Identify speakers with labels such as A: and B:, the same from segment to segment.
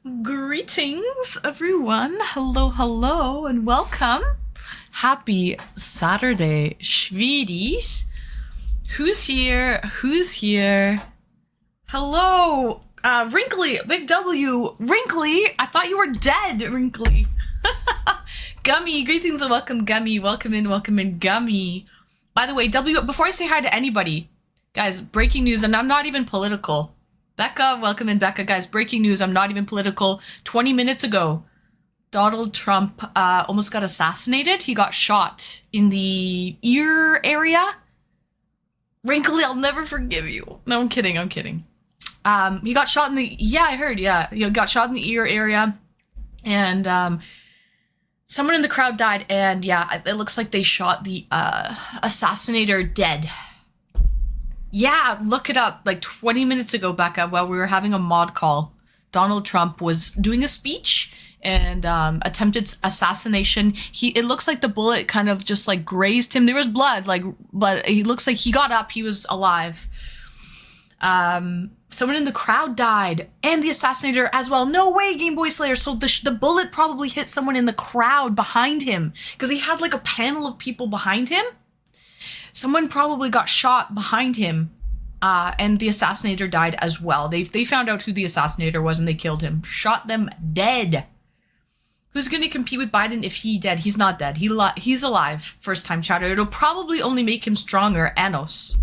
A: Greetings, everyone. Hello, hello, and welcome. Happy Saturday, Schwedies. Who's here? Who's here? Hello, Wrinkly, Big W, Wrinkly. I thought you were dead, Wrinkly. Gummy, greetings and welcome, Gummy. Welcome in, Gummy. By the way, W, before I say hi to anybody, guys, breaking news, and I'm not even political. Becca, welcome in, Becca. Guys, breaking news, I'm not even political. 20 minutes ago, Donald Trump almost got assassinated. He got shot in the ear area. Wrinkly, I'll never forgive you. No, I'm kidding. He got shot in the, I heard, he got shot in the ear area. And someone in the crowd died, and it looks like they shot the assassinator dead. Yeah, look it up. Like 20 minutes ago, Becca, while we were having a mod call, Donald Trump was doing a speech and attempted assassination. It looks like the bullet kind of just like grazed him. There was blood, but he looks like he got up. He was alive. Someone in the crowd died, and the assassinator as well. No way, Game Boy Slayer. So the bullet probably hit someone in the crowd behind him, because he had like a panel of people behind him. Someone probably got shot behind him, and the assassinator died as well. They found out who the assassinator was, and they killed him. Shot them dead. Who's going to compete with Biden if he dead? He's not dead. He's alive. First time chatter. It'll probably only make him stronger. Anos.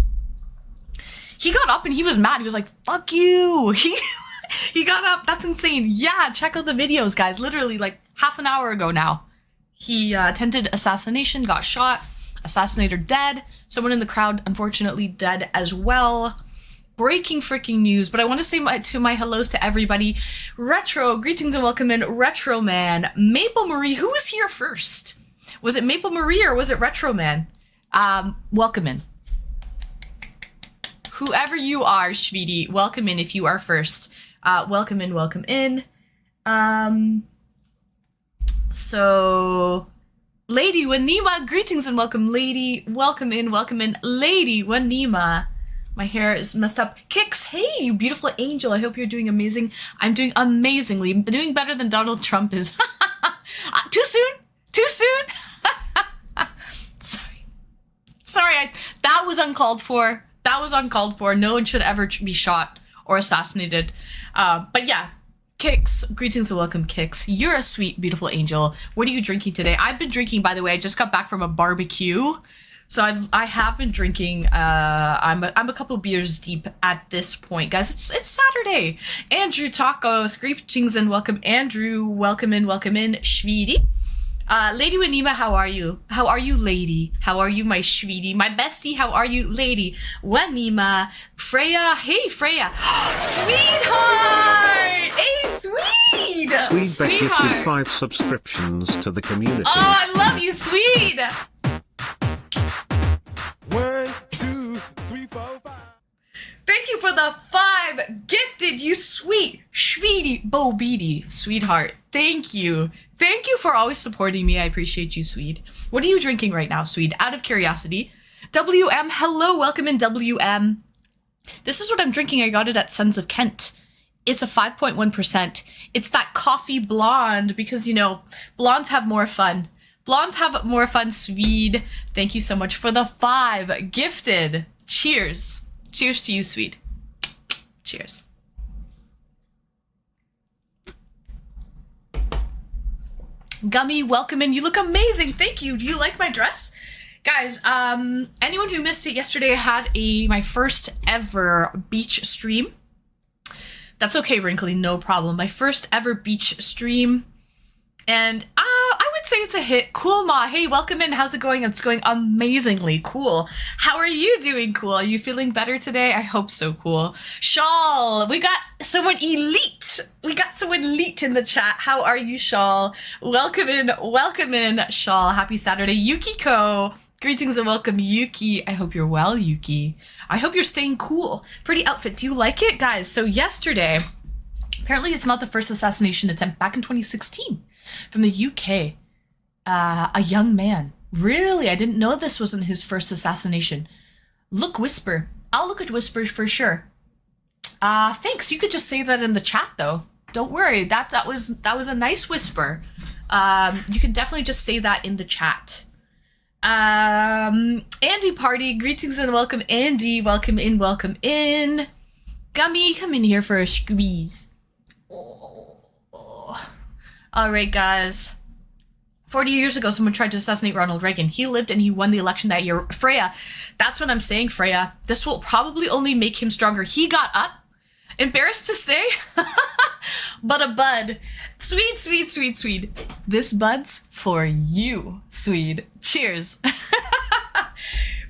A: He got up and he was mad. He was like, fuck you. He got up. That's insane. Yeah, check out the videos, guys. Literally like half an hour ago now. He attempted assassination, got shot. Assassinator dead. Someone in the crowd, unfortunately, dead as well. Breaking freaking news, but I want to say my hellos to everybody. Retro, greetings and welcome in, Retro Man. Maple Marie, who was here first? Was it Maple Marie or was it Retro Man? Welcome in. Whoever you are, Schweedy, welcome in if you are first. Welcome in. So... Lady Wanima, greetings and welcome, lady. Welcome in, Lady Wanima. My hair is messed up. Kix, hey, you beautiful angel. I hope you're doing amazing. I'm doing amazingly. I'm doing better than Donald Trump is. Too soon? Sorry, that was uncalled for. No one should ever be shot or assassinated. But yeah. Kix, greetings and welcome, Kix. You're a sweet, beautiful angel. What are you drinking today? I've been drinking, by the way. I just got back from a barbecue, so I have been drinking. I'm a couple beers deep at this point, guys. It's Saturday. Andrew Tacos, greetings and welcome, Andrew. Welcome in, Schweedy. Lady Wanima, how are you? How are you, lady? How are you, my Schweedy? My bestie, how are you, lady? Wanima. Freya, hey, Freya. Sweetheart! Hey, Swede!
B: Swede gifted 5 subscriptions to the community.
A: Oh, I love you, Swede!
C: 1, 2, 3, 4, 5.
A: Thank you for the 5 gifted, you sweet Schweedy Bobidi, sweetheart. Thank you. Thank you for always supporting me. I appreciate you, Swede. What are you drinking right now, Swede? Out of curiosity. WM, hello, welcome in, WM. This is what I'm drinking. I got it at Sons of Kent. It's a 5.1%. It's that coffee blonde because, you know, blondes have more fun. Swede. Thank you so much for the 5 gifted. Cheers. Cheers to you, Swede. Cheers. Gummy, welcome in. You look amazing. Thank you. Do you like my dress? Guys, anyone who missed it yesterday, I had my first ever beach stream. That's okay, Wrinkly, no problem. My first ever beach stream. And I would say it's a hit. Cool Ma, hey, welcome in. How's it going? It's going amazingly. Cool. How are you doing, Cool? Are you feeling better today? I hope so, Cool. Shawl, we got someone elite. We got someone elite in the chat. How are you, Shawl? Welcome in, Shawl. Happy Saturday. Yukiko, greetings and welcome, Yuki. I hope you're well, Yuki. I hope you're staying cool. Pretty outfit. Do you like it, guys? So yesterday, apparently it's not the first assassination attempt. Back in 2016. From the UK, a young man. Really? I didn't know this wasn't his first assassination. Look, Whisper. I'll look at Whisper for sure. Thanks. You could just say that in the chat, though. Don't worry. That was a nice whisper. You can definitely just say that in the chat. Andy Party, greetings and welcome, Andy. Welcome in, welcome in. Gummy, come in here for a squeeze. Oh. All right, guys. 40 years ago, someone tried to assassinate Ronald Reagan. He lived and he won the election that year. Freya, that's what I'm saying, Freya. This will probably only make him stronger. He got up. Embarrassed to say, but a bud. Swede, Swede, Swede, Swede. This bud's for you, Swede. Cheers.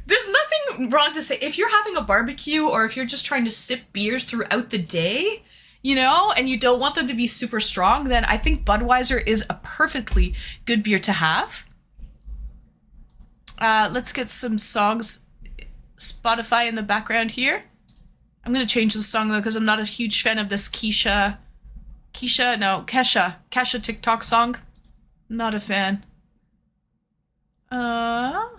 A: There's nothing wrong to say. If you're having a barbecue or if you're just trying to sip beers throughout the day, you know, and you don't want them to be super strong, then I think Budweiser is a perfectly good beer to have. Let's get some songs, Spotify in the background here. I'm going to change the song, though, because I'm not a huge fan of this Kesha TikTok song. Not a fan. But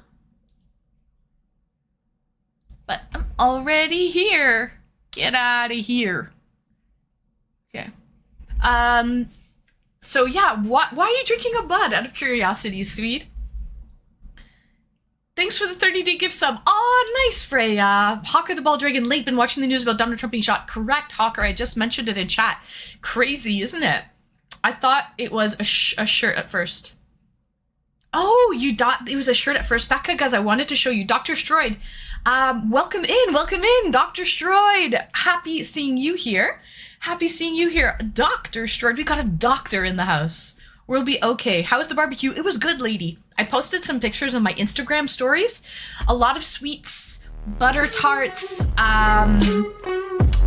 A: I'm already here. Get out of here. Okay. So yeah, why are you drinking a bud, out of curiosity, Swede? Thanks for the 30-day gift sub. Oh, nice, Freya. Hawker the Ball Dragon late. Been watching the news about Donald Trump being shot. Correct, Hawker. I just mentioned it in chat. Crazy, isn't it? I thought it was a shirt at first. Oh, it was a shirt at first. Becca, guys, I wanted to show you. Dr. Stroid. Welcome in, Dr. Stroid. Happy seeing you here. Happy seeing you here. Dr. Stroid. We got a doctor in the house. We'll be okay. How was the barbecue? It was good, lady. I posted some pictures on my Instagram stories. A lot of sweets, butter tarts.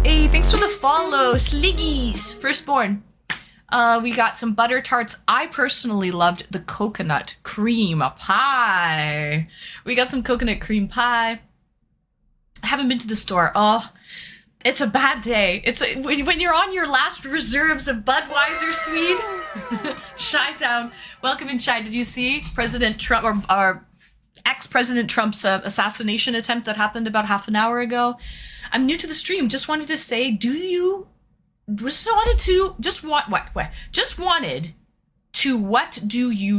A: Hey, thanks for the follow, Sliggies, firstborn. We got some butter tarts. I personally loved the coconut cream pie. We got some coconut cream pie. I haven't been to the store. Oh, it's a bad day. When you're on your last reserves of Budweiser, Swede. Chi-Town. Welcome in, Chi. Did you see President Trump, or ex-President Trump's assassination attempt that happened about half an hour ago? I'm new to the stream. Just wanted to say, what do you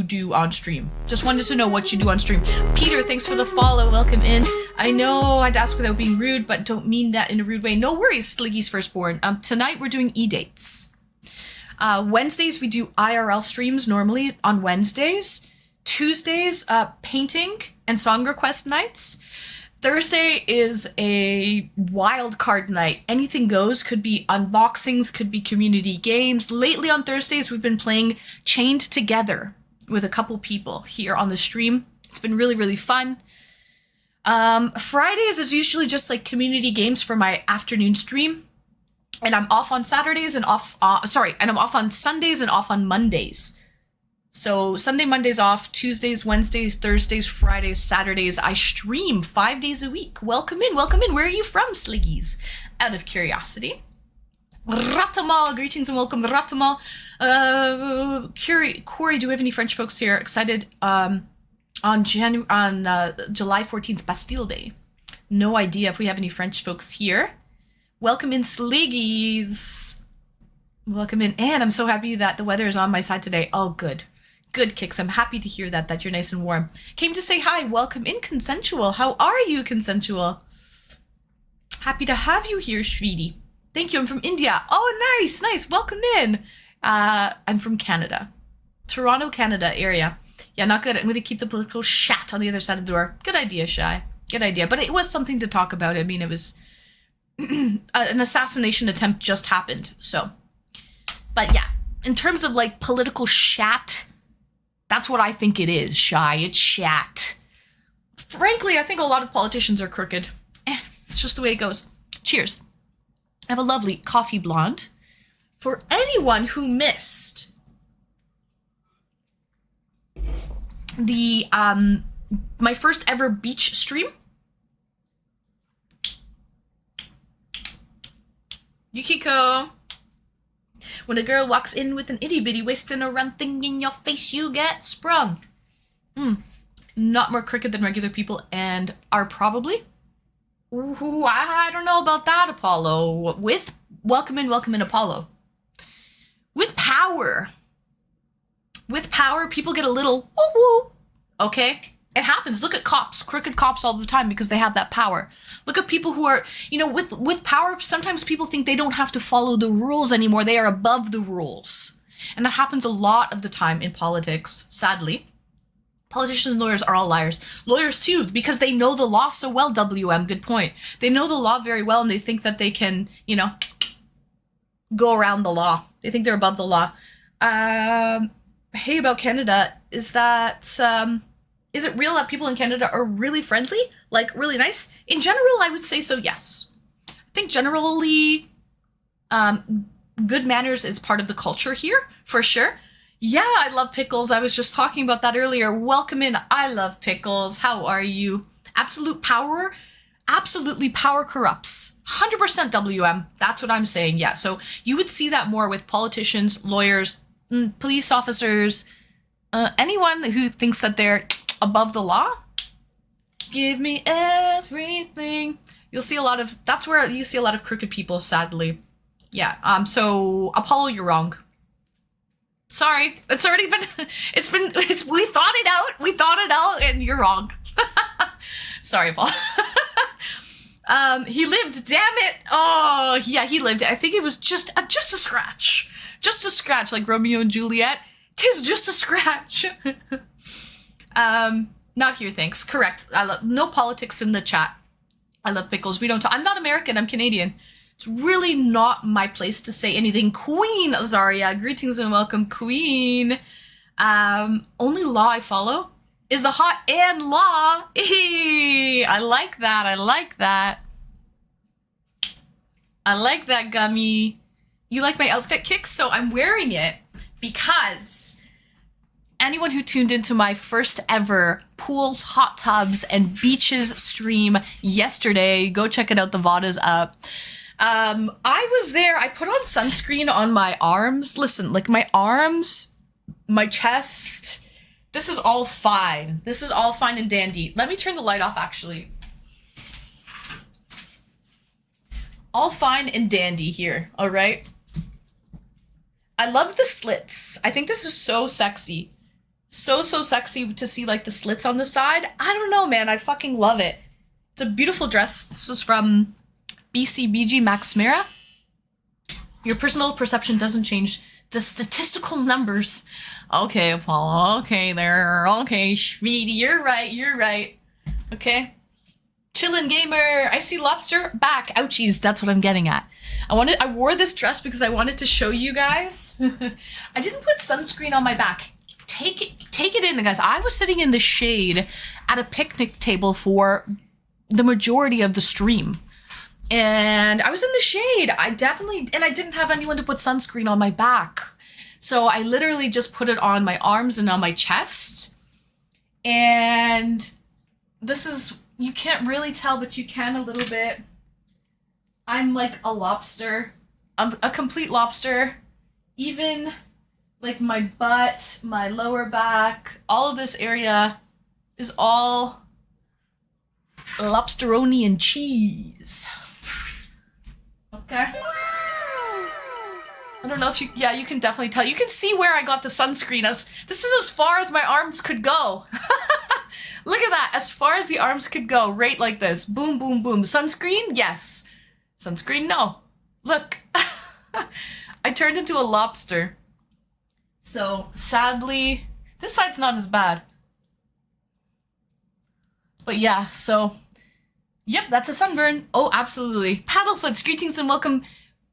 A: do on stream? Just wanted to know what you do on stream. Peter, thanks for the follow. Welcome in. I know I'd ask without being rude, but don't mean that in a rude way. No worries, Sliggy's firstborn. Tonight we're doing eDates. Wednesdays we do IRL streams normally on Wednesdays. Tuesdays, painting and song request nights. Thursday is a wild card night. Anything goes. Could be unboxings, could be community games. Lately on Thursdays, we've been playing Chained Together with a couple people here on the stream. It's been really, really fun. Fridays is usually just like community games for my afternoon stream. And I'm off on Saturdays and I'm off on Sundays and off on Mondays. So Sunday, Mondays off, Tuesdays, Wednesdays, Thursdays, Fridays, Saturdays. I stream 5 days a week. Welcome in, welcome in. Where are you from, Sliggies? Out of curiosity. Ratamal, greetings and welcome to Ratamal. Corey, do we have any French folks here? Excited on July 14th, Bastille Day. No idea if we have any French folks here. Welcome in, Sliggies. Welcome in. And I'm so happy that the weather is on my side today. Oh, good. Good, Kicks. I'm happy to hear that you're nice and warm. Came to say hi. Welcome in, Consensual. How are you, Consensual? Happy to have you here, Shvidi. Thank you. I'm from India. Oh, nice, nice. Welcome in. I'm from Canada. Toronto, Canada area. Yeah, not good. I'm going to keep the political shat on the other side of the door. Good idea, Shy. Good idea. But it was something to talk about. I mean, it was an assassination attempt just happened. So, but yeah, in terms of like political shat, that's what I think it is, Shy. It's shat. Frankly, I think a lot of politicians are crooked. It's just the way it goes. Cheers. I have a lovely coffee blonde. For anyone who missed the my first ever beach stream, Yukiko. When a girl walks in with an itty bitty waist and a round thing in your face, you get sprung. Not more crooked than regular people and are probably. Ooh, I don't know about that, Apollo. With welcome in, Apollo. power, people get a little woo-woo, okay? It happens. Look at cops, crooked cops all the time because they have that power. Look at people who are, with power, sometimes people think they don't have to follow the rules anymore. They are above the rules. And that happens a lot of the time in politics, sadly. Politicians and lawyers are all liars. Lawyers too, because they know the law so well, WM, good point. They know the law very well and they think that they can, go around the law. They think they're above the law. Hey, about Canada, is it real that people in Canada are really friendly? Like, really nice? In general, I would say so, yes. I think generally, good manners is part of the culture here, for sure. Yeah, I love pickles. I was just talking about that earlier. Welcome in. I love pickles. How are you? Absolutely power corrupts. 100% WM. That's what I'm saying. Yeah, so you would see that more with politicians, lawyers, police officers, anyone who thinks that they're above the law. Give me everything. That's where you see a lot of crooked people, sadly. Yeah, so Apollo, you're wrong. Sorry, it's already been, we thought it out, and you're wrong. Sorry, Paul. He lived, damn it. Oh, yeah, he lived. I think it was just a scratch. Just a scratch, like Romeo and Juliet. 'Tis just a scratch. Not here, thanks. Correct. I love, no politics in the chat. I love pickles. I'm not American, I'm Canadian. It's really not my place to say anything. Queen Azaria, greetings and welcome, Queen. Only law I follow is the hot and law. I like that. I like that, Gummy. You like my outfit, Kicks? So I'm wearing it because anyone who tuned into my first ever pools, hot tubs, and beaches stream yesterday, go check it out. The VOD is up. I was there. I put on sunscreen on my arms. Listen, like my arms, my chest. This is all fine. This is all fine and dandy. Let me turn the light off, actually. All fine and dandy here, all right? I love the slits. I think this is so sexy. So sexy to see like the slits on the side. I don't know, man. I fucking love it. It's a beautiful dress. This is from BCBG Max Mara. Your personal perception doesn't change the statistical numbers. Okay, Apollo. Okay, there. Okay, Shveedy. You're right. Okay. Chillin' gamer. I see lobster back. Ouchies. That's what I'm getting at. I wore this dress because I wanted to show you guys. I didn't put sunscreen on my back. Take it in, guys. I was sitting in the shade at a picnic table for the majority of the stream. And I was in the shade. I didn't have anyone to put sunscreen on my back. So I literally just put it on my arms and on my chest. And this is, you can't really tell, but you can a little bit. I'm like a lobster. I'm a complete lobster. Even like my butt, my lower back, all of this area is all lobsteroni and cheese. Okay. I don't know if you can definitely tell. You can see where I got the sunscreen. This is as far as my arms could go. Look at that, as far as the arms could go, right like this. Boom, boom, boom. Sunscreen? Yes. Sunscreen? No. Look. I turned into a lobster. So, sadly, this side's not as bad. But yeah, so, yep, that's a sunburn. Oh, absolutely. Paddlefoots, greetings and welcome.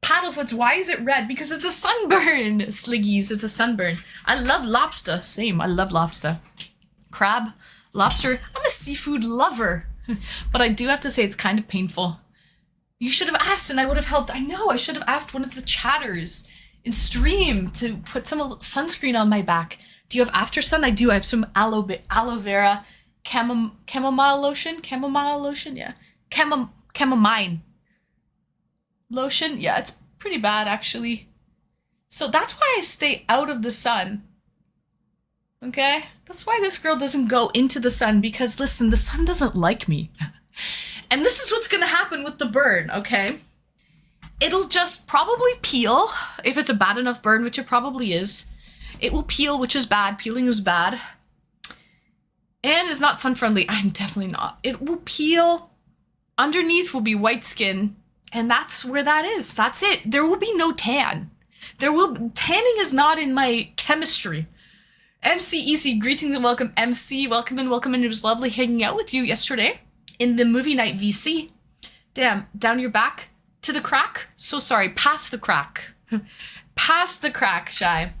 A: Paddlefoots, why is it red? Because it's a sunburn, Sliggies, it's a sunburn. I love lobster, same, I love lobster. Crab, lobster, I'm a seafood lover. But I do have to say it's kind of painful. You should have asked and I would have helped. I know, I should have asked one of the chatters in stream to put some sunscreen on my back. Do you have after sun? I do. I have some aloe vera chamomile lotion. Yeah. Chamomile lotion. Yeah, it's pretty bad actually. So that's why I stay out of the sun. Okay? That's why this girl doesn't go into the sun, because listen, the sun doesn't like me. And this is what's gonna happen with the burn, okay? It'll just probably peel if it's a bad enough burn, which it probably is. It will peel, which is bad. Peeling is bad. And it's not sun friendly. I'm definitely not. It will peel. Underneath will be white skin. And that's where that is. That's it. There will be no tan. Tanning is not in my chemistry. MC Easy, greetings and welcome. MC, welcome in, welcome in. It was lovely hanging out with you yesterday in the movie night VC. Damn, down your back to the crack. So sorry, past the crack. Past the crack, Shy.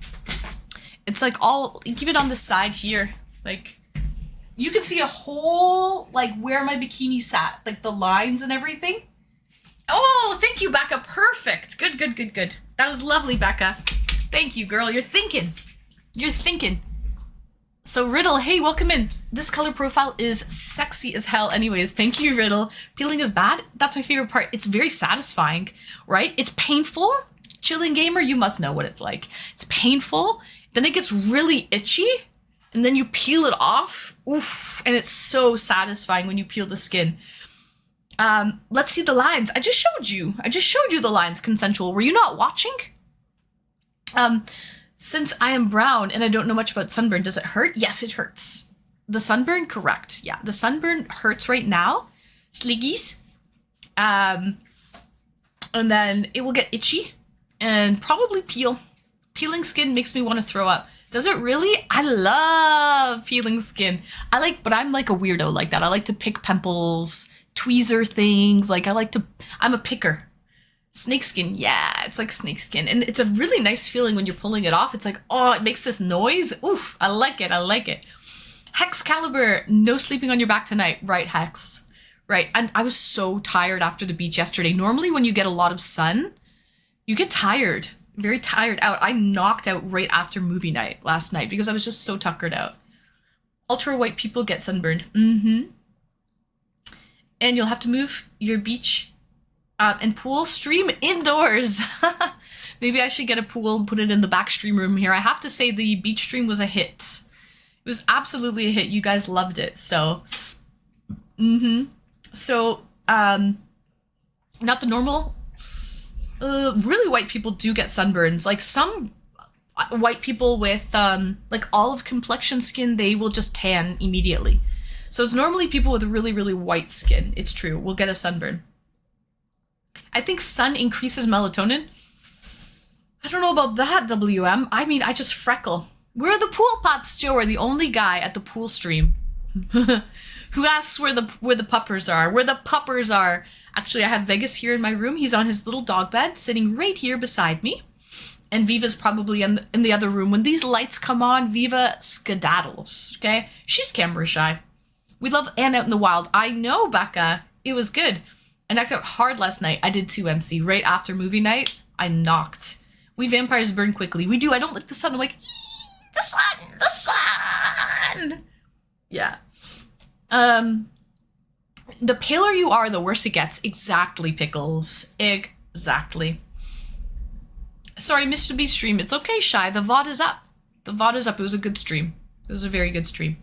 A: It's like all, even on the side here, like, you can see a whole, like, where my bikini sat, like the lines and everything. Oh, thank you, Becca. Perfect. Good, good, good, good. That was lovely, Becca. Thank you, girl. You're thinking. You're thinking. So, Riddle, hey, welcome in. This color profile is sexy as hell anyways. Thank you, Riddle. Peeling is bad. That's my favorite part. It's very satisfying, right? It's painful. Chilling gamer, you must know what it's like. It's painful. Then it gets really itchy. And then you peel it off. Oof. And it's so satisfying when you peel the skin. Let's see the lines. I just showed you the lines, Consensual. Were you not watching? Since I am brown and I don't know much about sunburn, does it hurt? Yes, it hurts. The sunburn, correct. Yeah, the sunburn hurts right now. Sliggies. And then it will get itchy and probably peel. Peeling skin makes me want to throw up. Does it really? I love peeling skin. But I'm like a weirdo like that. I like to pick pimples, tweezer things. I'm a picker. Snakeskin, yeah, it's like snakeskin. And it's a really nice feeling when you're pulling it off. It's like, oh, it makes this noise. Oof, I like it, I like it. Hex Caliber, no sleeping on your back tonight. Right, Hex. Right, and I was so tired after the beach yesterday. Normally when you get a lot of sun, you get tired. Very tired out. I knocked out right after movie night last night because I was just so tuckered out. Ultra white people get sunburned. Mm-hmm. And you'll have to move your beach and pool stream indoors. Maybe I should get a pool and put it in the back stream room here. I have to say the beach stream was a hit. It was absolutely a hit. You guys loved it. So, So, not the normal. Really white people do get sunburns. Like some white people with like olive complexion skin, they will just tan immediately. So it's normally people with really, really white skin. It's true. Will get a sunburn. I think sun increases melatonin. I don't know about that, WM. I mean, I just freckle. Where are the pool pops, Joe? Are the only guy at the pool stream who asks where the puppers are. Where the puppers are. Actually, I have Vegas here in my room. He's on his little dog bed, sitting right here beside me. And Viva's probably in the other room. When these lights come on, Viva skedaddles, okay? She's camera shy. We love Anne out in the wild. I know, Becca. It was good. I knocked out hard last night. I did too, MC. Right after movie night, I knocked. We vampires burn quickly. We do. I don't like the sun. I'm like, the sun, the sun. Yeah. The paler you are, the worse it gets. Exactly, Pickles. Exactly. Sorry, Mr. B stream. It's okay, Shy. The VOD is up. The VOD is up. It was a good stream. It was a very good stream.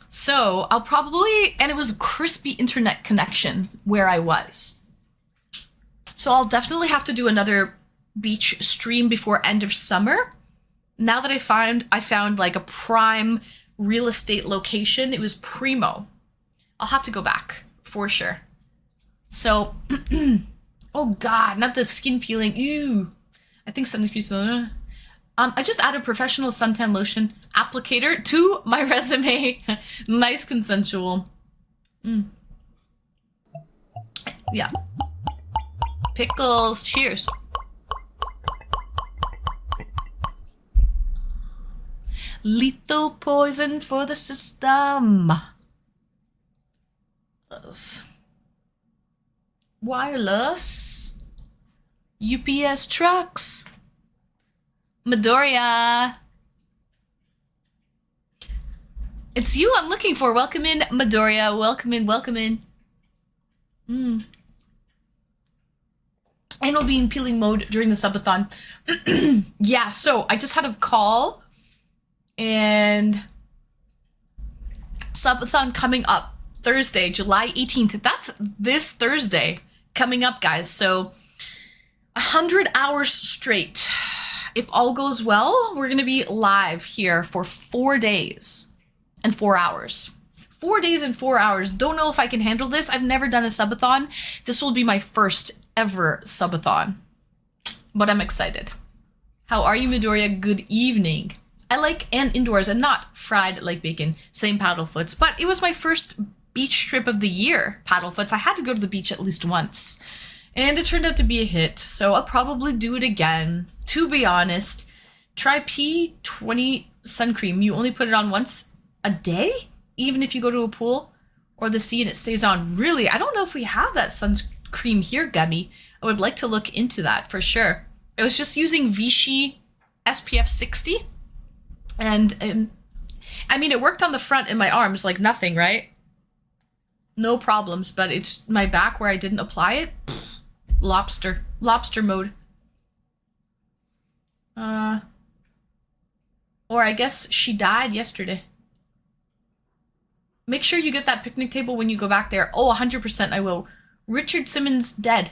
A: So I'll probably, and it was a crispy internet connection where I was. So I'll definitely have to do another beach stream before end of summer. Now that I found like a prime real estate location, it was primo. I'll have to go back for sure. So, oh God, not the skin peeling. Ew. I think sun cream. I just added professional suntan lotion applicator to my resume. Nice, Consensual. Yeah. Pickles. Cheers. Lethal poison for the system. Wireless. UPS trucks. Midoriya. It's you I'm looking for. Welcome in, Midoriya. Welcome in, welcome in. And we'll be in peeling mode during the subathon. Yeah, so I just had a call and subathon coming up Thursday, July 18th. That's this Thursday coming up, guys. So 100 hours straight. If all goes well, we're gonna be live here for 4 days and 4 hours. 4 days and 4 hours. Don't know if I can handle this. I've never done a subathon. This will be my first ever subathon. But I'm excited. How are you, Midoriya? Good evening. I like and indoors and not fried like bacon. Same paddlefoots. But it was my first beach trip of the year, paddlefoots. I had to go to the beach at least once. And it turned out to be a hit. So I'll probably do it again. To be honest, try P20 sun cream. You only put it on once a day? Even if you go to a pool or the sea and it stays on. Really, I don't know if we have that sunscreen here, Gummy. I would like to look into that for sure. I was just using Vichy SPF 60. And I mean, it worked on the front and my arms like nothing, right? No problems, but it's my back where I didn't apply it. Lobster mode. Or I guess she died yesterday. Make sure you get that picnic table when you go back there. Oh, 100% I will. Richard Simmons dead.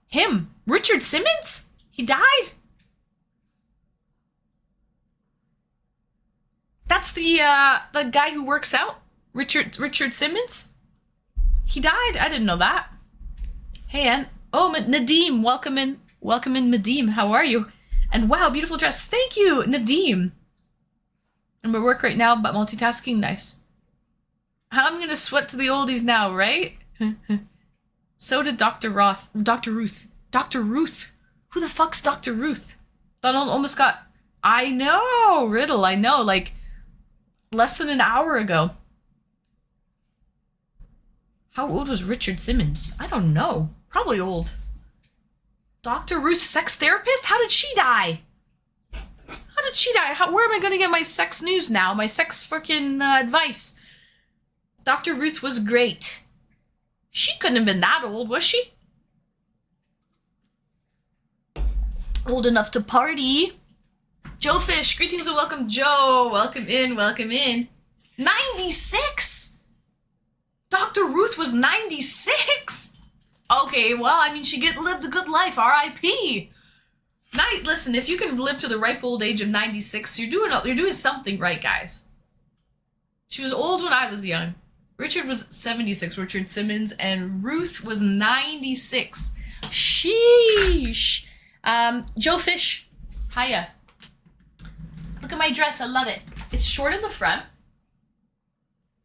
A: Him? Richard Simmons? He died? That's the guy who works out? Richard Simmons? He died? I didn't know that. Hey, Ann. Oh, Nadim, welcome in. Welcome in, Nadim. How are you? And wow, beautiful dress. Thank you, Nadim. I'm at work right now, but multitasking, nice. I'm gonna sweat to the oldies now, right? So did Dr. Ruth. Dr. Ruth. Who the fuck's Dr. Ruth? Donald almost got... I know, Riddle, I know, like, less than an hour ago. How old was Richard Simmons? I don't know. Probably old. Dr. Ruth, sex therapist? How did she die? How did she die? Where am I gonna get my sex news now? My sex freaking advice? Dr. Ruth was great. She couldn't have been that old, was she? Old enough to party. Joe Fish, greetings and welcome, Joe. Welcome in, welcome in. 96? Dr. Ruth was 96? Okay, well, I mean, she lived a good life, R.I.P. Listen, if you can live to the ripe old age of 96, you're doing something right, guys. She was old when I was young. Richard was 76, Richard Simmons, and Ruth was 96. Sheesh. Joe Fish, hiya. Look at my dress, I love it. It's short in the front.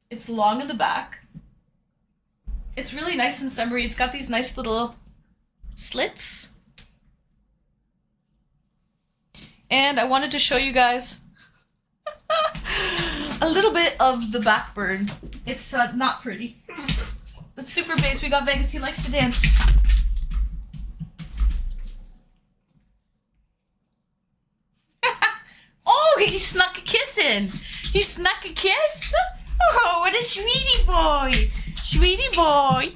A: It's long in the back. It's really nice and summery. It's got these nice little slits. And I wanted to show you guys a little bit of the backburn. It's not pretty. But super bass. We got Vegas. He likes to dance. Oh, he snuck a kiss in. He snuck a kiss? Oh, what a sweetie boy. Sweetie boy.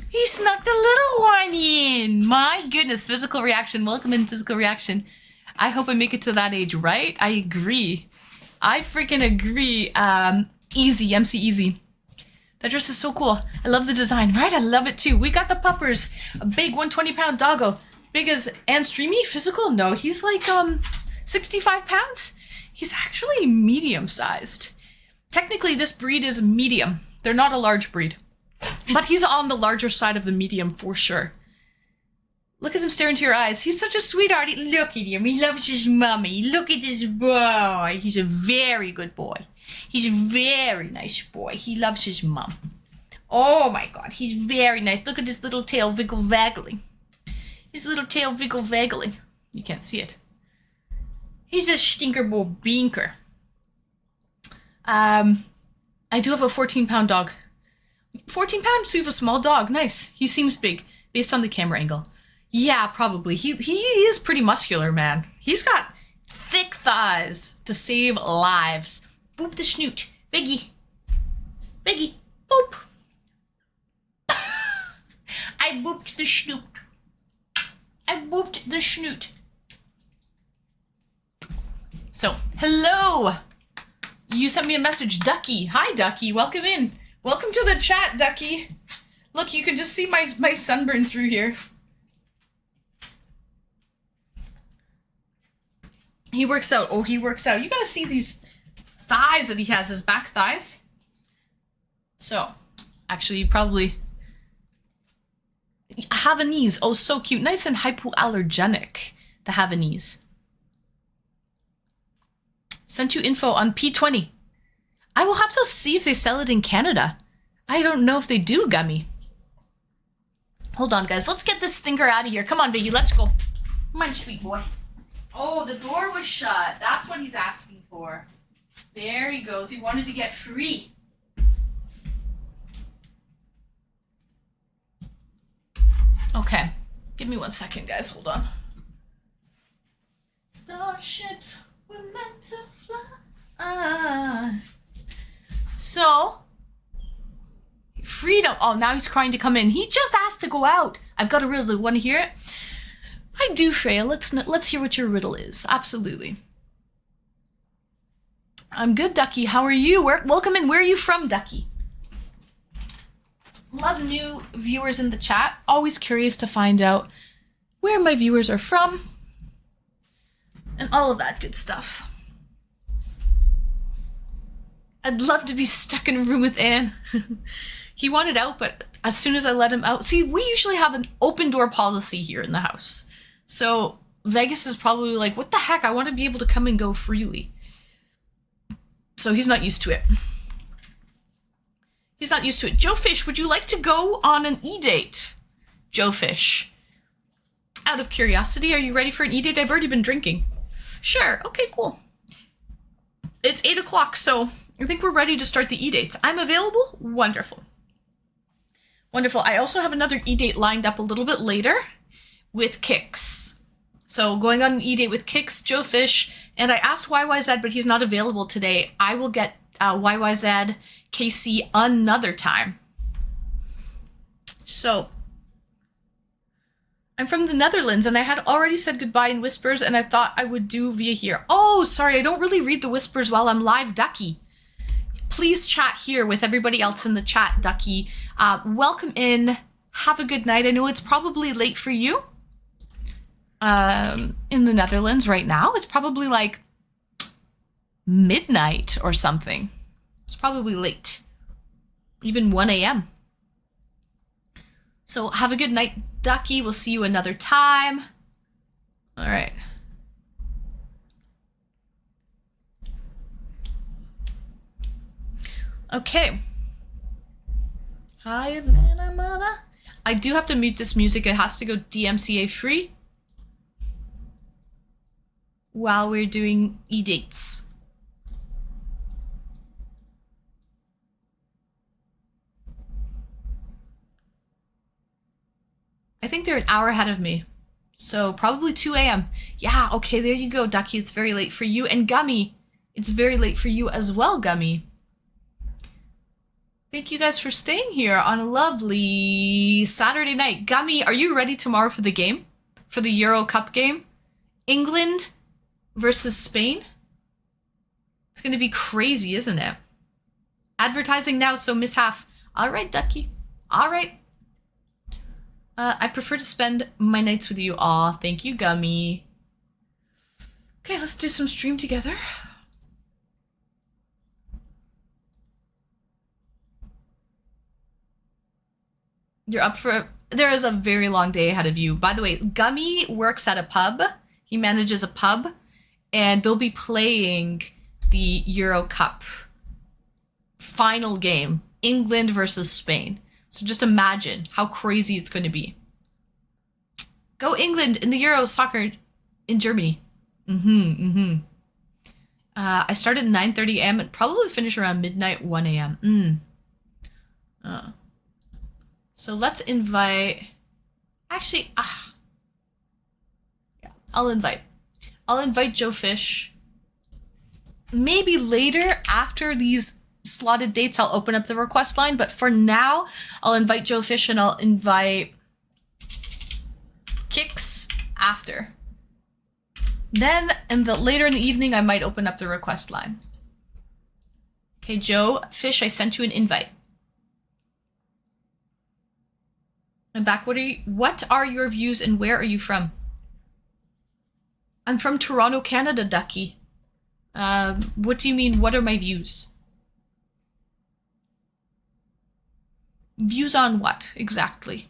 A: He snuck the little one in. My goodness. Physical reaction. Welcome in, physical reaction. I hope I make it to that age, right? I agree. I freaking agree. Easy, MC Easy. That dress is so cool. I love the design, right? I love it too. We got the puppers. A big 120-pound doggo. Big as and streamy. Physical? No, he's like 65 pounds. He's actually medium-sized. Technically, this breed is medium. They're not a large breed. But he's on the larger side of the medium for sure. Look at him stare into your eyes. He's such a sweetheart. Look at him. He loves his mommy. Look at this boy. He's a very good boy. He's a very nice boy. He loves his mom. Oh my god. He's very nice. Look at his little tail wiggle-waggling. His little tail wiggle-waggling. You can't see it. He's a stinker boy binker. I do have a 14-pound dog. 14 pounds? So you have a small dog. Nice. He seems big based on the camera angle. Yeah, probably. He is pretty muscular, man. He's got thick thighs to save lives. Boop the snoot. Biggie. Biggie. Boop. I booped the snoot. I booped the snoot. So, hello. You sent me a message. Ducky. Hi, Ducky. Welcome in. Welcome to the chat, Ducky. Look, you can just see my sunburn through here. He works out. Oh, he works out. You gotta see these thighs that he has, his back thighs. So, actually, you probably... Havanese. Oh, so cute. Nice and hypoallergenic, the Havanese. Sent you info on P20. I will have to see if they sell it in Canada. I don't know if they do, Gummy. Hold on, guys. Let's get this stinker out of here. Come on, Biggie. Let's go. Come on, sweet boy. Oh, the door was shut. That's what he's asking for. There he goes. He wanted to get free. Okay. Give me 1 second, guys. Hold on. Starships were meant to fly. So, freedom. Oh, now he's crying to come in. He just asked to go out. I've got a riddle. Want to hear it? I do, Freya. Let's hear what your riddle is. Absolutely. I'm good, Ducky. How are you? Welcome in. Where are you from, Ducky? Love new viewers in the chat. Always curious to find out where my viewers are from and all of that good stuff. I'd love to be stuck in a room with Anne. He wanted out, but as soon as I let him out... See, we usually have an open door policy here in the house. So Vegas is probably like, what the heck? I want to be able to come and go freely. So he's not used to it. He's not used to it. Joe Fish, would you like to go on an eDate? Joe Fish. Out of curiosity, are you ready for an eDate? I've already been drinking. Sure. Okay, cool. It's 8 o'clock, so I think we're ready to start the eDates. I'm available? Wonderful. Wonderful. I also have another eDate lined up a little bit later with Kix. So going on an eDate with Kix, Joe Fish, and I asked YYZ, but he's not available today. I will get YYZ KC another time. So, I'm from the Netherlands, and I had already said goodbye in whispers, and I thought I would do via here. Oh, sorry, I don't really read the whispers while I'm live, Ducky. Please chat here with everybody else in the chat, Ducky. Welcome in. Have a good night. I know it's probably late for you. In the Netherlands right now. It's probably like midnight or something. It's probably late. Even 1 a.m. So have a good night, Ducky. We'll see you another time. All right. Okay. Hi, Atlanta, mother. I do have to mute this music. It has to go DMCA free while we're doing eDates. I think they're an hour ahead of me. So probably 2 a.m. Yeah, okay, there you go, Ducky. It's very late for you. And Gummy, it's very late for you as well, Gummy. Thank you guys for staying here on a lovely Saturday night. Gummy, are you ready tomorrow for the game? For the Euro Cup game? England versus Spain? It's going to be crazy, isn't it? Advertising now, so mishap. All right, Ducky. All right. I prefer to spend my nights with you. Aw, thank you, Gummy. Okay, let's do some stream together. You're up for... There is a very long day ahead of you. By the way, Gummy works at a pub. He manages a pub. And they'll be playing the Euro Cup final game. England versus Spain. So just imagine how crazy it's going to be. Go England in the Euro soccer in Germany. I start at 9:30 a.m. and probably finish around midnight, 1 a.m. So let's invite... Actually, yeah, I'll invite Joe Fish. Maybe later, after these slotted dates, I'll open up the request line. But for now, I'll invite Joe Fish and I'll invite Kix after. Then, later in the evening, I might open up the request line. Okay, Joe Fish, I sent you an invite. I'm back. What are your views and where are you from? I'm from Toronto, Canada, Ducky. What do you mean, what are my views? Views on what, exactly?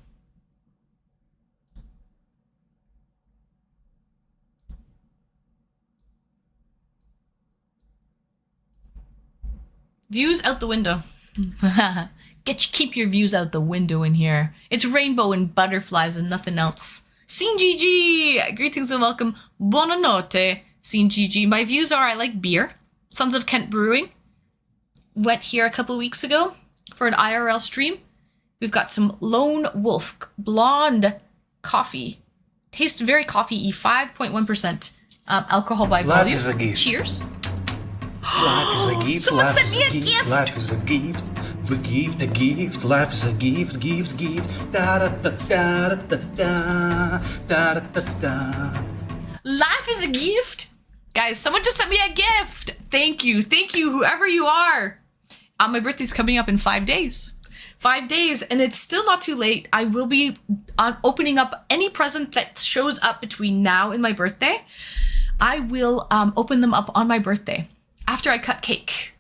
A: Views out the window. Keep your views out the window in here. It's rainbow and butterflies and nothing else. Sin Gigi! Greetings and welcome. Buonanotte, Sin Gigi. My views are I like beer. Sons of Kent Brewing. Went here a couple weeks ago for an IRL stream. We've got some Lone Wolf Blonde coffee. Tastes very coffee-y. 5.1% alcohol by volume.
D: Life is a gift.
A: Cheers.
D: Life is a gift.
A: Someone
D: Life
A: sent
D: is
A: me a
D: gift.
A: gift.
D: Life is a gift. A gift, a gift. Life is a gift, gift. Da da da da da da da da da.
A: Life is a gift. Guys, someone just sent me a gift. Thank you. Thank you, whoever you are. My birthday's coming up in 5 days. 5 days, and it's still not too late. I will be opening up any present that shows up between now and my birthday. I will open them up on my birthday after I cut cake.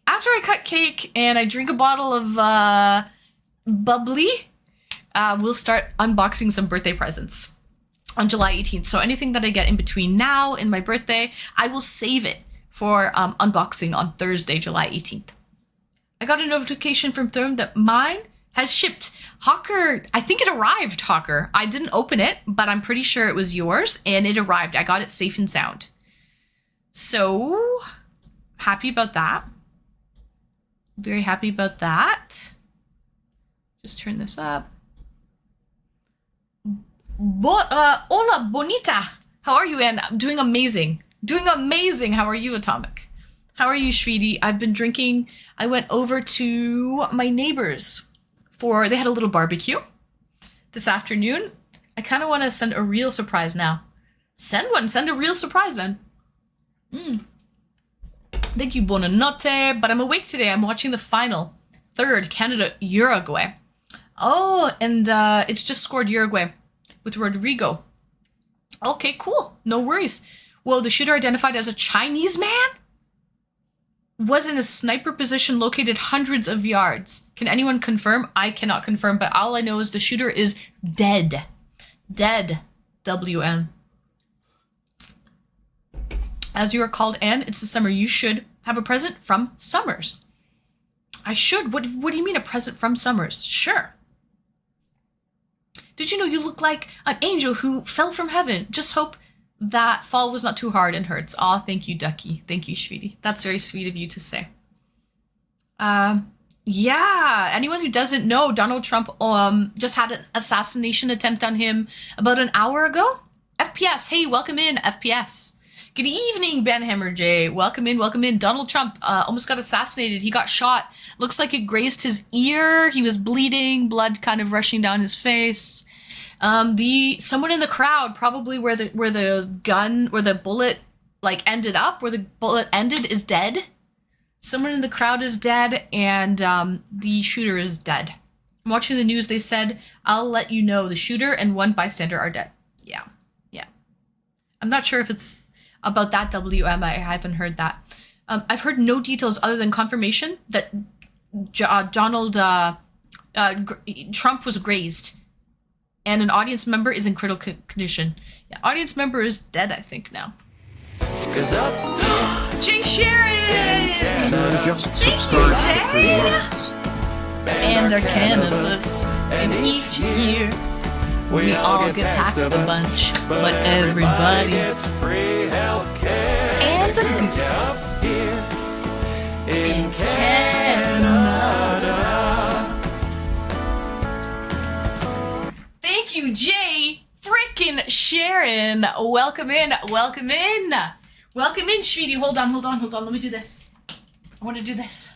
A: After I cut cake and I drink a bottle of bubbly, we'll start unboxing some birthday presents on July 18th. So anything that I get in between now and my birthday, I will save it for unboxing on Thursday, July 18th. I got a notification from Therm that mine has shipped. Hawker, I think it arrived, Hawker. I didn't open it, but I'm pretty sure it was yours, and it arrived. I got it safe and sound. So, happy about that. Very happy about that. Just turn this up. Hola, bonita. How are you, Anne? I'm doing amazing. Doing amazing. How are you, Atomic? How are you, Shvidi? I've been drinking. I went over to my neighbors they had a little barbecue this afternoon. I kind of want to send a real surprise now. Send a real surprise then. Thank you, buonanotte. But I'm awake today. I'm watching the final. Third, Canada, Uruguay. Oh, and it's just scored Uruguay with Rodrigo. Okay, cool. No worries. Well, the shooter identified as a Chinese man was in a sniper position located hundreds of yards. Can anyone confirm? I cannot confirm, but all I know is the shooter is dead. Dead. WM. As you are called, Anne, it's the summer. You should have a present from Summers. I should? What do you mean a present from Summers? Sure. Did you know you look like an angel who fell from heaven? Just hope that fall was not too hard and hurts. Aw, thank you, Ducky. Thank you, Shvidi. That's very sweet of you to say. Yeah, anyone who doesn't know, Donald Trump just had an assassination attempt on him about an hour ago. FPS, hey, welcome in, FPS. Good evening, Ben Hammer J. Welcome in, welcome in. Donald Trump almost got assassinated. He got shot. Looks like it grazed his ear. He was bleeding, blood kind of rushing down his face. Someone in the crowd, probably where the bullet ended up, where the bullet ended, is dead. Someone in the crowd is dead, and the shooter is dead. I'm watching the news. They said, I'll let you know, the shooter and one bystander are dead. Yeah. I'm not sure if it's about that, WM. I haven't heard that. I've heard no details other than confirmation that Donald Trump was grazed. And an audience member is in critical condition. Yeah, audience member is dead, I think, now. Jay Sharon!
B: Just subscribe for 3 months.
A: And our cannabis. And each year, we all get taxed a bunch. But everybody
C: gets free healthcare.
A: and a goose in Canada. Thank you, Jay frickin' Sharon. Welcome in, welcome in. Welcome in, Shvidi. Hold on. Let me do this. I want to do this.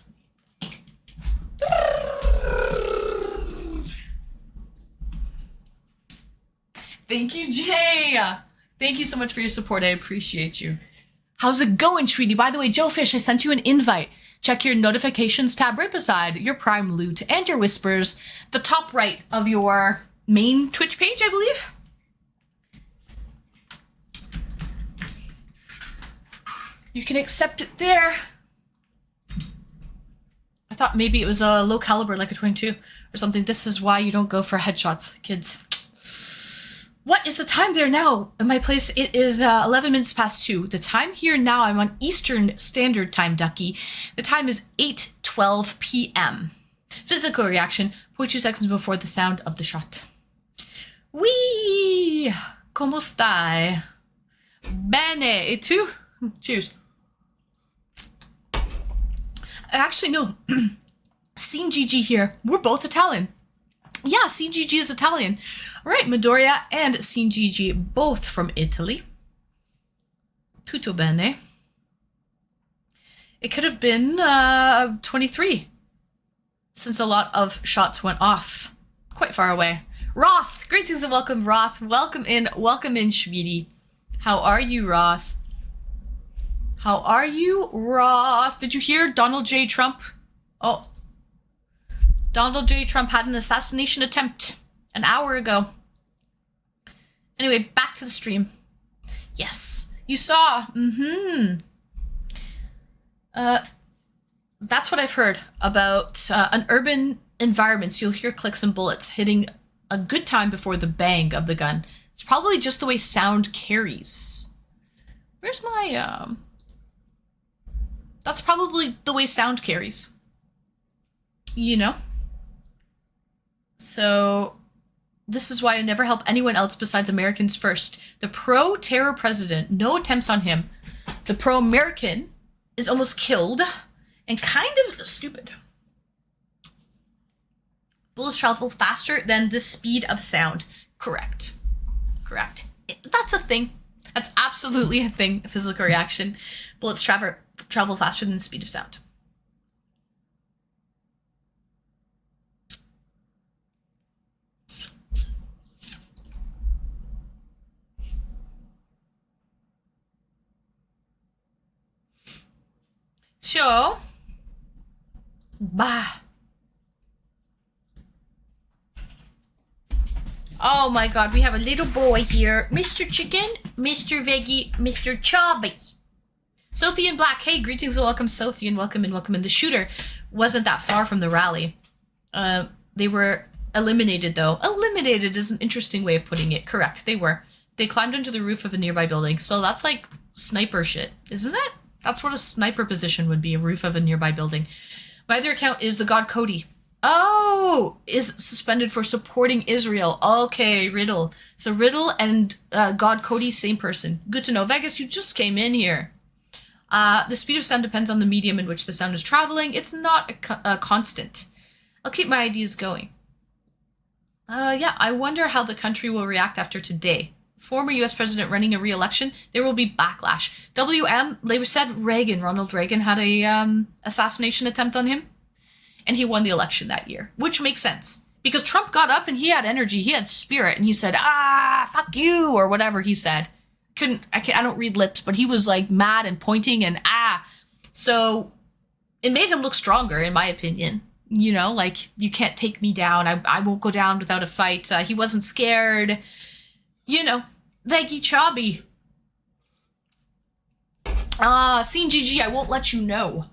A: Thank you, Jay. Thank you so much for your support. I appreciate you. How's it going, Shvidi? By the way, Joe Fish, I sent you an invite. Check your notifications tab right beside your Prime Loot and your Whispers. The top right of your main Twitch page, I believe. You can accept it there. I thought maybe it was a low caliber, like a 22 or something. This is why you don't go for headshots, kids. What is the time there now in my place? It is 11 minutes past 2. The time here now, I'm on Eastern Standard Time, Ducky. The time is 8:12 p.m. Physical reaction, 0.2 seconds before the sound of the shot. Wee! Como stai? Bene. E tu? Cheers. Actually, no. CGG here. We're both Italian. Yeah, CGG is Italian. Right, Midoriya and CGG, both from Italy. Tutto bene. It could have been 23, since a lot of shots went off quite far away. Roth, greetings and welcome, Roth. Welcome in, Schmiedy. How are you, Roth? How are you, Roth? Did you hear Donald J. Trump? Oh. Donald J. Trump had an assassination attempt an hour ago. Anyway, back to the stream. Yes, you saw. That's what I've heard about an urban environment. So you'll hear clicks and bullets hitting a good time before the bang of the gun. It's probably just the way sound carries. Where's my, That's probably the way sound carries. You know? So, this is why I never help anyone else besides Americans first. The pro-terror president, no attempts on him. The pro-American is almost killed and kind of stupid. Bullets travel faster than the speed of sound. Correct. Correct. That's a thing. That's absolutely a thing, a physical reaction. Bullets travel faster than the speed of sound. So, bah. Oh my god, we have a little boy here. Mr. Chicken, Mr. Veggie, Mr. Chubby. Sophie in Black. Hey, greetings and welcome, Sophie, and welcome in, welcome in. The shooter wasn't that far from the rally. They were eliminated, though. Eliminated is an interesting way of putting it. Correct, they were. They climbed onto the roof of a nearby building. So that's like sniper shit, isn't it? That's what a sniper position would be, a roof of a nearby building. My other account is the god Cody. Oh, is suspended for supporting Israel. Okay, Riddle. So Riddle and god Cody, same person. Good to know. Vegas, you just came in here. The speed of sound depends on the medium in which the sound is traveling. It's not a constant. I'll keep my ideas going. Yeah, I wonder how the country will react after today. Former U.S. president running a re-election, there will be backlash. WM, they said Reagan, Ronald Reagan, had a assassination attempt on him, and he won the election that year, which makes sense. Because Trump got up and he had energy, he had spirit, and he said, fuck you, or whatever he said. I don't read lips, but he was like mad and pointing and So it made him look stronger, in my opinion. You know, like, you can't take me down, I won't go down without a fight. He wasn't scared. You know, Veggie Chubby. Scene GG, I won't let you know.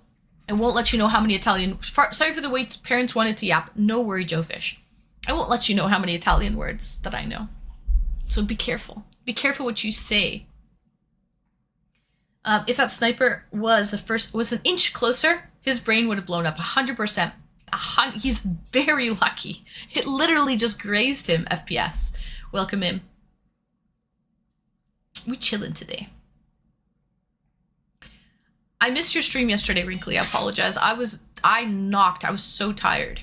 A: I won't let you know how many Italian... Sorry for the wait, parents wanted to yap. No worry, Joe Fish. I won't let you know how many Italian words that I know. So be careful. Be careful what you say. If that sniper was an inch closer, his brain would have blown up 100%. He's very lucky. It literally just grazed him, FPS. Welcome in. We chillin' today. I missed your stream yesterday, Wrinkly. I apologize. I was so tired.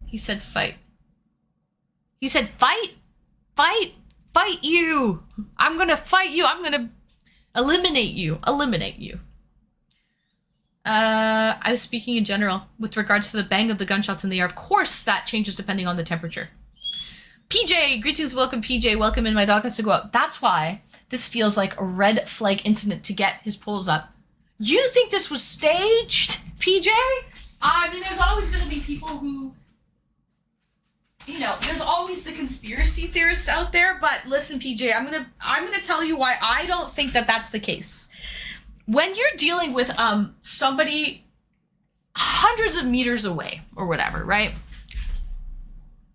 A: He said fight. He said fight? Fight? Fight you! I'm gonna fight you! I'm gonna eliminate you! Eliminate you. I was speaking in general with regards to the bang of the gunshots in the air. Of course that changes depending on the temperature. PJ, greetings, welcome PJ, welcome in, my dog has to go out. That's why this feels like a red flag incident to get his pulls up. You think this was staged, PJ? I mean, there's always going to be people who, you know, there's always the conspiracy theorists out there, but listen, PJ, I'm gonna tell you why I don't think that that's the case. when you're dealing with somebody hundreds of meters away or whatever, right?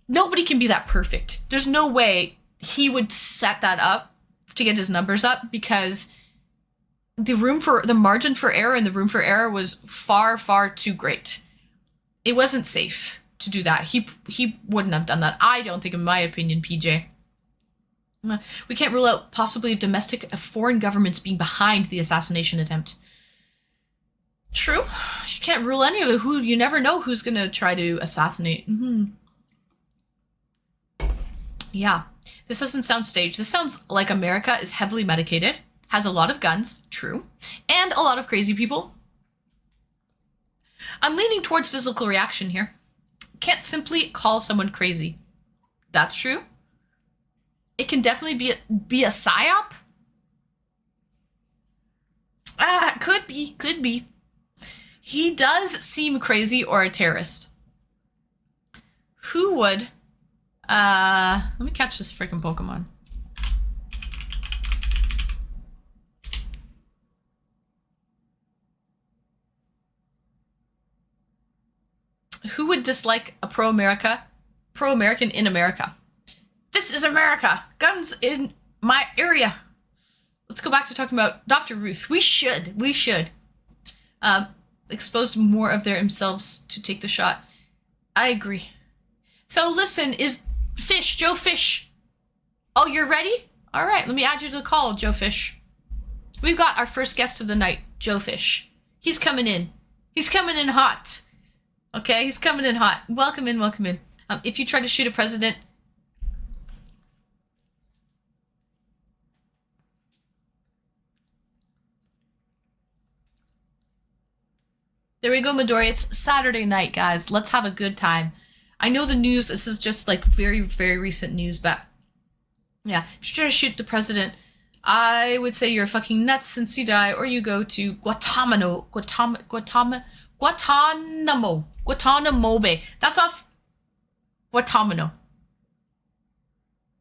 A: Nobody can be that perfect. There's no way he would set that up to get his numbers up, because the margin for error and the room for error was far, far too great. It wasn't safe to do that. He wouldn't have done that. I don't think, in my opinion, PJ. We can't rule out possibly foreign governments being behind the assassination attempt. True. You can't rule any of it. You never know who's going to try to assassinate. Yeah. This doesn't sound staged. This sounds like America is heavily medicated, has a lot of guns, true, and a lot of crazy people. I'm leaning towards physical reaction here. Can't simply call someone crazy. That's true. It can definitely be a psyop. Could be. He does seem crazy or a terrorist. Who would... let me catch this freaking Pokemon. Who would dislike a pro-American in America? This is America. Guns in my area. Let's go back to talking about Dr. Ruth. We should. Expose more of themselves to take the shot. I agree. So listen, is Joe Fish. Oh, you're ready? All right, let me add you to the call, Joe Fish. We've got our first guest of the night, Joe Fish. He's coming in. He's coming in hot. Okay, he's coming in hot. Welcome in. If you try to shoot a president... There we go, Midori. It's Saturday night, guys. Let's have a good time. I know the news, this is just like very, very recent news, but yeah, if you try to shoot the president, I would say you're fucking nuts since you die, or you go to Guantanamo Bay. That's off Guantanamo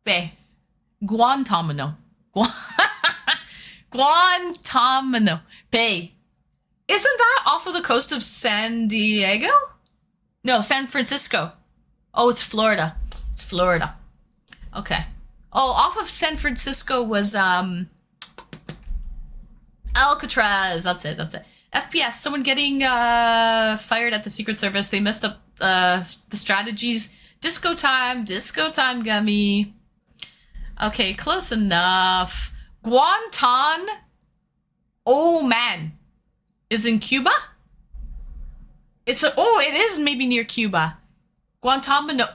A: Bay. Guantanamo Bay. Isn't that off of the coast of San Diego? No, San Francisco. Oh, it's Florida. Okay. Oh, off of San Francisco was Alcatraz. That's it. FPS. Someone getting fired at the Secret Service. They messed up the strategies. Disco time, gummy. Okay, close enough. Guantan. Oh man, is in Cuba. It is maybe near Cuba. Guantanamo.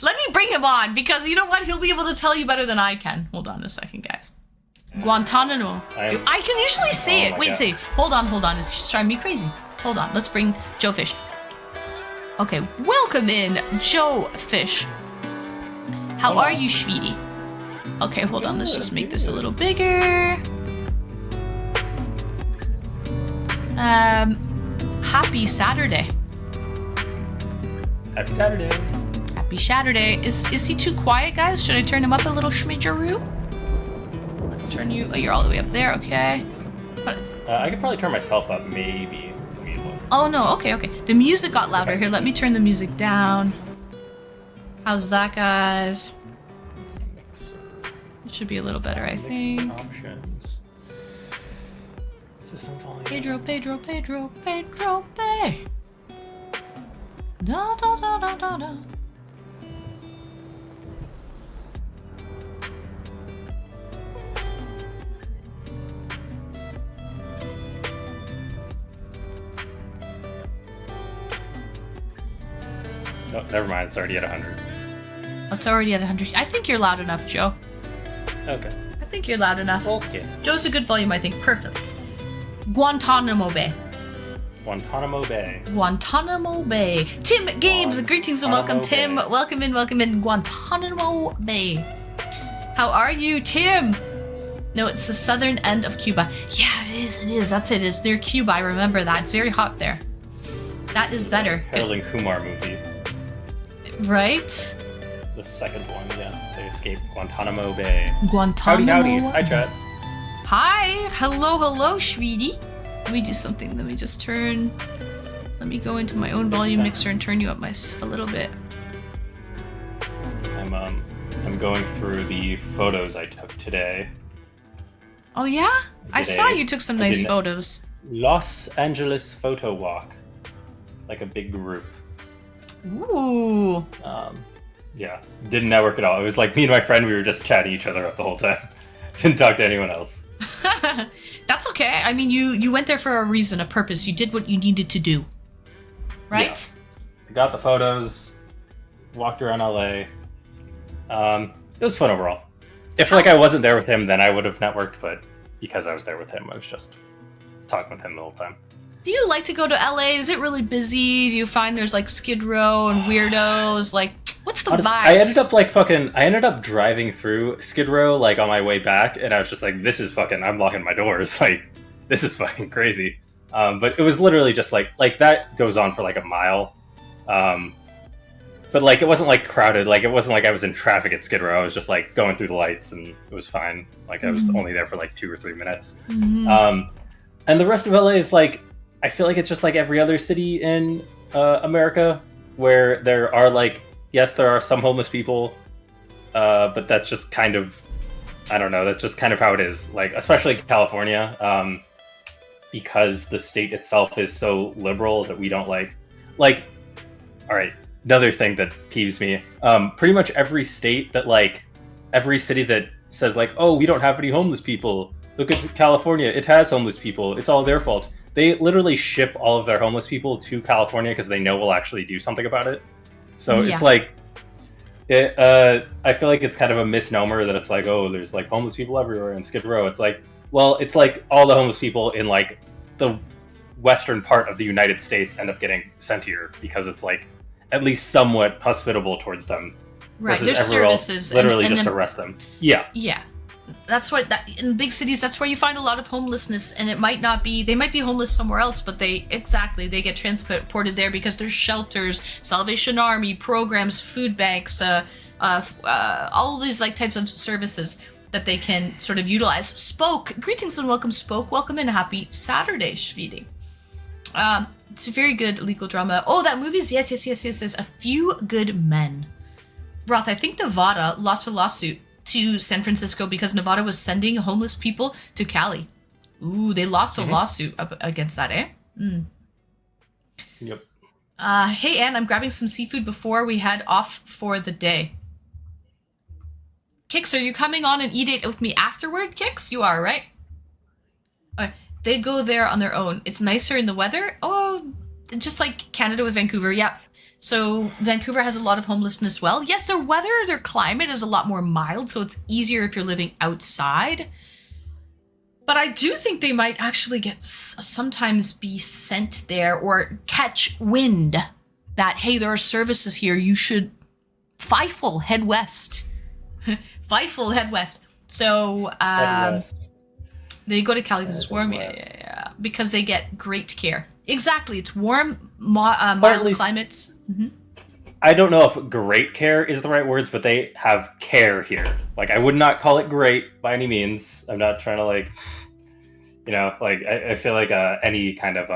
A: Let me bring him on, because you know what? He'll be able to tell you better than I can. Hold on a second, guys. Guantanamo. I can usually say it. Wait, say. Hold on. It's just driving me crazy. Hold on. Let's bring Joe Fish. Okay, welcome in, Joe Fish. How are you, sweetie? Okay, hold on. Let's just make this a little bigger. Happy Saturday.
E: Happy Saturday.
A: Happy Saturday. Is he too quiet, guys? Should I turn him up a little schmidgeroo? Let's turn you... Oh, you're all the way up there. Okay.
E: I could probably turn myself up, maybe. Let me look.
A: Oh, no. Okay. The music got louder. Here, let me turn the music down. How's that, guys? It should be a little better, I think.
E: Options. System volume.
A: Pedro, Pay. Da da da da da da.
E: Oh, never mind. It's already at 100.
A: It's already at 100. I think you're loud enough, Joe.
E: Okay.
A: I think you're loud enough.
E: Okay.
A: Joe's a good volume, I think. Perfect. Guantanamo Bay. Tim Games, greetings and welcome, Tim. Welcome in. Guantanamo Bay. How are you, Tim? No, it's the southern end of Cuba. Yeah, it is. That's it. It's near Cuba. I remember that. It's very hot there. That is better.
E: Harold and Kumar movie.
A: Right?
E: The second one, yes. They escaped Guantanamo Bay.
A: Guantanamo.
E: Howdy. Hi, chat.
A: Hi. Hello, sweetie. Let me do something. Let me just turn. Let me go into my own volume mixer and turn you up a little bit.
E: I'm going through the photos I took today.
A: Oh yeah? I saw you took some nice photos.
E: Los Angeles photo walk. Like a big group.
A: Ooh.
E: Yeah. Didn't network at all. It was like me and my friend, we were just chatting each other up the whole time. Didn't talk to anyone else.
A: That's okay. I mean, you went there for a reason, a purpose. You did what you needed to do. Right?
E: Yeah. I got the photos, walked around LA. It was fun overall. If I wasn't there with him, then I would have networked, but because I was there with him, I was just talking with him the whole time.
A: Do you like to go to LA? Is it really busy? Do you find there's like Skid Row and weirdos? Like, what's the vibes?
E: I ended up driving through Skid Row, like, on my way back, and I was just like, I'm locking my doors. Like, this is fucking crazy. But it was literally just like that goes on for like a mile. But like, it wasn't like crowded. Like, it wasn't like I was in traffic at Skid Row. I was just like going through the lights and it was fine. Like, I was only there for like 2 or 3 minutes. And the rest of LA is like, I feel like it's just like every other city in America where there are like, yes, there are some homeless people, but that's just kind of, I don't know, that's just kind of how it is. Like, especially California, because the state itself is so liberal that we don't like, all right, another thing that peeves me, pretty much every state that like, every city that says like, oh, we don't have any homeless people. Look at California, it has homeless people. It's all their fault. They literally ship all of their homeless people to California because they know we'll actually do something about it. So It's like, I feel like it's kind of a misnomer that it's like, oh, there's like homeless people everywhere in Skid Row. It's like, well, it's like all the homeless people in like the western part of the United States end up getting sent here because it's like at least somewhat hospitable towards them.
A: Right, there's services.
E: Literally and just arrest them. Yeah.
A: Yeah. That's what in big cities, that's where you find a lot of homelessness, and it might not be, they might be homeless somewhere else, but they get transported there because there's shelters, Salvation Army programs, food banks, all these like types of services that they can sort of utilize. Spoke, greetings and welcome, Spoke, welcome and happy Saturday, Shvidi. It's a very good legal drama. Oh, that movie's yes, A Few Good Men. Roth, I think Nevada lost a lawsuit to San Francisco because Nevada was sending homeless people to Cali. Ooh, they lost a lawsuit up against that, eh?
E: Yep.
A: Hey, Anne, I'm grabbing some seafood before we head off for the day. Kix, are you coming on an eDate with me afterward, Kix? You are, right? They go there on their own. It's nicer in the weather. Oh, just like Canada with Vancouver. Yeah. So Vancouver has a lot of homelessness as well. Yes, their weather, their climate is a lot more mild, so it's easier if you're living outside. But I do think they might actually sometimes be sent there or catch wind that, hey, there are services here. You should Feifel, head west. Feifel, head west. So they go to Cali because it's warm. Yeah. Because they get great care. Exactly. It's warm, mild climates. Mm-hmm.
E: I don't know if great care is the right words, but they have care here. Like, I would not call it great by any means. I'm not trying to like, I feel like any kind of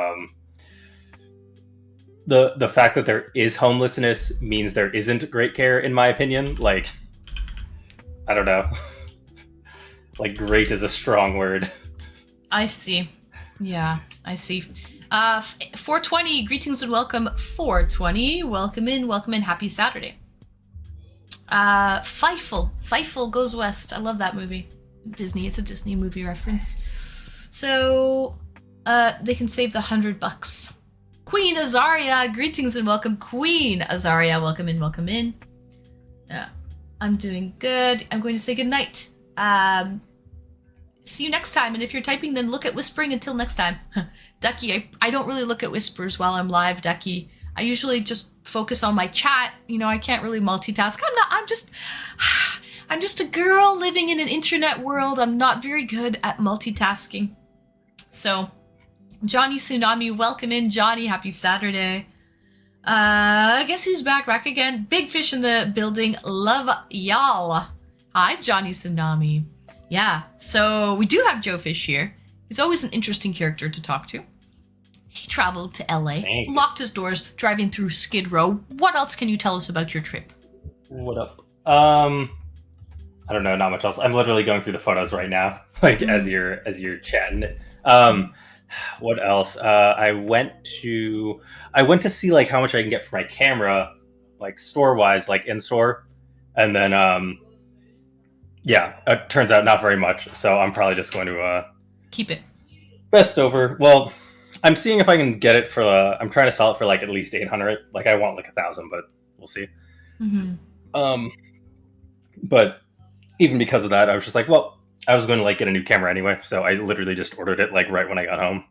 E: the fact that there is homelessness means there isn't great care, in my opinion. Like, I don't know. Like, great is a strong word.
A: I see. Yeah, I see. 420, greetings and welcome. 420, welcome in. Happy Saturday. Feifel goes west. I love that movie. Disney. It's a Disney movie reference. So, they can save the $100. Queen Azaria, greetings and welcome. Queen Azaria, welcome in. Yeah, I'm doing good. I'm going to say goodnight. See you next time. And if you're typing, then look at whispering until next time. Ducky, I don't really look at whispers while I'm live, Ducky. I usually just focus on my chat. I can't really multitask. I'm just a girl living in an internet world. I'm not very good at multitasking. So, Johnny Tsunami, welcome in, Johnny. Happy Saturday. Guess who's back? Back again. Big fish in the building. Love y'all. Hi, Johnny Tsunami. Yeah, so we do have Joe Fish here. He's always an interesting character to talk to. He traveled to LA,
E: Thank you.
A: locked his doors, driving through Skid Row. What else can you tell us about your trip?
E: What up? I don't know, not much else. I'm literally going through the photos right now, like as you're chatting. What else? I went to see like how much I can get for my camera, like store wise, like in store, and then yeah, it turns out not very much. So I'm probably just going to
A: Keep it.
E: best over. Well, I'm seeing if I can get it for. I'm trying to sell it for like at least 800. Like I want like 1,000, but we'll see. But even because of that, I was just like, well, I was going to like get a new camera anyway, so I literally just ordered it like right when I got home.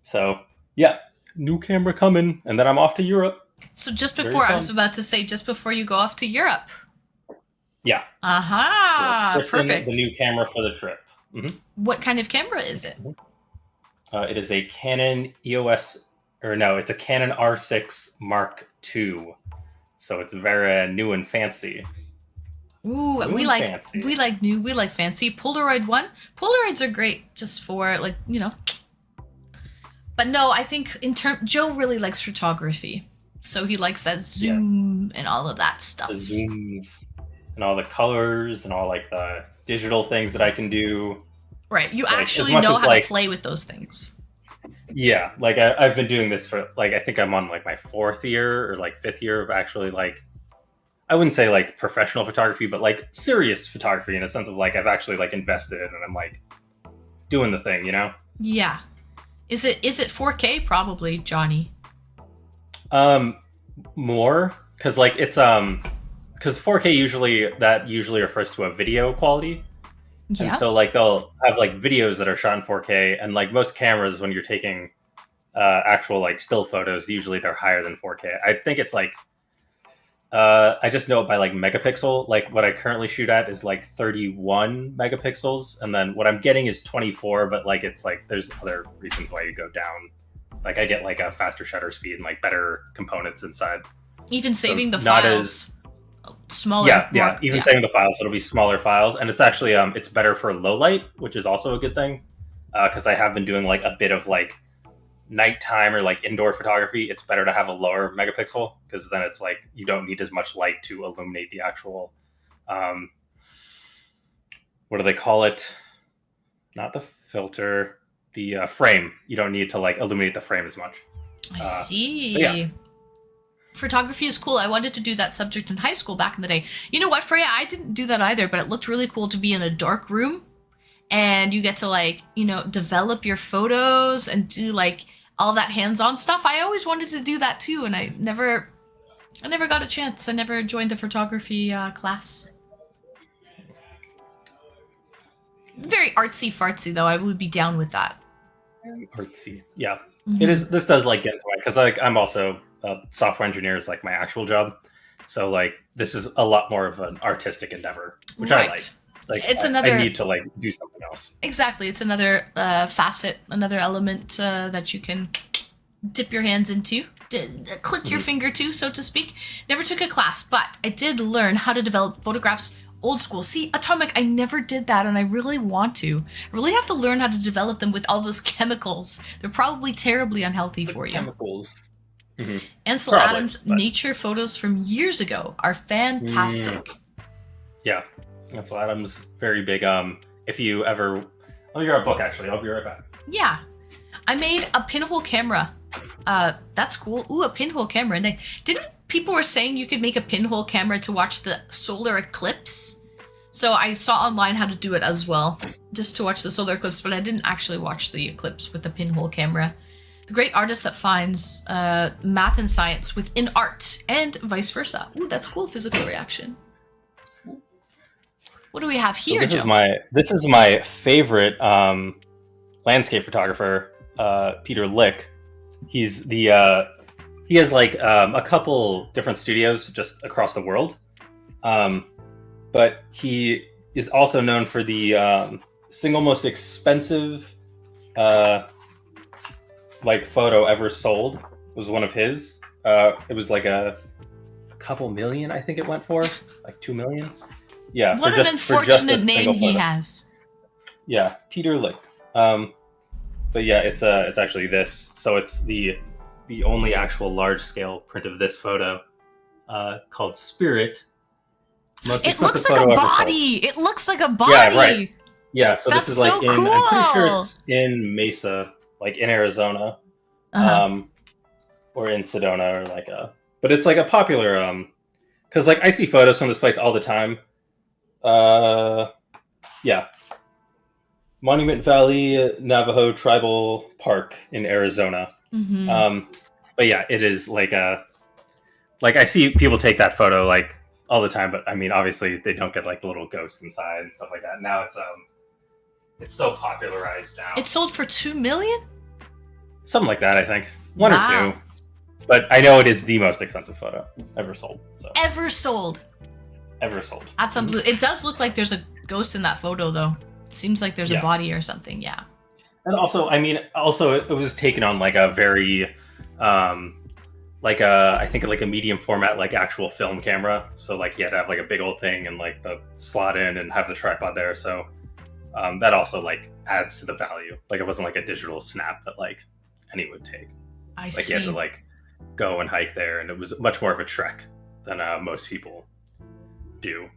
E: So yeah, new camera coming, and then I'm off to Europe.
A: So just
E: Very
A: before, I
E: fun.
A: was about to say, just before you go off to Europe.
E: Yeah.
A: Aha,
E: Christen
A: perfect.
E: the new camera for the trip.
A: What kind of camera is it?
E: It is a Canon EOS, or no, it's a Canon R6 Mark II. So it's very new and fancy.
A: Ooh,
E: New
A: we
E: and
A: like
E: fancy.
A: we like new, we like fancy. Polaroid one. Polaroids are great just for like, you know. But no, I think Joe really likes photography. So he likes that zoom and all of that stuff.
E: The zooms and all the colors and all like the digital things that I can do.
A: Right. You
E: Like,
A: actually
E: as much
A: know
E: as,
A: how
E: like-
A: to play with those things.
E: Yeah, like I've been doing this for like I think I'm on like my 4th year or like 5th year of actually like I wouldn't say like professional photography, but like serious photography in a sense of like I've actually like invested and I'm like doing the thing, you know?
A: Yeah. Is it 4K? Probably, Johnny.
E: More because like it's because 4K usually refers to a video quality.
A: Yeah.
E: And so like they'll have like videos that are shot in 4K, and like most cameras when you're taking actual like still photos, usually they're higher than 4K. I think it's like I just know it by like megapixel. Like what I currently shoot at is like 31 megapixels, and then what I'm getting is 24. But like it's like there's other reasons why you go down. Like I get like a faster shutter speed and like better components inside.
A: Even saving the
E: not
A: files. Smaller.
E: Yeah. Even saving the files, it'll be smaller files, and it's actually it's better for low light, which is also a good thing because I have been doing like a bit of like nighttime or like indoor photography. It's better to have a lower megapixel because then it's like you don't need as much light to illuminate the actual what do they call it? Not the filter, the frame. You don't need to like illuminate the frame as much.
A: I see.
E: yeah.
A: Photography is cool. I wanted to do that subject in high school back in the day. You know what, Freya? I didn't do that either, but it looked really cool to be in a dark room and you get to like, you know, develop your photos and do like all that hands-on stuff. I always wanted to do that too, and I never got a chance. I never joined the photography class. Very artsy fartsy though. I would be down with that.
E: Artsy. Yeah. It is. This does like get into it because like I'm also a software engineer is like my actual job, so like this is a lot more of an artistic endeavor, which I like. Like
A: It's
E: I
A: another-
E: need to like do something else.
A: Exactly. It's another facet, another element that you can dip your hands into, click your finger to, so to speak. Never took a class, but I did learn how to develop photographs old school. See, Atomic, I never did that, and I really want to. I really have to learn how to develop them with all those chemicals. They're probably terribly unhealthy for you.
E: Chemicals.
A: Ansel
E: Probably,
A: Adams'
E: but-
A: nature photos from years ago are fantastic.
E: Yeah, Ansel Adams, very big. If you ever, I'll grab a book actually. I'll be right back.
A: Yeah. I made a pinhole camera. That's cool. Ooh, a pinhole camera. And people were saying you could make a pinhole camera to watch the solar eclipse. So I saw online how to do it as well, just to watch the solar eclipse, but I didn't actually watch the eclipse with the pinhole camera. The great artist that finds math and science within art, and vice versa. Ooh, that's cool. Physical reaction. What do we have here,
E: So
A: Joe?
E: this is my favorite landscape photographer, Peter Lick. He's the he has like a couple different studios just across the world, but he is also known for the single most expensive like photo ever sold was one of his. It was like a couple million, I think it went for, like 2 million. Yeah,
A: What
E: for
A: an
E: just for just a
A: unfortunate name
E: single
A: he
E: photo.
A: has.
E: Yeah, Peter Lick. But yeah, it's actually this. So it's the only actual large scale print of this photo, called Spirit. Most
A: It
E: expensive
A: looks like
E: photo
A: a
E: ever sold.
A: body. It looks like a body.
E: Yeah, right. Yeah, so
A: That's
E: this is like
A: so
E: in. I'm pretty sure
A: cool.
E: it's in Mesa, like in Arizona,
A: Uh-huh.
E: or in Sedona, or like a. But it's like a popular, because like I see photos from this place all the time. Yeah, Monument Valley Navajo Tribal Park in Arizona.
A: Mm-hmm.
E: But yeah, it is like I see people take that photo like all the time, but I mean, obviously they don't get like the little ghost inside and stuff like that. Now it's so popularized now.
A: It sold for $2 million?
E: Something like that, I think. One
A: Wow.
E: or two. But I know it is the most expensive photo ever sold. So
A: Ever sold.
E: ever sold.
A: That's unbelievable. It does look like there's a ghost in that photo, though. It seems like there's a
E: Yeah.
A: body or something. Yeah.
E: And also, I mean, it was taken on like a very, I think like a medium format, like actual film camera. So like you had to have like a big old thing and like the slot in and have the tripod there. So that also like adds to the value. Like it wasn't like a digital snap that like anyone would take.
A: I
E: Like
A: see.
E: you had to like go and hike there, and it was much more of a trek than most people do.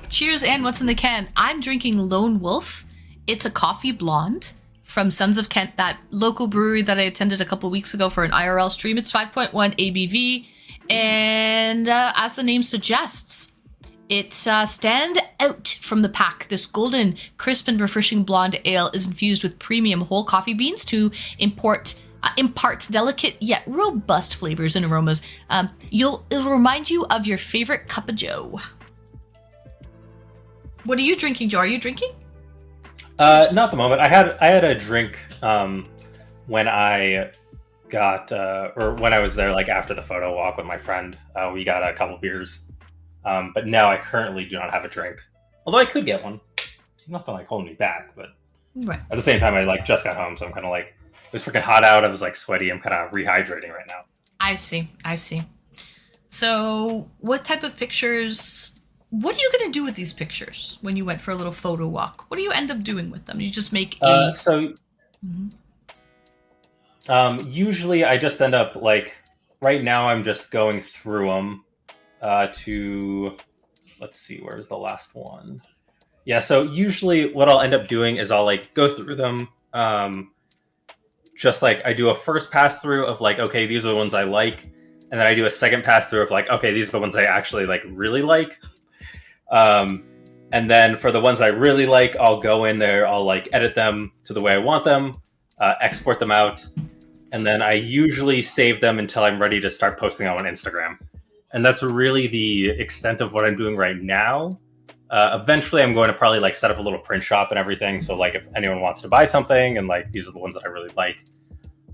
A: Cheers, and what's in the can? I'm drinking Lone Wolf. It's a coffee blonde from Sons of Kent, that local brewery that I attended a couple weeks ago for an IRL stream. It's 5.1 ABV, and as the name suggests, it stand out from the pack. This golden, crisp, and refreshing blonde ale is infused with premium whole coffee beans to impart delicate yet robust flavors and aromas. It'll remind you of your favorite cup of joe. What are you drinking, Joe? Are you drinking?
E: Not at the moment. I had a drink when I got or when I was there, like after the photo walk with my friend. We got a couple beers, but now I currently do not have a drink. Although I could get one. Nothing like holding me back, but
A: Right.
E: at the same time, I like just got home, so I'm kind of like it was freaking hot out. I was like sweaty. I'm kind of rehydrating right now.
A: I see. So, what type of pictures? What are you going to do with these pictures when you went for a little photo walk? What do you end up doing with them? You just make a...
E: Usually I just end up like right now I'm just going through them to let's see, where's the last one? Yeah, so usually what I'll end up doing is I'll like go through them, just like I do a first pass through of like, okay, these are the ones I like, and then I do a second pass through of like, okay, these are the ones I actually like really like. And then for the ones I really like, I'll go in there, I'll like edit them to the way I want them, export them out, and then I usually save them until I'm ready to start posting them on Instagram. And that's really the extent of what I'm doing right now. Eventually I'm going to probably like set up a little print shop and everything. So like if anyone wants to buy something and like these are the ones that I really like,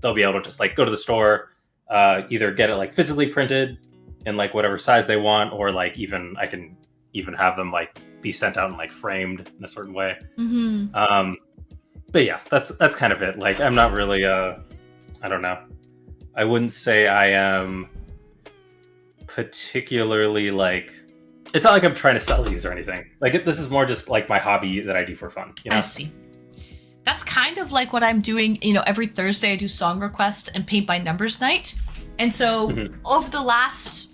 E: they'll be able to just like go to the store, either get it like physically printed in like whatever size they want, or like even I can even have them like be sent out and like framed in a certain way. But yeah, that's kind of it. Like I'm not really I don't know. I wouldn't say I am particularly like it's not like I'm trying to sell these or anything. Like this is more just like my hobby that I do for fun. You know?
A: I see. That's kind of like what I'm doing. You know, every Thursday I do song request and paint by numbers night. And so over the last,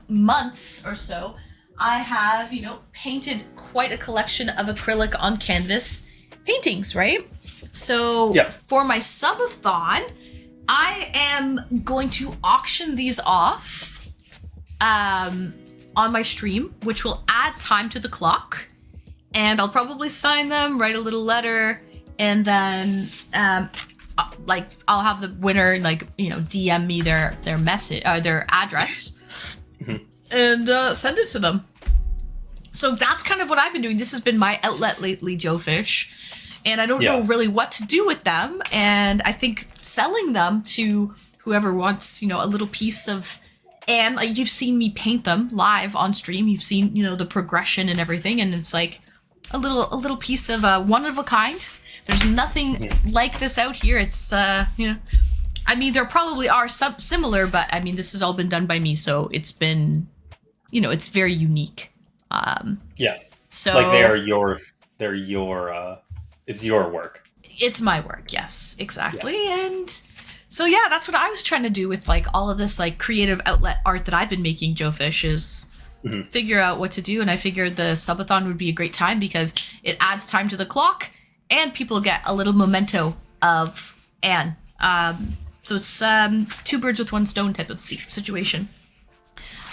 A: months or so, I have, painted quite a collection of acrylic on canvas paintings, right? So for my subathon, I am going to auction these off on my stream, which will add time to the clock. And I'll probably sign them, write a little letter, and then I'll have the winner DM me their message, their address, and send it to them. So that's kind of what I've been doing. This has been my outlet lately, Joe Fish. And I don't know really what to do with them. And I think selling them to whoever wants, a little piece of, and like you've seen me paint them live on stream. You've seen, the progression and everything. And it's like a little piece of one of a kind. There's nothing like this out here. It's, I mean, there probably are some similar, but I mean, this has all been done by me. So it's been, it's very unique.
E: Yeah.
A: So
E: Like they're your it's your work.
A: it's my work, yes, exactly. And so yeah, that's what I was trying to do with like all of this like creative outlet art that I've been making, Joe Fish, is figure out what to do. And I figured the subathon would be a great time because it adds time to the clock and people get a little memento of Anne. So it's two birds with one stone type of situation.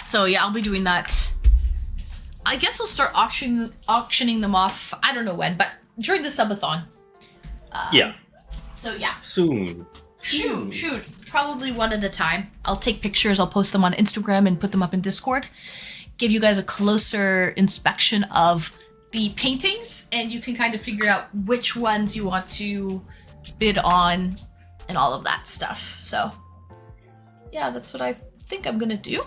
A: So yeah, I'll be doing that. I guess I'll start auctioning them off. I don't know when, but during the subathon.
E: Yeah.
A: So yeah.
E: Soon.
A: Shoot. Probably one at a time. I'll take pictures. I'll post them on Instagram and put them up in Discord. Give you guys a closer inspection of the paintings, and you can kind of figure out which ones you want to bid on and all of that stuff. So yeah, that's what I think I'm gonna do.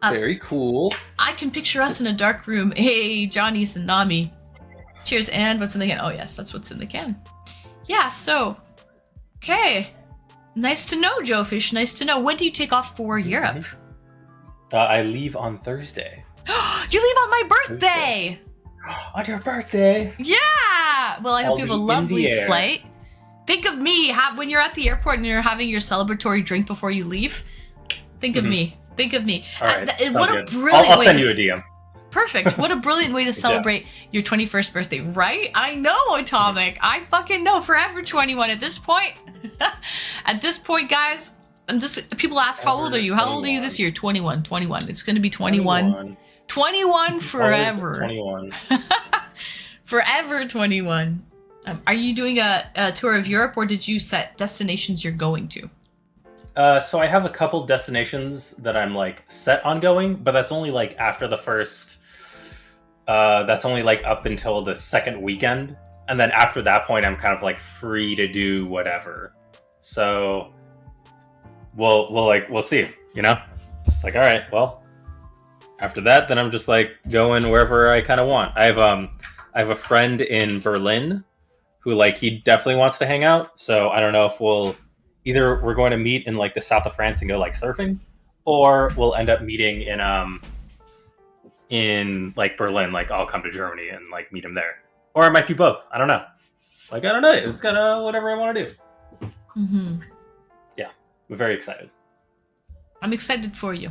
E: Very cool.
A: I can picture us in a dark room. Hey, Johnny Tsunami. Cheers, and what's in the can? Oh yes, that's what's in the can. Yeah, so okay. Nice to know, Joe Fish. Nice to know. When do you take off for Europe?
E: I leave on Thursday.
A: You leave on my birthday!
E: On your birthday?
A: Yeah! Well, I hope you have a
E: I'll be in
A: lovely
E: the air.
A: flight. Think of me when you're at the airport and you're having your celebratory drink before you leave. Think of me. Think of me.
E: All right.
A: What
E: sounds
A: a
E: good.
A: brilliant
E: I'll
A: way
E: send
A: to
E: you a DM.
A: Perfect. What a brilliant way to celebrate your 21st birthday, right? I know, Atomic. I fucking know. Forever 21 at this point. At this point, guys, and just people ask, how old are you? How old are you this year? 21. It's going to be 21. 21 forever.
E: 21.
A: Forever 21. Are you doing a tour of Europe, or did you set destinations you're going to?
E: So I have a couple destinations that I'm like set on going, but that's only like after the first. That's only like up until the second weekend, and then after that point, I'm kind of like free to do whatever. So we'll see. You know, it's like all right, well, after that, then I'm just like going wherever I kind of want. I have a friend in Berlin who like he definitely wants to hang out. So I don't know if we're going to meet in like the south of France and go like surfing, or we'll end up meeting in like Berlin. Like I'll come to Germany and like meet him there, or I might do both. I don't know. Like I don't know. It's kind of whatever I want to do. Yeah, we're very excited.
A: I'm excited for you.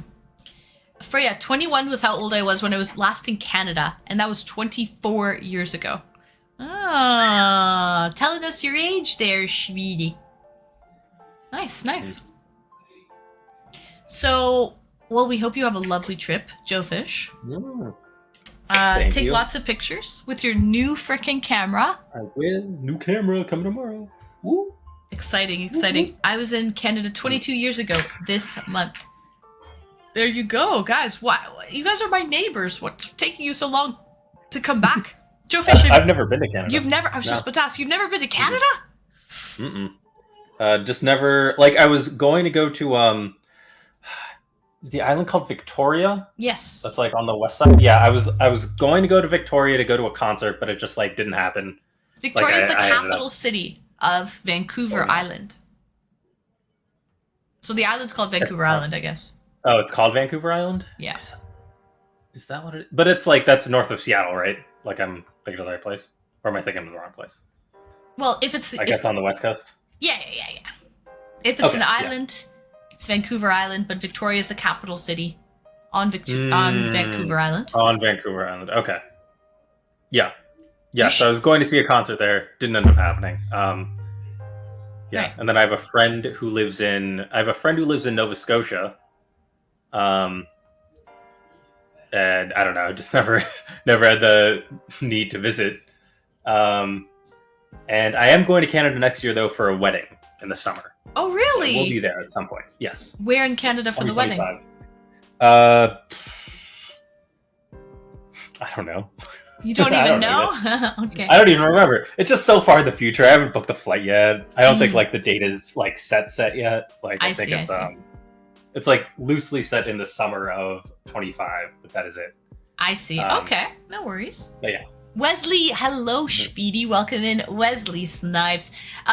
A: Freya, 21 was how old I was when I was last in Canada, and that was 24 years ago. Ah, telling us your age there, Schweedy. Nice. So, well, we hope you have a lovely trip, Joe Fish.
E: Thank
A: Take
E: you.
A: lots of pictures with your new frickin' camera.
E: I will. New camera coming tomorrow. Woo.
A: Exciting. I was in Canada 22 years ago this month. There you go, guys. Why? You guys are my neighbors. What's taking you so long to come back? Joe Fish,
E: I've never been to Canada.
A: You've never, I was just about to ask, you've never been to Canada?
E: Just never. Like I was going to go to is the island called Victoria?
A: Yes.
E: That's like on the west side. Yeah, I was going to go to Victoria to go to a concert, but it just like didn't happen.
A: Victoria is
E: Like,
A: the
E: I ended
A: capital
E: up-
A: city of Vancouver
E: Oh, yeah.
A: Island. So the island's called Vancouver
E: not-
A: Island, I guess.
E: Oh, it's called Vancouver Island?
A: Yeah.
E: Is that what it is? But it's like that's north of Seattle, right? Like I'm thinking of the right place? Or am I thinking of the wrong place?
A: Well, if it's...
E: Like that's on the west coast?
A: Yeah. If it's
E: Okay,
A: an
E: yeah.
A: island, it's Vancouver Island, but Victoria is the capital city on Vancouver Island.
E: On Vancouver Island. Okay. Yeah. Yeah,
A: You
E: so I was going to see a concert there. Didn't end up happening. Yeah.
A: Right.
E: And then I have a friend who lives in Nova Scotia. And I don't know, just never had the need to visit. And I am going to Canada next year though for a wedding in the summer.
A: Oh, really?
E: So we'll be there at some point. Yes.
A: Where in Canada for the wedding?
E: 2025. I don't know.
A: You don't
E: I
A: even
E: don't
A: know? Okay.
E: I don't even remember. It's just so far in the future. I haven't booked the flight yet. I don't think like the date is like set yet. Like I think
A: I see.
E: It's like loosely set in the summer of 25, but that is it.
A: I see. Okay. No worries.
E: But yeah.
A: Wesley, hello, Speedy. Welcome in, Wesley Snipes.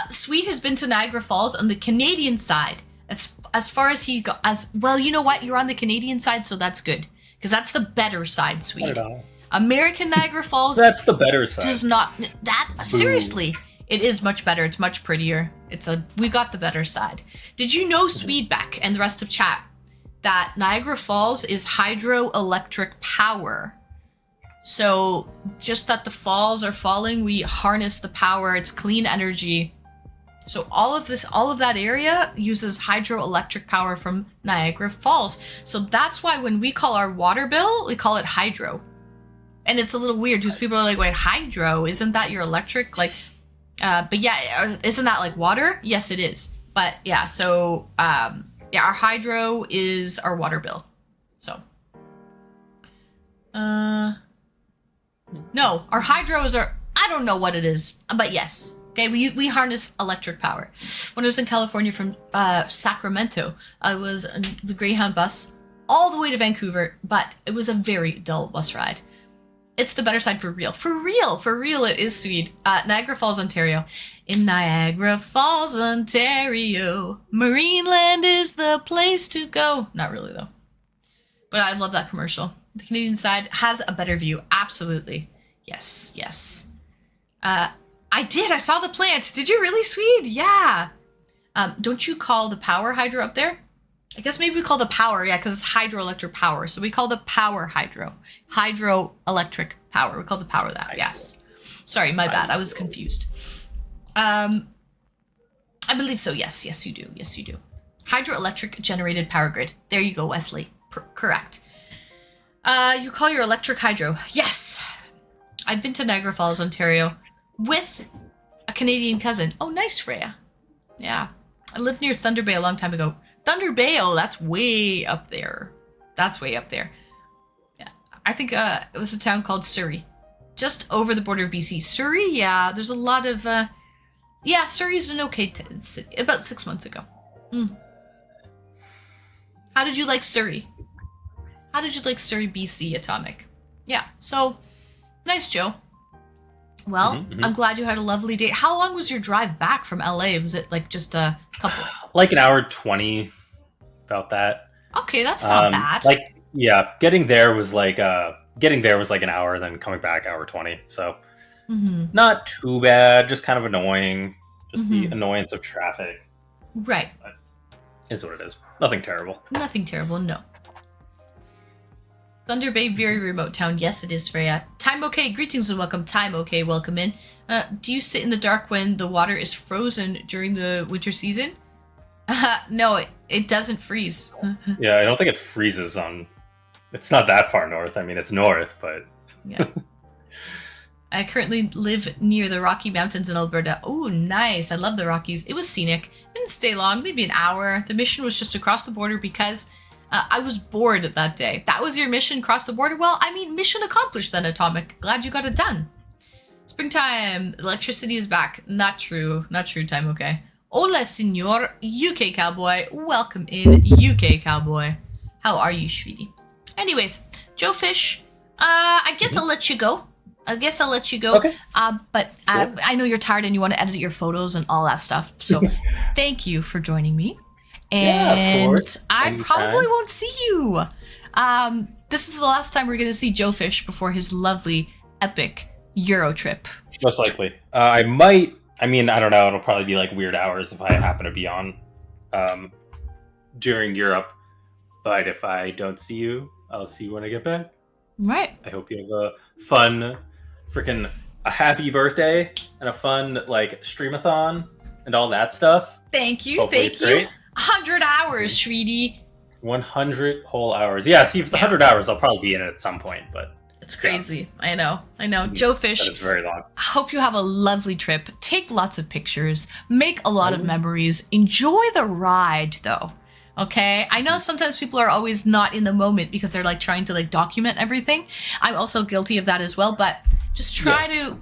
A: Sweet has been to Niagara Falls on the Canadian side. As far as he got, as well, you know what? You're on the Canadian side, so that's good because that's the better side,
E: I
A: Swede.
E: don't know.
A: American Niagara Falls
E: That's the better side.
A: does not seriously. It is much better. It's much prettier. We got the better side. Did you know, Swedeback and the rest of chat, that Niagara Falls is hydroelectric power? So just that the falls are falling, we harness the power. It's clean energy. So all of that area uses hydroelectric power from Niagara Falls. So that's why when we call our water bill, we call it hydro. And it's a little weird because people are like, wait, hydro, isn't that your electric? Like, but yeah, isn't that like water? Yes, it is. But yeah, so our hydro is our water bill. So, no, our hydro is I don't know what it is, but yes. Okay, we harness electric power. When I was in California from Sacramento, I was on the Greyhound bus all the way to Vancouver, but it was a very dull bus ride. It's the better side for real. For real, it is Swede. Niagara Falls, Ontario. In Niagara Falls, Ontario, Marineland is the place to go. Not really, though. But I love that commercial. The Canadian side has a better view. Absolutely. Yes. I did. I saw the plant. Did you really, Swede? Yeah. Don't you call the power hydro up there? I guess maybe we call the power, yeah, because it's hydroelectric power. So we call the power hydro. Hydroelectric power. We call the power that, yes. Sorry, my bad. I was confused. I believe so, yes. Yes, you do. Hydroelectric generated power grid. There you go, Wesley. Correct. You call your electric hydro. Yes. I've been to Niagara Falls, Ontario with a Canadian cousin. Oh, nice, Freya. Yeah. I lived near Thunder Bay a long time ago. Thunder Bay, oh, that's way up there. Yeah, I think it was a town called Surrey, just over the border of BC. Surrey, yeah, there's a lot of, Surrey's an okay city, about 6 months ago. How did you like Surrey? BC, Atomic? Yeah, so, nice, Joe. Well, I'm glad you had a lovely day. How long was your drive back from LA? Was it like just a couple?
E: Like an hour 20, about that.
A: Okay, that's not bad.
E: Like, yeah, getting there was like an hour, then coming back hour 20. So not too bad, just kind of annoying. Just the annoyance of traffic.
A: Right.
E: But is what it is. Nothing terrible,
A: no. Thunder Bay, very remote town. Yes, it is, Freya. Time okay. Greetings and welcome. Time okay. Welcome in. Do you sit in the dark when the water is frozen during the winter season? No, it doesn't freeze.
E: Yeah, I don't think it freezes on... It's not that far north. I mean, it's north, but...
A: Yeah. I currently live near the Rocky Mountains in Alberta. Oh, nice. I love the Rockies. It was scenic. Didn't stay long, maybe an hour. The mission was just across the border because... I was bored that day. That was your mission, cross the border? Well, I mean, mission accomplished then, Atomic. Glad you got it done. Springtime. Electricity is back. Not true. Time, okay. Hola, senor. UK Cowboy. Welcome in, UK Cowboy. How are you, sweetie? Anyways, Joe Fish, I guess I'll let you go.
E: Okay.
A: But sure. I know you're tired and you want to edit your photos and all that stuff. So thank you for joining me. And
E: yeah, of course.
A: I probably won't see you. This is the last time we're going to see Joe Fish before his lovely, epic Euro trip.
E: Most likely. I might... I mean, I don't know. It'll probably be like weird hours if I happen to be on during Europe. But if I don't see you, I'll see you when I get back.
A: Right.
E: I hope you have a fun, a happy birthday and a fun, streamathon and all that stuff.
A: Thank you.
E: Hopefully
A: Thank you. 100 hours, sweetie.
E: 100 whole hours. Yeah, see, if it's 100 hours, I'll probably be in it at some point, but...
A: It's crazy. Yeah. I know. Joe Fish.
E: That is very long.
A: I hope you have a lovely trip. Take lots of pictures. Make a lot of memories. Enjoy the ride, though. Okay? I know sometimes people are always not in the moment because they're trying to document everything. I'm also guilty of that as well, but just try to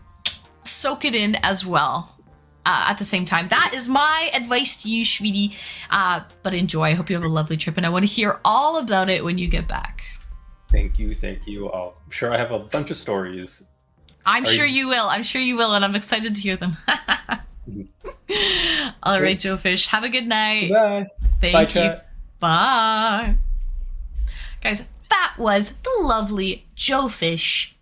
A: soak it in as well. At the same time. That is my advice to you, sweetie. But enjoy. I hope you have a lovely trip, and I want to hear all about it when you get back.
E: Thank you. I'm sure I have a bunch of stories.
A: I'm sure you will, and I'm excited to hear them. All right, Joe Fish. Have a good night.
E: Bye.
A: Thank you.
E: Chat.
A: Bye. Guys, that was the lovely Joe Fish.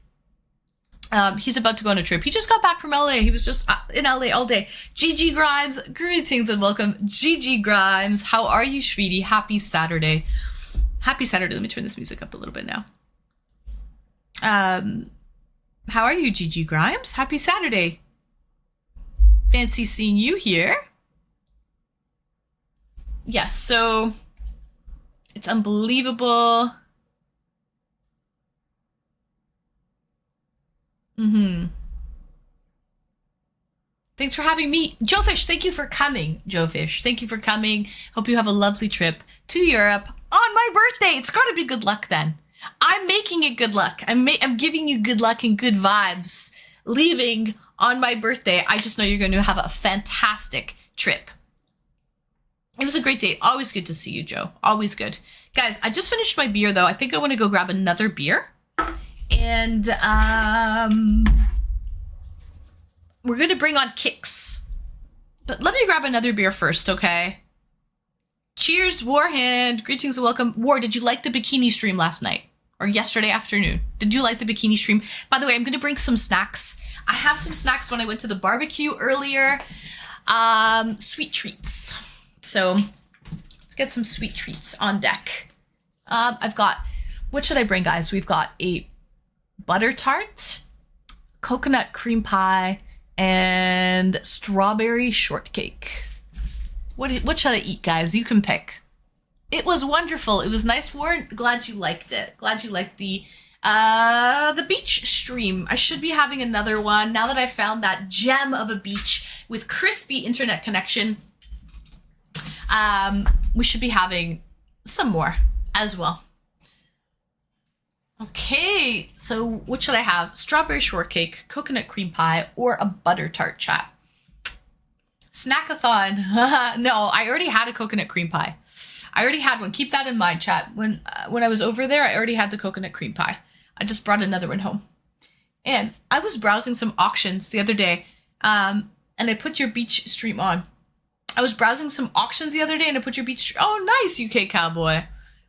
A: He's about to go on a trip. He just got back from LA. He was just in LA all day. Gigi Grimes, greetings and welcome. Gigi Grimes, how are you, sweetie? Happy Saturday. Happy Saturday. Let me turn this music up a little bit now. How are you, Gigi Grimes? Happy Saturday. Fancy seeing you here. Yes, so it's unbelievable. Thanks for having me. Joe Fish, thank you for coming. Joe Fish, thank you for coming. Hope you have a lovely trip to Europe on my birthday. It's got to be good luck then. I'm making it good luck. I'm giving you good luck and good vibes. Leaving on my birthday. I just know you're going to have a fantastic trip. It was a great date. Always good to see you, Joe. Always good. Guys, I just finished my beer though. I think I want to go grab another beer. And we're going to bring on Kicks. But let me grab another beer first, okay? Cheers, Warhand. Greetings and welcome. War, did you like the bikini stream last night? Or yesterday afternoon? Did you like the bikini stream? By the way, I'm going to bring some snacks. I have some snacks when I went to the barbecue earlier. Sweet treats. So let's get some sweet treats on deck. I've got, what should I bring, guys? We've got a butter tart, coconut cream pie, and strawberry shortcake. What should I eat, guys? You can pick. It was wonderful. It was nice, Warren. Glad you liked it. Glad you liked the beach stream. I should be having another one now that I found that gem of a beach with crispy internet connection. We should be having some more as well. Okay, so what should I have? Strawberry shortcake, coconut cream pie, or a butter tart, chat? Snackathon. No, I already had a coconut cream pie. I already had one. Keep that in mind, chat. When I was over there, I already had the coconut cream pie. I just brought another one home. And I was browsing some auctions the other day, and I put your beach stream on. I was browsing some auctions the other day, and I put your beach stream. Oh, nice, UK cowboy.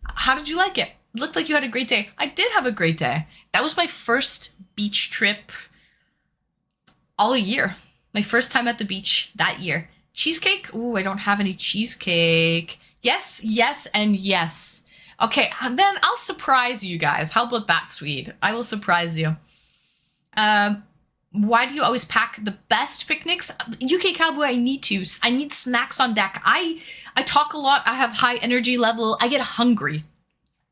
A: How did you like it? It looked like you had a great day. I did have a great day. That was my first beach trip all year. My first time at the beach that year. Cheesecake? Ooh, I don't have any cheesecake. Yes, yes, and yes. Okay, then I'll surprise you guys. How about that, sweet? I will surprise you. Why do you always pack the best picnics? UK Cowboy, I need to. I need snacks on deck. I talk a lot. I have high energy level. I get hungry.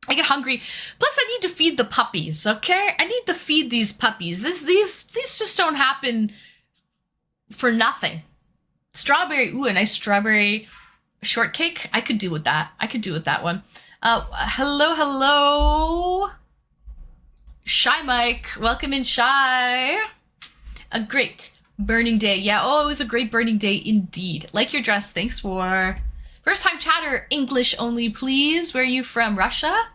A: Plus, I need to feed the puppies, okay? I need to feed these puppies. These just don't happen for nothing. Strawberry, ooh, a nice strawberry shortcake. I could do with that. I could do with that one. Hello. Shy Mike. Welcome in, Shy. A great burning day. Yeah, oh, it was a great burning day indeed. Like your dress. Thanks for... First time chatter, English only, please. Where are you from? Russia?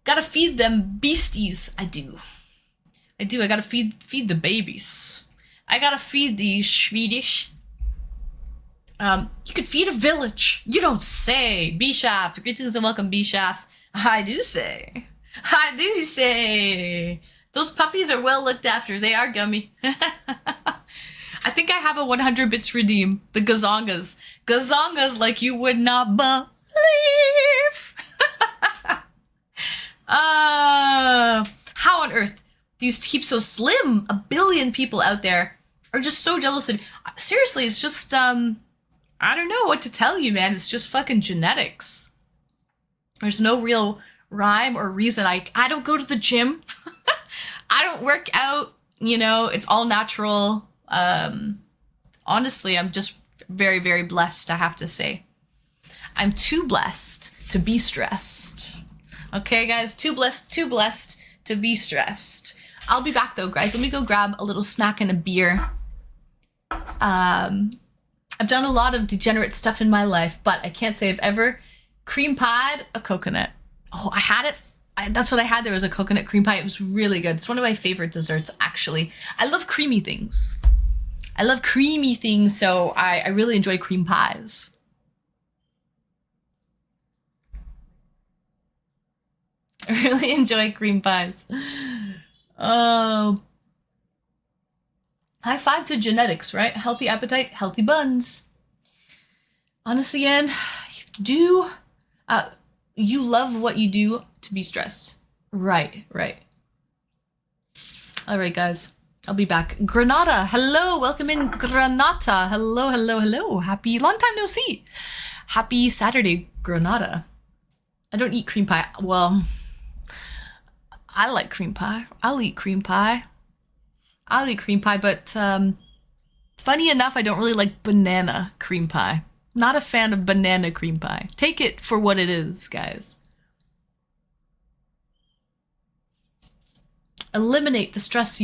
A: Gotta feed them beasties. I do. I gotta feed the babies. I gotta feed these Swedish. You could feed a village. You don't say. Bishaf. Greetings and welcome, Bishaf. I do say. Those puppies are well looked after. They are gummy. I think I have a 100 bits redeem. The gazongas. Gazongas like you would not believe. How on earth do you keep so slim? 1 billion people out there are just so jealous of you. Seriously, it's just, I don't know what to tell you, man. It's just fucking genetics. There's no real rhyme or reason. I don't go to the gym. I don't work out. You know, it's all natural. Honestly, I'm just very, very blessed, I have to say. I'm too blessed to be stressed. Okay, guys, too blessed to be stressed. I'll be back though, guys. Let me go grab a little snack and a beer. I've done a lot of degenerate stuff in my life, but I can't say I've ever cream pied a coconut. Oh, I had it. That's what I had. There was a coconut cream pie. It was really good. It's one of my favorite desserts, actually. I love creamy things. So I really enjoy cream pies. I really enjoy cream pies. Oh. High five to genetics, right? Healthy appetite, healthy buns. Honestly, Anne, you love what you do to be stressed. Right. All right, guys. I'll be back. Granada, hello. Welcome in, Granada. Hello. Happy, long time no see. Happy Saturday, Granada. I don't eat cream pie. Well, I like cream pie. I'll eat cream pie, but funny enough, I don't really like banana cream pie. Not a fan of banana cream pie. Take it for what it is, guys. Eliminate the stress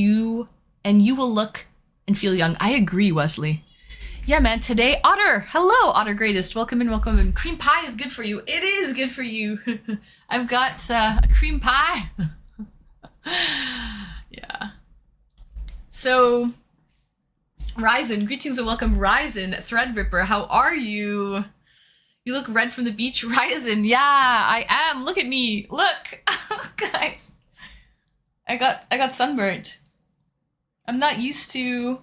A: and you will look and feel young. I agree, Wesley. Yeah, man, today, Otter. Hello, Otter Greatest. Welcome in. Cream pie is good for you. It is good for you. I've got a cream pie. Yeah. So, Ryzen, greetings and welcome, Ryzen. Threadripper, how are you? You look red from the beach, Ryzen. Yeah, I am. Look at me. Look, guys. I got sunburnt. I'm not used to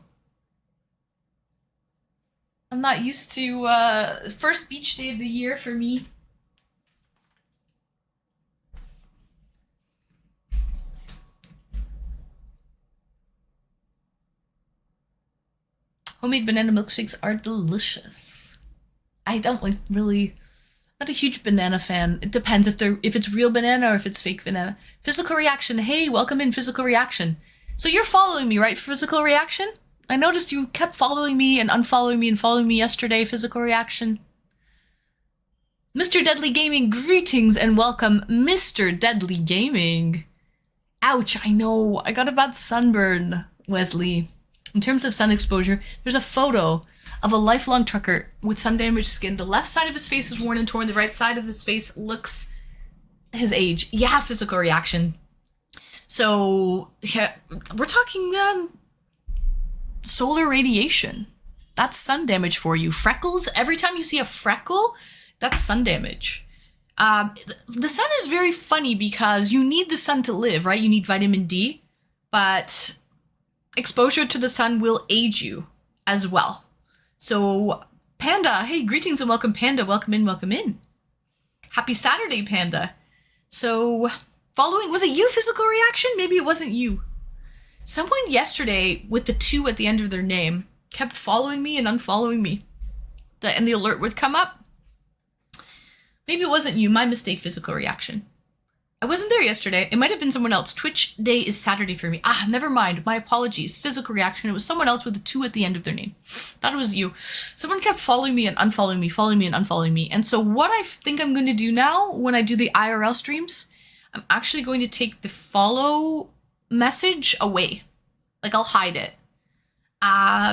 A: first beach day of the year for me. Homemade banana milkshakes are delicious. I don't not a huge banana fan. It depends if it's real banana or if it's fake banana. Physical reaction. Hey, welcome in, Physical Reaction. So you're following me, right, Physical Reaction? I noticed you kept following me and unfollowing me and following me yesterday, Physical Reaction. Mr. Deadly Gaming, greetings and welcome, Mr. Deadly Gaming. Ouch, I know. I got a bad sunburn, Wesley. In terms of sun exposure, there's a photo of a lifelong trucker with sun-damaged skin. The left side of his face is worn and torn. The right side of his face looks his age. Yeah, Physical Reaction. So, yeah, we're talking solar radiation. That's sun damage for you. Freckles, every time you see a freckle, that's sun damage. The sun is very funny because you need the sun to live, right? You need vitamin D, but exposure to the sun will age you as well. So, Panda, hey, greetings and welcome, Panda. Welcome in. Happy Saturday, Panda. So, was it you, Physical Reaction? Maybe it wasn't you. Someone yesterday with the 2 at the end of their name kept following me and unfollowing me. And the alert would come up. Maybe it wasn't you. My mistake, Physical Reaction. I wasn't there yesterday. It might have been someone else. Twitch day is Saturday for me. Never mind. My apologies. Physical Reaction. It was someone else with a 2 at the end of their name. Thought it was you. Someone kept following me and unfollowing me, following me and unfollowing me. And so what I think I'm going to do now when I do the IRL streams, I'm actually going to take the follow message away. Like, I'll hide it.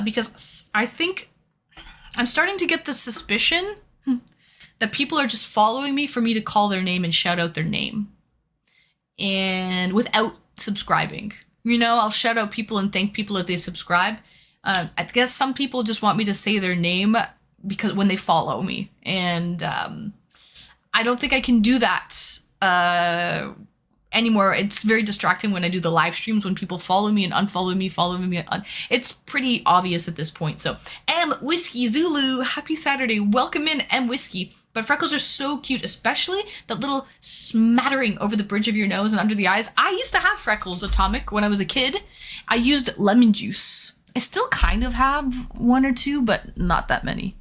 A: Because I think I'm starting to get the suspicion that people are just following me for me to call their name and shout out their name. And without subscribing. You know, I'll shout out people and thank people if they subscribe. I guess some people just want me to say their name because when they follow me. And I don't think I can do that anymore. It's very distracting when I do the live streams when people follow me and unfollow me, following me. It's pretty obvious at this point. So, M Whiskey Zulu, happy Saturday. Welcome in, M Whiskey. But freckles are so cute, especially that little smattering over the bridge of your nose and under the eyes. I used to have freckles, Atomic, when I was a kid. I used lemon juice. I still kind of have 1 or 2, but not that many.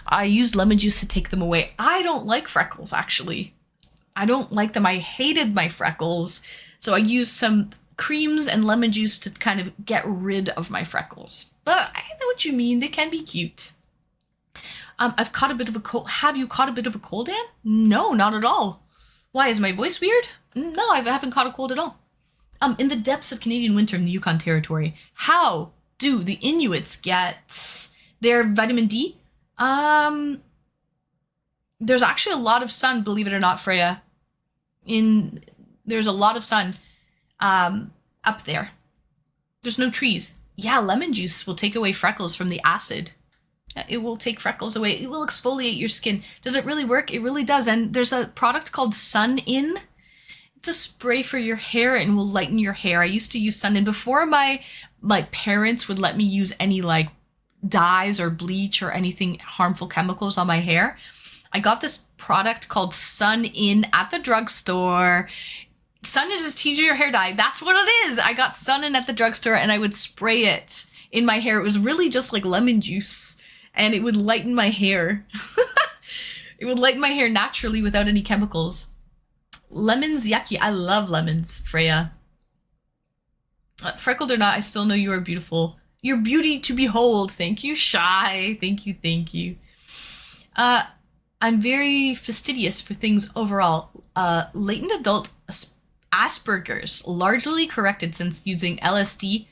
A: I used lemon juice to take them away. I don't like freckles, actually. I don't like them. I hated my freckles. So I used some creams and lemon juice to kind of get rid of my freckles. But I know what you mean. They can be cute. I've caught a bit of a cold. Have you caught a bit of a cold, Anne? No, not at all. Why, is my voice weird? No, I haven't caught a cold at all. In the depths of Canadian winter in the Yukon Territory, how do the Inuits get their vitamin D? There's actually a lot of sun, believe it or not, Freya. There's a lot of sun up there. There's no trees. Yeah, lemon juice will take away freckles from the acid. It will take freckles away. It will exfoliate your skin. Does it really work? It really does. And there's a product called Sun In. It's a spray for your hair and will lighten your hair. I used to use Sun-In before my parents would let me use any like dyes or bleach or anything harmful chemicals on my hair. I got this product called Sun-In at the drugstore. Sun-In is ginger hair dye. That's what it is. I got Sun-In at the drugstore and I would spray it in my hair. It was really just like lemon juice and it would lighten my hair. It would lighten my hair naturally without any chemicals. Lemons, yucky. I love lemons, Freya. Freckled or not, I still know you are beautiful. Your beauty to behold. Thank you, Shy. Thank you, thank you. I'm very fastidious for things overall. Latent adult Asperger's, largely corrected since using LSD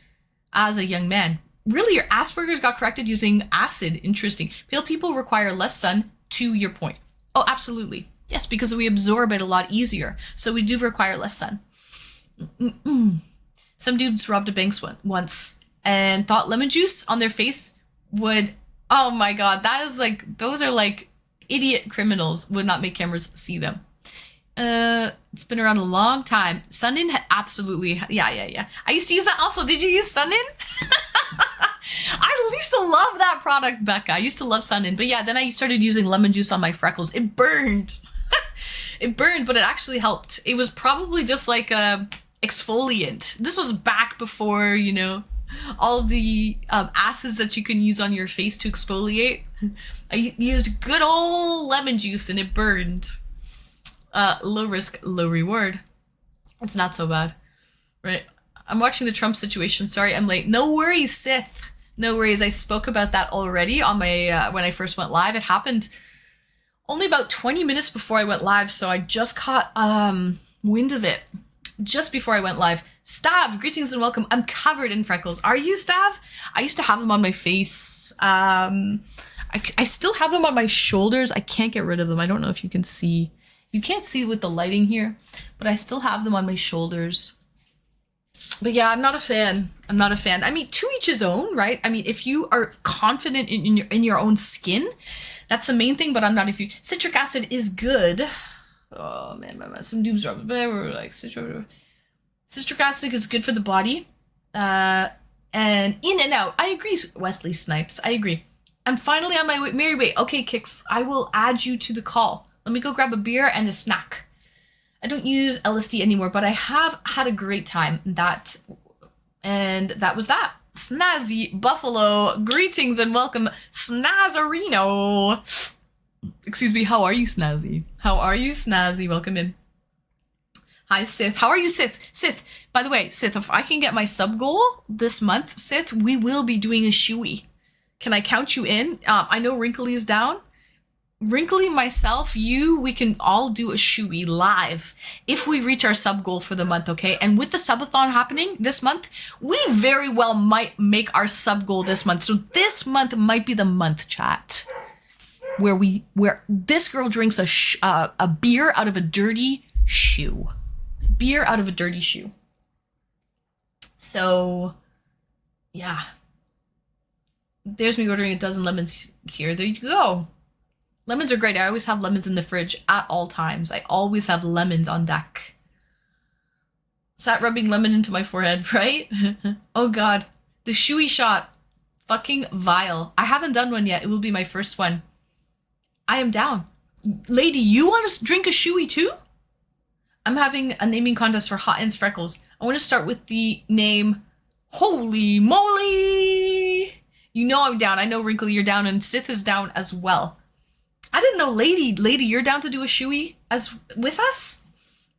A: as a young man. Really, your Asperger's got corrected using acid. Interesting. Pale people require less sun, to your point. Oh, absolutely. Yes, because we absorb it a lot easier. So we do require less sun. Some dudes robbed a bank once and thought lemon juice on their face would... Oh my god, that is like... Those are like idiot criminals. Would not make cameras see them. It's been around a long time. Sun-In absolutely... Yeah. I used to use that also. Did you use Sun-In? I used to love that product, Becca. I used to love Sun-In. But yeah, then I started using lemon juice on my freckles. It burned. It burned, but it actually helped. It was probably just like a exfoliant. This was back before, you know, all of the acids that you can use on your face to exfoliate. I used good old lemon juice and it burned. Low risk, low reward. It's not so bad, right? I'm watching the Trump situation. Sorry, I'm late. No worries, Sith. No worries. I spoke about that already on my when I first went live. It happened only about 20 minutes before I went live, so I just caught wind of it just before I went live. Stav, greetings and welcome. I'm covered in freckles. Are you, Stav? I used to have them on my face. I still have them on my shoulders. I can't get rid of them. I don't know if you can see. You can't see with the lighting here, but I still have them on my shoulders. But yeah, I'm not a fan. I'm not a fan. I mean, to each his own, right? I mean, if you are confident in your own skin, that's the main thing, but I'm not. If you... Citric acid is good. Oh, man. Some dudes were like, citric acid is good for the body. And in and out. I agree, Wesley Snipes. I agree. I'm finally on my merry way. Okay, Kix, I will add you to the call. Let me go grab a beer and a snack. I don't use LSD anymore, but I have had a great time. And that was that. Snazzy Buffalo, greetings and welcome, Snazzarino. Excuse me, how are you, Snazzy? How are you, Snazzy? Welcome in. Hi, Sith. How are you, Sith? Sith, by the way, Sith, if I can get my sub goal this month, Sith, we will be doing a shoey. Can I count you in? I know Wrinkly is down. Wrinkly, myself, you, we can all do a shoey live if we reach our sub goal for the month, okay? And with the subathon happening this month, we very well might make our sub goal this month. So this month might be the month, chat, where this girl drinks a beer out of a dirty shoe. Beer out of a dirty shoe. So, yeah. There's me ordering a dozen lemons here. There you go. Lemons are great. I always have lemons in the fridge at all times. I always have lemons on deck. Sat rubbing lemon into my forehead, right? Oh god. The shoey shot. Fucking vile. I haven't done one yet. It will be my first one. I am down. Lady, you want to drink a shoey too? I'm having a naming contest for Hot Ends Freckles. I want to start with the name Holy Moly! You know I'm down. I know Wrinkly, you're down, and Sith is down as well. I didn't know, lady, you're down to do a shoey with us?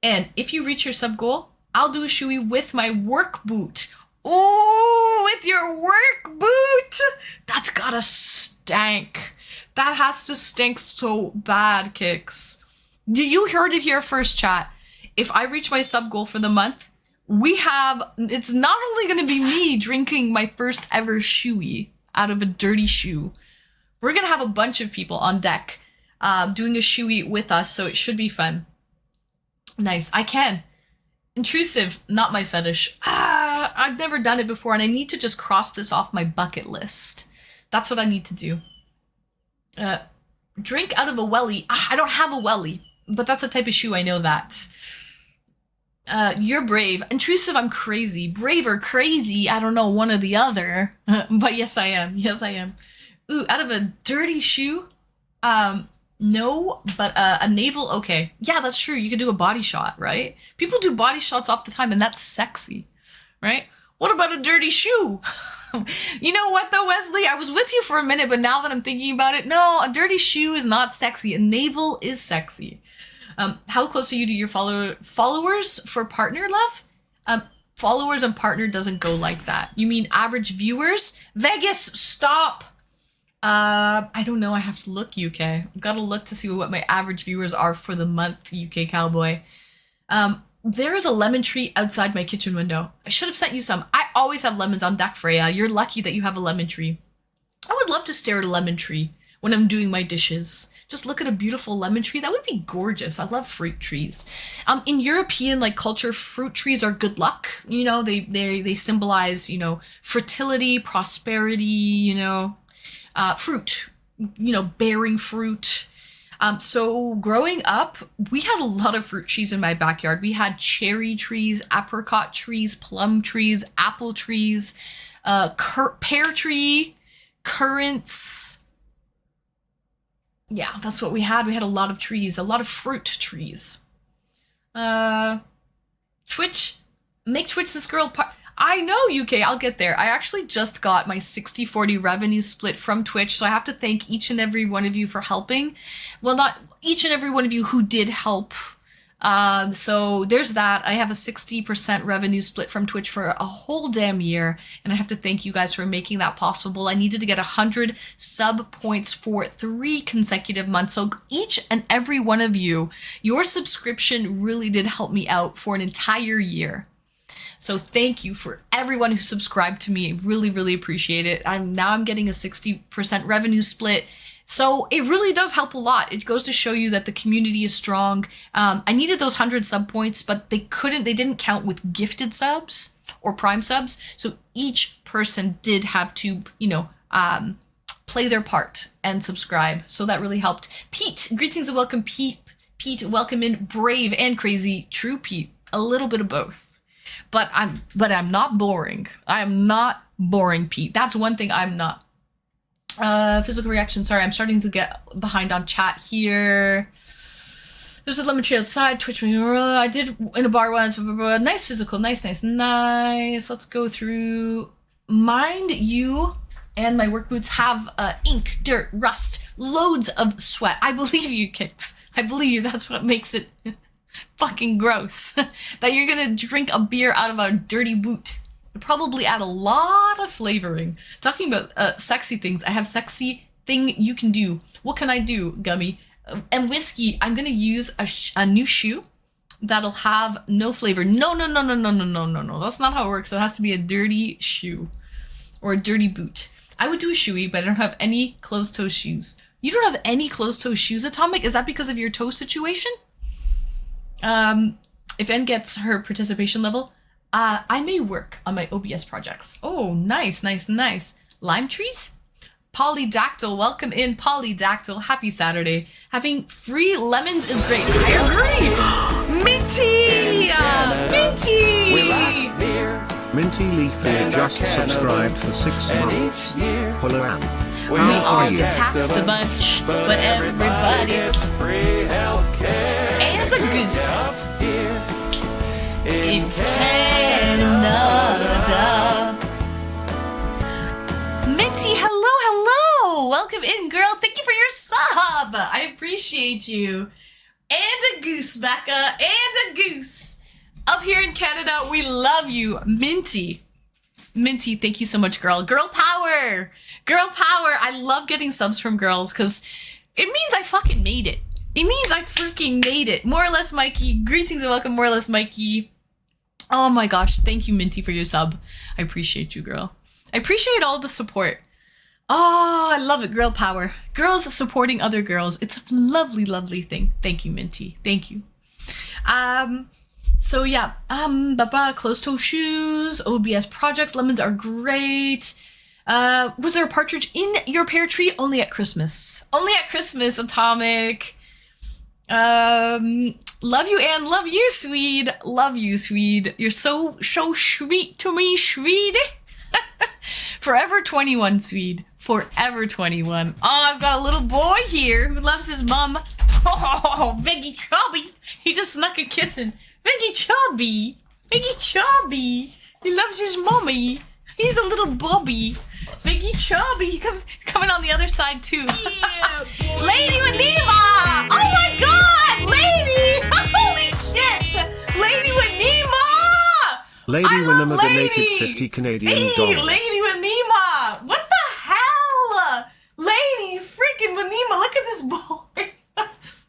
A: And if you reach your sub goal, I'll do a shoey with my work boot. Ooh, with your work boot! That's gotta stink. That has to stink so bad, Kix. You heard it here first, chat. If I reach my sub goal for the month, it's not only gonna be me drinking my first ever shoey out of a dirty shoe. We're gonna have a bunch of people on deck doing a shoey with us, so it should be fun. Nice. I can. Intrusive, not my fetish. I've never done it before, and I need to just cross this off my bucket list. That's what I need to do. Drink out of a welly. I don't have a welly, but that's a type of shoe, I know that. You're brave. Intrusive, I'm crazy. Brave or crazy, I don't know, one or the other. But yes, I am. Yes, I am. Ooh, out of a dirty shoe? No, but a navel, okay. Yeah, that's true. You could do a body shot, right? People do body shots all the time, and that's sexy, right? What about a dirty shoe? You know what though, Wesley? I was with you for a minute, but now that I'm thinking about it, no, a dirty shoe is not sexy. A navel is sexy. How close are you to your followers for partner, love? Followers and partner doesn't go like that. You mean average viewers? Vegas, stop! I don't know. I have to look, UK. I've got to look to see what my average viewers are for the month, UK Cowboy. There is a lemon tree outside my kitchen window. I should have sent you some. I always have lemons on deck, Freya. You're lucky that you have a lemon tree. I would love to stare at a lemon tree when I'm doing my dishes. Just look at a beautiful lemon tree. That would be gorgeous. I love fruit trees. In European culture, fruit trees are good luck. You know, they symbolize, fertility, prosperity, fruit, bearing fruit. So growing up, we had a lot of fruit trees in my backyard. We had cherry trees, apricot trees, plum trees, apple trees, pear tree, currants. Yeah, that's what we had. We had a lot of trees, a lot of fruit trees. Twitch, make Twitch this girl part. I know, UK, I'll get there. I actually just got my 60-40 revenue split from Twitch, so I have to thank each and every one of you for helping. Well, not each and every one of you who did help. So there's that. I have a 60% revenue split from Twitch for a whole damn year, and I have to thank you guys for making that possible. I needed to get 100 sub points for 3 consecutive months. So each and every one of you, your subscription really did help me out for an entire year. So thank you for everyone who subscribed to me. I really, really appreciate it. I'm getting a 60% revenue split. So it really does help a lot. It goes to show you that the community is strong. I needed those 100 sub points, but they didn't count with gifted subs or prime subs. So each person did have to, play their part and subscribe. So that really helped. Pete, greetings and welcome, Pete. Pete, welcome in. Brave and crazy. True, Pete. A little bit of both. But I'm not boring. I am not boring, Pete. That's one thing I'm not. Physical reaction. Sorry, I'm starting to get behind on chat here. There's a lemon tree outside. Twitch. I did in a bar once. Nice physical. Nice. Let's go through. Mind you and my work boots have ink, dirt, rust, loads of sweat. I believe you, Kicks. I believe you. That's what makes it fucking gross. That you're gonna drink a beer out of a dirty boot. Probably add a lot of flavoring. Talking about sexy things, I have sexy thing you can do. What can I do, Gummy? And whiskey, I'm gonna use a new shoe that'll have no flavor. No. That's not how it works. It has to be a dirty shoe or a dirty boot. I would do a shoey, but I don't have any closed-toe shoes. You don't have any closed-toe shoes, Atomic? Is that because of your toe situation? If N gets her participation level, I may work on my OBS projects. Oh, nice. Lime trees? Polydactyl, welcome in, Polydactyl. Happy Saturday. Having free lemons is great. I agree. Minty!
B: Minty Leafy just subscribed for 6 months. Hello, Anne.
A: We all get taxed a bunch, but everybody
C: gets free healthcare.
A: And a goose. In Canada. Minty, hello. Welcome in, girl. Thank you for your sub. I appreciate you. And a goose, Becca. And a goose. Up here in Canada, we love you. Minty, thank you so much, girl. Girl power. I love getting subs from girls because it means I fucking made it. It means I freaking made it. More or less, Mikey. Greetings and welcome, more or less, Mikey. Oh my gosh. Thank you, Minty, for your sub. I appreciate you, girl. I appreciate all the support. Oh, I love it. Girl power. Girls supporting other girls. It's a lovely, lovely thing. Thank you, Minty. Thank you. So yeah, closed-toe shoes, OBS projects, lemons are great. Was there a partridge in your pear tree? Only at Christmas. Only at Christmas, Atomic. Love you, Anne. Love you, Swede. Love you, Swede. You're so sweet to me, Swede. Forever 21, Swede. Forever 21. Oh, I've got a little boy here who loves his mum. Oh, Veggie Chubby. He just snuck a kiss in. Veggie Chubby. Veggie Chubby. He loves his mummy. He's a little bubby. Veggie Chubby. He coming on the other side too. Yeah, Lady Wanima! Oh my god! Lady! Holy shit! Lady Wanima!
B: Lady
A: I love
B: Winema donated 50 Canadian
A: Hey,
B: dollars.
A: Lady Wanima! What the hell? Lady freaking Wanima, look at this boy.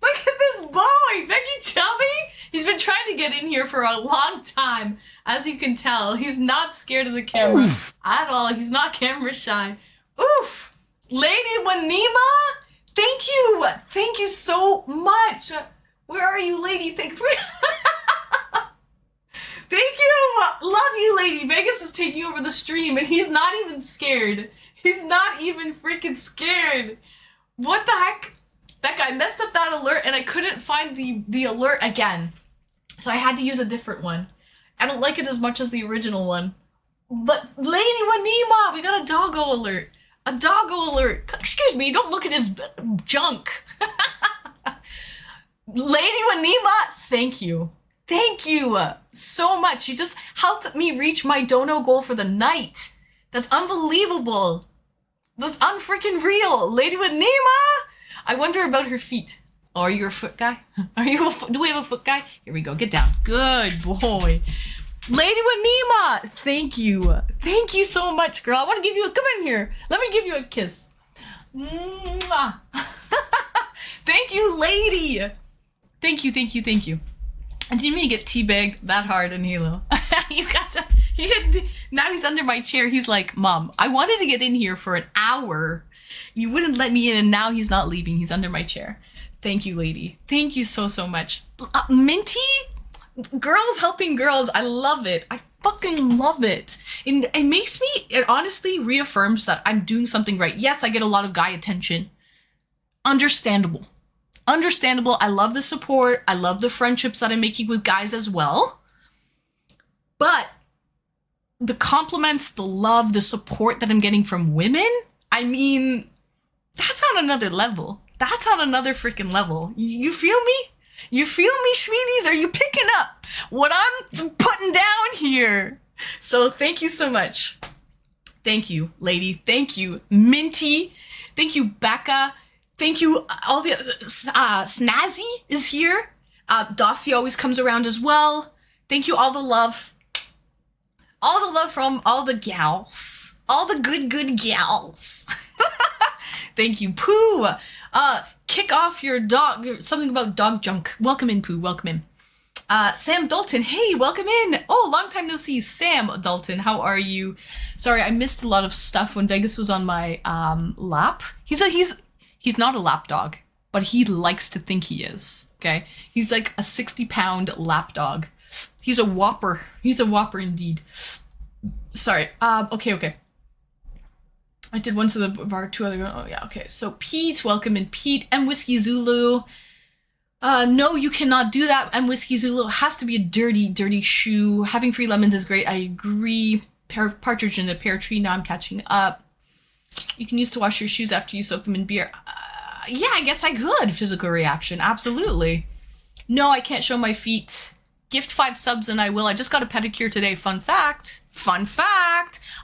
A: Look at this boy, Becky Chubby. He's been trying to get in here for a long time. As you can tell, he's not scared of the camera at all. He's not camera shy. Oof. Lady Wanima, thank you. Thank you so much. Where are you, lady? Thank you. Love you, lady. Vegas is taking over the stream and he's not even scared. He's not even freaking scared. What the heck? That guy messed up that alert and I couldn't find the alert again. So I had to use a different one. I don't like it as much as the original one. But Lady Wanima, we got a doggo alert. A doggo alert. Excuse me, don't look at his junk. Lady Wanima, thank you. Thank you so much. You just helped me reach my dono goal for the night. That's unbelievable. That's unfreaking real. Lady Wanima! I wonder about her feet. Oh, are you a foot guy? Do we have a foot guy? Here we go. Get down. Good boy. Lady Wanima, thank you. Thank you so much, girl. I want to give you come in here. Let me give you a kiss. Mwah. Thank you, lady. Thank you. I didn't even get teabagged that hard in Halo. Now he's under my chair. He's like, Mom, I wanted to get in here for an hour. You wouldn't let me in, and now he's not leaving. He's under my chair. Thank you, lady. Thank you so much. Minty? Girls helping girls. I love it. I fucking love it. And it honestly reaffirms that I'm doing something right. Yes, I get a lot of guy attention. Understandable. I love the support. I love the friendships that I'm making with guys as well. But the compliments, the love, the support that I'm getting from women, I mean, that's on another level. That's on another freaking level. You feel me? You feel me, sweeties? Are you picking up what I'm putting down here? So thank you so much. Thank you, lady. Thank you, Minty. Thank you, Becca. Thank you, all the Snazzy is here. Dossie always comes around as well. Thank you, all the love. All the love from all the gals. All the good gals. Thank you, Pooh. Kick off your dog. Something about dog junk. Welcome in, Pooh. Welcome in. Sam Dalton. Hey, welcome in. Oh, long time no see. Sam Dalton, how are you? Sorry, I missed a lot of stuff when Vegas was on my lap. He's not a lap dog, but he likes to think he is. Okay, he's like a 60-pound lap dog. He's a whopper. He's a whopper indeed. Sorry. Okay. I did one to the bar, two other. Oh yeah, okay. So Pete, welcome in, Pete. M Whiskey Zulu. No, you cannot do that. M Whiskey Zulu. It has to be a dirty shoe. Having free lemons is great. I agree. Partridge in a pear tree. Now I'm catching up. You can use to wash your shoes after you soak them in beer. Yeah, I guess I could. Physical reaction. Absolutely. No, I can't show my feet. Gift 5 subs and I will. I just got a pedicure today. Fun fact.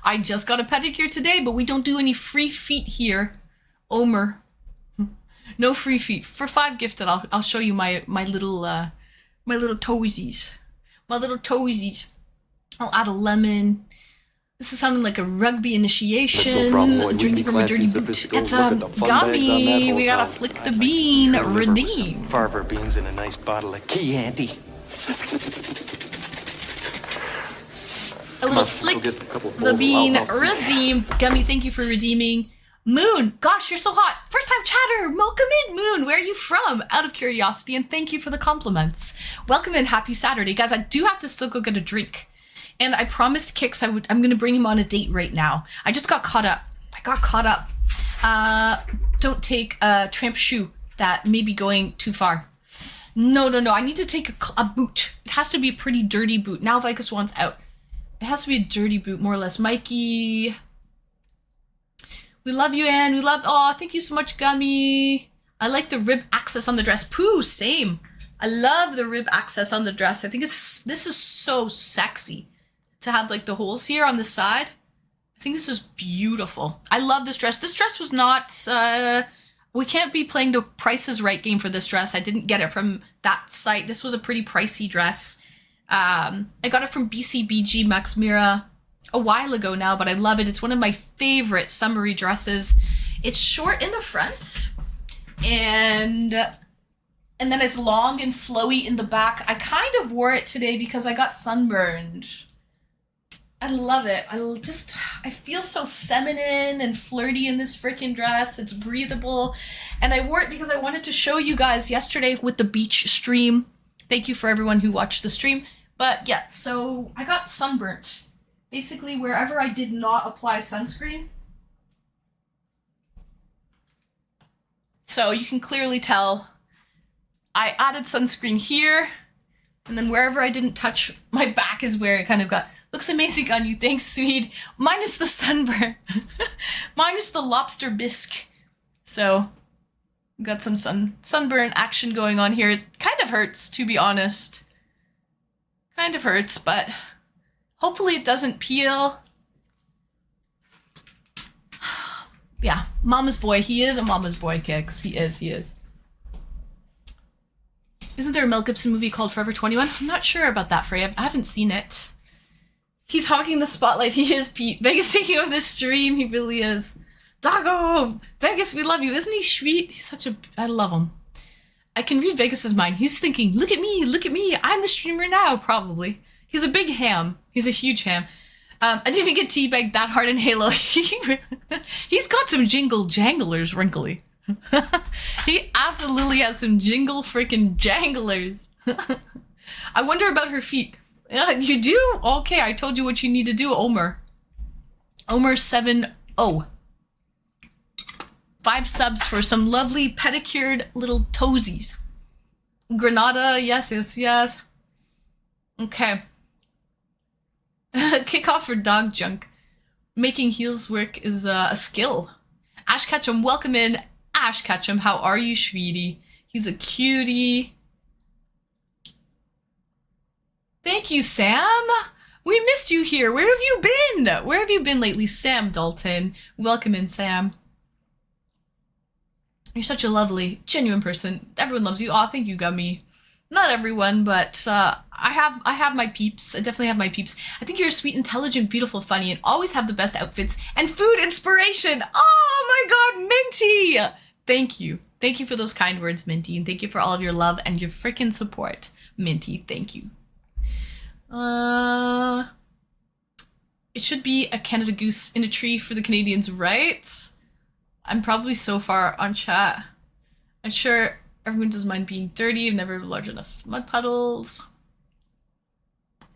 A: I just got a pedicure today, but we don't do any free feet here. Omer. No free feet. For 5 gifted, I'll show you my little toesies. My little toesies. I'll add a lemon. This is sounding like a rugby initiation. Drinking from a dirty boot. It's a gummy. We gotta flick the bean. Redeem.
F: Farver beans in a nice bottle of Chianti.
A: A little flick the bean. Redeem. Gummy, thank you for redeeming. Moon, gosh, you're so hot. First time chatter. Welcome in, Moon. Where are you from? Out of curiosity, and thank you for the compliments. Welcome in. Happy Saturday. Guys, I do have to still go get a drink. And I promised Kix I'm going to bring him on a date right now. I just got caught up. Don't take a tramp shoe that may be going too far. No. I need to take a boot. It has to be a pretty dirty boot. Now Vicus wants out. It has to be a dirty boot, more or less. Mikey. We love you, Anne. We love... Oh, thank you so much, Gummy. I like the rib access on the dress. Pooh, same. I love the rib access on the dress. I think this is so sexy to have like the holes here on the side. I think this is beautiful. I love this dress. This dress was not... we can't be playing the Price is Right game for this dress. I didn't get it from that site. This was a pretty pricey dress. I got it from BCBG Max Mira a while ago now, but I love it. It's one of my favorite summery dresses. It's short in the front, and then it's long and flowy in the back. I kind of wore it today because I got sunburned. I love it. I feel so feminine and flirty in this freaking dress. It's breathable. And I wore it because I wanted to show you guys yesterday with the beach stream. Thank you for everyone who watched the stream. But yeah, so I got sunburnt. Basically, wherever I did not apply sunscreen. So you can clearly tell I added sunscreen here. And then wherever I didn't touch my back is where it kind of got... Looks amazing on you. Thanks, sweet. Minus the sunburn. Minus the lobster bisque. So, got some sunburn action going on here. It kind of hurts, to be honest. Kind of hurts, but hopefully it doesn't peel. Yeah, mama's boy. He is a mama's boy, Kix. He is. Isn't there a Mel Gibson movie called Forever 21? I'm not sure about that, Frey. I haven't seen it. He's hogging the spotlight. He is Pete. Vegas taking over this stream. He really is. Doggo! Vegas, we love you. Isn't he sweet? He's such a... I love him. I can read Vegas's mind. He's thinking, look at me. I'm the streamer now, probably. He's a big ham. He's a huge ham. I didn't even get teabagged that hard in Halo. He's got some jingle janglers wrinkly. He absolutely has some jingle freaking janglers. I wonder about her feet. You do? Okay, I told you what you need to do, Omer. Omer70. 5 subs for some lovely pedicured little toesies. Granada, yes. Okay. Kickoff for dog junk. Making heels work is a skill. Ash Ketchum, welcome in. Ash Ketchum, how are you, sweetie? He's a cutie. Thank you, Sam. We missed you here. Where have you been? Where have you been lately, Sam Dalton? Welcome in, Sam. You're such a lovely, genuine person. Everyone loves you. Aw, thank you, Gummy. Not everyone, but I have my peeps. I definitely have my peeps. I think you're a sweet, intelligent, beautiful, funny, and always have the best outfits and food inspiration. Oh my god, Minty! Thank you. Thank you for those kind words, Minty, and thank you for all of your love and your freaking support. Minty, thank you. It should be a Canada Goose in a tree for the Canadians, right? I'm probably so far on chat. I'm sure everyone doesn't mind being dirty. I've never large enough mud puddles.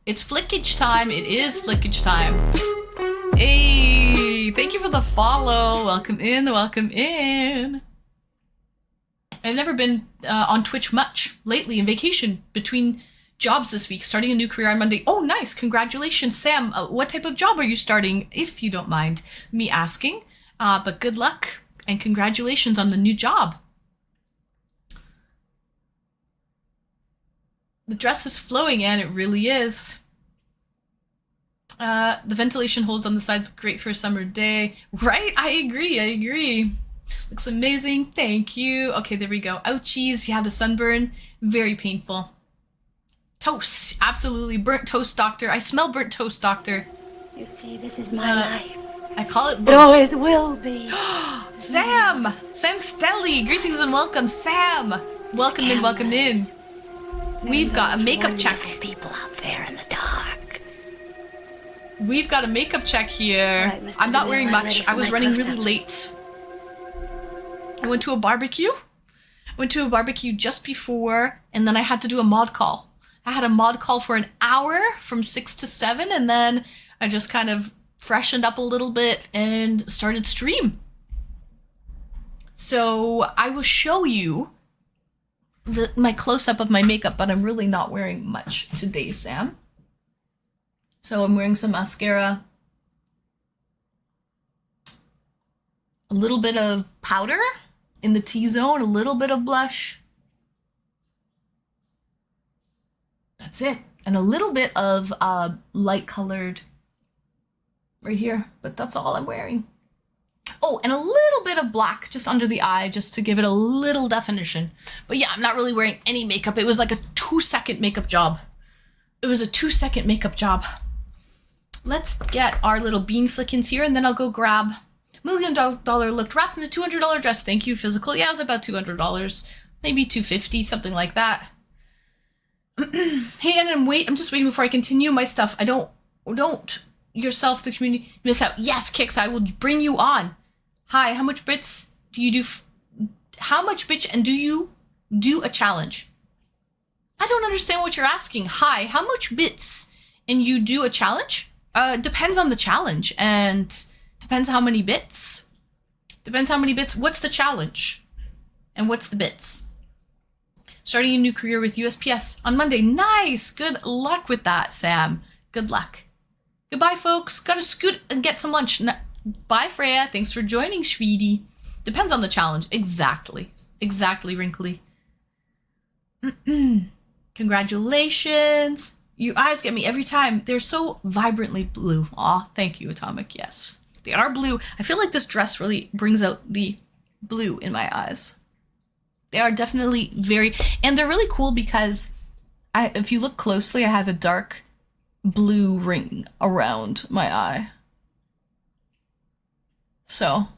A: It's flickage time. It is flickage time. Hey, thank you for the follow. Welcome in, welcome in. I've never been on Twitch much lately in vacation between jobs this week, starting a new career on Monday. Oh, nice. Congratulations, Sam. What type of job are you starting, if you don't mind me asking? But good luck and congratulations on the new job. The dress is flowing, and it really is. The ventilation holes on the sides, great for a summer day. Right? I agree. Looks amazing. Thank you. Okay, there we go. Ouchies. Yeah, the sunburn. Very painful. Toast. Absolutely. Burnt toast, doctor. I smell burnt toast, doctor.
G: You see, this is my life.
A: I call it both.
G: It always will be.
A: Sam! Sam Stelly! Greetings and welcome, Sam! Welcome in. We've got a makeup check.
G: People out there in the dark.
A: We've got a makeup check here.
G: Right, Mr.
A: I'm not
G: DeMille,
A: wearing
G: I'm
A: much.
G: ready for
A: I was
G: my
A: running
G: close-up.
A: really late. I went to a barbecue. Just before, and then I had to do a mod call. I had a mod call for an hour from 6 to 7, and then I just kind of freshened up a little bit and started stream. So I will show you my close-up of my makeup, but I'm really not wearing much today, Sam. So I'm wearing some mascara, a little bit of powder in the T-zone, a little bit of blush. That's it. And a little bit of light colored right here, but that's all I'm wearing. Oh, and a little bit of black just under the eye, just to give it a little definition. But yeah, I'm not really wearing any makeup. It was like a 2-second makeup job. It was a 2-second makeup job. Let's get our little bean flickins here, and then I'll go grab $1 million look wrapped in a $200 dress. Thank you, physical. Yeah, it was about $200, maybe $250, something like that. Hey, and I'm just waiting before I continue my stuff. Don't yourself, the community, miss out. Yes, Kix, I will bring you on. Hi, how much bits do you do? How much bitch and do you do a challenge? I don't understand what you're asking. Hi, how much bits and you do a challenge? Depends on the challenge and depends how many bits. Depends how many bits. What's the challenge? And what's the bits? Starting a new career with USPS on Monday. Nice. Good luck with that, Sam. Good luck. Goodbye, folks. Gotta scoot and get some lunch. Bye, Freya. Thanks for joining, Shweedy. Depends on the challenge. Exactly. Exactly, Wrinkly. Congratulations. Your eyes get me every time. They're so vibrantly blue. Aw, thank you, Atomic. Yes. They are blue. I feel like this dress really brings out the blue in my eyes. They are definitely very... And they're really cool because if you look closely, I have a dark blue ring around my eye. So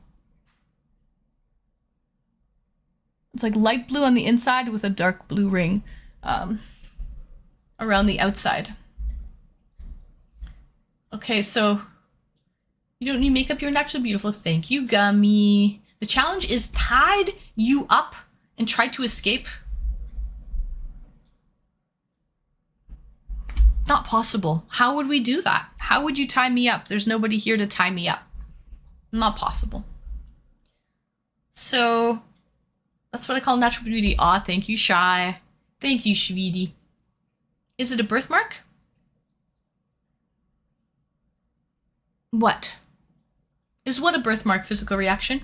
A: it's like light blue on the inside with a dark blue ring around the outside. Okay, so you don't need makeup, you're naturally beautiful. Thank you, Gummy. The challenge is tied you up and try to escape. Not possible. How would we do that? How would you tie me up? There's nobody here to tie me up. Not possible. So that's what I call natural beauty. Aw, thank you, Shy. Thank you, Shveedy. Is it a birthmark? What? Is what a birthmark? Physical reaction?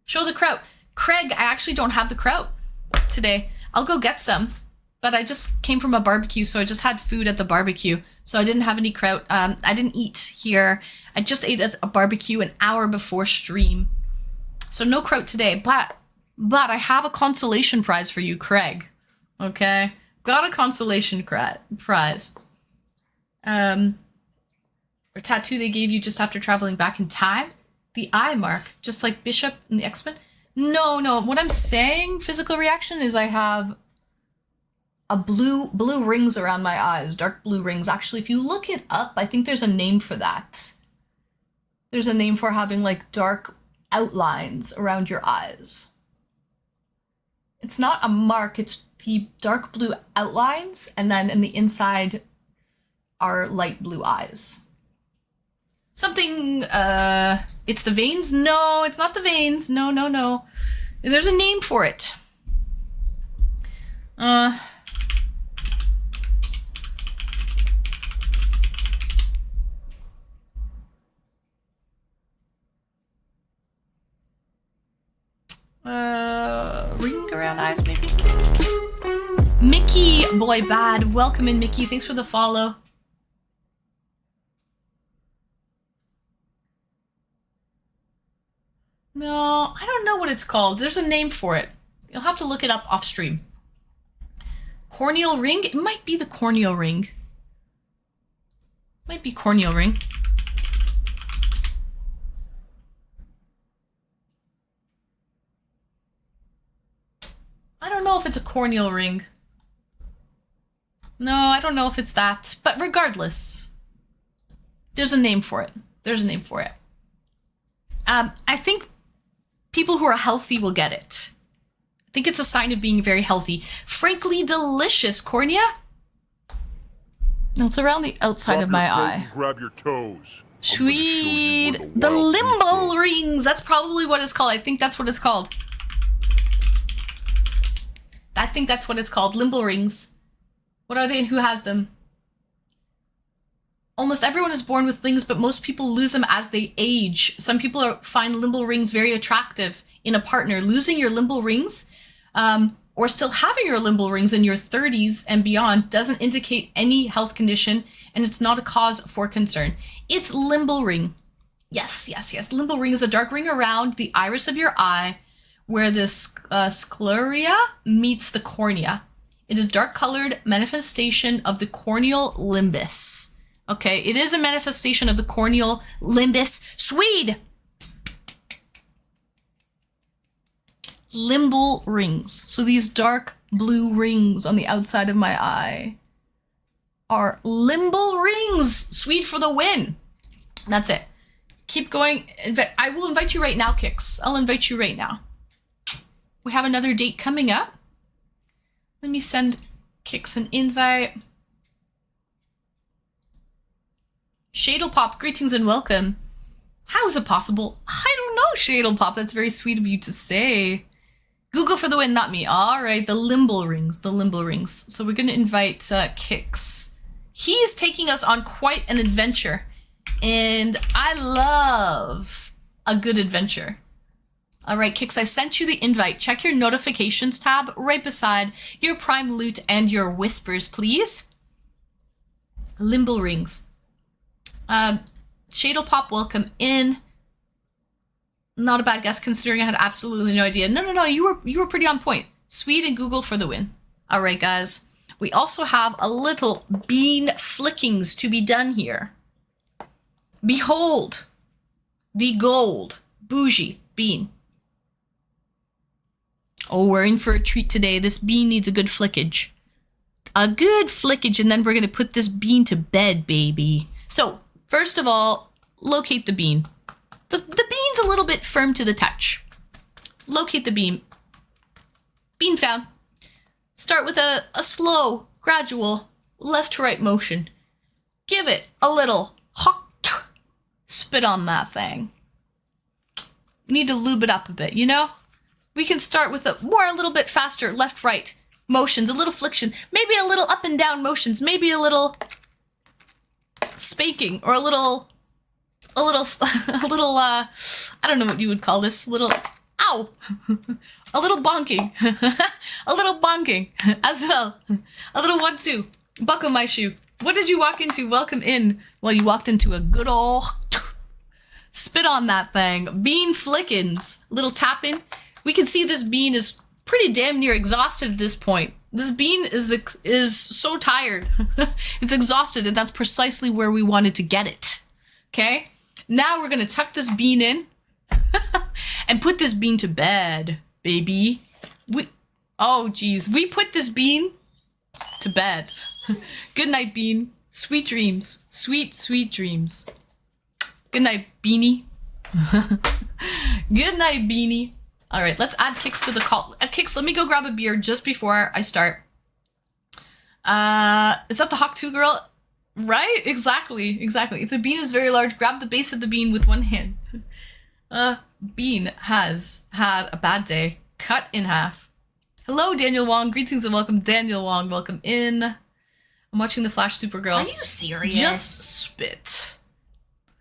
A: Show the kraut. Craig, I actually don't have the kraut today. I'll go get some. But I just came from a barbecue, so I just had food at the barbecue. So I didn't have any kraut. I didn't eat here. I just ate at a barbecue an hour before stream. So no kraut today. But I have a consolation prize for you, Craig. Okay? Got a consolation prize. A tattoo they gave you just after traveling back in time. The eye mark, just like Bishop in the X-Men. No. What I'm saying, physical reaction, is I have a blue rings around my eyes, dark blue rings. Actually, if you look it up, I think there's a name for that. There's a name for having like dark outlines around your eyes. It's not a mark, it's the dark blue outlines, and then in the inside are light blue eyes. Something, it's the veins? No, it's not the veins. No. There's a name for it. Ring around eyes, maybe? Mickey, boy bad. Welcome in, Mickey. Thanks for the follow. No, I don't know what it's called. There's a name for it. You'll have to look it up off stream. Corneal ring? It might be the corneal ring. Might be corneal ring. I don't know if it's a corneal ring. No, I don't know if it's that. But regardless, there's a name for it. There's a name for it. I think people who are healthy will get it. I think it's a sign of being very healthy. Frankly delicious, cornea? No, it's around the outside of my eye.
H: Grab your toes.
A: Sweet. The limbo rings. That's probably what it's called. I think that's what it's called. I think that's what it's called. Limbal rings. What are they and who has them? Almost everyone is born with rings, but most people lose them as they age. Some people find limbal rings very attractive in a partner. Losing your limbal rings, or still having your limbal rings in your 30s and beyond, doesn't indicate any health condition, and it's not a cause for concern. It's limbal ring. Yes. Limbal ring is a dark ring around the iris of your eye where the scleria meets the cornea. It is dark-colored manifestation of the corneal limbus. Okay, it is a manifestation of the corneal limbus. Swede! Limbal rings. So these dark blue rings on the outside of my eye are limbal rings. Swede for the win. That's it. Keep going. I will invite you right now, Kix. I'll invite you right now. We have another date coming up. Let me send Kix an invite. Shadlepop, greetings and welcome. How is it possible? I don't know, Shadlepop. That's very sweet of you to say. Google for the win, not me. All right, the limbal rings, So we're going to invite Kix. He's taking us on quite an adventure, and I love a good adventure. All right, Kix, I sent you the invite. Check your notifications tab right beside your prime loot and your whispers, please. Limbal rings. Shadlepop, welcome in. Not a bad guess considering I had absolutely no idea. No, you were pretty on point. Swede and Google for the win. All right, guys. We also have a little bean flickings to be done here. Behold, the gold bougie bean. Oh, we're in for a treat today. This bean needs a good flickage. A good flickage, and then we're going to put this bean to bed, baby. So, first of all, locate the bean. The bean's a little bit firm to the touch. Locate the bean. Bean found. Start with a slow, gradual, left to right motion. Give it a little hot spit on that thing. You need to lube it up a bit, you know? We can start with a little bit faster left-right motions, a little fliction, maybe a little up and down motions, maybe a little spanking, or a little, I don't know what you would call this, ow, a little bonking, a little bonking as well, a little 1-2, buckle my shoe. What did you walk into? Welcome in. Well, you walked into a good ol' spit on that thing. Bean flickins, little tapping. We can see this bean is pretty damn near exhausted at this point. This bean is so tired. It's exhausted, and that's precisely where we wanted to get it. Okay? Now we're going to tuck this bean in and put this bean to bed, baby. We put this bean to bed. Good night, bean. Sweet dreams. Sweet, sweet dreams. Good night, beanie. Good night, beanie. All right, let's add Kix to the call. Kix, let me go grab a beer just before I start. Is that the Hawk 2 girl? Right? Exactly. If the bean is very large, grab the base of the bean with one hand. Bean has had a bad day. Cut in half. Hello, Daniel Wong. Greetings and welcome, Daniel Wong. Welcome in. I'm watching The Flash Supergirl.
H: Are you serious?
A: Just spit.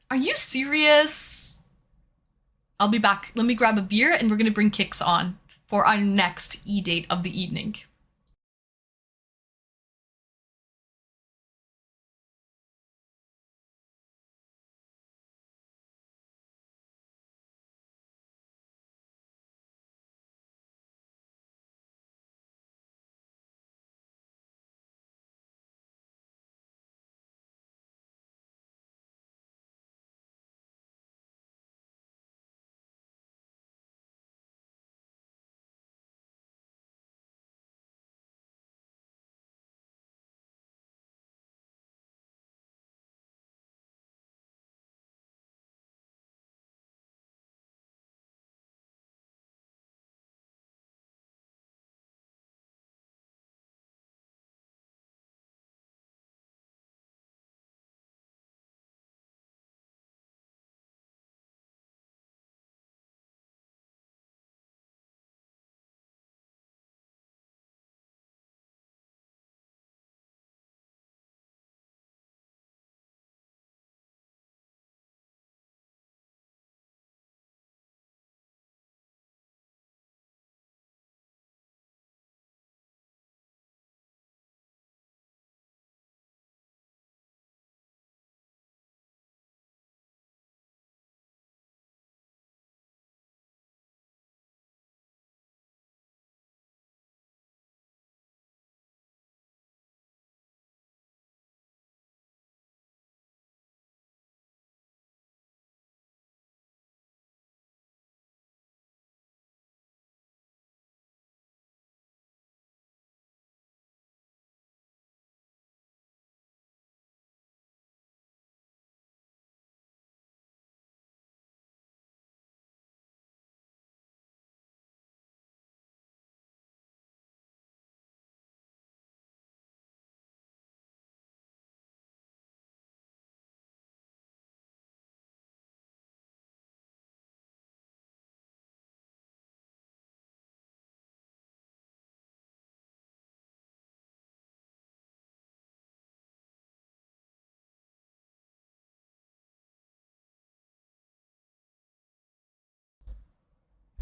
A: Are you serious? I'll be back. Let me grab a beer and we're going to bring Kix on for our next e-date of the evening.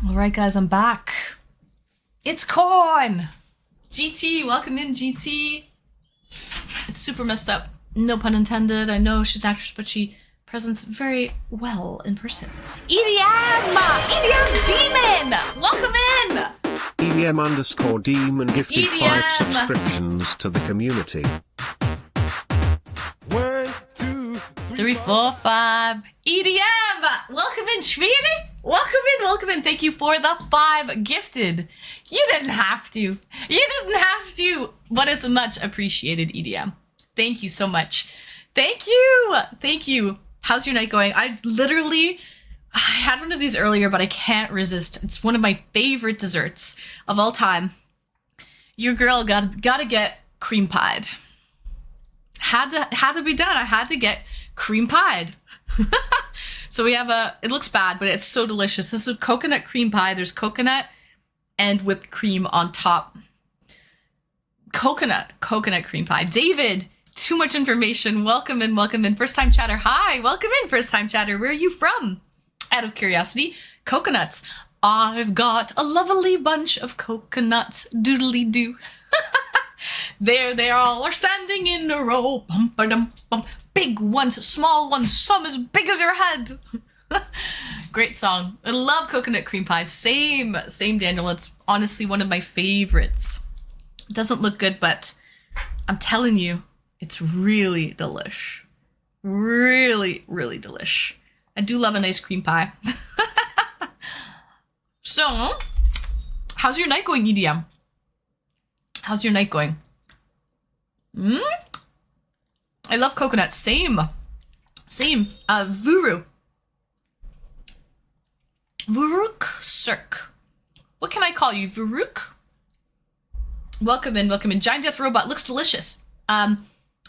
A: All right, guys, I'm back. It's Corn! GT, welcome in, GT. It's super messed up. No pun intended. I know she's an actress, but she presents very well in person. EDM! EDM Demon! Welcome in!
B: EDM_demon gifted 5
A: EDM.
B: subscriptions to the community.
C: 1, 2,
A: 3, 4, 5. EDM! Welcome in, Schweedy! Welcome in. Thank you for the 5 gifted. You didn't have to. But it's much appreciated, EDM. Thank you so much. Thank you. How's your night going? I had one of these earlier, but I can't resist. It's one of my favorite desserts of all time. Your girl gotta get cream pied. Had to be done. I had to get cream pied. So we have it looks bad, but it's so delicious. This is a coconut cream pie. There's coconut and whipped cream on top. Coconut cream pie. David, too much information. Welcome in. First time chatter. Hi, welcome in, first time chatter. Where are you from? Out of curiosity. Coconuts. I've got a lovely bunch of coconuts. Doodly doo. There they all are standing in a row. Bum, ba-dum, bum. Big ones, small ones, some as big as your head. Great song. I love coconut cream pie. Same, Daniel. It's honestly one of my favorites. It doesn't look good, but I'm telling you, it's really delish. Really, really delish. I do love a nice cream pie. So, how's your night going, EDM? How's your night going? I love coconut. Same. Vuru. Vuruk Cirque. What can I call you? Vuruk? Welcome in. Giant Death Robot looks delicious. A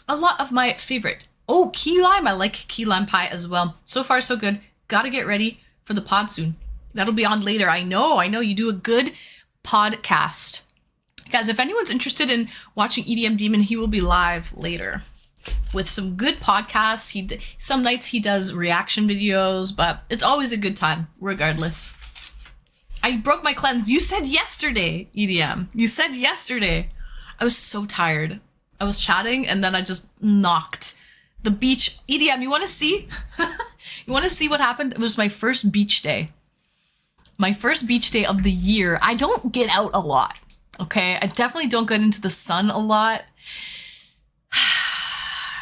A: lot of my favorite. Oh, key lime. I like key lime pie as well. So far, so good. Gotta get ready for the pod soon. That'll be on later. I know. You do a good podcast. Guys, if anyone's interested in watching EDM Demon, he will be live later with some good podcasts. Some nights he does reaction videos, but it's always a good time, regardless. I broke my cleanse. You said yesterday, EDM. You said yesterday. I was so tired. I was chatting and then I just knocked the beach. EDM, you want to see? You want to see what happened? It was my first beach day. My first beach day of the year. I don't get out a lot. Okay, I definitely don't get into the sun a lot.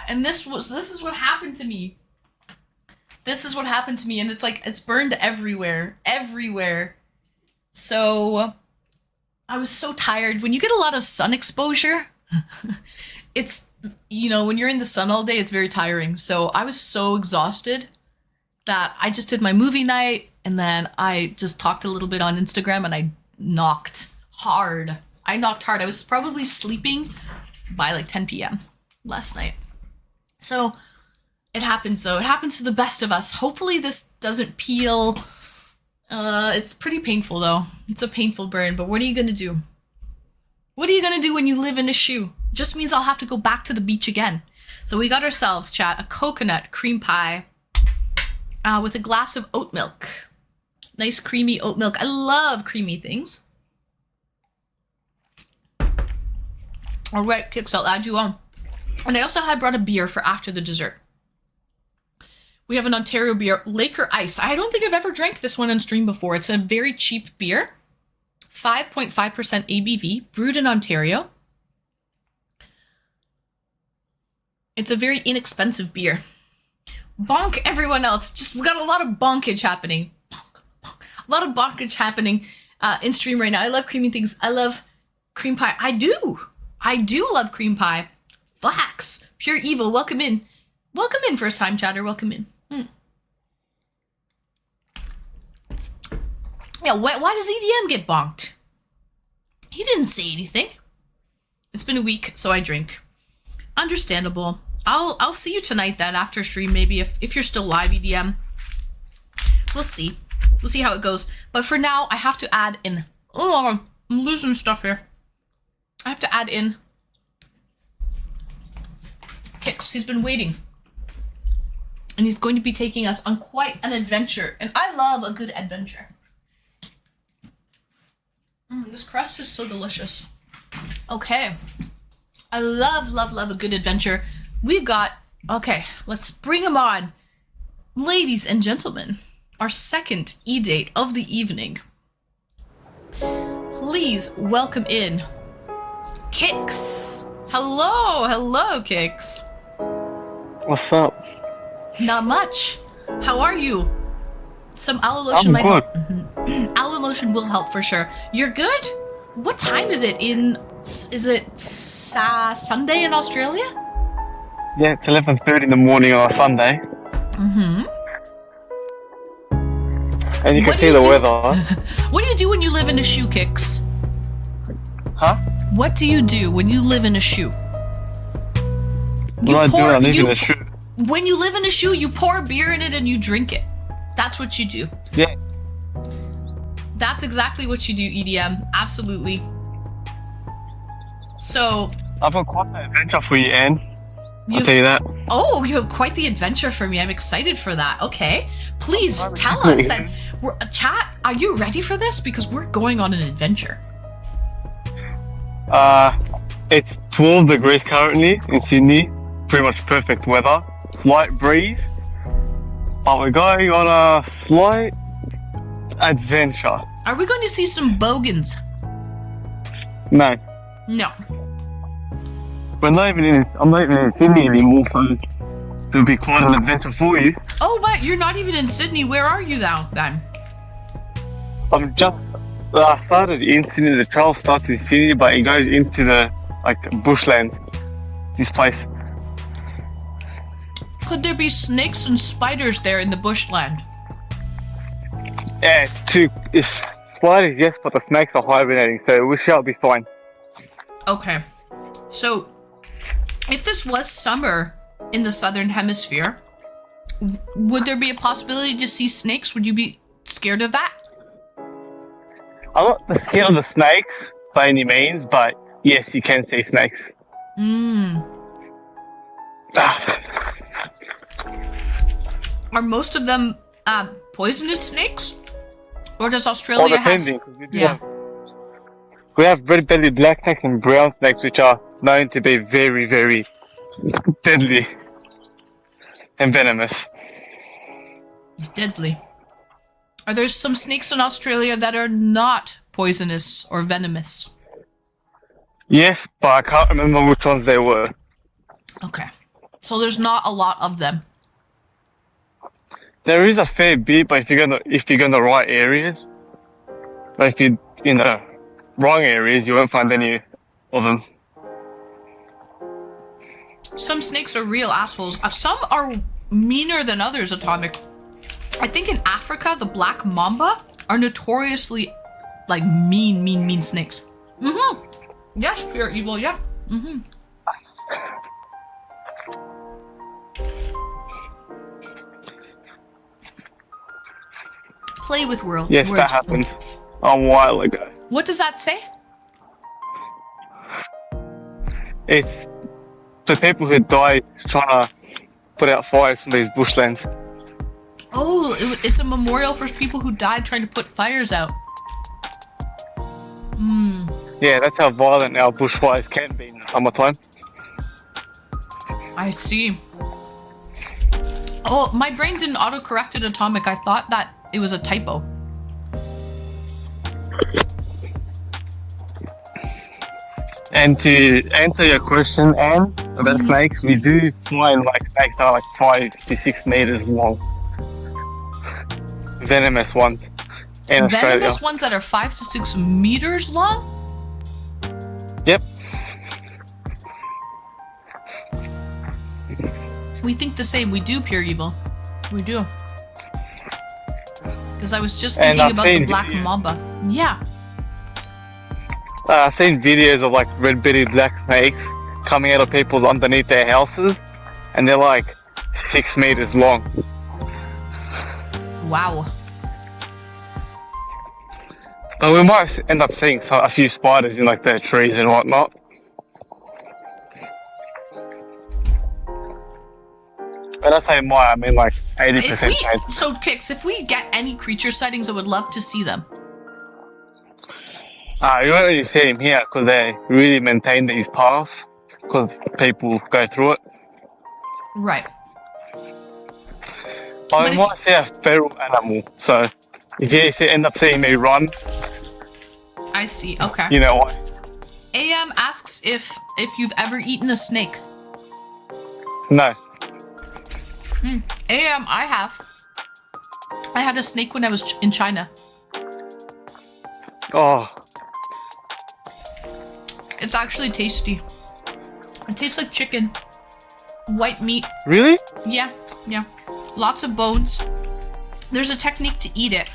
A: And this is what happened to me. And it's like, it's burned everywhere. So I was so tired. When you get a lot of sun exposure, it's, when you're in the sun all day, it's very tiring. So I was so exhausted that I just did my movie night and then I just talked a little bit on Instagram and I knocked hard. I was probably sleeping by like 10 p.m. last night. So it happens though. It happens to the best of us. Hopefully this doesn't peel. It's pretty painful though. It's a painful burn, but what are you gonna do? What are you gonna do when you live in a shoe? Just means I'll have to go back to the beach again. So we got ourselves, chat, a coconut cream pie with a glass of oat milk. Nice creamy oat milk. I love creamy things. All right, Kix, I'll add you on. And I also had brought a beer for after the dessert. We have an Ontario beer, Laker Ice. I don't think I've ever drank this one on stream before. It's a very cheap beer. 5.5% ABV, brewed in Ontario. It's a very inexpensive beer. Bonk everyone else. We got a lot of bonkage happening. A lot of bonkage happening in stream right now. I love creamy things. I love cream pie. I do love cream pie. Flax. Pure evil. Welcome in. Welcome in, first time chatter. Welcome in. Yeah, why does EDM get bonked? He didn't say anything. It's been a week, so I drink. Understandable. I'll see you tonight then after stream, maybe if you're still live, EDM. We'll see. We'll see how it goes. But for now, I have to add in. Oh, I'm losing stuff here. I have to add in Kix. He's been waiting. And he's going to be taking us on quite an adventure. And I love a good adventure. This crust is so delicious. Okay. I love, love, love a good adventure. We've got... Okay, let's bring them on. Ladies and gentlemen, our second e-date of the evening. Please welcome in Kix. Hello, Kix.
H: What's up?
A: Not much. How are you? Some aloe lotion might help. Aloe lotion will help for sure. You're good? What time is it is it Sunday in Australia?
H: Yeah, it's 11:30 in the morning on a Sunday. And you can see the weather.
A: What do you do when you live in a shoe, Kix?
H: Huh?
A: What do you do when you live in a shoe?
H: What do I do when I live in a shoe?
A: When you live in a shoe, you pour beer in it and you drink it. That's what you do.
H: Yeah.
A: That's exactly what you do, EDM. Absolutely. So...
H: I've got quite the adventure for you, Anne. I'll tell you that.
A: Oh, you have quite the adventure for me. I'm excited for that. Okay. Please tell us. And chat, are you ready for this? Because we're going on an adventure.
H: It's 12 degrees currently in Sydney. Pretty much perfect weather. Slight breeze. But we're going on a slight adventure.
A: Are we going to see some bogans?
H: No.
A: No.
H: I'm not even in Sydney anymore, so it'll be quite an adventure for you.
A: Oh, but you're not even in Sydney. Where are you now, then?
H: I'm just... I started in Sydney, the trail starts in Sydney, but it goes into the, bushland. This place.
A: Could there be snakes and spiders there in the bushland?
H: Yeah, it's spiders, yes, but the snakes are hibernating, so we shall be fine.
A: Okay. So, if this was summer in the southern hemisphere, would there be a possibility to see snakes? Would you be scared of that?
H: I'm not scared of the snakes by any means, but yes, you can see snakes.
A: Are most of them poisonous snakes? Or does Australia have...
H: We have red-bellied black snakes and brown snakes, which are known to be very, very deadly and venomous.
A: Deadly. Are there some snakes in Australia that are not poisonous or venomous?
H: Yes, but I can't remember which ones they were.
A: Okay. So there's not a lot of them.
H: There is a fair bit, but if you go in the right areas, but if you're in the wrong areas, you won't find any of them.
A: Some snakes are real assholes. Some are meaner than others, Atomic. I think in Africa, the black mamba are notoriously, mean snakes. Yes, pure evil, yeah. Play with world.
H: Yes,
A: words.
H: that happened a while ago.
A: What does that say?
H: It's the people who died trying to put out fires from these bushlands.
A: Oh, it's a memorial for people who died trying to put fires out.
H: Yeah, that's how violent our bushfires can be in the summertime.
A: I see. Oh, my brain didn't autocorrect it, Atomic. I thought that it was a typo.
H: And to answer your question, Anne, about snakes, we do find snakes that are 5 to 6 meters long. Venomous ones in Australia.
A: Venomous ones that are 5 to 6 meters long?
H: Yep.
A: We think the same. We do, pure evil. We do. Because I was just thinking about the black mamba. Yeah.
H: I've seen videos of red-bellied black snakes coming out of people's underneath their houses, and they're 6 meters long.
A: Wow.
H: But we might end up seeing a few spiders in the trees and whatnot. When I say might, I mean 80% chance.
A: So, Kix, if we get any creature sightings, I would love to see them.
H: You don't really see him here because they really maintain these paths because people go through it.
A: Right.
H: But
A: But
H: you
A: if-
H: might see a feral animal, so if you end up seeing me run,
A: I see. Okay.
H: you know why.
A: AM asks if you've ever eaten a snake.
H: No.
A: AM, I have. I had a snake when I was in China.
H: Oh,
A: It's actually tasty. It tastes like chicken. White meat.
H: really?
A: Yeah. Lots of bones. There's a technique to eat it.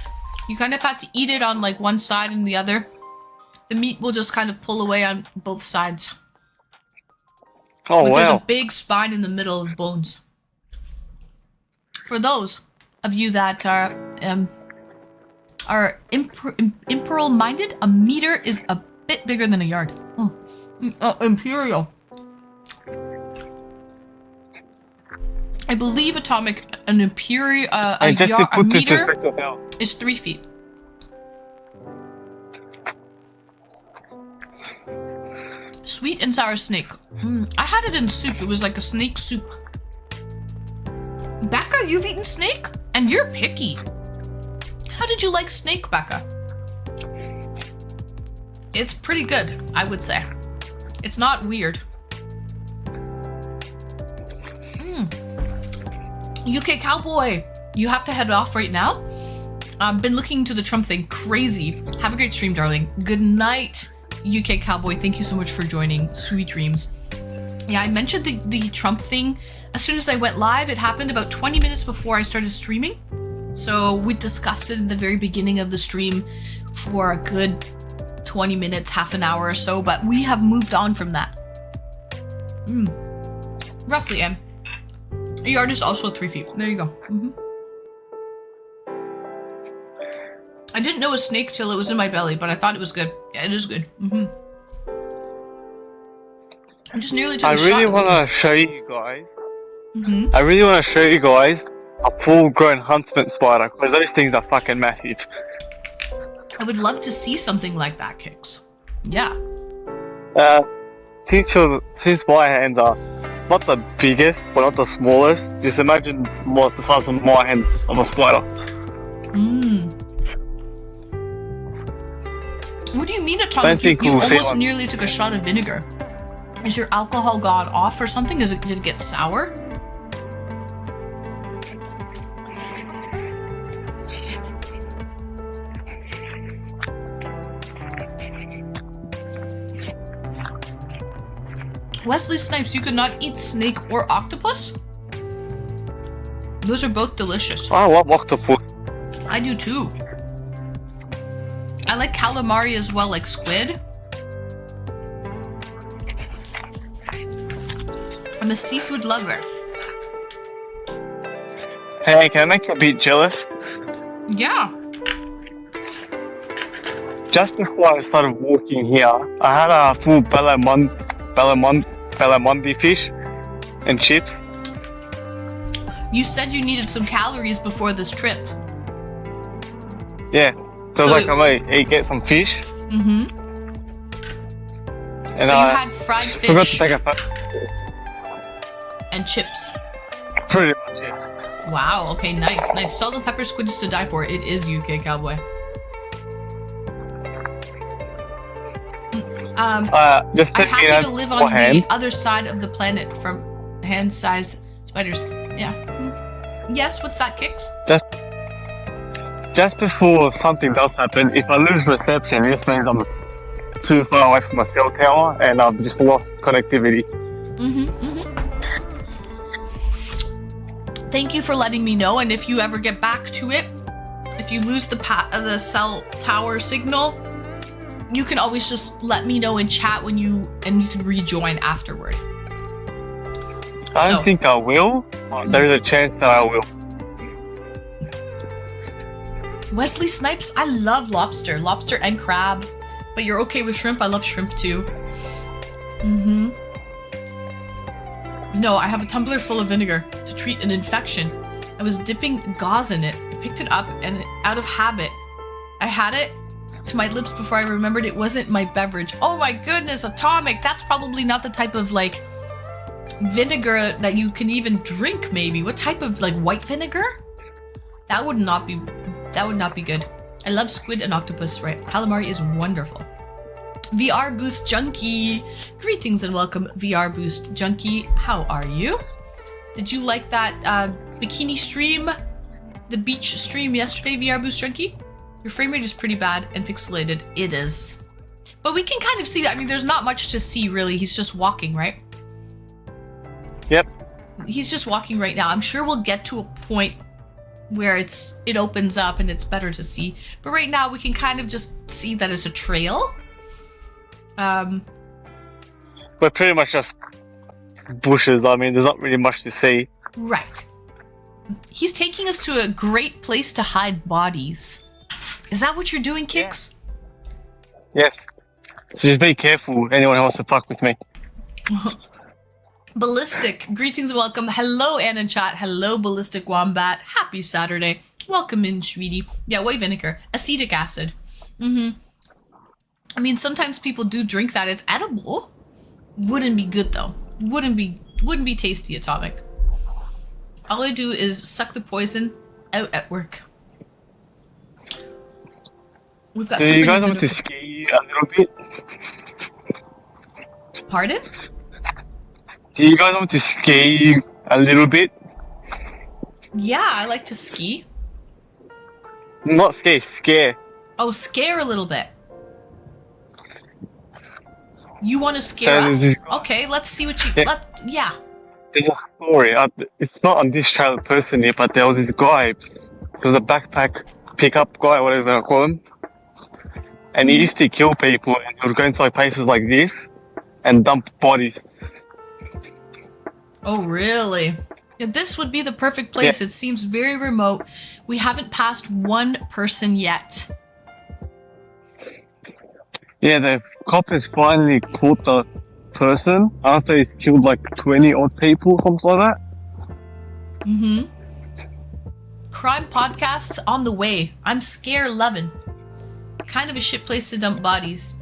A: You kind of have to eat it on like one side and the other. The meat will just kind of pull away on both sides.
H: Oh,
A: But there's
H: wow.
A: a big spine in the middle of bones. For those of you that are imperial minded, a meter is a bit bigger than a yard. Imperial. I believe an imperial
H: And just to
A: a
H: put it in
A: meter
H: perspective now.
A: is 3 feet. Sweet and sour snake. I had it in soup. It was like a snake soup. Becca, you've eaten snake? And you're picky. How did you like snake, Becca? It's pretty good, I would say. It's not weird. UK Cowboy, you have to head off right now. I've been looking into the Trump thing. Crazy. Have a great stream, darling. Good night, UK Cowboy. Thank you so much for joining. Sweet dreams. Yeah, I mentioned the Trump thing as soon as I went live. It happened about 20 minutes before I started streaming. So we discussed it in the very beginning of the stream for a good 20 minutes, half an hour or so, but we have moved on from that. Roughly, Em. A yard is also 3 feet. There you go. I didn't know a snake till it was in my belly, but I thought it was good. Yeah, it is good. I just nearly took
H: I
A: a shot.
H: really want to show you guys.
A: Mm-hmm.
H: I really want to show you guys a full-grown huntsman spider because those things are fucking massive.
A: I would love to see something like that, Kix. Yeah.
H: Since my hands are not the biggest, but not the smallest, just imagine what the size of my hand of a spider.
A: What do you mean,
H: Don't
A: Atomic?
H: think
A: You
H: we'll see
A: almost
H: one.
A: nearly took a shot of vinegar. Is your alcohol god off or something? Did it get sour? Wesley Snipes, you could not eat snake or octopus? Those are both delicious.
H: I love octopus.
A: I do too. I like calamari as well, like squid. I'm a seafood lover.
H: Hey, can I make you a bit jealous?
A: Yeah.
H: Just before I started walking here, I had a full barramundi fish and chips.
A: You said you needed some calories before this trip.
H: Yeah, so,
A: So-
H: like I might get some fish.
A: Mm-hmm.
H: And
A: So you
H: I
A: had fried
H: forgot to
A: fish
H: take a photo.
A: and chips.
H: Pretty much, yeah.
A: Wow, okay, nice. Salt and pepper squid is to die for. It is UK Cowboy.
H: Just
A: I'm
H: take
A: happy
H: it
A: to live on
H: beforehand.
A: the other side of the planet from hand-sized spiders. Yeah. Yes, what's that, Kix?
H: Just before something does happen, if I lose reception, this means I'm too far away from my cell tower and I've just lost connectivity.
A: Thank you for letting me know, and if you ever get back to it, if you lose the cell tower signal, you can always just let me know in chat and you can rejoin afterward.
H: I don't
A: So-
H: think I will, but there is a chance that I will.
A: Wesley Snipes, I love lobster and crab, but you're okay with shrimp. I love shrimp too. No, I have a tumbler full of vinegar to treat an infection. I was dipping gauze in it. I picked it up and out of habit, I had it to my lips before I remembered it wasn't my beverage. Oh my goodness, Atomic! That's probably not the type of, like, vinegar that you can even drink, maybe. What type of, like, white vinegar? That would not be good. I love squid and octopus, right? Calamari is wonderful. VR Boost Junkie! Greetings and welcome, VR Boost Junkie. How are you? Did you like that bikini stream? The beach stream yesterday, VR Boost Junkie? Your frame rate is pretty bad and pixelated. It is. But we can kind of see that. I mean, there's not much to see, really. He's just walking, right?
H: Yep.
A: He's just walking right now. I'm sure we'll get to a point where it opens up and it's better to see. But right now, we can kind of just see that it's a trail.
H: We're pretty much just bushes. I mean, there's not really much to see.
A: Right. He's taking us to a great place to hide bodies. Is that what you're doing, Kix?
H: Yes. So just be careful, anyone who wants to fuck with me.
A: Ballistic, greetings and welcome. Hello, Anna Chat. Hello, Ballistic Wombat. Happy Saturday. Welcome in, sweetie. Yeah, white vinegar. Acetic acid. I mean, sometimes people do drink that. It's edible. Wouldn't be good, though. Wouldn't be tasty, Atomic. All I do is suck the poison out at work. We've got.
H: Do you guys want to ski a little bit?
A: Pardon?
H: Do you guys want to ski a little bit?
A: Yeah, I like to ski.
H: Not ski, scare.
A: Oh, scare a little bit. You want to scare
H: So
A: us?
H: this is-
A: Okay, let's see what you.
H: Yeah.
A: Yeah.
H: There's a story. It's not on this channel personally, but there was this guy. He was a backpack pickup guy, whatever I call him. And he used to kill people, and he would go into like places like this and dump bodies.
A: Oh, really? Yeah, this would be the perfect place.
H: Yeah.
A: It seems very remote. We haven't passed one person yet.
H: Yeah, the cop has finally caught the person after he's killed like 20 odd people, something like that.
A: Crime podcasts on the way. I'm scare loving. Kind of a shit place to dump bodies.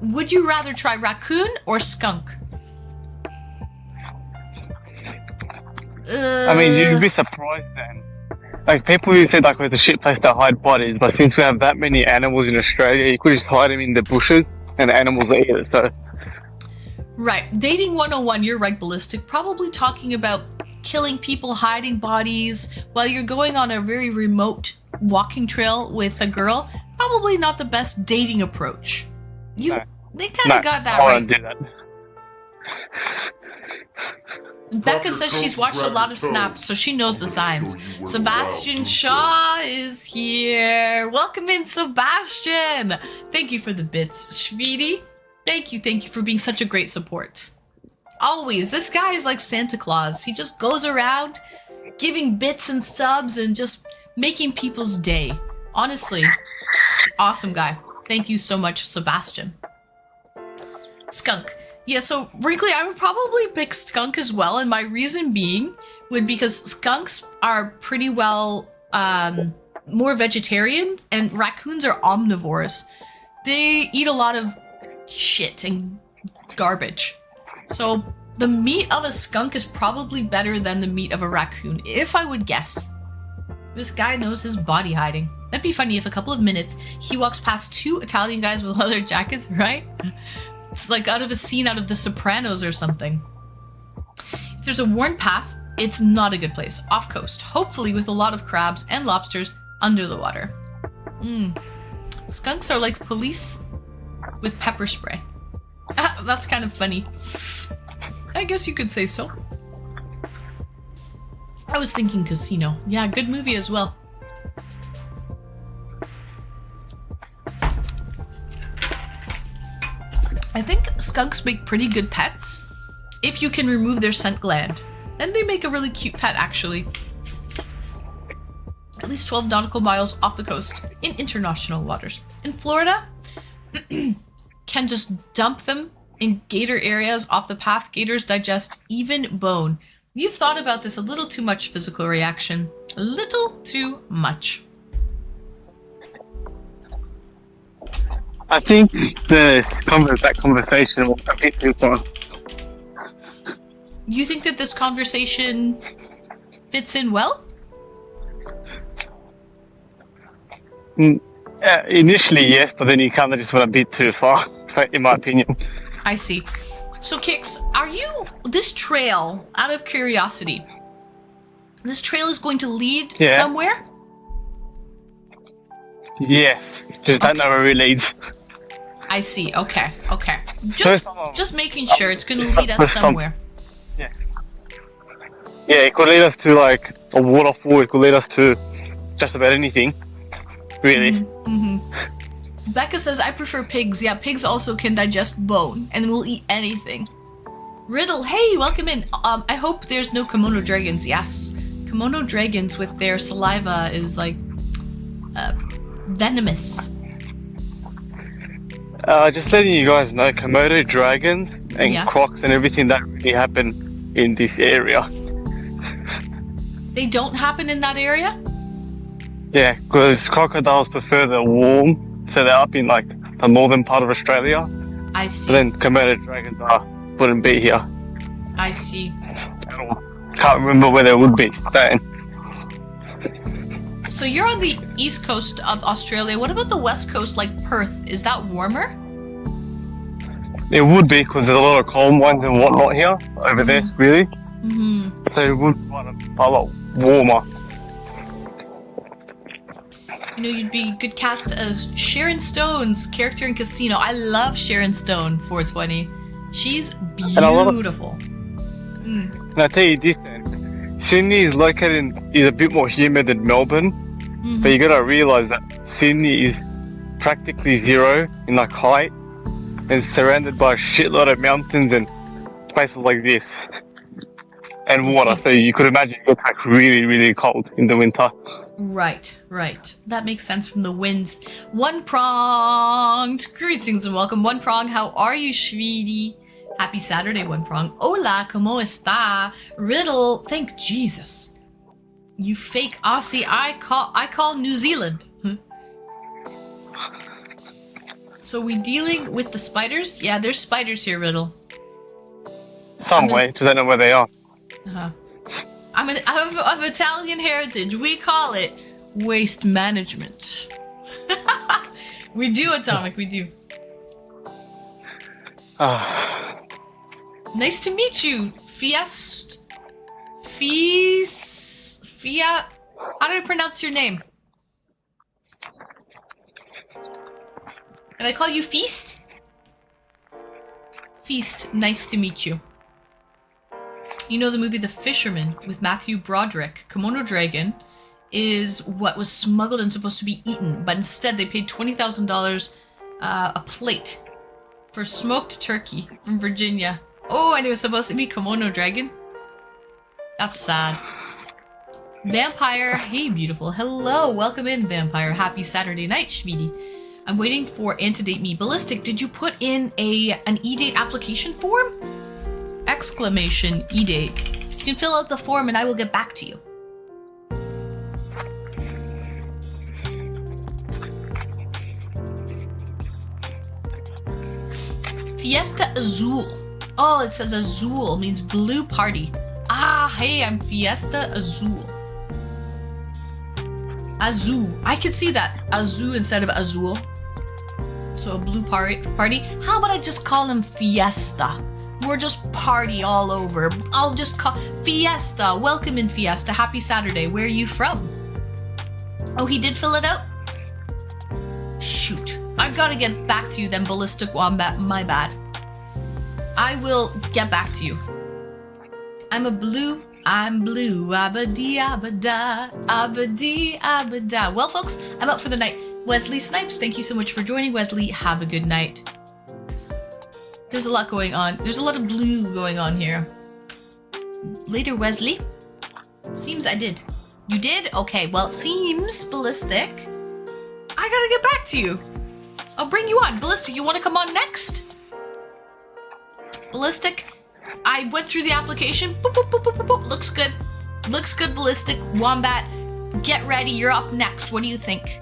A: Would you rather try raccoon or skunk?
H: I mean, you'd be surprised then. Like, people who said like it's a shit place to hide bodies, but since we have that many animals in Australia, you could just hide them in the bushes and the animals will eat it, so...
A: Right. Dating 101, you're right, Ballistic. Probably talking about killing people, hiding bodies, while you're going on a very remote walking trail with a girl. Probably not the best dating approach. They kind of got that
H: I
A: right.
H: won't do that.
A: Becca says she's watched a lot of snaps, so she knows the signs. Sebastian Shaw is here. Welcome in, Sebastian. Thank you for the bits, Schweedy. Thank you for being such a great support. Always. This guy is like Santa Claus. He just goes around giving bits and subs and just making people's day. Honestly, awesome guy. Thank you so much, Sebastian. Skunk. Yeah, so Wrinkly, I would probably pick skunk as well, and my reason being would because skunks are pretty well more vegetarian, and raccoons are omnivores. They eat a lot of shit and garbage. So the meat of a skunk is probably better than the meat of a raccoon, if I would guess. This guy knows his body hiding. That'd be funny if a couple of minutes he walks past two Italian guys with leather jackets, right? It's like out of a scene out of The Sopranos or something. If there's a worn path, it's not a good place. Off coast, hopefully with a lot of crabs and lobsters under the water. Skunks are like police with pepper spray. That's kind of funny. I guess you could say so. I was thinking Casino. Yeah, good movie as well. I think skunks make pretty good pets if you can remove their scent gland. Then they make a really cute pet, actually. At least 12 nautical miles off the coast in international waters. In Florida, can just dump them in gator areas off the path. Gators digest even bone. You've thought about this a little too much, physical reaction. A little too much.
H: I think that conversation was a bit too far.
A: You think that this conversation fits in well?
H: Initially, yes, but then you kind of just went a bit too far, in my opinion.
A: I see. So, Kix, are you this trail? Out of curiosity, this trail is going to lead somewhere?
H: Yes, just don't know where it leads.
A: I see. Okay. Just making sure it's going to lead us somewhere.
H: Yeah, it could lead us to like a waterfall. It could lead us to just about anything, really.
A: Becca says, I prefer pigs. Yeah, pigs also can digest bone and will eat anything. Riddle, hey, welcome in. I hope there's no kimono dragons. Yes. Kimono dragons with their saliva is like venomous.
H: Just letting you guys know, Komodo dragons and crocs and everything that really happen in this area.
A: They don't happen in that area?
H: Yeah, because crocodiles prefer the warm, so they're up in like the northern part of Australia.
A: I see.
H: So then Komodo dragons wouldn't be here.
A: I see.
H: Can't remember where they would be staying.
A: So you're on the east coast of Australia. What about the west coast, like Perth? Is that warmer?
H: It would be, because there's a lot of coal mines and whatnot here, over there, really. So it would be a lot warmer.
A: You know, you'd be good cast as Sharon Stone's character in Casino. I love Sharon Stone, 420. She's beautiful.
H: And I tell you this, Sydney is is a bit more humid than Melbourne, but you gotta realise that Sydney is practically zero in like height and surrounded by a shitload of mountains and places like this and water. So you could imagine it gets like really, really cold in the winter.
A: Right. That makes sense from the winds. One Pronged. Greetings and welcome. One Prong, how are you, Shvidi? Happy Saturday, One Prong. Hola, ¿cómo está? Riddle, thank Jesus. You fake Aussie, I call New Zealand. So we dealing with the spiders? Yeah, there's spiders here, Riddle.
H: Some way, because I don't know where they are.
A: I'm of Italian heritage. We call it waste management. We do, Atomic, we do. Nice to meet you, Fia. How do I pronounce your name? Can I call you Feast? Feast, nice to meet you. You know the movie The Fisherman with Matthew Broderick? Kimono dragon is what was smuggled and supposed to be eaten, but instead they paid $20,000 a plate for smoked turkey from Virginia. Oh, and it was supposed to be kimono dragon? That's sad. Vampire, hey beautiful. Hello, welcome in, Vampire. Happy Saturday night, Shvidi. I'm waiting for Antidate Me. Ballistic, did you put in an eDate application form? Exclamation eDate. You can fill out the form and I will get back to you. Fiesta Azul. Oh, it says Azul means blue party. Ah, hey, I'm Fiesta Azul. Azul. I could see that. Azul instead of Azul. So a blue party. How about I just call him Fiesta? We're just party all over. I'll just call Fiesta. Welcome in, Fiesta. Happy Saturday. Where are you from? Oh, he did fill it out? Shoot. I've got to get back to you then, Ballistic Wombat. My bad. I will get back to you. I'm blue. Abadi, abada. Abadi, abada. Well, folks, I'm out for the night. Wesley Snipes, thank you so much for joining. Wesley, have a good night. There's a lot going on. There's a lot of blue going on here. Later, Wesley. Seems I did. You did? Okay, well, it seems, Ballistic. I gotta get back to you. I'll bring you on. Ballistic, you want to come on next? Ballistic, I went through the application. Boop, boop, boop, boop, boop, boop. Looks good. Looks good, Ballistic. Wombat, get ready. You're up next. What do you think?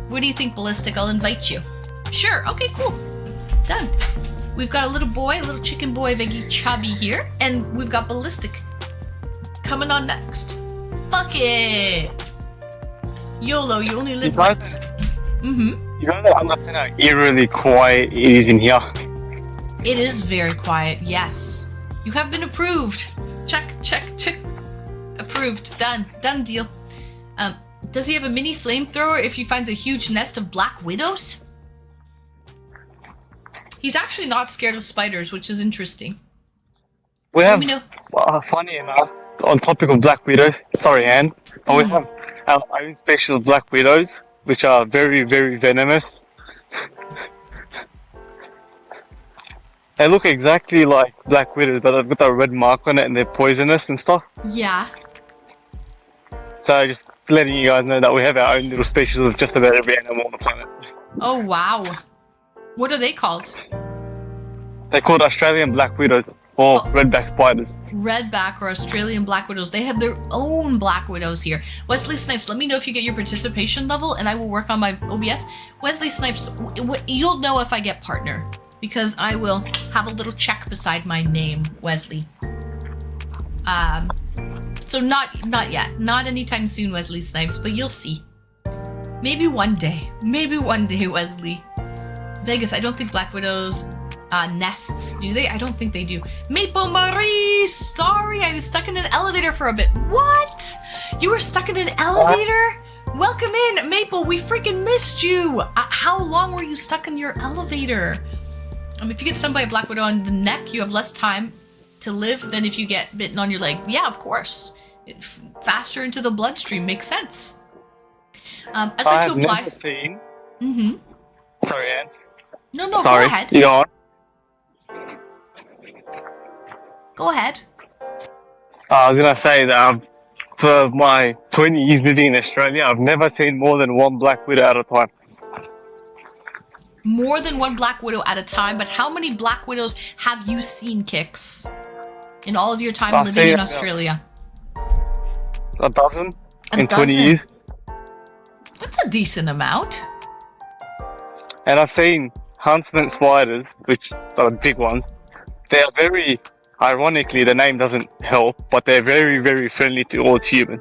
A: What do you think, Ballistic? I'll invite you. Sure. Okay, cool. Done. We've got a little boy, a little chicken boy, veggie chubby here, and we've got ballistic coming on next. Fuck it. YOLO, you only live once. Mm-hmm.
H: You guys understand how eerily quiet it is in here.
A: It is very quiet, yes. You have been approved. Check, check, check. Approved. Done. Done deal. Does he have a mini flamethrower if he finds a huge nest of black widows? He's actually not scared of spiders, which is interesting.
H: We
A: Let
H: have,
A: me know.
H: funny enough, on topic of black widows, sorry Anne, we have our own special black widows, which are very, very venomous. They look exactly like black widows, but they've got a red mark on it and they're poisonous and stuff.
A: Yeah.
H: So just letting you guys know that we have our own little species of just about every animal on the planet.
A: Oh, wow. What are they called?
H: They're called Australian black widows, or redback spiders.
A: Redback or Australian black widows. They have their own black widows here. Wesley Snipes, let me know if you get your participation level and I will work on my OBS. Wesley Snipes, you'll know if I get partner because I will have a little check beside my name, Wesley. So not yet. Not anytime soon, Wesley Snipes, but you'll see. Maybe one day. Maybe one day, Wesley. Vegas, I don't think black widows nests, do they? I don't think they do. Maple Marie, sorry, I was stuck in an elevator for a bit. What? You were stuck in an elevator? Welcome in, Maple. We freaking missed you. How long were you stuck in your elevator? If you get stung by a black widow on the neck, you have less time to live than if you get bitten on your leg. Yeah, of course. Faster into the bloodstream makes sense. I'd like to apply.
H: Never seen. Sorry, Anne.
A: No,
H: Sorry.
A: go ahead.
H: You go on.
A: Go ahead.
H: I was gonna say that for my 20 years living in Australia, I've never seen more than one black widow at a time.
A: More than one black widow at a time, but how many black widows have you seen, Kix? In all of your time living in Australia?
H: A dozen
A: A
H: in 20
A: dozen?
H: years.
A: That's a decent amount.
H: And I've seen huntsman spiders, which are the big ones. They are very, ironically, the name doesn't help, but they're very, very friendly towards humans.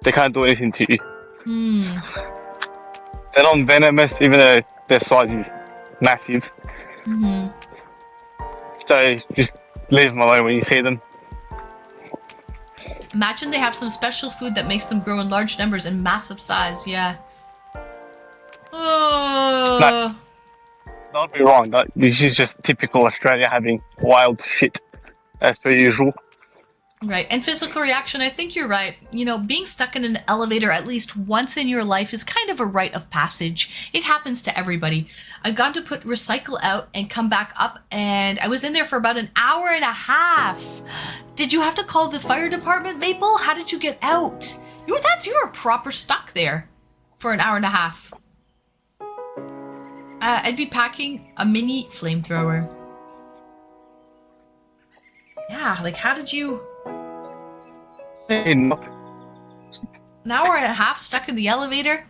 H: They can't do anything to you. They're not venomous, even though their size is massive. So just leave them alone when you see them.
A: Imagine they have some special food that makes them grow in large numbers and massive size. Yeah.
H: No. Don't be wrong, this is just typical Australia having wild shit, as per usual.
A: Right, and physical reaction, I think you're right. You know, being stuck in an elevator at least once in your life is kind of a rite of passage. It happens to everybody. I've gone to put recycle out and come back up, and I was in there for about an hour and a half. Did you have to call the fire department, Maple? How did you get out? You were proper stuck there for an hour and a half. I'd be packing a mini flamethrower. Yeah, like how did you... An hour and a half stuck in the elevator?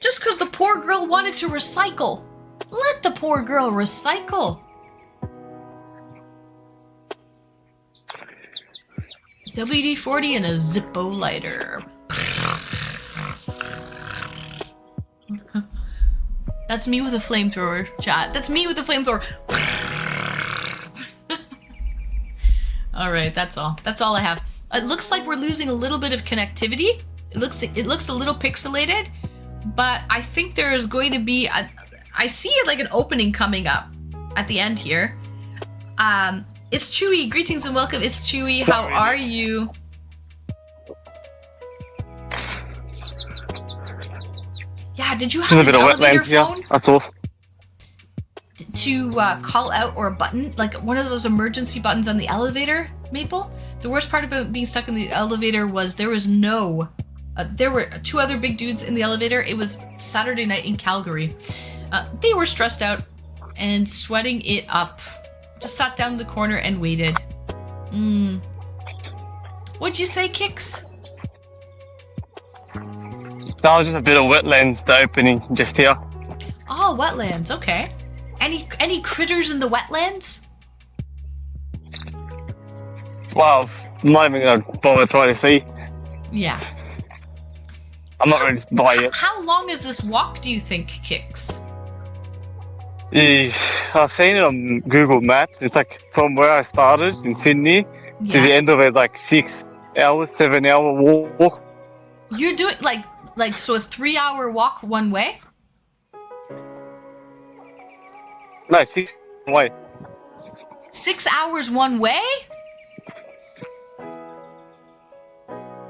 A: Just because the poor girl wanted to recycle. Let the poor girl recycle. WD-40 and a Zippo lighter. That's me with a flamethrower, chat. That's me with a flamethrower. All right, that's all. That's all I have. It looks like we're losing a little bit of connectivity. It looks a little pixelated, but I think there is going to be I see like an opening coming up at the end here. It's Chewy. Greetings and welcome. It's Chewy. How are you? Yeah, did you have an elevator phone?
H: That's all.
A: To call out or a button, like one of those emergency buttons on the elevator, Maple? The worst part about being stuck in the elevator was there was no... there were two other big dudes in the elevator. It was Saturday night in Calgary. They were stressed out and sweating it up. Just sat down in the corner and waited. What'd you say, Kix?
H: No, just a bit of wetlands, the opening just here.
A: Oh, wetlands. Okay. Any critters in the wetlands?
H: Well, I'm not even gonna bother trying to see.
A: Yeah.
H: I'm not ready to buy it.
A: How long is this walk, do you think, Kix?
H: I've seen it on Google Maps. It's like from where I started in Sydney to the
A: Yeah.
H: end of it, like 6 hours, 7 hour walk.
A: You're doing like so a 3-hour walk one way?
H: No, 6 away.
A: 6 hours one way?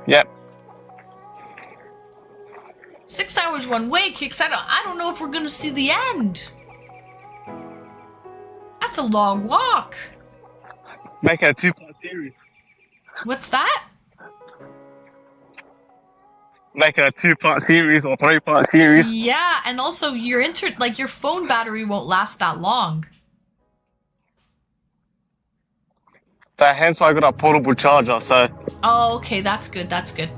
H: Yep.
A: 6 hours one way, Kix. I don't know if we're gonna see the end. That's a long walk.
H: Make it a 2-part series.
A: What's that?
H: Make it a 2-part series or 3-part series.
A: Yeah, and also your your phone battery won't last that long.
H: So hence why I got a portable charger. So
A: Oh, okay, that's good. That's good.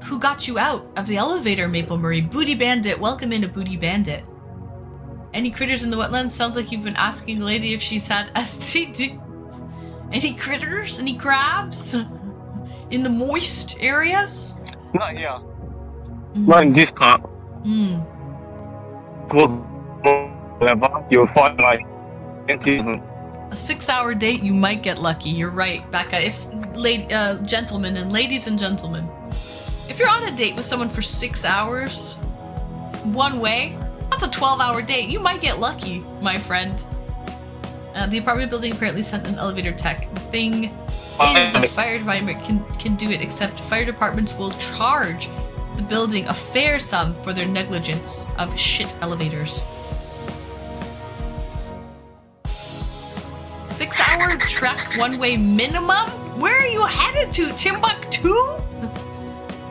A: Who got you out of the elevator, Maple Murray? Booty Bandit. Welcome in, a Booty Bandit. Any critters in the wetlands? Sounds like you've been asking Lady if she's had STDs. Any critters? Any crabs? In the moist areas?
H: not here. Not in this part.
A: Mm.
H: Whatever. You'll find like empty.
A: A 6-hour date, you might get lucky. You're right, Becca. If gentlemen and ladies and gentlemen, if you're on a date with someone for 6 hours, one way, that's a 12-hour date. You might get lucky, my friend. The apartment building apparently sent an elevator tech. The thing is, the fire department can do it, except fire departments will charge the building a fair sum for their negligence of shit elevators. 6-hour trek one way minimum? Where are you headed to? Timbuktu?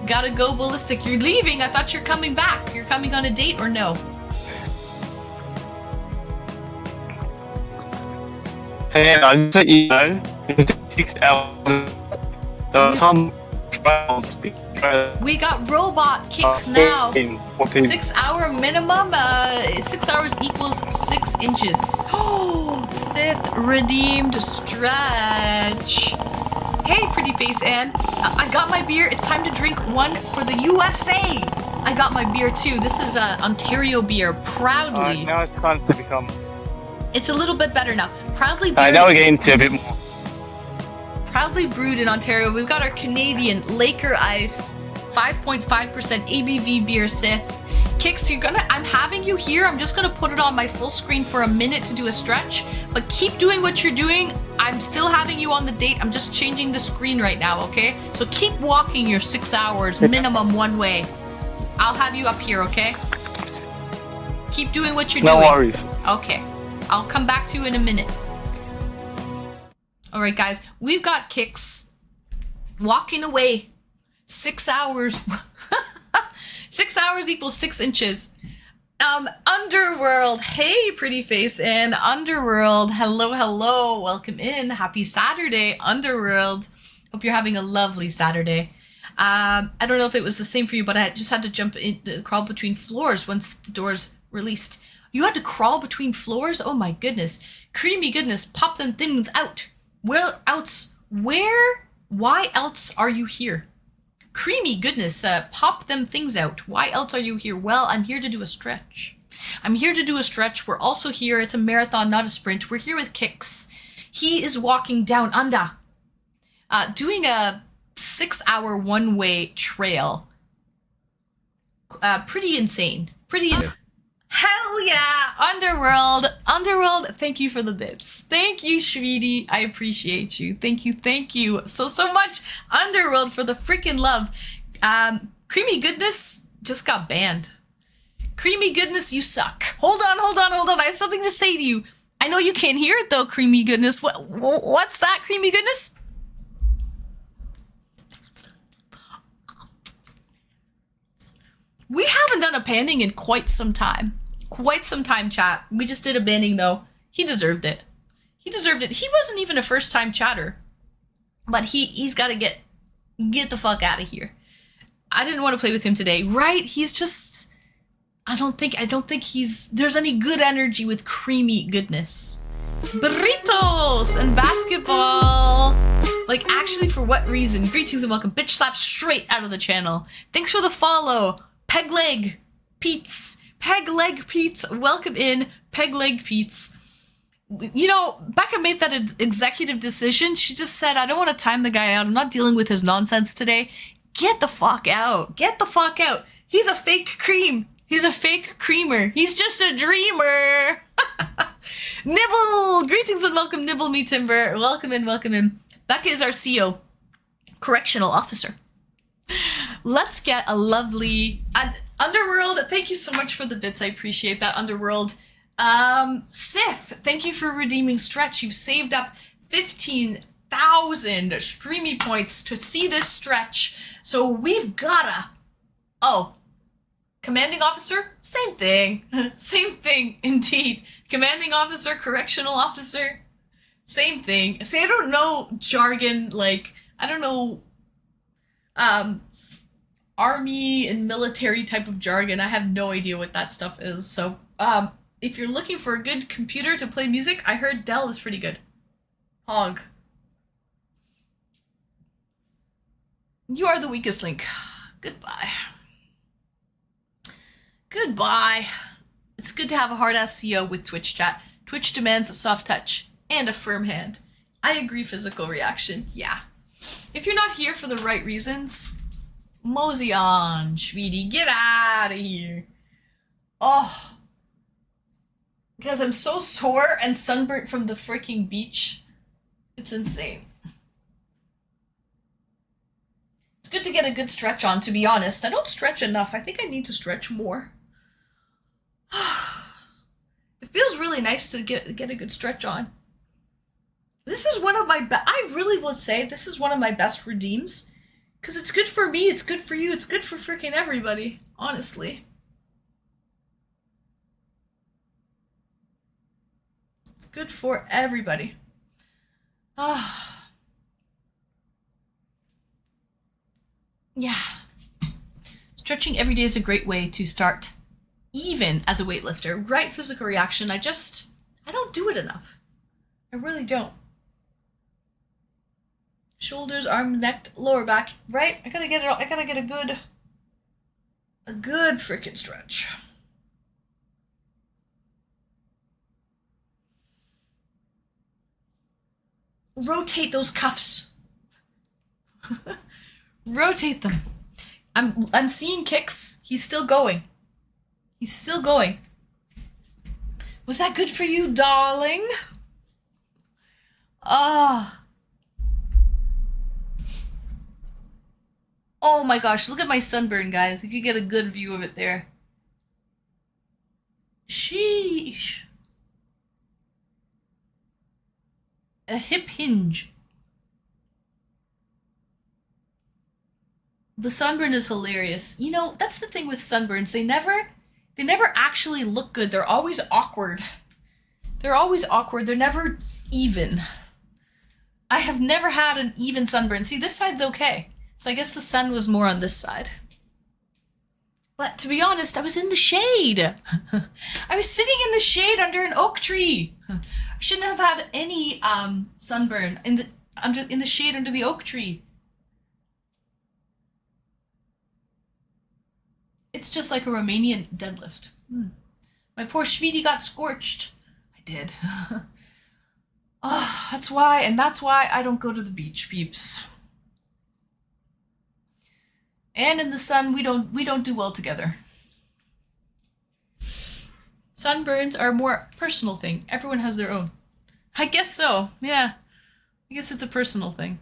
A: Gotta go ballistic. You're leaving. I thought you're coming back. You're coming on a date or no?
H: Hey, I just let you know, in 6 hours, there are some trials.
A: We got robot kicks now. 6-hour minimum. 6 hours equals 6 inches. Oh, Sith redeemed stretch. Hey, pretty face Ann. I got my beer. It's time to drink one for the USA. I got my beer too. This is Ontario beer, proudly.
H: Now it's time to become.
A: It's a little bit better now. Proudly brewed.
H: Now we're getting to a bit more.
A: Proudly brewed in Ontario. We've got our Canadian Laker Ice, 5.5% ABV beer, Sith. Kix, I'm having you here. I'm just gonna put it on my full screen for a minute to do a stretch, but keep doing what you're doing. I'm still having you on the date. I'm just changing the screen right now, okay? So keep walking your 6 hours minimum one way. I'll have you up here, okay? Keep doing what you're doing.
H: No worries.
A: Okay. I'll come back to you in a minute. All right, guys. We've got Kix walking away. 6 hours. 6 hours equals 6 inches. Underworld. Hey, pretty face. And Underworld. Hello, hello. Welcome in. Happy Saturday, Underworld. Hope you're having a lovely Saturday. I don't know if it was the same for you, but I just had to jump in, crawl between floors once the doors released. You had to crawl between floors? Oh my goodness. Creamy goodness, pop them things out. Where else? Where? Why else are you here? Creamy goodness, pop them things out. Why else are you here? Well, I'm here to do a stretch. I'm here to do a stretch. We're also here. It's a marathon, not a sprint. We're here with Kix. He is walking down under, doing a 6-hour one-way trail. Pretty insane. Hell yeah! Underworld! Underworld, thank you for the bits. Thank you, Shweety. I appreciate you. Thank you so much, Underworld, for the freaking love. Creamy Goodness just got banned. Creamy Goodness, you suck. Hold on. I have something to say to you. I know you can't hear it though, Creamy Goodness. What's that, Creamy Goodness? We haven't done a banning in quite some time. Chat. We just did a banning though. He deserved it. He wasn't even a first-time chatter. But he's got to get the fuck out of here. I didn't want to play with him today. Right? He's just... I don't think there's any good energy with creamy goodness. Burritos and basketball. Like, actually, for what reason? Greetings and welcome. Bitch slap straight out of the channel. Thanks for the follow. Pegleg Pete's. Pegleg Pete's. Welcome in. Pegleg Pete's. You know, Becca made that executive decision. She just said, I don't want to time the guy out. I'm not dealing with his nonsense today. Get the fuck out. Get the fuck out. He's a fake cream. He's a fake creamer. He's just a dreamer. Nibble! Greetings and welcome, Nibble Me Timber. Welcome in, welcome in. Becca is our CO, correctional officer. Let's get a lovely... Underworld, thank you so much for the bits. I appreciate that, Underworld. Sith, thank you for redeeming Stretch. You've saved up 15,000 streamy points to see this stretch. So we've gotta... Oh, commanding officer? Same thing. Same thing, indeed. Commanding officer, correctional officer? Same thing. See, I don't know jargon, like, I don't know, army and military type of jargon. I have no idea what that stuff is. So, if you're looking for a good computer to play music, I heard Dell is pretty good. Hog. You are the weakest link. Goodbye. Goodbye. It's good to have a hard-ass CO with Twitch chat. Twitch demands a soft touch and a firm hand. I agree, physical reaction. Yeah. If you're not here for the right reasons, mosey on, Schweedy. Get out of here. Oh. Because I'm so sore and sunburnt from the freaking beach. It's insane. It's good to get a good stretch on, to be honest. I don't stretch enough. I think I need to stretch more. It feels really nice to get a good stretch on. This is one of my I really would say this is one of my best redeems. Because it's good for me, it's good for you, it's good for freaking everybody. Honestly. It's good for everybody. Ah. Yeah. Stretching every day is a great way to start even as a weightlifter. Right, physical reaction. I don't do it enough. I really don't. Shoulders, arm, neck, lower back. Right? I gotta get a good freaking stretch. Rotate those cuffs. Rotate them. I'm seeing kicks. He's still going. He's still going. Was that good for you, darling? Ah. Oh my gosh, look at my sunburn, guys. You can get a good view of it there. Sheesh. A hip hinge. The sunburn is hilarious. You know, that's the thing with sunburns. They never actually look good. They're always awkward. They're always awkward. They're never even. I have never had an even sunburn. See, this side's okay. So I guess the sun was more on this side. But to be honest, I was in the shade. I was sitting in the shade under an oak tree. I shouldn't have had any sunburn in the shade under the oak tree. It's just like a Romanian deadlift. My poor Schweedy got scorched. I did. Oh, that's why I don't go to the beach, peeps. And in the sun, we don't do well together. Sunburns are a more personal thing. Everyone has their own. I guess so. Yeah. I guess it's a personal thing.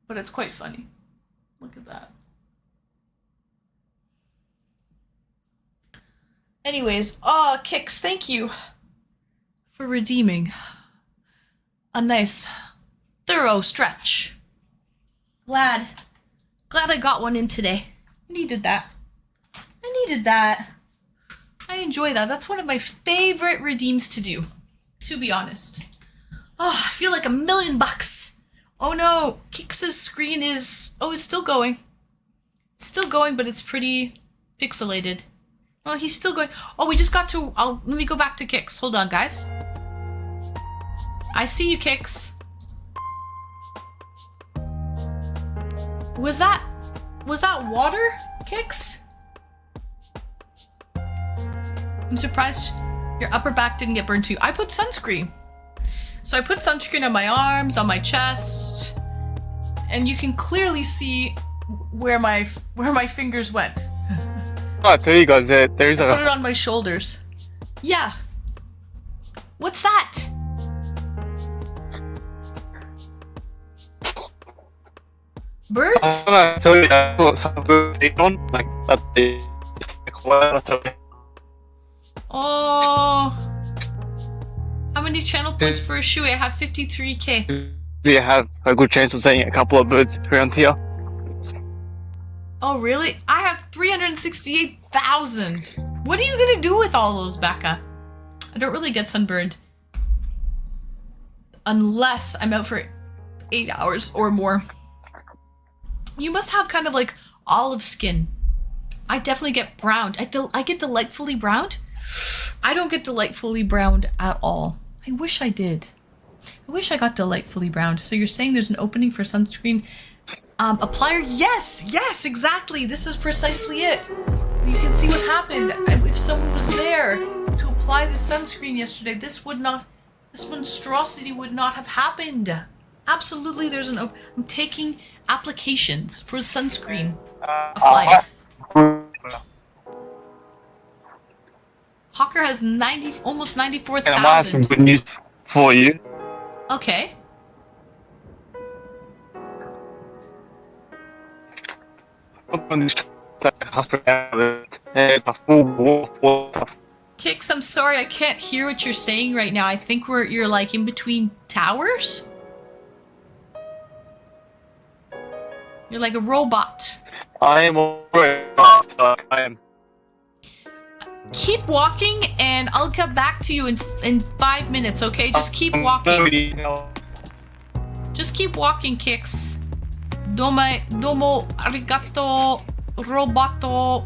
A: But it's quite funny. Look at that. Anyways, Kix, thank you for redeeming a nice, thorough stretch. Glad I got one in today. Needed that. I needed that. I enjoy that. That's one of my favorite redeems to do, to be honest. Oh, I feel like $1,000,000. Oh no, Kix's screen is still going. It's still going, but it's pretty pixelated. Oh, he's still going. Oh, we just got to... let me go back to Kix. Hold on, guys. I see you, Kix. Was that water, Kix? I'm surprised your upper back didn't get burned too. I put sunscreen. So I put sunscreen on my arms, on my chest, and you can clearly see where my fingers went.
H: I tell you guys that there's
A: I put it on my shoulders. Yeah. What's that? Birds?
H: I'm gonna tell you that I some birds eat on like that.
A: Oh. How many channel points for a shoe? I have 53k.
H: We have a good chance of seeing a couple of birds around here.
A: Oh, really? I have 368,000. What are you gonna do with all those, Becca? I don't really get sunburned. Unless I'm out for 8 hours or more. You must have kind of like olive skin. I definitely get browned. I get delightfully browned. I don't get delightfully browned at all. I wish I did. I wish I got delightfully browned. So you're saying there's an opening for sunscreen applier? Yes, exactly. This is precisely it. You can see what happened. If someone was there to apply the sunscreen yesterday, this monstrosity would not have happened. Absolutely, there's an I'm taking applications for sunscreen applier. Hawker has almost
H: And I might have
A: 94,000.
H: some good news for you.
A: Okay.
H: There's a full water.
A: Kix, I'm sorry, I can't hear what you're saying right now. I think you're like in between towers. You're like a robot.
H: I am already. So I am.
A: Keep walking, and I'll get back to you in 5 minutes. Okay, just keep walking. Just keep walking, Kix. Domo arigato, roboto.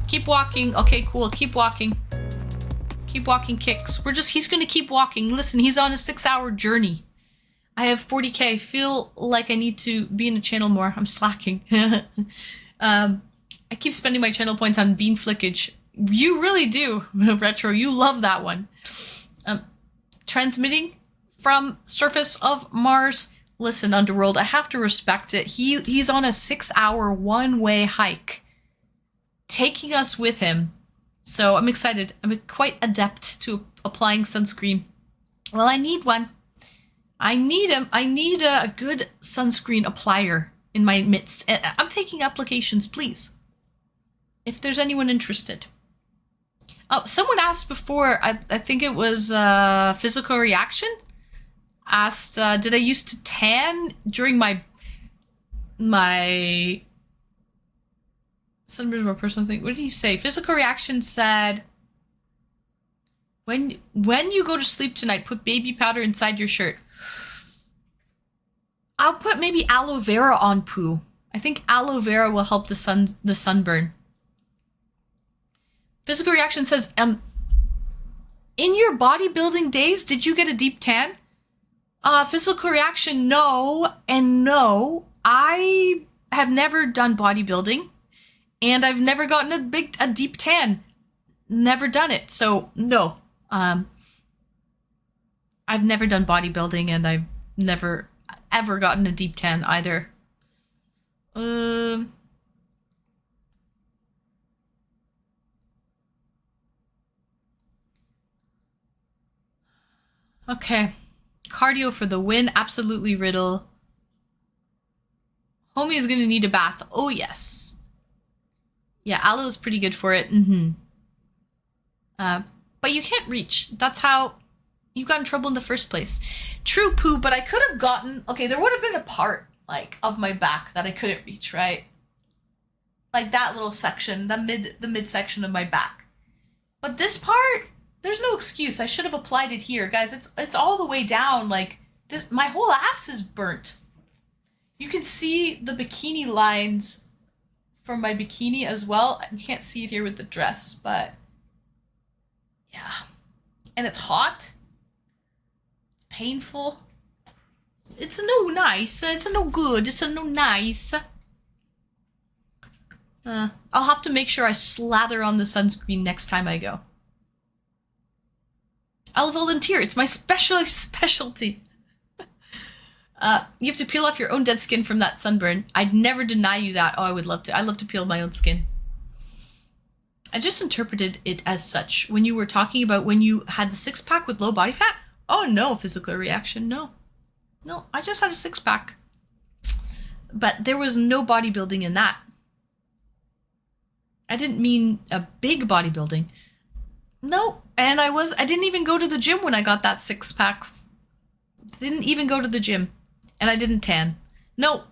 A: Keep walking. Okay, cool. Keep walking. Keep walking, Kix. He's gonna keep walking. Listen, he's on a 6-hour journey. I have 40k. I feel like I need to be in the channel more. I'm slacking. I keep spending my channel points on bean flickage. You really do, Retro. You love that one. Transmitting from surface of Mars. Listen, Underworld, I have to respect it. He's on a 6-hour one-way hike, taking us with him. So I'm excited. I'm quite adept to applying sunscreen. Well, I need one. I need a good sunscreen applier in my midst. I'm taking applications, please. If there's anyone interested. Oh, someone asked before, I think it was Physical Reaction, asked, did I used to tan during my sunburn or personal thing? What did he say? Physical Reaction said, when you go to sleep tonight, put baby powder inside your shirt. I'll put maybe aloe vera on poo. I think aloe vera will help the sunburn. Physical Reaction says, in your bodybuilding days, did you get a deep tan? Physical Reaction, no and no. I have never done bodybuilding, and I've never gotten a deep tan. Never done it, so no. I've never done bodybuilding, and I've never ever gotten a deep tan either. Okay. Cardio for the win. Absolutely, Riddle. Homie is going to need a bath. Oh, yes. Yeah, aloe is pretty good for it. But you can't reach. That's how you got in trouble in the first place. True, Pooh, but I could have gotten... Okay, there would have been a part, like, of my back that I couldn't reach, right? Like that little section, the mid section of my back. But this part... There's no excuse. I should have applied it here. Guys, it's all the way down. Like, this, my whole ass is burnt. You can see the bikini lines from my bikini as well. You can't see it here with the dress, but yeah. And it's hot. Painful. It's a no nice. It's a no good. It's a no nice. I'll have to make sure I slather on the sunscreen next time I go. I'll volunteer. It's my specialty. You have to peel off your own dead skin from that sunburn. I'd never deny you that. Oh, I would love to. I love to peel my own skin. I just interpreted it as such. When you were talking about when you had the 6-pack with low body fat. Oh, no physical reaction. No. No, I just had a 6-pack. But there was no bodybuilding in that. I didn't mean a big bodybuilding. No, and I didn't even go to the gym when I got that 6-pack. Didn't even go to the gym. And I didn't tan. No.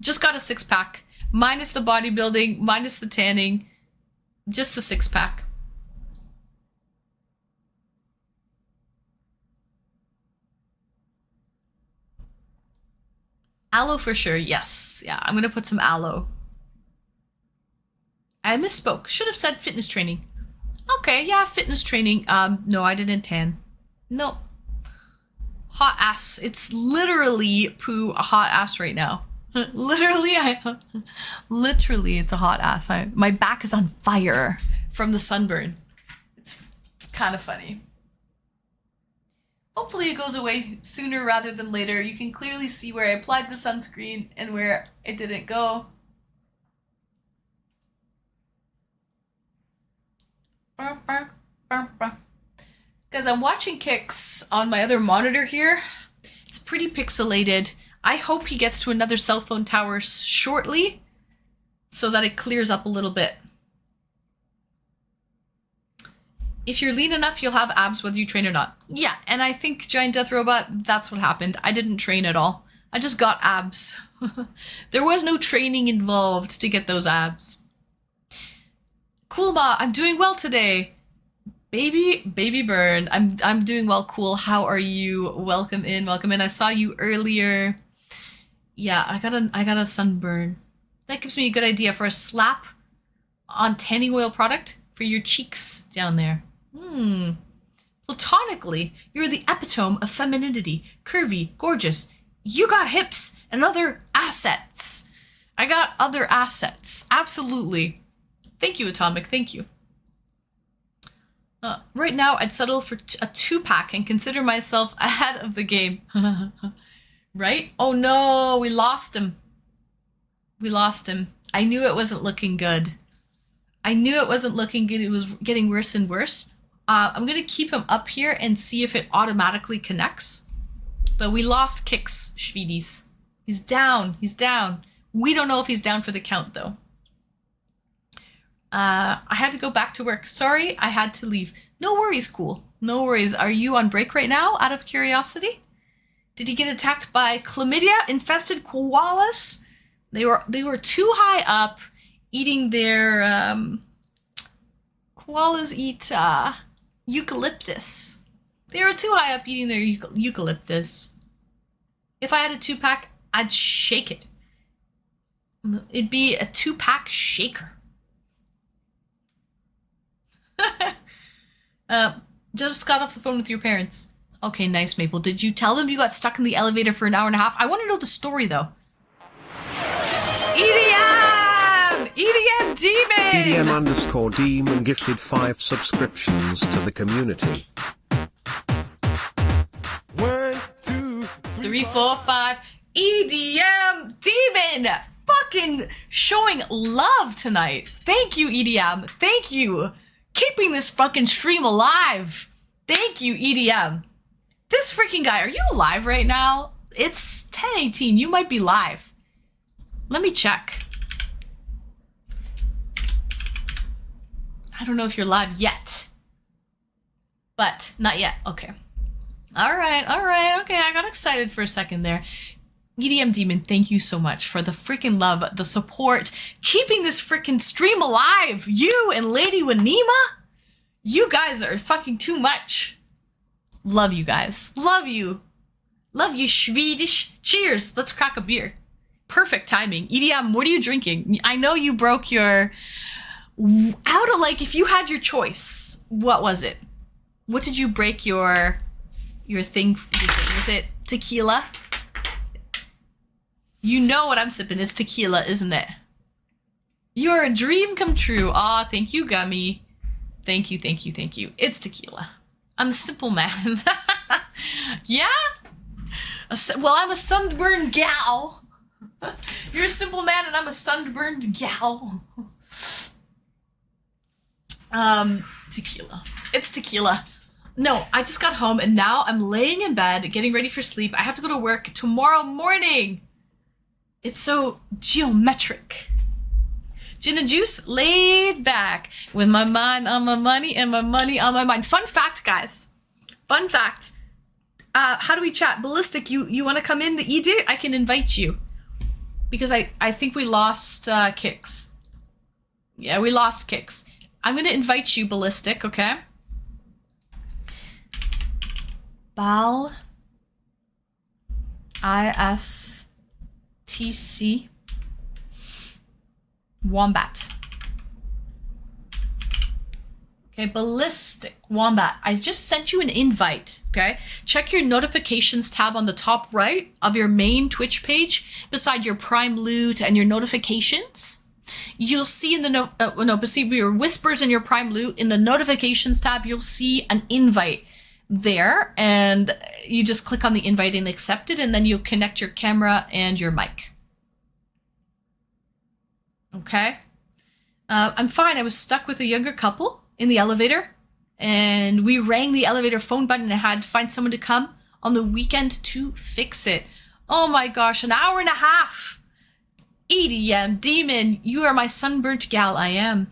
A: Just got a 6-pack. Minus the bodybuilding, minus the tanning. Just the 6-pack. Aloe for sure, yes. Yeah, I'm gonna put some aloe. I misspoke. Should have said fitness training. Okay, yeah, fitness training. No, I didn't tan. No. Hot ass. It's literally poo a hot ass right now. Literally, it's a hot ass. My back is on fire from the sunburn. It's kind of funny. Hopefully it goes away sooner rather than later. You can clearly see where I applied the sunscreen and where it didn't go. Because I'm watching Kix on my other monitor here. It's pretty pixelated. I hope he gets to another cell phone tower shortly so that it clears up a little bit. If you're lean enough, you'll have abs whether you train or not. Yeah, and I think Giant Death Robot, that's what happened. I didn't train at all. I just got abs. There was no training involved to get those abs. Cool Ma, I'm doing well today. Baby Burn, I'm doing well. Cool. How are you? Welcome in. I saw you earlier. Yeah, I got a sunburn. That gives me a good idea for a slap on tanning oil product for your cheeks down there. Platonically, you're the epitome of femininity. Curvy, gorgeous. You got hips and other assets. I got other assets. Absolutely. Thank you, Atomic. Thank you. Right now, I'd settle for a 2-pack and consider myself ahead of the game. Right? Oh no, we lost him. I knew it wasn't looking good. It was getting worse and worse. I'm going to keep him up here and see if it automatically connects. But we lost Kix, Schwiedis. He's down. We don't know if he's down for the count, though. I had to go back to work. Sorry, I had to leave. No worries, cool. No worries. Are you on break right now, out of curiosity? Did he get attacked by chlamydia-infested koalas? They were too high up, eating their... koalas eat eucalyptus. They were too high up eating their eucalyptus. If I had a 2-pack, I'd shake it. It'd be a 2-pack shaker. Just got off the phone with your parents. Okay, nice, Maple. Did you tell them you got stuck in the elevator for an hour and a half? I want to know the story, though. EDM! EDM Demon!
B: EDM_Demon gifted 5 subscriptions to the community.
C: 1, 2,
A: 3, 4, 5. EDM Demon! Fucking showing love tonight. Thank you, EDM. Thank you. Keeping this fucking stream alive. Thank you, EDM. This freaking guy, are you live right now? It's 10:18. You might be live. Let me check. I don't know if you're live yet. But not yet. Okay. All right. Okay, I got excited for a second there. EDM Demon, thank you so much for the freaking love, the support, keeping this freaking stream alive. You and Lady Wanima, you guys are fucking too much. Love you guys. Love you. Love you, Swedish. Cheers. Let's crack a beer. Perfect timing. EDM, what are you drinking? I know you broke your... Out of, like, if you had your choice, what was it? What did you break your thing? Was it tequila? You know what I'm sipping. It's tequila, isn't it? You're a dream come true. Aw, thank you, Gummy. Thank you, thank you, thank you. It's tequila. I'm a simple man. Yeah? Well, I'm a sunburned gal. You're a simple man and I'm a sunburned gal. Tequila. It's tequila. No, I just got home and now I'm laying in bed getting ready for sleep. I have to go to work tomorrow morning. It's so geometric. Gin and juice, laid back with my mind on my money and my money on my mind. Fun fact, guys. Fun fact. How do we chat? Ballistic, you want to come in the eDate? I can invite you. Because I think we lost Kicks. Yeah, we lost Kicks. I'm going to invite you, Ballistic, okay? Bal ISTC Wombat. Okay, Ballistic Wombat. I just sent you an invite, okay? Check your notifications tab on the top right of your main Twitch page beside your Prime Loot and your notifications. You'll see in the beside your whispers and your Prime Loot in the notifications tab, you'll see an invite there and you just click on the invite and accept it and then you'll connect your camera and your mic. Okay? I'm fine. I was stuck with a younger couple in the elevator and we rang the elevator phone button and I had to find someone to come on the weekend to fix it. Oh my gosh, an hour and a half. EDM demon, you are my sunburnt gal. I am.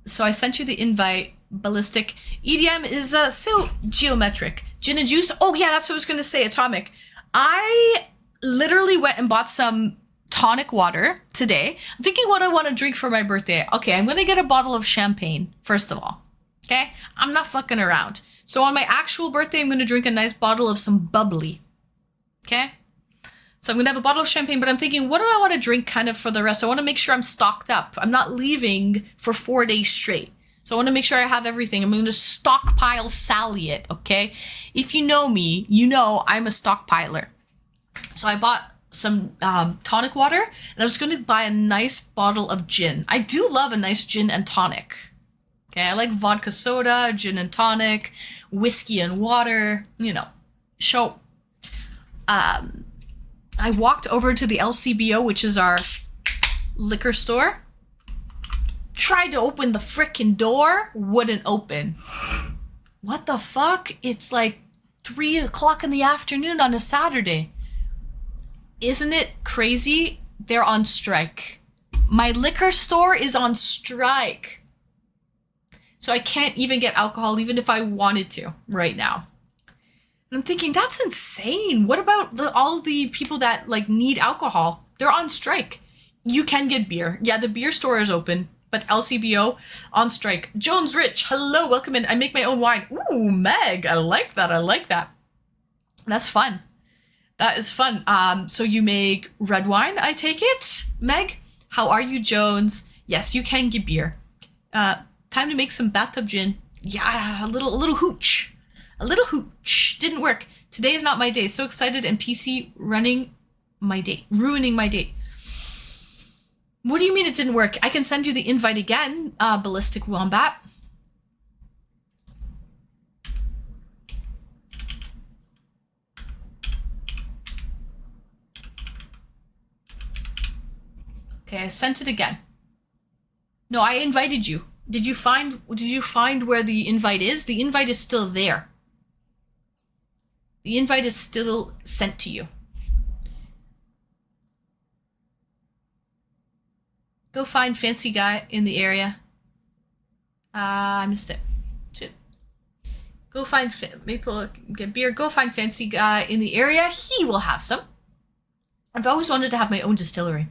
A: So I sent you the invite, Ballistic. EDM is so geometric. Gin and juice. Oh yeah, that's what I was going to say. Atomic. I literally went and bought some tonic water today. I'm thinking what I want to drink for my birthday. Okay, I'm going to get a bottle of champagne, first of all. Okay? I'm not fucking around. So on my actual birthday, I'm going to drink a nice bottle of some bubbly. Okay? So I'm going to have a bottle of champagne, but I'm thinking, what do I want to drink kind of for the rest? I want to make sure I'm stocked up. I'm not leaving for 4 days straight. So I want to make sure I have everything. I'm going to stockpile Sally it, okay? If you know me, you know I'm a stockpiler. So I bought some tonic water, and I was going to buy a nice bottle of gin. I do love a nice gin and tonic. Okay, I like vodka soda, gin and tonic, whiskey and water, you know. So, I walked over to the LCBO, which is our liquor store. Tried to open the frickin' door, wouldn't open. What the fuck? It's like 3 o'clock in the afternoon on a Saturday. Isn't it crazy? They're on strike. My liquor store is on strike. So I can't even get alcohol even if I wanted to right now. And I'm thinking, that's insane. What about all the people that like need alcohol? They're on strike. You can get beer. Yeah, the beer store is open, but LCBO on strike. Jones Rich, hello, welcome in. I make my own wine. Ooh, Meg, I like that. I like that. That's fun. That is fun. So you make red wine, I take it? Meg, how are you, Jones? Yes, you can get beer. Time to make some bathtub gin. Yeah, a little hooch. A little hooch. Didn't work. Today is not my day. So excited and PC ruining my day. What do you mean it didn't work? I can send you the invite again, Ballistic Wombat. Okay, I sent it again. No, I invited you. Did you find where the invite is? The invite is still there. The invite is still sent to you. Go find fancy guy in the area. I missed it. Shit. Go find maple get beer. Go find fancy guy in the area. He will have some. I've always wanted to have my own distillery.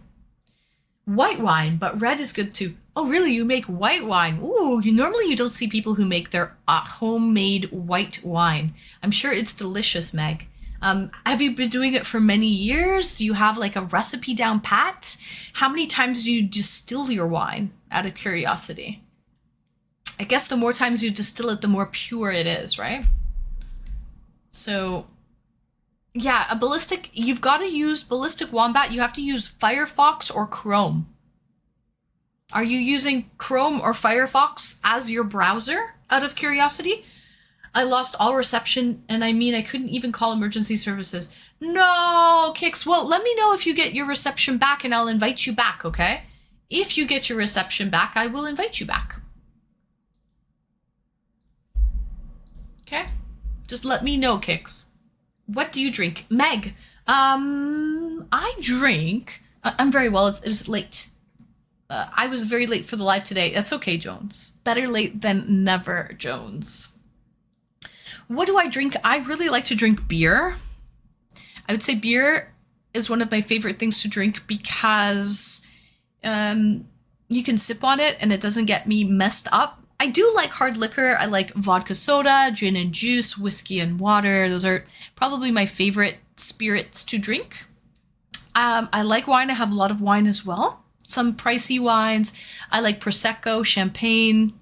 A: White wine, but red is good too. Oh, really? You make white wine? Ooh, normally you don't see people who make their homemade white wine. I'm sure it's delicious, Meg. Have you been doing it for many years? Do you have like a recipe down pat? How many times do you distill your wine, out of curiosity? I guess the more times you distill it, the more pure it is, right? So, yeah, a ballistic, you've got to use ballistic wombat. You have to use Firefox or Chrome. Are you using Chrome or Firefox as your browser, out of curiosity? I lost all reception, and I mean, I couldn't even call emergency services. No, Kix. Well, let me know if you get your reception back, and I'll invite you back, okay? If you get your reception back, I will invite you back. Okay? Just let me know, Kix. What do you drink? Meg, I drink... I'm very well. It was late. I was very late for the live today. That's okay, Jones. Better late than never, Jones. What do I drink? I really like to drink beer. I would say beer is one of my favorite things to drink because you can sip on it and it doesn't get me messed up. I do like hard liquor. I like vodka soda, gin and juice, whiskey and water. Those are probably my favorite spirits to drink. I like wine. I have a lot of wine as well. Some pricey wines. I like Prosecco, champagne,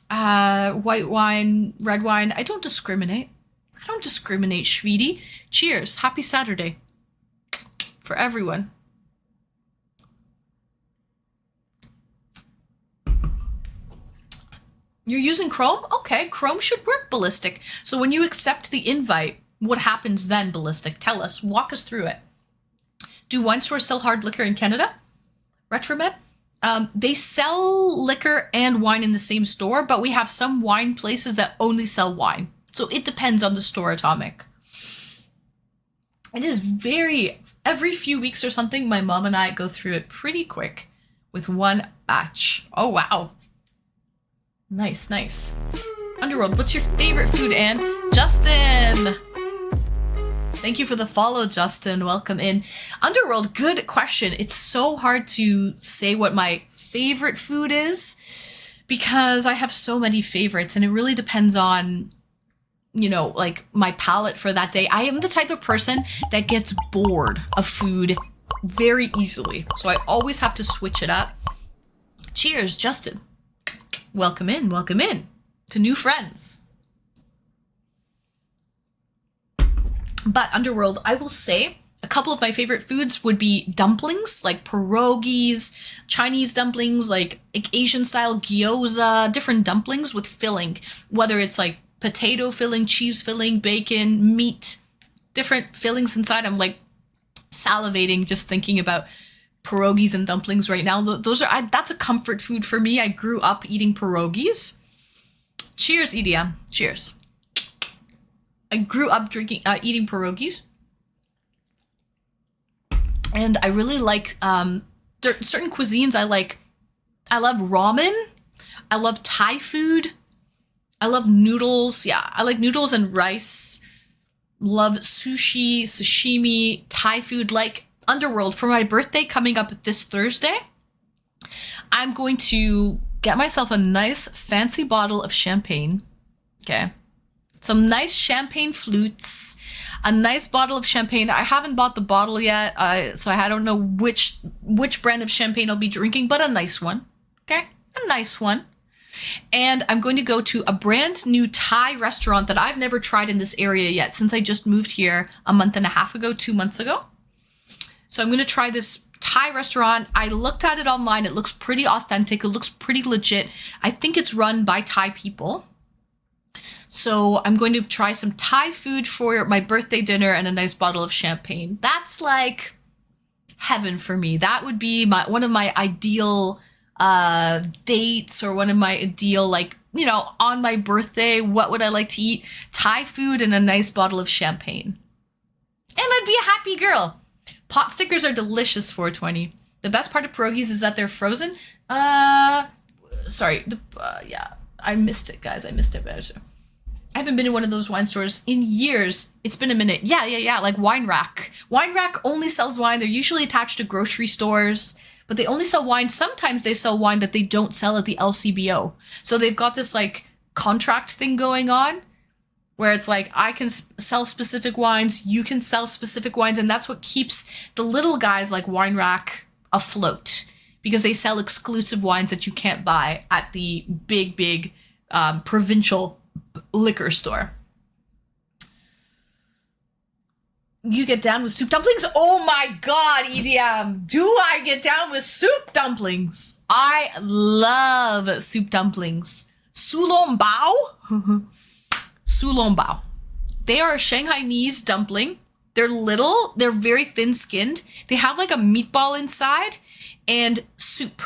A: white wine, red wine. I don't discriminate. I don't discriminate, Schweedy. Cheers. Happy Saturday for everyone. You're using Chrome? Okay, Chrome should work, Ballistic. So when you accept the invite, what happens then, Ballistic? Tell us. Walk us through it. Do wine stores sell hard liquor in Canada? Retromed? They sell liquor and wine in the same store, but we have some wine places that only sell wine. So it depends on the store, Atomic. It is every few weeks or something, my mom and I go through it pretty quick with one batch. Oh, wow. Nice, nice. Underworld, what's your favorite food, Anne? Justin! Thank you for the follow, Justin. Welcome in. Underworld, good question. It's so hard to say what my favorite food is because I have so many favorites and it really depends on, you know, like my palate for that day. I am the type of person that gets bored of food very easily. So I always have to switch it up. Cheers, Justin. Welcome in to new friends. But Underworld, I will say a couple of my favorite foods would be dumplings, like pierogies, Chinese dumplings, like Asian style gyoza, different dumplings with filling, whether it's like potato filling, cheese filling, bacon, meat, different fillings inside. I'm like salivating just thinking about pierogies and dumplings right now. That's a comfort food for me. I grew up eating pierogies. Cheers, EDM. Cheers. I grew up eating pierogies. And I really like certain cuisines I like. I love ramen. I love Thai food. I love noodles. Yeah, I like noodles and rice. Love sushi, sashimi, Thai food. Like Underworld, for my birthday coming up this Thursday, I'm going to get myself a nice fancy bottle of champagne. Okay. Some nice champagne flutes, a nice bottle of champagne. I haven't bought the bottle yet, so I don't know which brand of champagne I'll be drinking, but a nice one, okay? A nice one. And I'm going to go to a brand new Thai restaurant that I've never tried in this area yet since I just moved here a month and a half ago, 2 months ago. So I'm going to try this Thai restaurant. I looked at it online. It looks pretty authentic. It looks pretty legit. I think it's run by Thai people. So I'm going to try some Thai food for my birthday dinner and a nice bottle of champagne. That's like heaven for me. That would be one of my ideal dates, or one of my ideal, like, you know, on my birthday, what would I like to eat? Thai food and a nice bottle of champagne. And I'd be a happy girl. Pot stickers are delicious, 420. The best part of pierogies is that they're frozen. Yeah, I missed it, guys. I missed it. I haven't been in one of those wine stores in years. It's been a minute. Yeah. Like Wine Rack. Wine Rack only sells wine. They're usually attached to grocery stores, but they only sell wine. Sometimes they sell wine that they don't sell at the LCBO. So they've got this like contract thing going on. where it's like I can sell specific wines, you can sell specific wines, and that's what keeps the little guys like Wine Rack afloat, because they sell exclusive wines that you can't buy at the big provincial liquor store. You get down with soup dumplings? Oh my god, EDM! Do I get down with soup dumplings? I love soup dumplings. Sulong bao? Sulong bao. They are a Shanghainese dumpling. They're little, they're very thin-skinned. They have like a meatball inside and soup.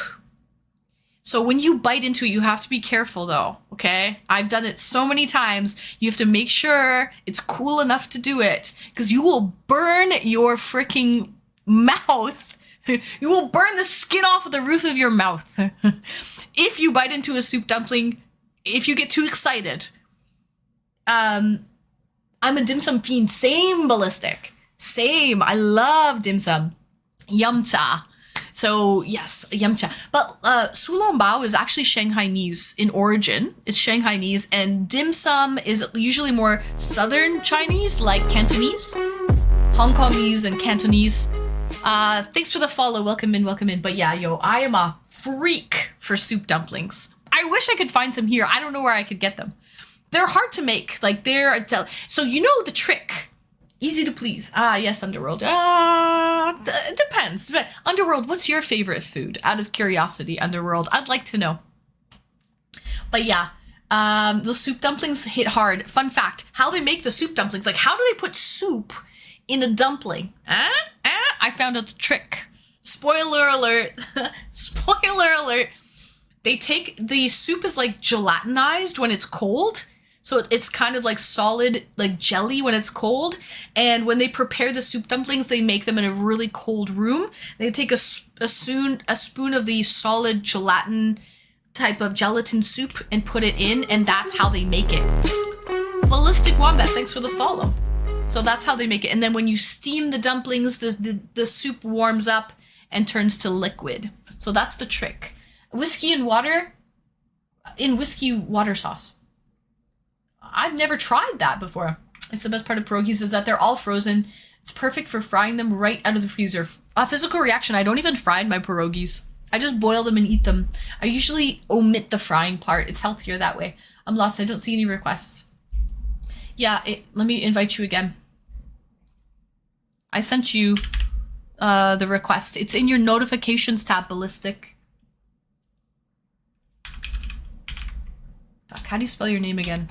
A: So when you bite into it, you have to be careful though, okay? I've done it so many times. You have to make sure it's cool enough to do it, because you will burn your freaking mouth. You will burn the skin off of the roof of your mouth if you bite into a soup dumpling, if you get too excited. I'm a dim sum fiend. Same, Ballistic. Same. I love dim sum. Yum cha. So yes, yum cha. But Sulong bao is actually Shanghainese in origin. It's Shanghainese, and dim sum is usually more southern Chinese, like Cantonese, Hong Kongese, and Cantonese. Thanks for the follow. Welcome in, welcome in. But yeah, yo, I am a freak for soup dumplings. I wish I could find some here. I don't know where I could get them. They're hard to make. Like so you know the trick. Easy to please. Yes, Underworld. It depends. Underworld, what's your favorite food? Out of curiosity, Underworld. I'd like to know. But yeah, the soup dumplings hit hard. Fun fact, how they make the soup dumplings. Like, how do they put soup in a dumpling? I found out the trick. Spoiler alert. Spoiler alert. They take, the soup is like gelatinized when it's cold. So it's kind of like solid, like jelly when it's cold. And when they prepare the soup dumplings, they make them in a really cold room. They take a spoon of the solid gelatin type of gelatin soup and put it in, and that's how they make it. Ballistic Wombat, thanks for the follow. So that's how they make it. And then when you steam the dumplings, the soup warms up and turns to liquid. So that's the trick. Whiskey and water in whiskey water sauce. I've never tried that before. It's the best part of pierogies is that they're all frozen. It's perfect for frying them right out of the freezer. A physical reaction, I don't even fry my pierogies. I just boil them and eat them. I usually omit the frying part. It's healthier that way. I'm lost. I don't see any requests. Yeah, let me invite you again. I sent you the request. It's in your notifications tab, Ballistic. Fuck, how do you spell your name again?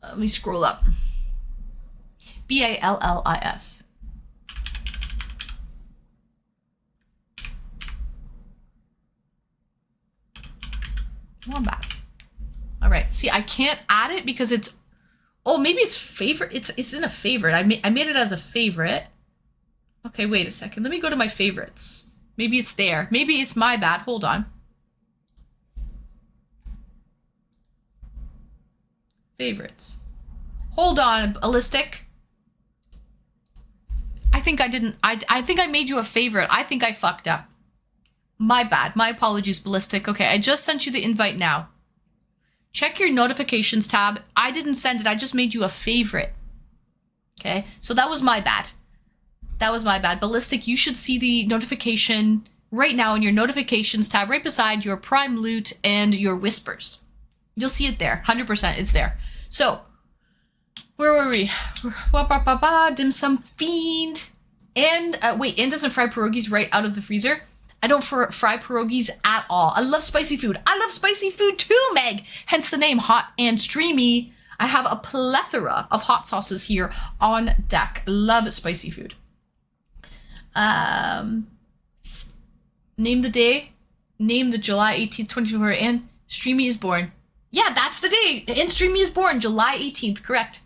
A: Let me scroll up. Ballis. Wombat. All right. See, I can't add it because it's. Oh, maybe it's favorite. It's in a favorite. I made it as a favorite. Okay, wait a second. Let me go to my favorites. Maybe it's there. Maybe it's my bad. Hold on. Favorites. Hold on, Ballistic. I think I didn't. I think I made you a favorite. I think I fucked up. My bad. My apologies, Ballistic. Okay, I just sent you the invite now. Check your notifications tab. I didn't send it. I just made you a favorite. Okay, so that was my bad. That was my bad. Ballistic, you should see the notification right now in your notifications tab, right beside your Prime Loot and your Whispers. You'll see it there. 100% it's there. So, where were we? Dim Sum Fiend. And, wait, Anne doesn't fry pierogies right out of the freezer? I don't fry pierogies at all. I love spicy food. I love spicy food too, Meg! Hence the name, Hot and Streamy. I have a plethora of hot sauces here on deck. Love spicy food. Name the day. Name the July 18th, 2024, and Streamy is born. Yeah, that's the day. And Streamy is born, July 18th, correct.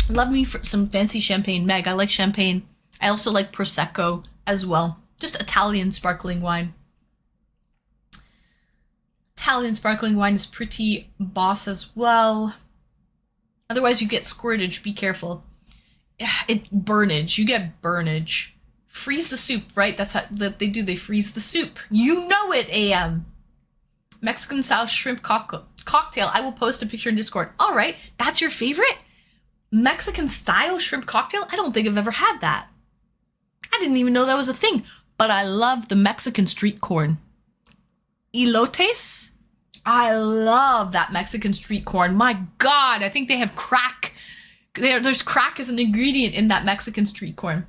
A: Love me for some fancy champagne, Meg. I like champagne. I also like Prosecco as well. Just Italian sparkling wine. Italian sparkling wine is pretty boss as well. Otherwise you get squirtage, be careful. Burnage, you get burnage. Freeze the soup, right? That's how that they do, they freeze the soup. You know it, AM. Mexican style shrimp cocktail. I will post a picture in Discord. All right, that's your favorite Mexican style shrimp cocktail? I don't think I've ever had that. I didn't even know that was a thing, but I love the Mexican street corn. Elotes? I love that Mexican street corn. My God, I think they have crack. There's crack as an ingredient in that Mexican street corn.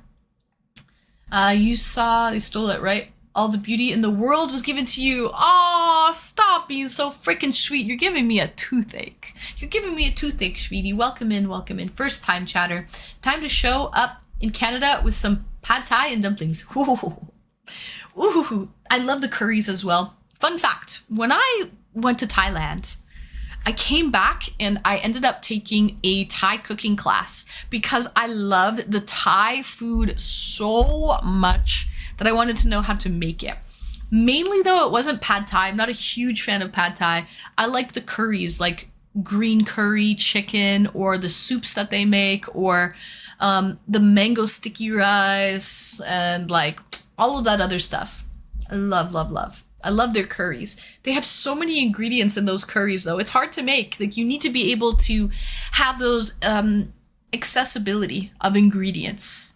A: You saw, they stole it, right? All the beauty in the world was given to you. Oh, stop being so freaking sweet. You're giving me a toothache. You're giving me a toothache, sweetie. Welcome in, welcome in. First time chatter. Time to show up in Canada with some pad thai and dumplings. Ooh. Ooh. I love the curries as well. Fun fact, when I went to Thailand, I came back and I ended up taking a Thai cooking class because I loved the Thai food so much that I wanted to know how to make it. Mainly though, it wasn't pad thai. I'm not a huge fan of pad thai. I like the curries, like green curry chicken, or the soups that they make, or the mango sticky rice, and like all of that other stuff. I love, love, love. I love their curries. They have so many ingredients in those curries though. It's hard to make. Like, you need to be able to have those accessibility of ingredients.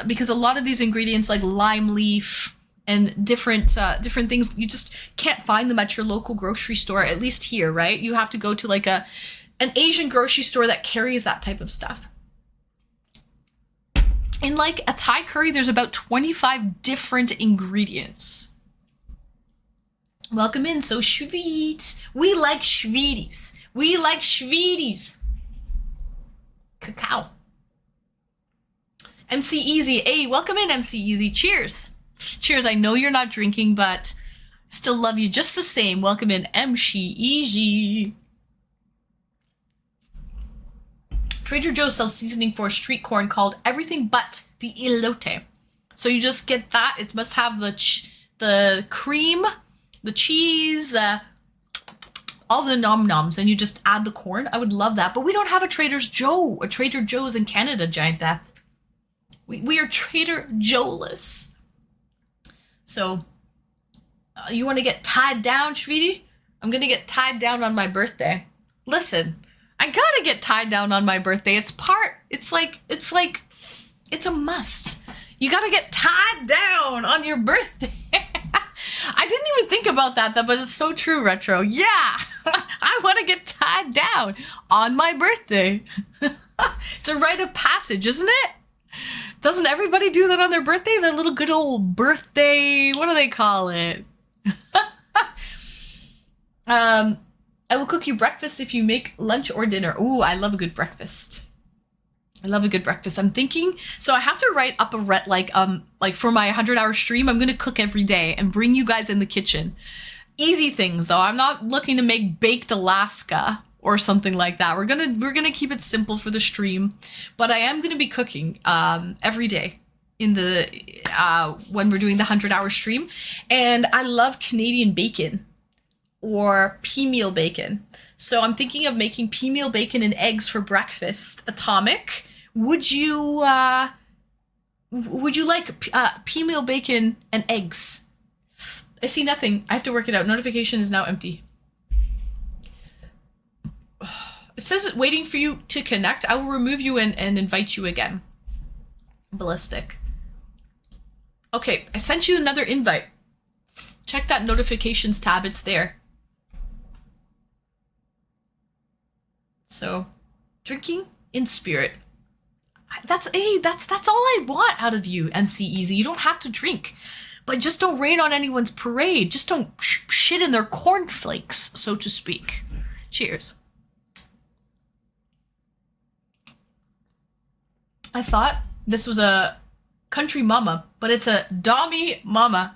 A: Because a lot of these ingredients, like lime leaf and different things, you just can't find them at your local grocery store, at least here, right? You have to go to like an Asian grocery store that carries that type of stuff. In like a Thai curry, there's about 25 different ingredients. Welcome in, so sweet. We like sweeties. We like sweeties. Cacao. MC Easy. Hey, welcome in, MC Easy. Cheers. Cheers. I know you're not drinking, but still love you just the same. Welcome in, MC Easy. Trader Joe's sells seasoning for street corn called everything but the elote. So you just get that. It must have the cream, the cheese, all the nom-noms, and you just add the corn. I would love that. But we don't have a Trader Joe's in Canada, Giant Death. We are Trader Joe-less. So, you want to get tied down, sweetie? I'm going to get tied down on my birthday. Listen, I gotta get tied down on my birthday. It's a must. You gotta get tied down on your birthday. I didn't even think about that, but it's so true, Retro. Yeah, I want to get tied down on my birthday. It's a rite of passage, isn't it? Doesn't everybody do that on their birthday? That little good old birthday, what do they call it? I will cook you breakfast if you make lunch or dinner. Ooh, I love a good breakfast. I love a good breakfast. I'm thinking, so I have to write up like for my 100-hour stream, I'm gonna cook every day and bring you guys in the kitchen. Easy things though. I'm not looking to make baked Alaska or something like that. We're gonna keep it simple for the stream, but I am gonna be cooking every day in the when we're doing the 100-hour stream, and I love Canadian bacon or pea meal bacon. So I'm thinking of making pea meal bacon and eggs for breakfast. Atomic, would you like pea meal bacon and eggs? I see nothing. I have to work it out. Notification is now empty. It says it's waiting for you to connect. I will remove you and invite you again. Ballistic. Okay, I sent you another invite. Check that notifications tab. It's there. So, drinking in spirit. That's all I want out of you, MC Easy. You don't have to drink, but just don't rain on anyone's parade. Just don't shit in their cornflakes, so to speak. Cheers. I thought this was a country mama, but it's a dommy mama.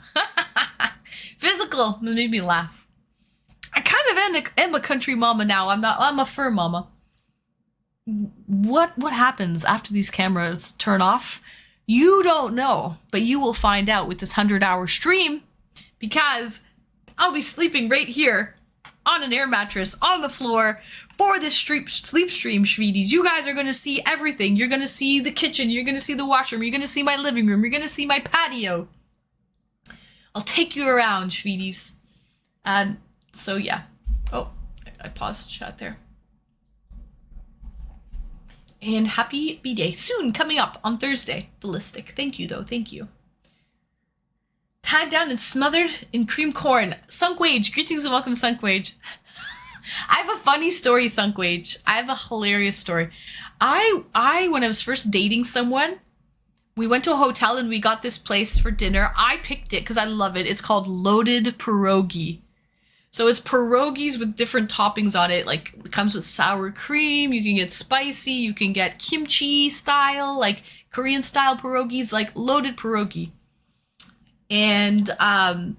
A: Physical. It made me laugh. I kind of am a country mama now. I'm a fur mama. What happens after these cameras turn off? You don't know, but you will find out with this 100-hour stream, because I'll be sleeping right here on an air mattress on the floor for this sleep stream, sweeties. You guys are going to see everything. You're going to see the kitchen. You're going to see the washroom. You're going to see my living room. You're going to see my patio. I'll take you around, sweeties. So yeah. Oh, I paused chat there. And happy B-Day soon coming up on Thursday. Ballistic. Thank you, though. Thank you. Tied down and smothered in cream corn. Sunk Wage. Greetings and welcome, Sunk Wage. I have a funny story, Sunk Wage. I have a hilarious story. I when I was first dating someone, we went to a hotel and we got this place for dinner. I picked it because I love it. It's called Loaded Pierogi. So it's pierogies with different toppings on it. Like, it comes with sour cream. You can get spicy. You can get kimchi style, like Korean style pierogies, like loaded pierogi. And I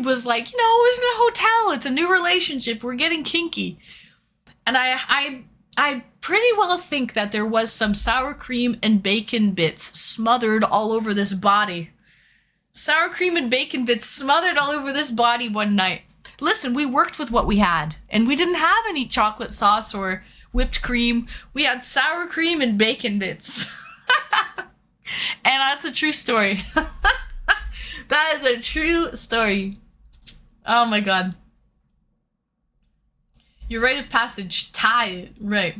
A: was like, we're in a hotel. It's a new relationship. We're getting kinky. And I pretty well think that there was some sour cream and bacon bits smothered all over this body. Sour cream and bacon bits smothered all over this body one night. Listen, we worked with what we had, and we didn't have any chocolate sauce or whipped cream. We had sour cream and bacon bits. And that's a true story. That is a true story. Oh my god. Your rite of passage, Thai, right.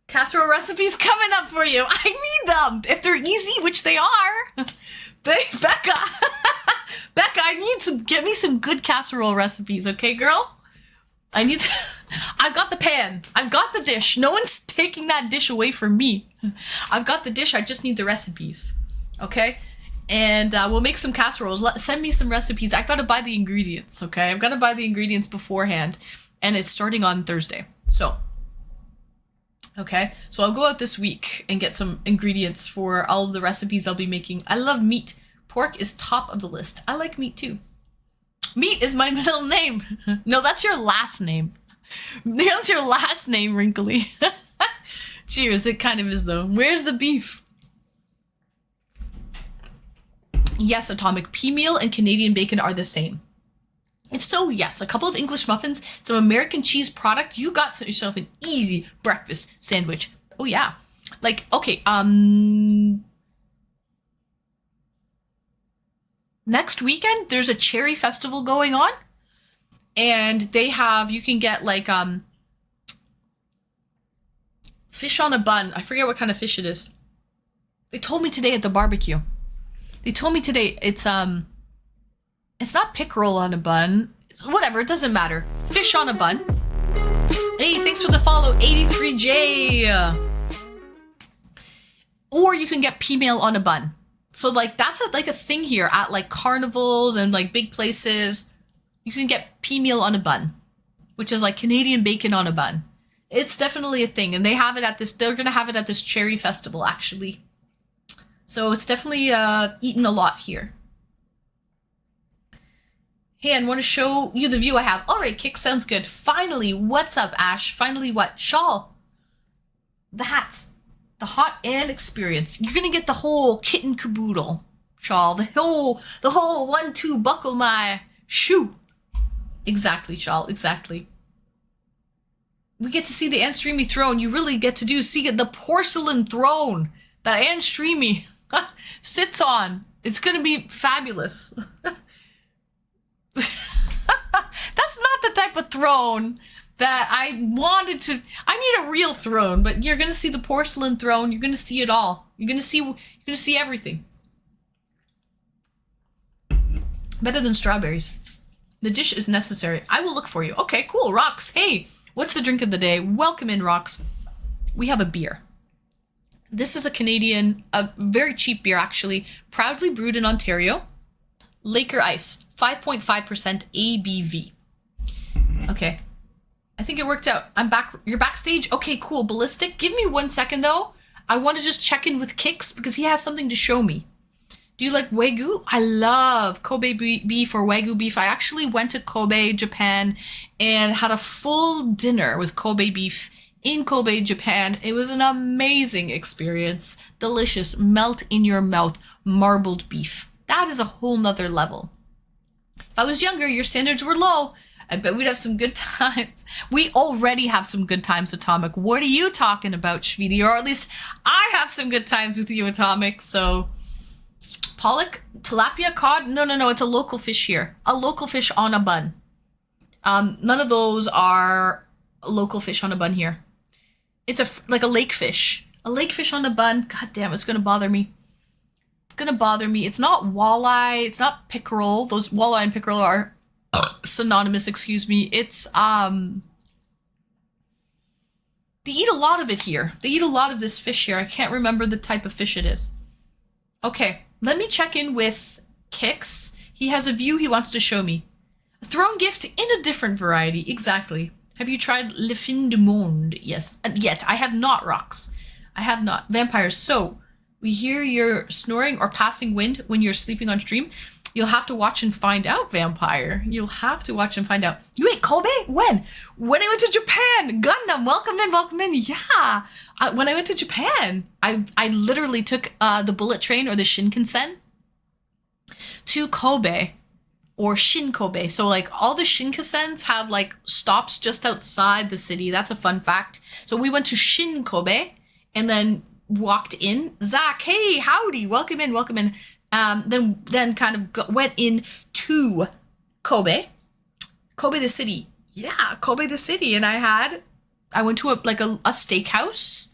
A: Casserole recipes coming up for you. I need them. If they're easy, which they are. Becca, I need to get me some good casserole recipes, okay, girl? I've got the pan. I've got the dish. No one's taking that dish away from me. I've got the dish. I just need the recipes, okay? And we'll make some casseroles. Send me some recipes. I've got to buy the ingredients, okay? I've got to buy the ingredients beforehand, and it's starting on Thursday. So, okay? So I'll go out this week and get some ingredients for all of the recipes I'll be making. I love meat. Pork is top of the list. I like meat too. Meat is my middle name. No, that's your last name. That's your last name, Wrinkly. Cheers, it kind of is though. Where's the beef? Yes, Atomic. Pea meal and Canadian bacon are the same. If so, yes, a couple of English muffins, some American cheese product, you got yourself an easy breakfast sandwich. Oh yeah. Like, okay, next weekend, there's a cherry festival going on. And they have, you can get like, fish on a bun. I forget what kind of fish it is. They told me today at the barbecue. They told me today it's not pickerel on a bun. It's whatever, it doesn't matter. Fish on a bun. Hey, thanks for the follow, 83J. Or you can get pea meal on a bun. So like that's like a thing here at like carnivals and like big places. You can get pea meal on a bun, which is like Canadian bacon on a bun. It's definitely a thing, and they have it at this. They're gonna have it at this cherry festival actually. So it's definitely eaten a lot here. Hey, I want to show you the view I have. All right, Kick sounds good. Finally, what's up, Ash? Finally, what? Shawl. The hats. The hot and experience. You're gonna get the whole kit and caboodle, Shawl. The whole 1-2 buckle my shoe. Exactly, Shawl. Exactly. We get to see the Anne Streamy throne. You really get to see the porcelain throne that Anne Streamy sits on. It's gonna be fabulous. That's not the type of throne that I wanted to. I need a real throne, but you're gonna see the porcelain throne. You're gonna see it all. You're gonna see everything. Better than strawberries. The dish is necessary. I will look for you. Okay, cool. Rox, hey, what's the drink of the day? Welcome in, Rox. We have a beer. This is a very cheap beer actually, proudly brewed in Ontario. Laker Ice, 5.5% ABV. Okay. I think it worked out. I'm back. You're backstage? Okay, cool. Ballistic. Give me 1 second, though. I want to just check in with Kix because he has something to show me. Do you like Wagyu? I love Kobe beef or Wagyu beef. I actually went to Kobe, Japan, and had a full dinner with Kobe beef in Kobe, Japan. It was an amazing experience. Delicious. Melt in your mouth. Marbled beef. That is a whole nother level. If I was younger, your standards were low. I bet we'd have some good times. We already have some good times, Atomic. What are you talking about, Shvidi? Or at least I have some good times with you, Atomic. So, pollock, tilapia, cod? No. It's a local fish here. A local fish on a bun. None of those are local fish on a bun here. It's like a lake fish. A lake fish on a bun. God damn, it's gonna bother me. It's gonna bother me. It's not walleye. It's not pickerel. Those walleye and pickerel are synonymous, excuse me. It's, they eat a lot of it here. They eat a lot of this fish here. I can't remember the type of fish it is. Okay, let me check in with Kix. He has a view he wants to show me. A thrown gift in a different variety, exactly. Have you tried Le Fin du Monde? Yes, yet. I have not, Rocks. I have not. Vampires, so we hear your snoring or passing wind when you're sleeping on stream. You'll have to watch and find out, Vampire. You'll have to watch and find out. You ate Kobe? When? When I went to Japan. Gundam, welcome in, welcome in. Yeah. When I went to Japan, I literally took the bullet train or the Shinkansen to Kobe or Shin Kobe. So like all the Shinkansens have like stops just outside the city. That's a fun fact. So we went to Shin Kobe and then walked in. Zach, hey, howdy, welcome in, welcome in. Then kind of went in to Kobe the city. Yeah, Kobe the city. And I went to a steakhouse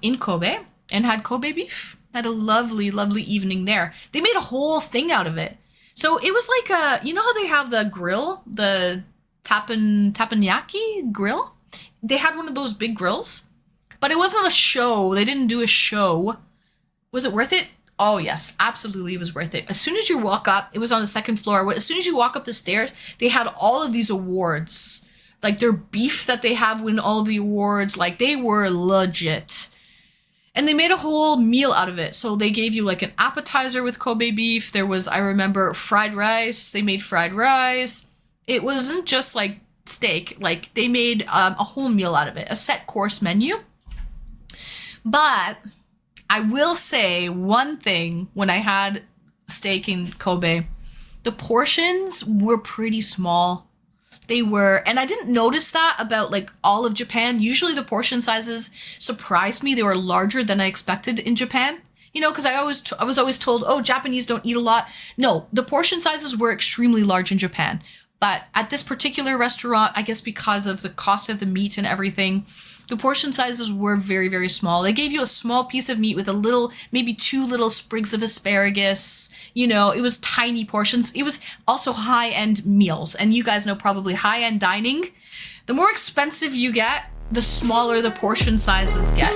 A: in Kobe and had Kobe beef. Had a lovely, lovely evening there. They made a whole thing out of it. So it was like you know how they have the grill, the teppanyaki grill? They had one of those big grills, but it wasn't a show. They didn't do a show. Was it worth it? Oh yes, absolutely, it was worth it. As soon as you walk up, it was on the second floor. As soon as you walk up the stairs, they had all of these awards. Like their beef that they have win all of the awards. Like they were legit. And they made a whole meal out of it. So they gave you like an appetizer with Kobe beef. There was, I remember, fried rice. They made fried rice. It wasn't just like steak. Like they made a whole meal out of it. A set course menu. But I will say one thing when I had steak in Kobe. The portions were pretty small. They were, and I didn't notice that about like all of Japan. Usually the portion sizes surprised me. They were larger than I expected in Japan. You know, because I was always told, oh, Japanese don't eat a lot. No, the portion sizes were extremely large in Japan. But at this particular restaurant, I guess because of the cost of the meat and everything, the portion sizes were very, very small. They gave you a small piece of meat with a little, maybe 2 little sprigs of asparagus. You know, it was tiny portions. It was also high-end meals. And you guys know probably high-end dining. The more expensive you get, the smaller the portion sizes get.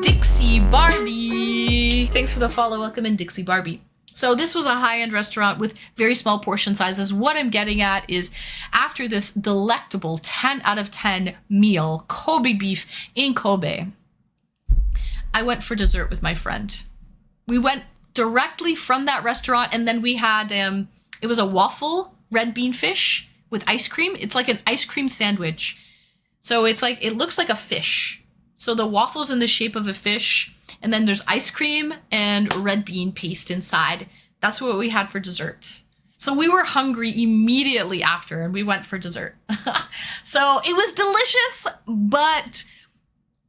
A: Dixie Barbie. Thanks for the follow. Welcome in, Dixie Barbie. So this was a high-end restaurant with very small portion sizes. What I'm getting at is after this delectable 10 out of 10 meal, Kobe beef in Kobe, I went for dessert with my friend. We went directly from that restaurant and then we had, it was a waffle red bean fish with ice cream. It's like an ice cream sandwich. So it's like, it looks like a fish. So the waffle's in the shape of a fish. And then there's ice cream and red bean paste inside. That's what we had for dessert. So we were hungry immediately after and we went for dessert. So it was delicious, but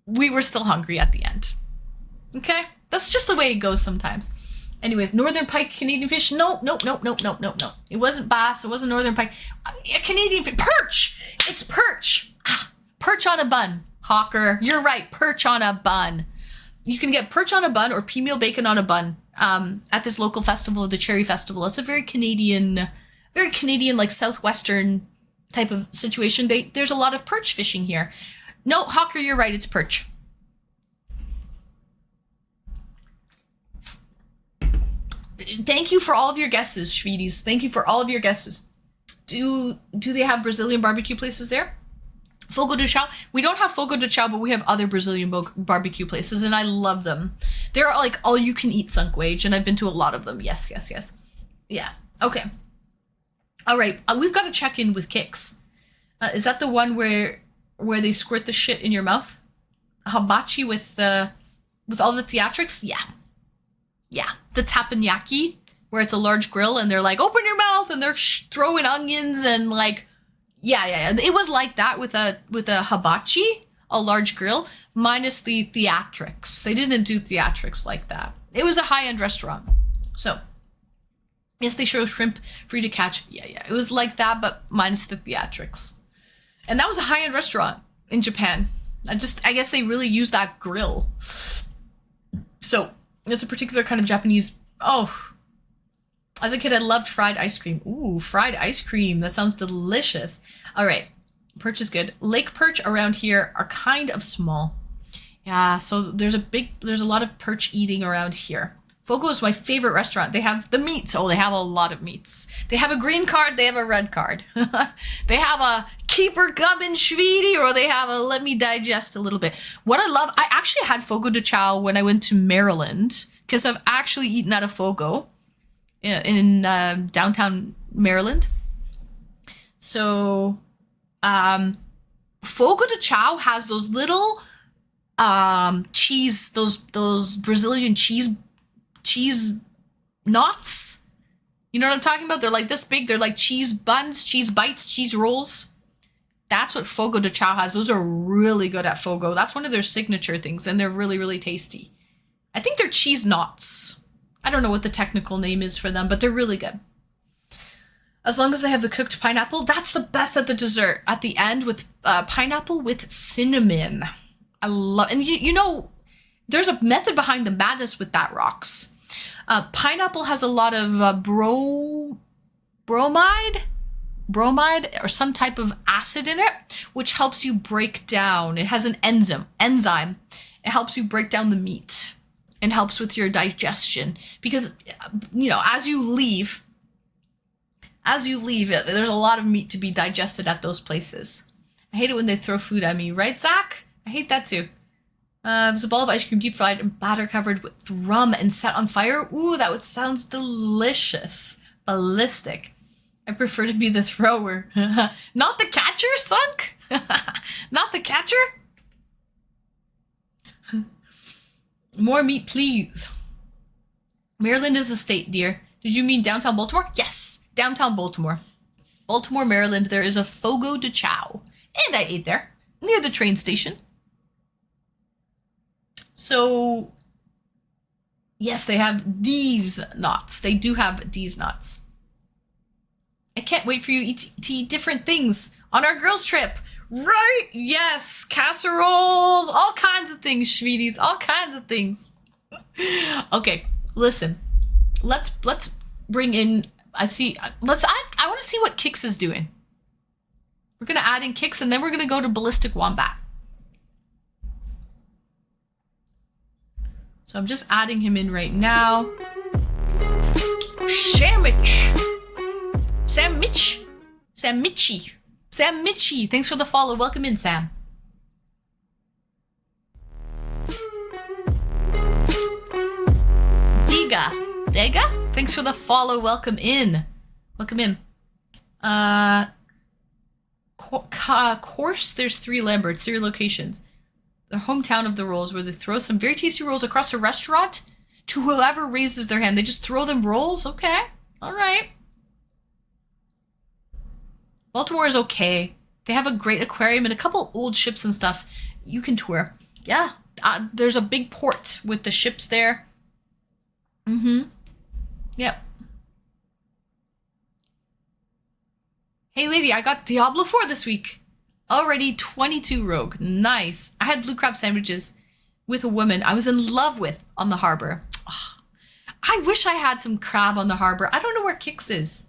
A: we were still hungry at the end. Okay? That's just the way it goes sometimes. Anyways, Northern Pike Canadian fish. Nope. It wasn't bass. It wasn't Northern Pike. Canadian fish. Perch! It's perch. Perch on a bun. Hawker, you're right. Perch on a bun. You can get perch on a bun or pea meal bacon on a bun at this local festival, the Cherry Festival. It's a very Canadian, like Southwestern type of situation. There's a lot of perch fishing here. No, Hawker, you're right. It's perch. Thank you for all of your guesses, Schweeties. Thank you for all of your guesses. Do they have Brazilian barbecue places there? Fogo de Chao. We don't have Fogo de Chao, but we have other Brazilian barbecue places, and I love them. They're like all-you-can-eat sunk wage, and I've been to a lot of them. Yes. Yeah. Okay. All right. We've got to check in with Kix. Is that the one where they squirt the shit in your mouth? Hibachi with all the theatrics? Yeah. The teppanyaki, where it's a large grill, and they're like, open your mouth, and they're throwing onions and like. Yeah. It was like that with a hibachi, a large grill, minus the theatrics. They didn't do theatrics like that. It was a high-end restaurant. So, Yes, they show shrimp free to catch. Yeah, it was like that, but minus the theatrics. And that was a high-end restaurant in Japan. I guess they really use that grill. So it's a particular kind of Japanese. Oh, as a kid, I loved fried ice cream. Ooh, fried ice cream. That sounds delicious. All right, perch is good. Lake perch around here are kind of small. Yeah, so there's a lot of perch eating around here. Fogo is my favorite restaurant. They have the meats. Oh, they have a lot of meats. They have a green card. They have a red card. They have a keeper coming, sweetie, or they have a let me digest a little bit. What I love, I actually had Fogo de Chao when I went to Maryland, because I've actually eaten at a Fogo in downtown Maryland. So, Fogo de Chao has those little cheese, those Brazilian cheese knots. You know what I'm talking about? They're like this big. They're like cheese buns, cheese bites, cheese rolls. That's what Fogo de Chao has. Those are really good at Fogo. That's one of their signature things, and they're really, really tasty. I think they're cheese knots. I don't know what the technical name is for them, but they're really good. As long as they have the cooked pineapple, that's the best at the dessert. At the end with pineapple with cinnamon. I love, and you know, there's a method behind the madness with that, rocks. Pineapple has a lot of bromide or some type of acid in it, which helps you break down. It has an enzyme. It helps you break down the meat and helps with your digestion, because, you know, as you leave, there's a lot of meat to be digested at those places. I hate it when they throw food at me, right, Zach? I hate that too. It's a ball of ice cream deep fried and batter covered with rum and set on fire. Ooh, that sounds delicious. Ballistic. I prefer to be the thrower. Not the catcher, Sunk? Not the catcher? More meat, please. Maryland is a state, dear. Did you mean downtown Baltimore? Yes, downtown Baltimore. Baltimore, Maryland, there is a Fogo de Chao. And I ate there, near the train station. So, yes, they have these knots. They do have these knots. I can't wait for you to eat different things on our girls' trip. Right? Yes, casseroles, all kinds of things, sweeties, all kinds of things. Okay, listen. Let's bring in. I want to see what Kix is doing. We're gonna add in Kix, and then we're gonna go to Ballistic Wombat. So I'm just adding him in right now. Sam Mitchie, thanks for the follow. Welcome in, Sam. Dega, thanks for the follow. Welcome in. Course, there's 3 Lamberts, 3 locations. The hometown of the rolls, where they throw some very tasty rolls across a restaurant to whoever raises their hand. They just throw them rolls? Okay. All right. Baltimore is okay. They have a great aquarium and a couple old ships and stuff you can tour. Yeah. There's a big port with the ships there. Yep. Hey, lady, I got Diablo 4 this week. Already 22 rogue. Nice. I had blue crab sandwiches with a woman I was in love with on the harbor. Oh, I wish I had some crab on the harbor. I don't know where Kix is.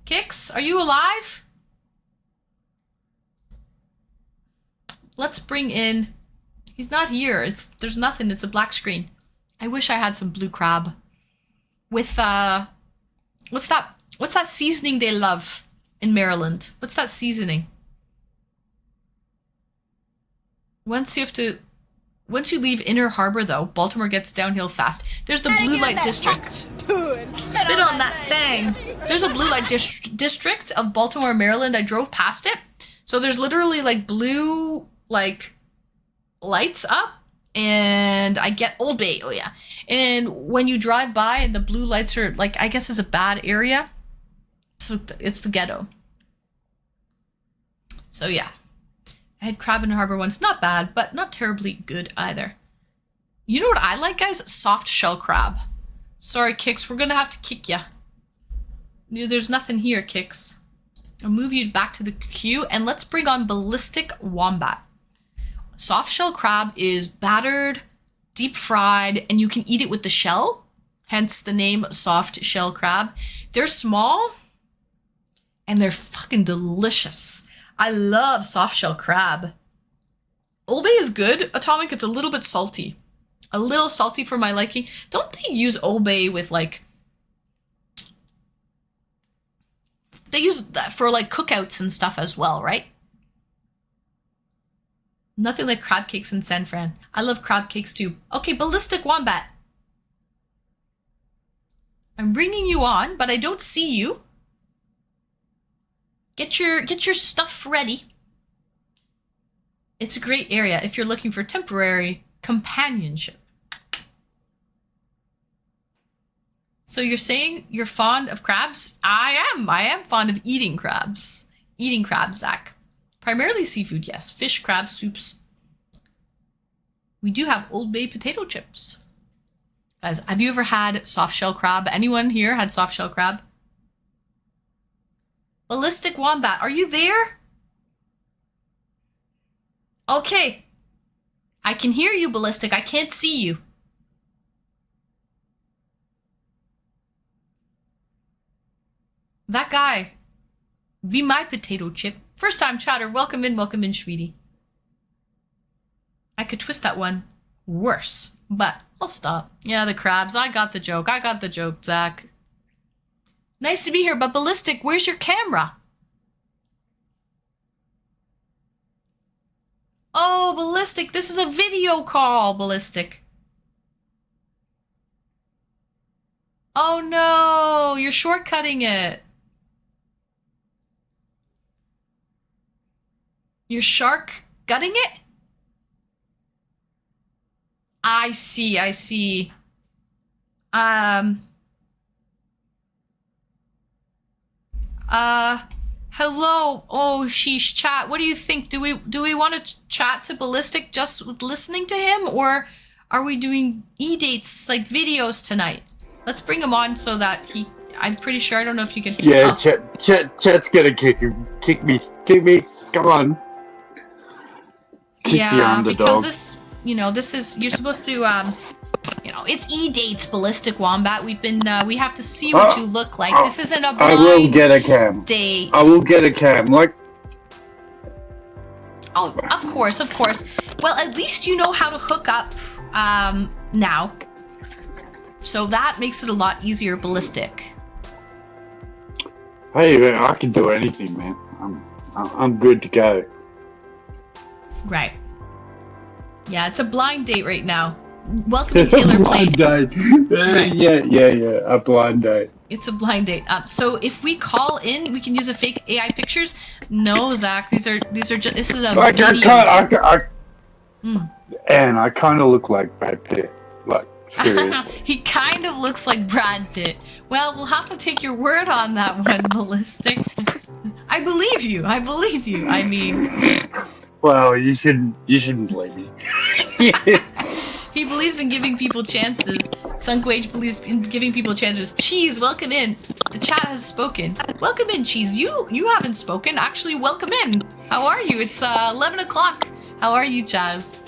A: Kix, are you alive? Let's bring in... He's not here. There's nothing. It's a black screen. I wish I had some blue crab. With, what's that seasoning they love in Maryland? What's that seasoning? Once you leave Inner Harbor, though, Baltimore gets downhill fast. There's the Blue Light District. Spit on that thing. There's a Blue Light District of Baltimore, Maryland. I drove past it. So there's literally like blue like lights up, and I get Old Bay. Oh yeah. And when you drive by and the blue lights are like, I guess it's a bad area. So it's the ghetto. So yeah. I had crab in the harbor once. Not bad, but not terribly good either. You know what I like, guys? Soft shell crab. Sorry, Kix. We're going to have to kick ya. There's nothing here, Kix. I'll move you back to the queue and let's bring on Ballistic Wombat. Soft shell crab is battered, deep fried, and you can eat it with the shell. Hence the name soft shell crab. They're small and they're fucking delicious. I love soft shell crab. Old Bay is good, Atomic. It's a little bit salty. A little salty for my liking. Don't they use Old Bay with like... They use that for like cookouts and stuff as well, right? Nothing like crab cakes in San Fran. I love crab cakes too. Okay, Ballistic Wombat. I'm bringing you on, but I don't see you. Get your stuff ready. It's a great area if you're looking for temporary companionship. So you're saying you're fond of crabs? I am fond of eating crabs. Eating crabs, Zach. Primarily seafood, yes. Fish, crabs, soups. We do have Old Bay potato chips. Guys, have you ever had soft shell crab? Anyone here had soft shell crab? Ballistic Wombat, are you there? Okay. I can hear you, Ballistic. I can't see you. That guy. Be my potato chip. First time chatter. Welcome in, sweetie. I could twist that one worse, but I'll stop. Yeah, the crabs. I got the joke, Zach. Nice to be here, but Ballistic, where's your camera? Oh, Ballistic, this is a video call, Ballistic. Oh no, you're shortcutting it. You're shark gutting it? I see. Hello. Oh, sheesh, chat. What do you think? Do we want to chat to Ballistic just with listening to him, or are we doing eDates like videos tonight? Let's bring him on so that he. I'm pretty sure. I don't know if you can.
I: Yeah, chat's gonna kick me. Come on. Kick the underdog.
A: Because this, this is you're supposed to, it's eDates, Ballistic Wombat. We have to see what you look like. This isn't a blind
I: I will get a cam.
A: Date.
I: I will get a cam. Like.
A: Oh, of course. Well, at least you know how to hook up now. So that makes it a lot easier, Ballistic.
I: Hey, man, I can do anything, man. I'm good to go.
A: Right. Yeah, it's a blind date right now. Welcome to Taylor
I: Blind
A: Play.
I: date. Yeah. A blind date.
A: It's a blind date. So if we call in, we can use a fake AI pictures. No, Zach, these are just. This is a video.
I: And I kind of look like Brad Pitt. Like seriously.
A: He kind of looks like Brad Pitt. Well, we'll have to take your word on that one, Ballistic. I believe you. I mean.
I: Well, you shouldn't believe me.
A: He believes in giving people chances. Sunquage believes in giving people chances. Cheese, welcome in. The chat has spoken. Welcome in, Cheese. You haven't spoken. Actually, welcome in. How are you? It's 11 o'clock. How are you, Chaz?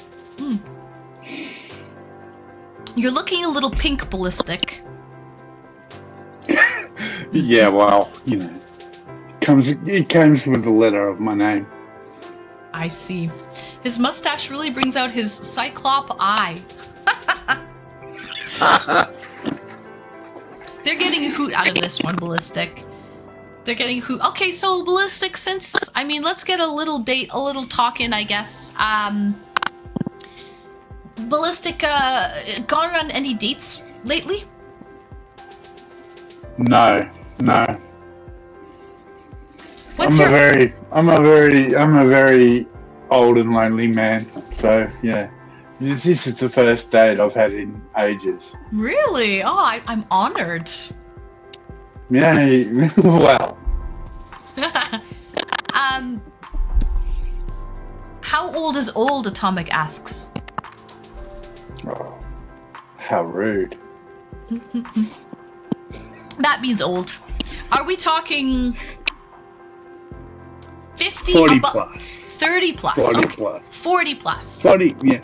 A: You're looking a little pink, Ballistic.
I: Yeah, well, it comes with the letter of my name.
A: I see. His mustache really brings out his cyclop eye. They're getting a hoot out of this one, Ballistic. They're getting a hoot. Okay, so Ballistic, let's get a little talk in, I guess. Ballistic, gone on any dates lately?
I: No.
A: What's
I: I'm a very old and lonely man. So yeah, this is the first date I've had in ages.
A: Really? Oh, I'm honored.
I: Yeah. Well.
A: How old is old? Atomic asks.
I: Oh, how rude.
A: That means old. Are we talking 50
I: 40
A: abo-
I: plus.
A: 30 plus?
I: 40
A: Okay.
I: plus.
A: 40 plus.
I: 40, yeah.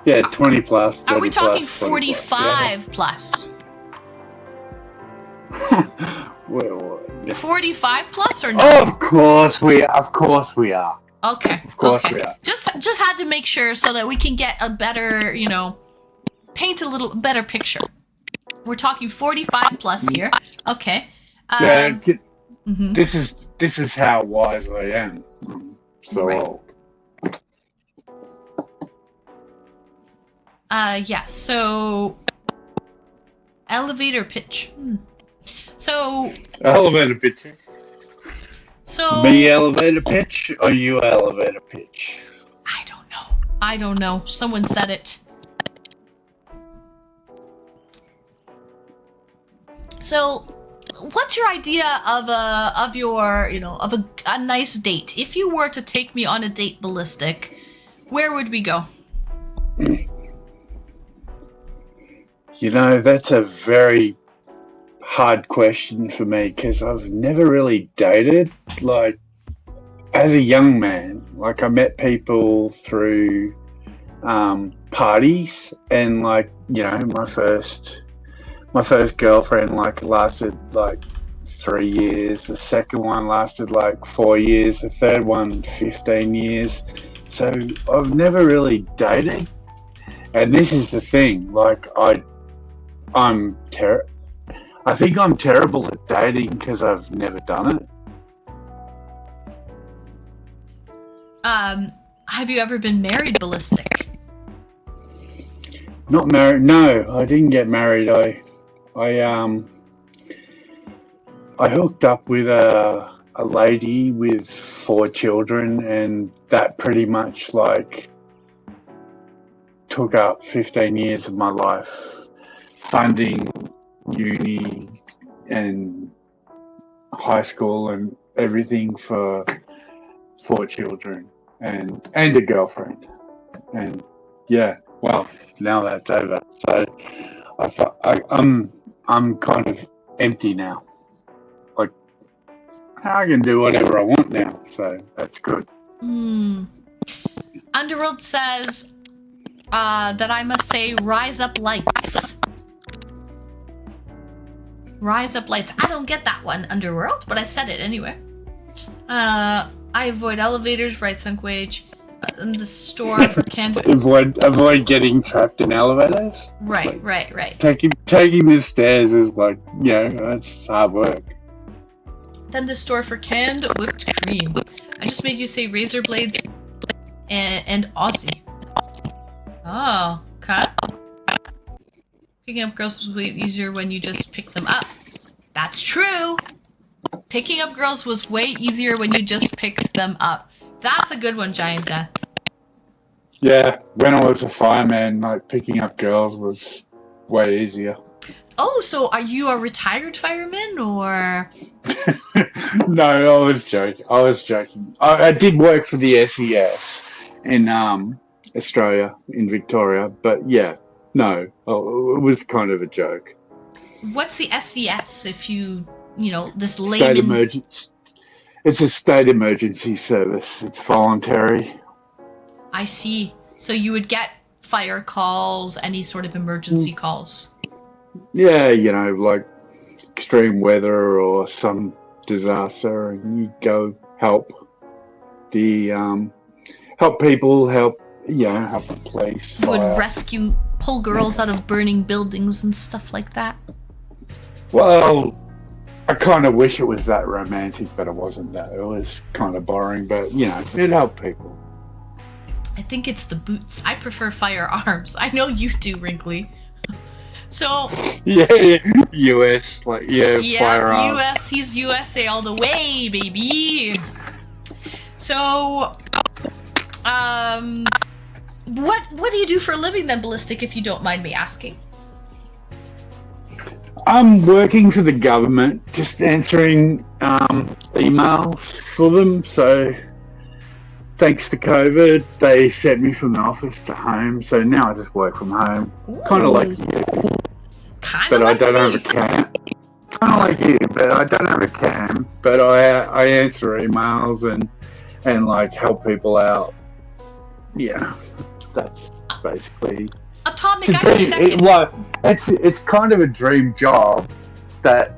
I: Yeah, 20 plus.
A: Are we
I: 30
A: talking
I: plus, 40
A: 45 plus?
I: plus? Well, yeah.
A: 45 plus or no?
I: Of course we are. Of course we are.
A: Okay.
I: Of course
A: okay.
I: we are.
A: Just had to make sure so that we can get a better, paint a little better picture. We're talking 45 plus here. Okay.
I: Yeah,
A: mhm.
I: this is how wise I am. I'm so
A: Right.
I: old.
A: Yeah, so elevator pitch. So
I: Elevator pitch.
A: so
I: Me elevator pitch or you elevator pitch?
A: I don't know. Someone said it. So what's your idea of a nice date? If you were to take me on a date, Ballistic, where would we go?
I: You know, that's a very hard question for me because I've never really dated. Like, as a young man, like I met people through parties, and like my first girlfriend like lasted like 3 years. The second one lasted like 4 years. The third one 15 years. So I've never really dated, and this is the thing. Like I think I'm terrible at dating because I've never done it.
A: Have you ever been married, Ballistic?
I: Not married. No, I didn't get married. I hooked up with a lady with 4 children, and that pretty much like took up 15 years of my life, funding uni and high school and everything for 4 children and a girlfriend. And yeah, well, now that's over. So I'm kind of empty now. Like I can do whatever I want now, so that's good.
A: Underworld says that I must say rise up lights. Rise up lights. I don't get that one, Underworld, but I said it anyway. I avoid elevators, right sunk wage, in the store for candor.
I: avoid getting trapped in elevators.
A: Right.
I: Taking the stairs is like, that's hard work.
A: Then the store for canned whipped cream. I just made you say razor blades and Aussie. Oh, okay. Picking up girls was way easier when you just pick them up. That's true. Picking up girls was way easier when you just picked them up. That's a good one, Giant Death.
I: Yeah, when I was a fireman, like picking up girls was way easier.
A: Oh, so are you a retired fireman or?
I: No, I was joking. I did work for the SES in Australia, in Victoria, but yeah, no, it was kind of a joke.
A: What's the SES if this
I: State
A: layman?
I: emergency. It's a state emergency service. It's voluntary.
A: I see. So you would get fire calls, any sort of emergency calls.
I: Yeah, like extreme weather or some disaster, and you go help help people, help the police.
A: You would
I: fire.
A: pull girls out of burning buildings and stuff like that.
I: Well, I kind of wish it was that romantic, but it wasn't that. It was kind of boring, but it helped people.
A: I think it's the boots. I prefer firearms. I know you do, Wrinkly. So
I: Yeah, US, firearms.
A: US. He's USA all the way, baby. So, what do you do for a living then, Ballistic? If you don't mind me asking.
I: I'm working for the government, just answering emails for them. So, thanks to COVID, they sent me from the office to home. So now I just work from home, kind of like you.
A: Kind
I: But
A: of
I: I
A: like
I: don't
A: me.
I: have a camp. kind of like you, but I don't have a cam. But I answer emails and like help people out. Yeah, that's basically.
A: Atomic,
I: It's,
A: I second.
I: it's kind of a dream job that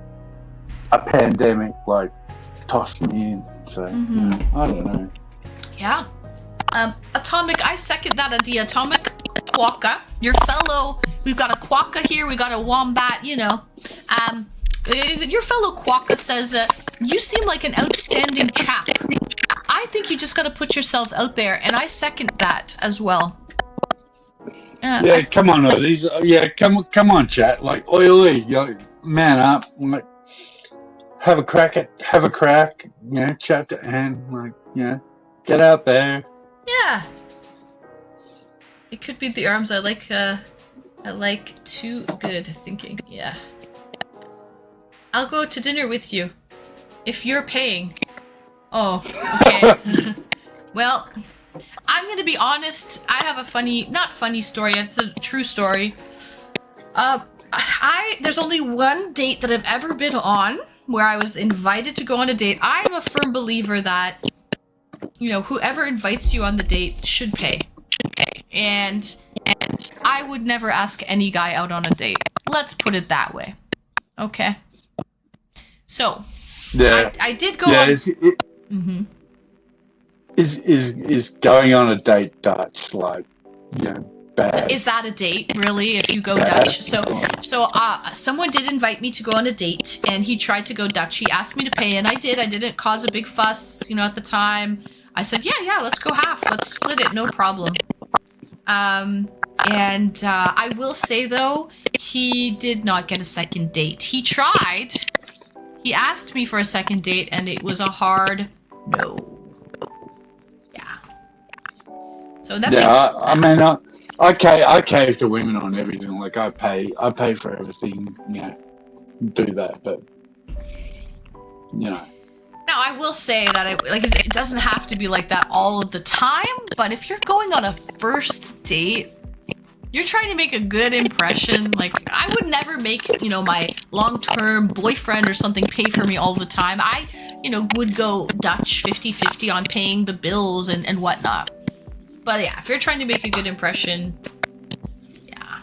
I: a pandemic like tossed me in. So I don't know.
A: Yeah. Atomic, I second that idea. Atomic Quokka, your fellow, we've got a Quokka here, we got a Wombat, you know. Your fellow Quokka says, you seem like an outstanding chap. I think you just gotta put yourself out there, and I second that as well.
I: Yeah, come on, Aussies. Yeah, come on, chat. Like, oi, man up. Like, have a crack. You know, chat to Anne. Like, you know, get out there.
A: Yeah. It could be the arms. I like too good thinking. Yeah. I'll go to dinner with you. If you're paying. Oh, okay. Well, I'm gonna be honest. I have a not funny story. It's a true story. There's only one date that I've ever been on where I was invited to go on a date. I'm a firm believer that, you know, whoever invites you on the date should pay. And I would never ask any guy out on a date. Let's put it that way. Okay. So,
I: Yeah,
A: I did go
I: yeah.
A: on...
I: Is going on a date Dutch, like, you know, bad?
A: Is that a date, really, if you go Dutch? So someone did invite me to go on a date, and he tried to go Dutch. He asked me to pay, and I did. I didn't cause a big fuss, you know, at the time. I said, yeah, let's go half. Let's split it, no problem. I will say, though, he did not get a second date. He tried. He asked me for a second date, and it was a hard no. Yeah. So that's
I: I mean, I cave to women on everything. Like, I pay for everything. You know, do that, but you know.
A: Now, I will say that it doesn't have to be like that all of the time, but if you're going on a first date, you're trying to make a good impression. Like, I would never make, you know, my long-term boyfriend or something pay for me all the time. I, you know, would go Dutch 50-50 on paying the bills and whatnot. But yeah, if you're trying to make a good impression, yeah,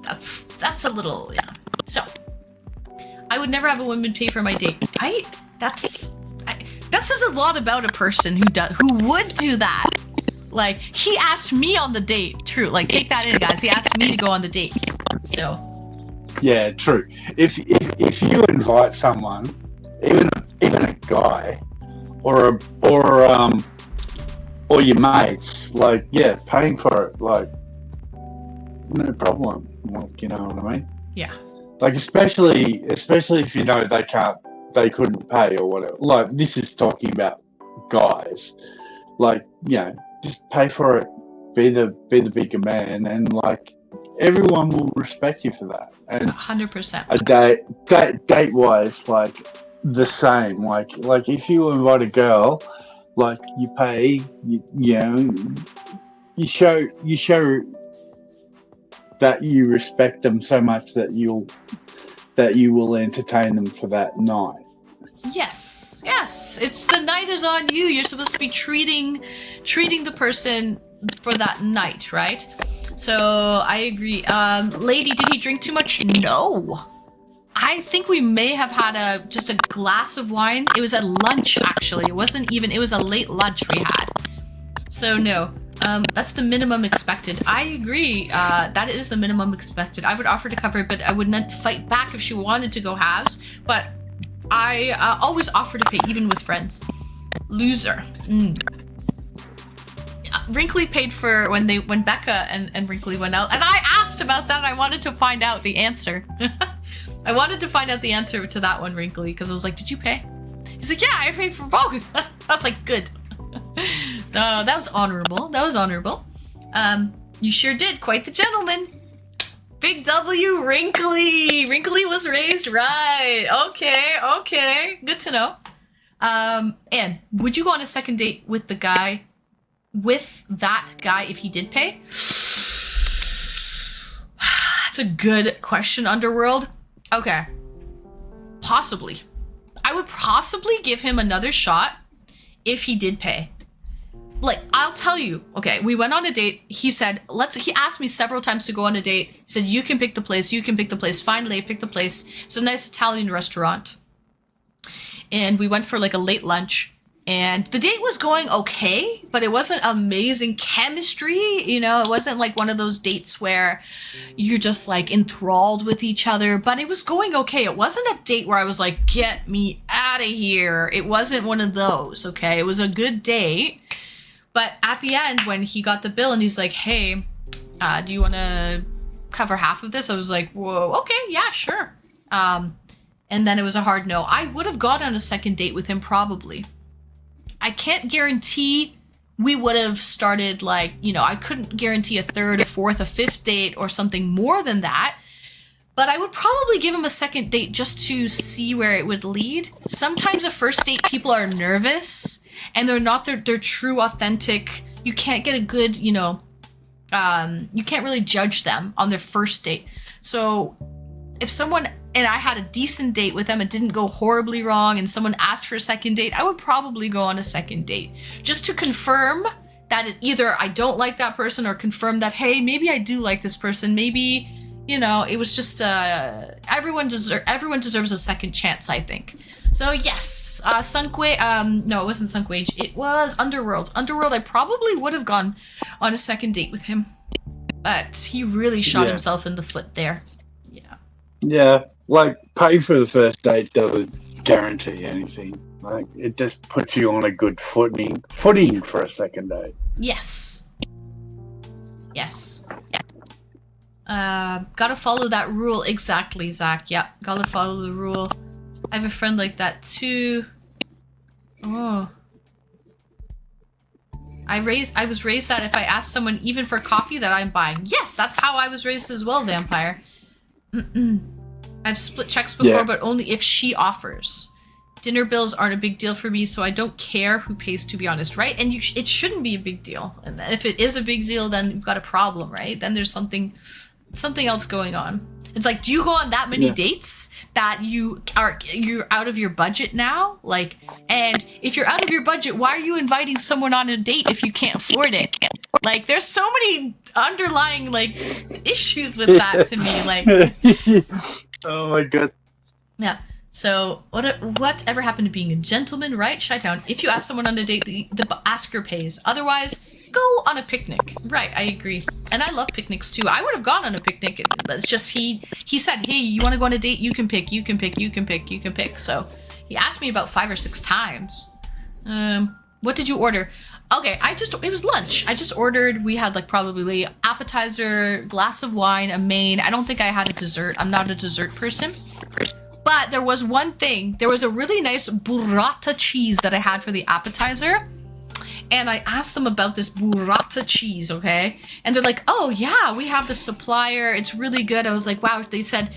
A: that's a little, yeah. So, I would never have a woman pay for my date. That says a lot about a person who would do that. Like, he asked me on the date. True. Like, take that in, guys. He asked me to go on the date. So.
I: Yeah, true. If you invite someone, even a guy, or your mates, like, yeah, paying for it, like, no problem. Like, you know what I mean?
A: Yeah.
I: Like, especially if you know they couldn't pay or whatever. Like, this is talking about guys. Like, you know, just pay for it, be the bigger man, and like, everyone will respect you for that. And
A: 100%.
I: a date wise, like, the same. Like if you invite a girl, like, you pay, you know, you show that you respect them so much that you will entertain them for that night.
A: Yes. It's the night is on you. You're supposed to be treating the person for that night, right? So I agree. Lady, did he drink too much? No. I think we may have had just a glass of wine. It was at lunch, actually. It was a late lunch we had. So no. That's the minimum expected. I agree. That is the minimum expected. I would offer to cover it, but I would not fight back if she wanted to go halves. But I always offer to pay, even with friends. Loser. Wrinkly paid for when Becca and Wrinkly went out, and I asked about that. I wanted to find out the answer. I wanted to find out the answer to that one, Wrinkly, because I was like, "Did you pay?" He's like, "Yeah, I paid for both." I was like, "Good." No, that was honorable. You sure did. Quite the gentleman. Big W, Wrinkly. Wrinkly was raised right. Okay. Good to know. Anne, would you go on a second date with that guy if he did pay? That's a good question, Underworld. Okay. Possibly. I would possibly give him another shot if he did pay. Like, I'll tell you, okay, we went on a date. He said, he asked me several times to go on a date. He said, you can pick the place, you can pick the place. Finally, I picked the place. It's a nice Italian restaurant. And we went for like a late lunch. And the date was going okay, but it wasn't amazing chemistry. You know, it wasn't like one of those dates where you're just like enthralled with each other, but it was going okay. It wasn't a date where I was like, get me out of here. It wasn't one of those, okay? It was a good date. But at the end, when he got the bill and he's like, hey, do you want to cover half of this? I was like, whoa, okay, yeah, sure. And then it was a hard no. I would have gone on a second date with him probably. I can't guarantee we would have started like, you know, I couldn't guarantee a third, a fourth, a fifth date or something more than that. But I would probably give him a second date just to see where it would lead. Sometimes a first date, people are nervous and they're not their true, authentic. You can't get a good, you know, you can't really judge them on their first date. So if someone, and I had a decent date with them, it didn't go horribly wrong, and someone asked for a second date, I would probably go on a second date just to confirm that either I don't like that person or confirm that, hey, maybe I do like this person. Maybe, you know, it was just, everyone deserves a second chance, I think. So yes, no, it wasn't Sunk Wage. It was Underworld. Underworld, I probably would have gone on a second date with him, but he really shot himself in the foot there.
I: Yeah, like pay for the first date doesn't guarantee anything. Like it just puts you on a good footing for a second date.
A: Yes. Gotta follow that rule exactly, Zach. Yeah, gotta follow the rule. I have a friend like that too. Oh. I was raised that if I ask someone even for coffee that I'm buying. Yes, that's how I was raised as well, Vampire. I've split checks before, but only if she offers. Dinner bills aren't a big deal for me, so I don't care who pays, to be honest, right? And it shouldn't be a big deal. And if it is a big deal, then you've got a problem, right? Then there's something else going on. It's like, do you go on that many dates that you're out of your budget now? Like, and if you're out of your budget, why are you inviting someone on a date if you can't afford it? Like, there's so many underlying like issues with that to me. Like,
I: oh my god.
A: Yeah. So whatever happened to being a gentleman, right, Chi-Town? If you ask someone on a date, the asker pays. Otherwise, go on a picnic. Right, I agree. And I love picnics too. I would have gone on a picnic, but it's just he said, hey, you want to go on a date? You can pick. So he asked me about 5 or 6 times. What did you order? Okay, it was lunch. I just ordered, we had like probably appetizer, glass of wine, a main. I don't think I had a dessert. I'm not a dessert person. But there was one thing. There was a really nice burrata cheese that I had for the appetizer. And I asked them about this burrata cheese, okay? And they're like, oh yeah, we have the supplier. It's really good. I was like, wow. They said,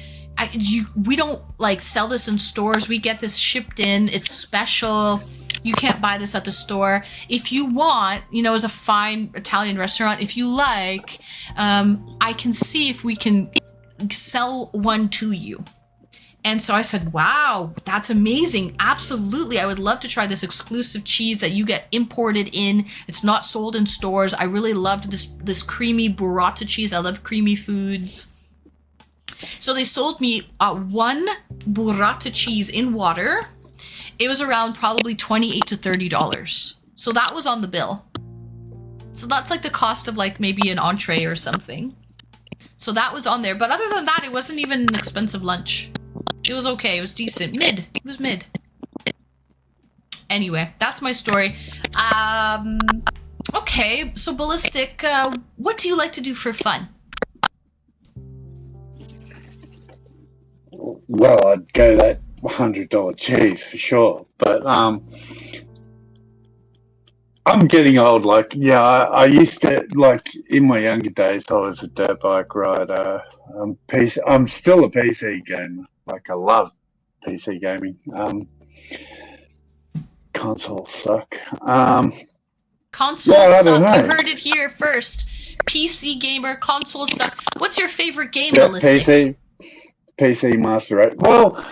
A: we don't like sell this in stores. We get this shipped in. It's special. You can't buy this at the store. If you want, you know, as a fine Italian restaurant, if you like, I can see if we can sell one to you. And so I said, wow, that's amazing. Absolutely. I would love to try this exclusive cheese that you get imported in. It's not sold in stores. I really loved this creamy burrata cheese. I love creamy foods. So they sold me one burrata cheese in water. It was around probably $28 to $30. So that was on the bill. So that's like the cost of like maybe an entree or something. So that was on there. But other than that, it wasn't even an expensive lunch. It was okay. It was decent. Mid. It was mid. Anyway, that's my story. Okay, so Ballistic, what do you like to do for fun?
I: Well, I'd go that $100 cheese for sure. But I'm getting old. Like, yeah, I used to, like, in my younger days, I was a dirt bike rider. I'm still a PC gamer. Like, I love PC gaming. Consoles suck.
A: Consoles suck. You heard it here first. PC gamer, consoles suck. What's your favorite game, Ballistic?
I: PC Master Race. Well,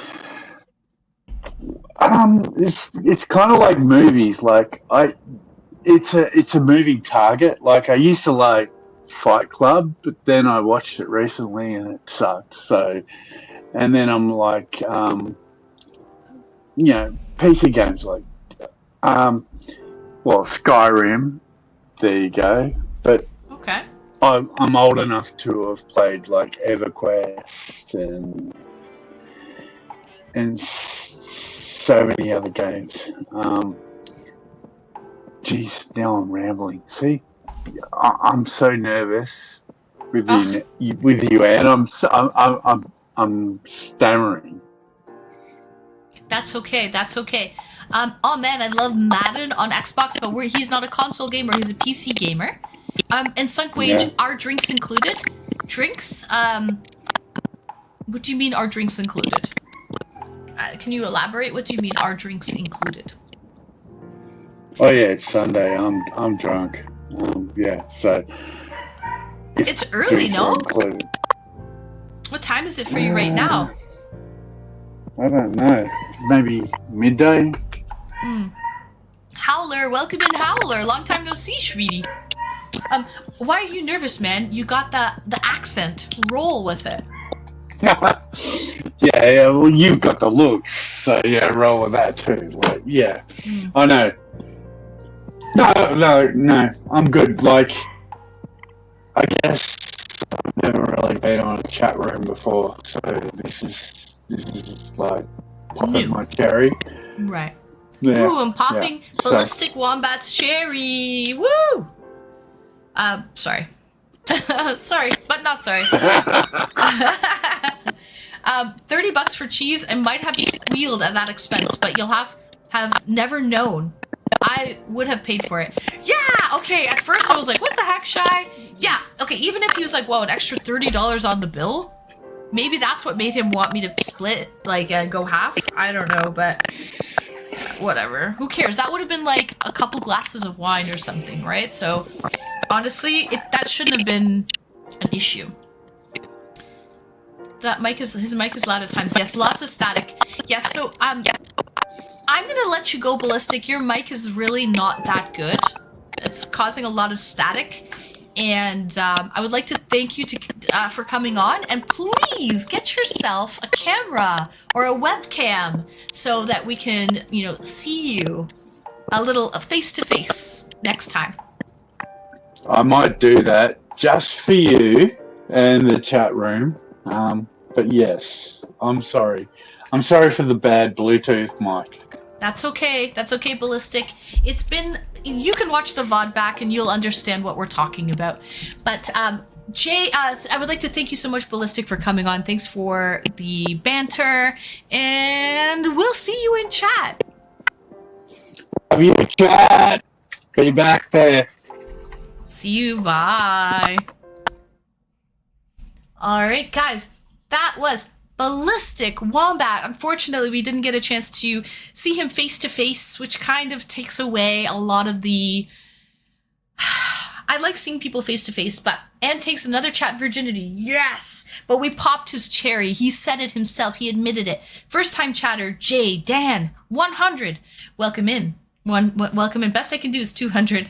I: It's kind of like movies. Like it's a moving target. Like I used to like Fight Club, but then I watched it recently and it sucked. So, and then I'm like, PC games like, um, well, Skyrim. There you go. But
A: Okay.
I: I'm old enough to have played like EverQuest and so many other games. Geez, now I'm rambling. See, I'm so nervous with
A: Oh,
I: you, and I'm stammering.
A: that's okay. That's okay. Oh man, I love Madden on Xbox, but he's not a console gamer. He's a PC gamer. And Sunk Wage,
I: Yeah.
A: are drinks included? Drinks? What do you mean? Are drinks included? Can you elaborate? What do you mean? Are drinks included?
I: Oh yeah, it's Sunday. I'm drunk. Yeah, so
A: It's early,
I: drinks
A: no?
I: are included.
A: What time is it for you right now?
I: I don't know. Maybe midday.
A: Howler, welcome in, Howler. Long time no see, Shveety. Why are you nervous, man? You got the accent. Roll with it.
I: Yeah. Well, you've got the looks, so yeah, roll with that too. Like, yeah, I know. No. I'm good. Like, I guess I've never really been on a chat room before, so this is like popping
A: New.
I: my cherry.
A: Right.
I: Yeah.
A: Ooh, I'm popping
I: yeah. So-
A: Ballistic Wombat's cherry. Woo! Sorry. Sorry, but not sorry. $30 for cheese. I might have squealed at that expense, but you'll have never known. I would have paid for it. Yeah, okay, at first I was like, what the heck, Shy? Yeah, okay, even if he was like, whoa, an extra $30 on the bill, maybe that's what made him want me to split, like, go half? I don't know, but whatever. Who cares? That would have been like a couple glasses of wine or something, right? So, honestly, that shouldn't have been an issue. His mic is loud at times. Yes, lots of static. Yes, so, I'm gonna let you go, Ballistic. Your mic is really not that good. It's causing a lot of static. And I would like to thank you for coming on. And please get yourself a camera or a webcam so that we can, see you a little face-to-face next time.
I: I might do that just for you and the chat room. But yes, I'm sorry. I'm sorry for the bad Bluetooth mic.
A: That's okay. That's okay, Ballistic. You can watch the VOD back and you'll understand what we're talking about. But, Jay, I would like to thank you so much, Ballistic, for coming on. Thanks for the banter. And we'll see you in chat.
I: Love you, chat. Be back there.
A: See you. Bye. All right, guys. That was Ballistic Wombat. Unfortunately, we didn't get a chance to see him face to face, which kind of takes away a lot of the... I like seeing people face to face, and takes another chat virginity. Yes! But we popped his cherry. He said it himself. He admitted it. First time chatter, Jay, Dan, 100. Welcome in. Welcome in. Best I can do is 200.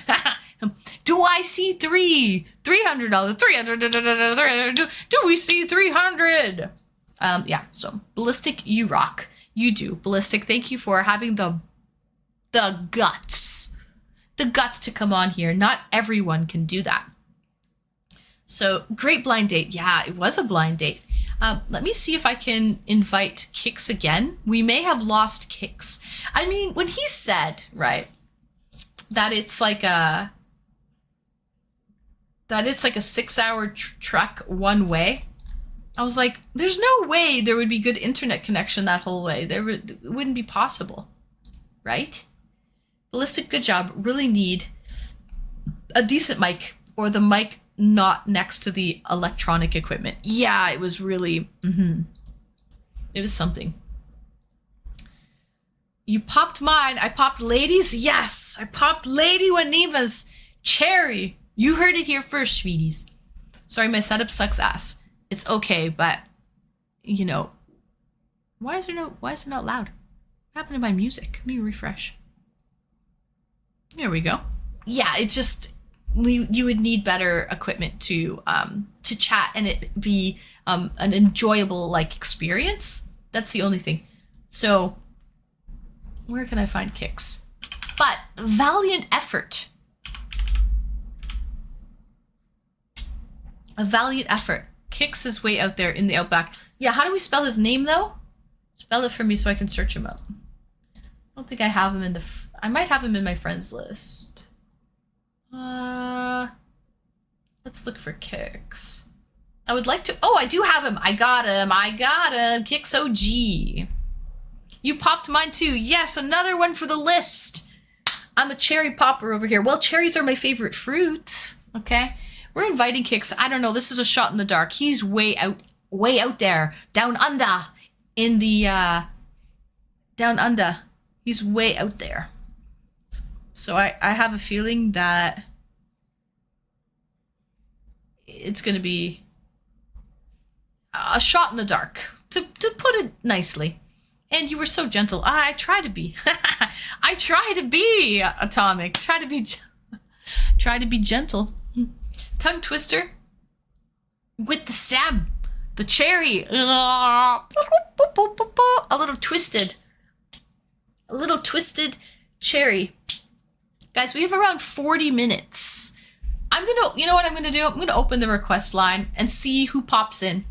A: Do I see $300? $300. Do we see 300? Yeah, so Ballistic, you rock. You do. Ballistic, thank you for having the guts. The guts to come on here. Not everyone can do that. So, great blind date. Yeah, it was a blind date. Let me see if I can invite Kix again. We may have lost Kix. I mean, when he said, right, that it's like a 6-hour trek one way, I was like, there's no way there would be good internet connection that whole way. It wouldn't be possible, right? Ballistic, good job. Really need a decent mic, or the mic not next to the electronic equipment. Yeah, it was really, it was something. You popped mine. I popped Lady's. Yes, I popped Lady Wanima's cherry. You heard it here first, sweeties. Sorry, my setup sucks ass. It's okay, but why is it not loud? What happened to my music? Let me refresh. There we go. Yeah, it just you would need better equipment to chat and it be an enjoyable like experience. That's the only thing. So where can I find kicks? But valiant effort. A valiant effort. Kicks is way out there in the outback. Yeah, how do we spell his name though? Spell it for me so I can search him up. I don't think I have him in the... I might have him in my friends list. Let's look for Kicks. I would like to... Oh, I do have him. I got him. Kicks OG. You popped mine too. Yes, another one for the list. I'm a cherry popper over here. Well, cherries are my favorite fruit. Okay? We're inviting Kicks. I don't know. This is a shot in the dark. He's way out there. Down under. In the, down under. He's way out there. So I have a feeling that it's going to be a shot in the dark, to put it nicely. And you were so gentle. I try to be. I try to be, Atomic. Try to be gentle. Tongue twister with the stab. The cherry. A little twisted. A little twisted cherry. Guys, we have around 40 minutes. You know what I'm gonna do? I'm gonna open the request line and see who pops in.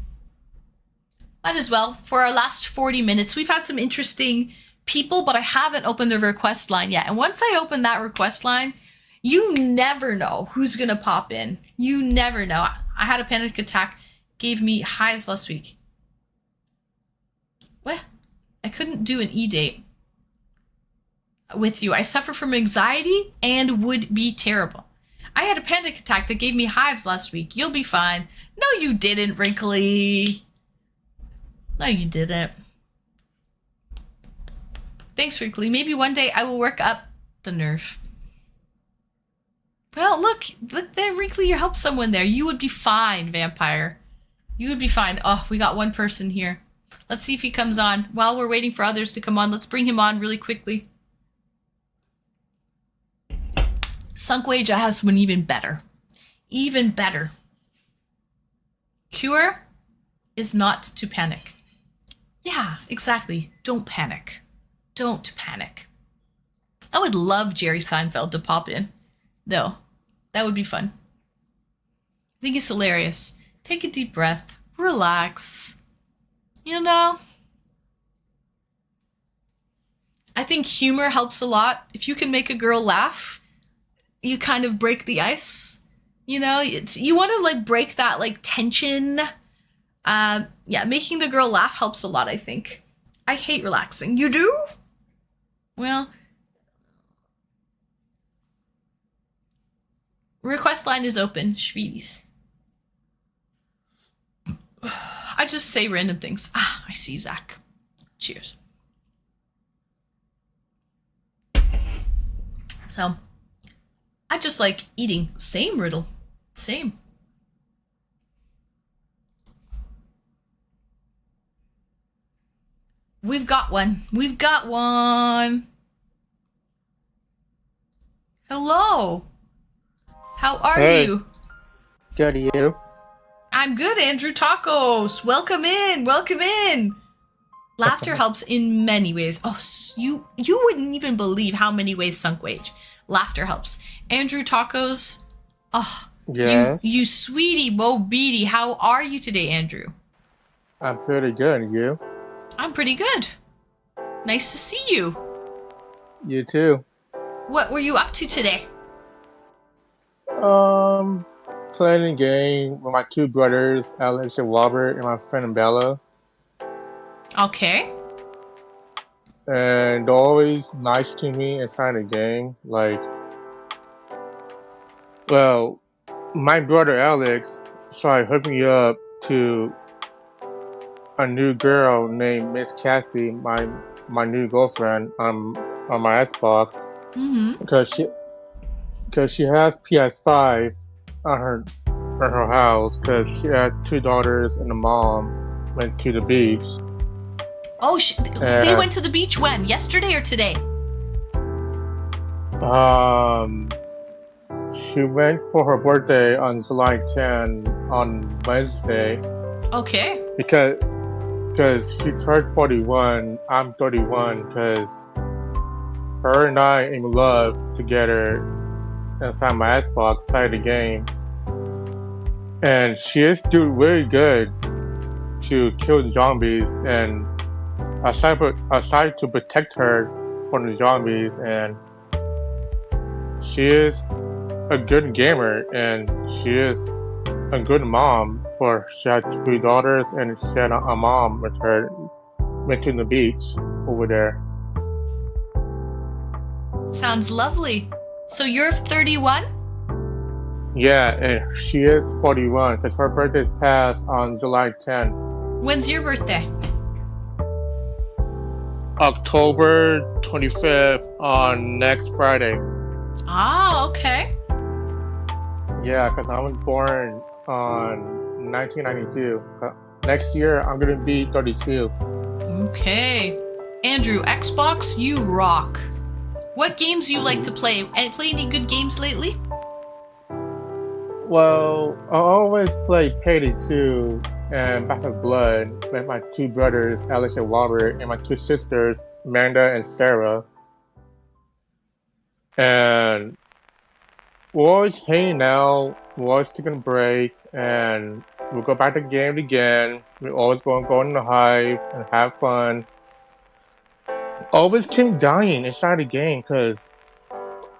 A: Might as well. For our last 40 minutes, we've had some interesting people, but I haven't opened the request line yet. And once I open that request line, you never know who's gonna pop in. You never know. I had a panic attack, gave me hives last week. What? I couldn't do an eDate with you. I suffer from anxiety and would be terrible. I had a panic attack that gave me hives last week. You'll be fine. No, you didn't, Wrinkly. No, you didn't. Thanks, Wrinkly. Maybe one day I will work up the nerve. Well, look there, Wrinkly. You helped someone there. You would be fine, Vampire. You would be fine. Oh, we got one person here. Let's see if he comes on. While we're waiting for others to come on, let's bring him on really quickly. Sunk Wage, I have someone even better. Even better. Cure is not to panic. Yeah, exactly. Don't panic. Don't panic. I would love Jerry Seinfeld to pop in, though. That would be fun. I think it's hilarious. Take a deep breath. Relax. You know? I think humor helps a lot. If you can make a girl laugh, you kind of break the ice. You know, you want to like break that like tension. Yeah, making the girl laugh helps a lot, I think. I hate relaxing. You do? Well, request line is open, Schweeties. I just say random things. Ah, I see Zach. Cheers. So, I just like eating. Same, Riddle. Same. We've got one. We've got one. Hello. How are you?
J: Good, you?
A: I'm good, Andrew Tacos. Welcome in. Welcome in. Laughter helps in many ways. Oh, you wouldn't even believe how many ways Sunk Wage. Laughter helps. Andrew Tacos. Oh,
J: yes.
A: You sweetie Mo Beatty. How are you today, Andrew?
J: I'm pretty good. And you?
A: I'm pretty good. Nice to see you.
J: You too.
A: What were you up to today?
J: Playing a game with my two brothers, Alex and Robert, and my friend Bella.
A: Okay.
J: And they're always nice to me inside the game. Like, well, my brother Alex started hooking me up to a new girl named Miss Cassie, my new girlfriend on my Xbox.
A: Mm-hmm.
J: Because she has PS5 on her house because she had two daughters and a mom went to the beach.
A: Oh, they went to the beach when? Yesterday or today?
J: She went for her birthday on July 10 on Wednesday.
A: Okay.
J: Because she turned 41, I'm 31, because her and I in love together inside my Xbox, play the game. And she is doing really good to kill zombies, and I tried to protect her from the zombies, and she is a good gamer, and she is a good mom. For she had 2 daughters, and she had a mom with her. Went to the beach over there.
A: Sounds lovely. So you're 31?
J: Yeah, and she is 41 because her birthday is passed on July 10.
A: When's your birthday?
J: October 25th on next Friday.
A: Ah, okay.
J: Yeah, because I was born on 1992. Next year, I'm going to be 32.
A: Okay. Andrew, Xbox, you rock. What games do you like to play? And play any good games lately?
J: Well, I always play Payday 2 and Back of Blood with my 2 brothers, Alex and Robert, and my 2 sisters, Amanda and Sarah. And we're always hanging out, we're always taking a break, and we'll go back to the game again. We're always going to go in the hive and have fun. Always keep dying inside the game because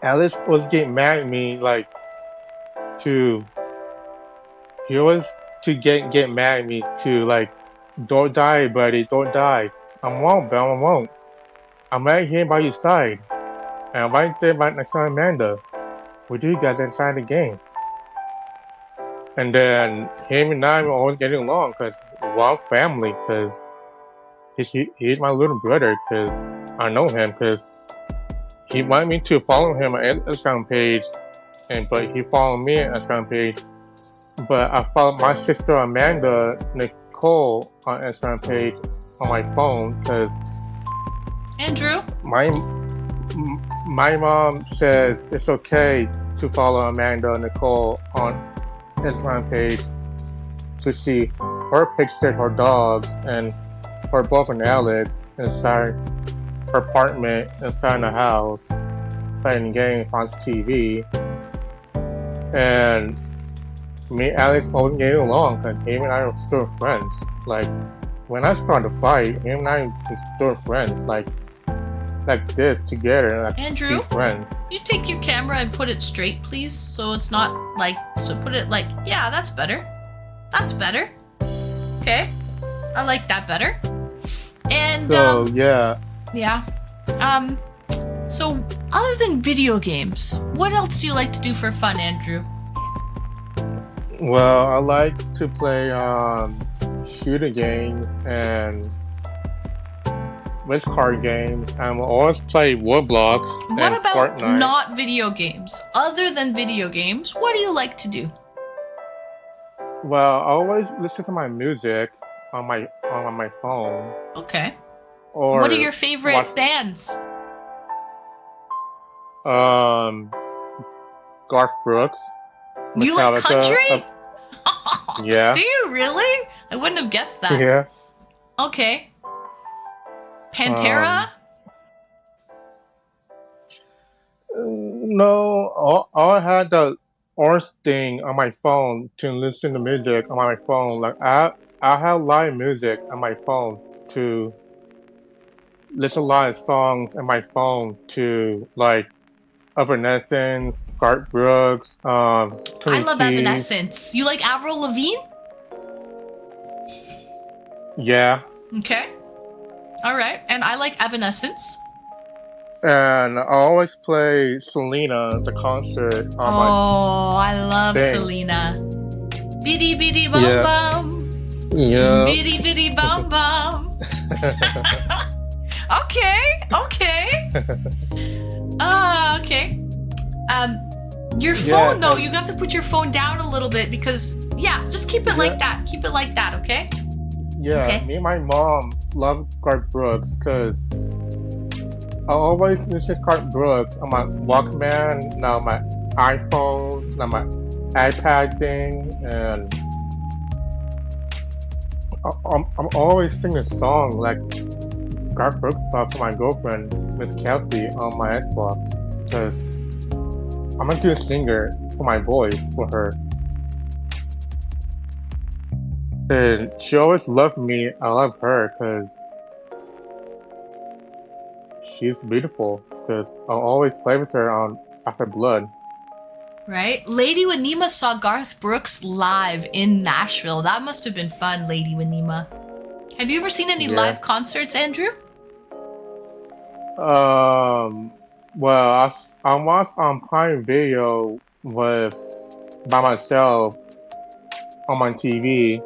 J: Alex was getting mad at me, like, he always to get mad at me to, like, don't die, buddy, don't die. I won't, but I won't. I'm right here by your side. And I'm right there by next to Amanda. With you guys inside the game. And then him and I were always getting along because we're family, because he's my little brother, because I know him, because he wanted me to follow him on Instagram page, but he followed me on Instagram page. But I followed my sister Amanda Nicole on Instagram page on my phone because
A: Andrew?
J: My mom says it's okay to follow Amanda Nicole on Instagram page to see her picture, her dogs, and her boyfriend Alex inside her apartment, inside the house, playing games on TV. And me and Alex always getting along because him and I are still friends. Like, when I started to fight, him and I are still friends. Like this together, like
A: Andrew,
J: be friends.
A: You take your camera and put it straight, please, so it's not like, so put it like, yeah, that's better. That's better. Okay, I like that better. And
J: so
A: yeah. So other than video games, what else do you like to do for fun, Andrew?
J: Well, I like to play shooting games and with card games, and we'll always play Roblox and
A: What about
J: Fortnite.
A: not video games? Other than video games, what do you like to do?
J: Well, I always listen to my music on my phone.
A: Okay.
J: Or
A: what are your favorite bands?
J: Garth Brooks.
A: You like country?
J: Yeah.
A: Do you really? I wouldn't have guessed that.
J: Yeah.
A: Okay. Pantera?
J: No, I had the orange thing on my phone to listen to music on my phone. Like I have live music on my phone to listen to live songs on my phone to like Evanescence, Garth Brooks, Tony
A: I love
J: T.
A: Evanescence. You like Avril Lavigne?
J: Yeah.
A: Okay. All right. And I like Evanescence.
J: And I always play Selena, the concert on my
A: I love
J: thing.
A: Selena. Biddy biddy bum
J: Yeah.
A: bum.
J: Yeah.
A: Biddy biddy bum bum. Okay. Okay. Your phone though, you have to put your phone down a little bit because just keep it like that. Keep it like that, okay?
J: Yeah,
A: Okay.
J: me and my mom love Garth Brooks because I always listen to Garth Brooks on my Walkman, now my iPhone, now my iPad thing, and I'm always singing a song like Garth Brooks song for my girlfriend, Miss Kelsey, on my Xbox because I'm a good singer for my voice for her. And she always loved me. I love her because she's beautiful. Because I always play with her on After Blood.
A: Right? Lady Wanima saw Garth Brooks live in Nashville. That must have been fun, Lady Wanima. Have you ever seen any live concerts, Andrew?
J: Well, I watched on Prime Video by myself on my TV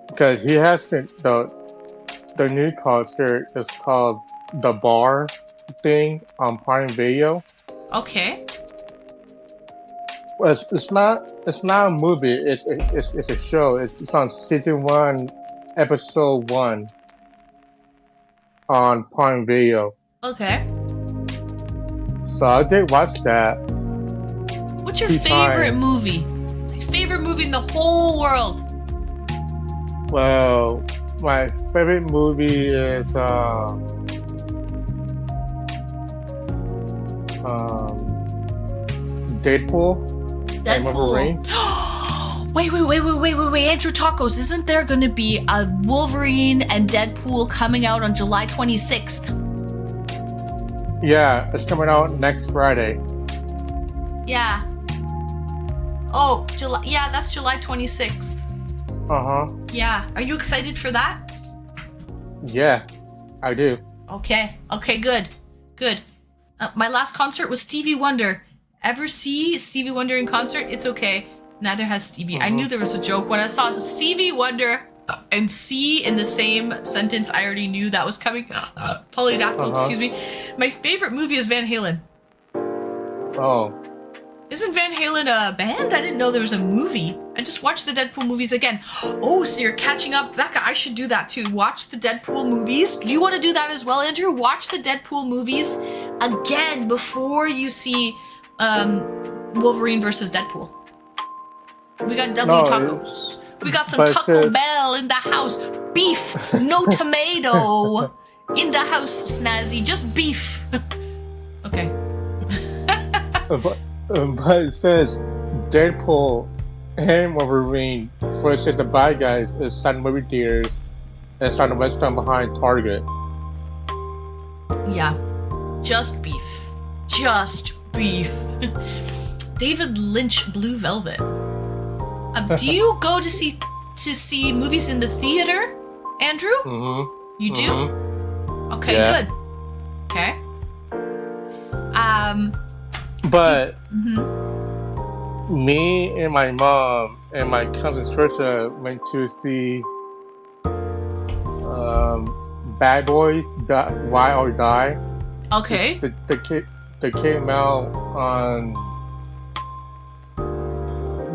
J: because he has the new concert is called The Bar thing on Prime Video.
A: Okay.
J: Well, it's not a movie. It's a show. It's on season 1, episode 1 on Prime Video.
A: Okay.
J: So I did watch that.
A: What's your favorite movie? Favorite movie in the whole world?
J: Well, my favorite movie is Deadpool. And Wolverine.
A: Wait, Andrew Tacos, isn't there going to be a Wolverine and Deadpool coming out on July 26th?
J: Yeah, it's coming out next Friday.
A: Yeah. Oh, July. Yeah, that's July 26th.
J: Uh-huh.
A: Yeah. Are you excited for that?
J: Yeah, I do.
A: Okay, good. My last concert was Stevie Wonder. Ever see Stevie Wonder in concert? It's okay. Neither has Stevie. I knew there was a joke when I saw Stevie Wonder and C in the same sentence. I already knew that was coming. Polydactyl, excuse me. My favorite movie is Van Halen.
J: Oh.
A: Isn't Van Halen a band? I didn't know there was a movie. I just watched the Deadpool movies again. Oh, so you're catching up. Becca, I should do that too. Watch the Deadpool movies. Do you want to do that as well, Andrew? Watch the Deadpool movies again before you see Wolverine versus Deadpool. We got tacos. We got some Taco Bell in the house. Beef, no tomato. In the house, Snazzy. Just beef. Okay.
J: But it says Deadpool and Wolverine versus the bad guys is on movie theaters and it's on the west end behind Target.
A: Yeah. Just beef. David Lynch, Blue Velvet. Do you go to see movies in the theater, Andrew?
J: Mm-hmm.
A: You do? Okay, good. Okay.
J: But me and my mom and my cousin Trisha went to see Bad Boys Ride or Die.
A: Okay.
J: They came out on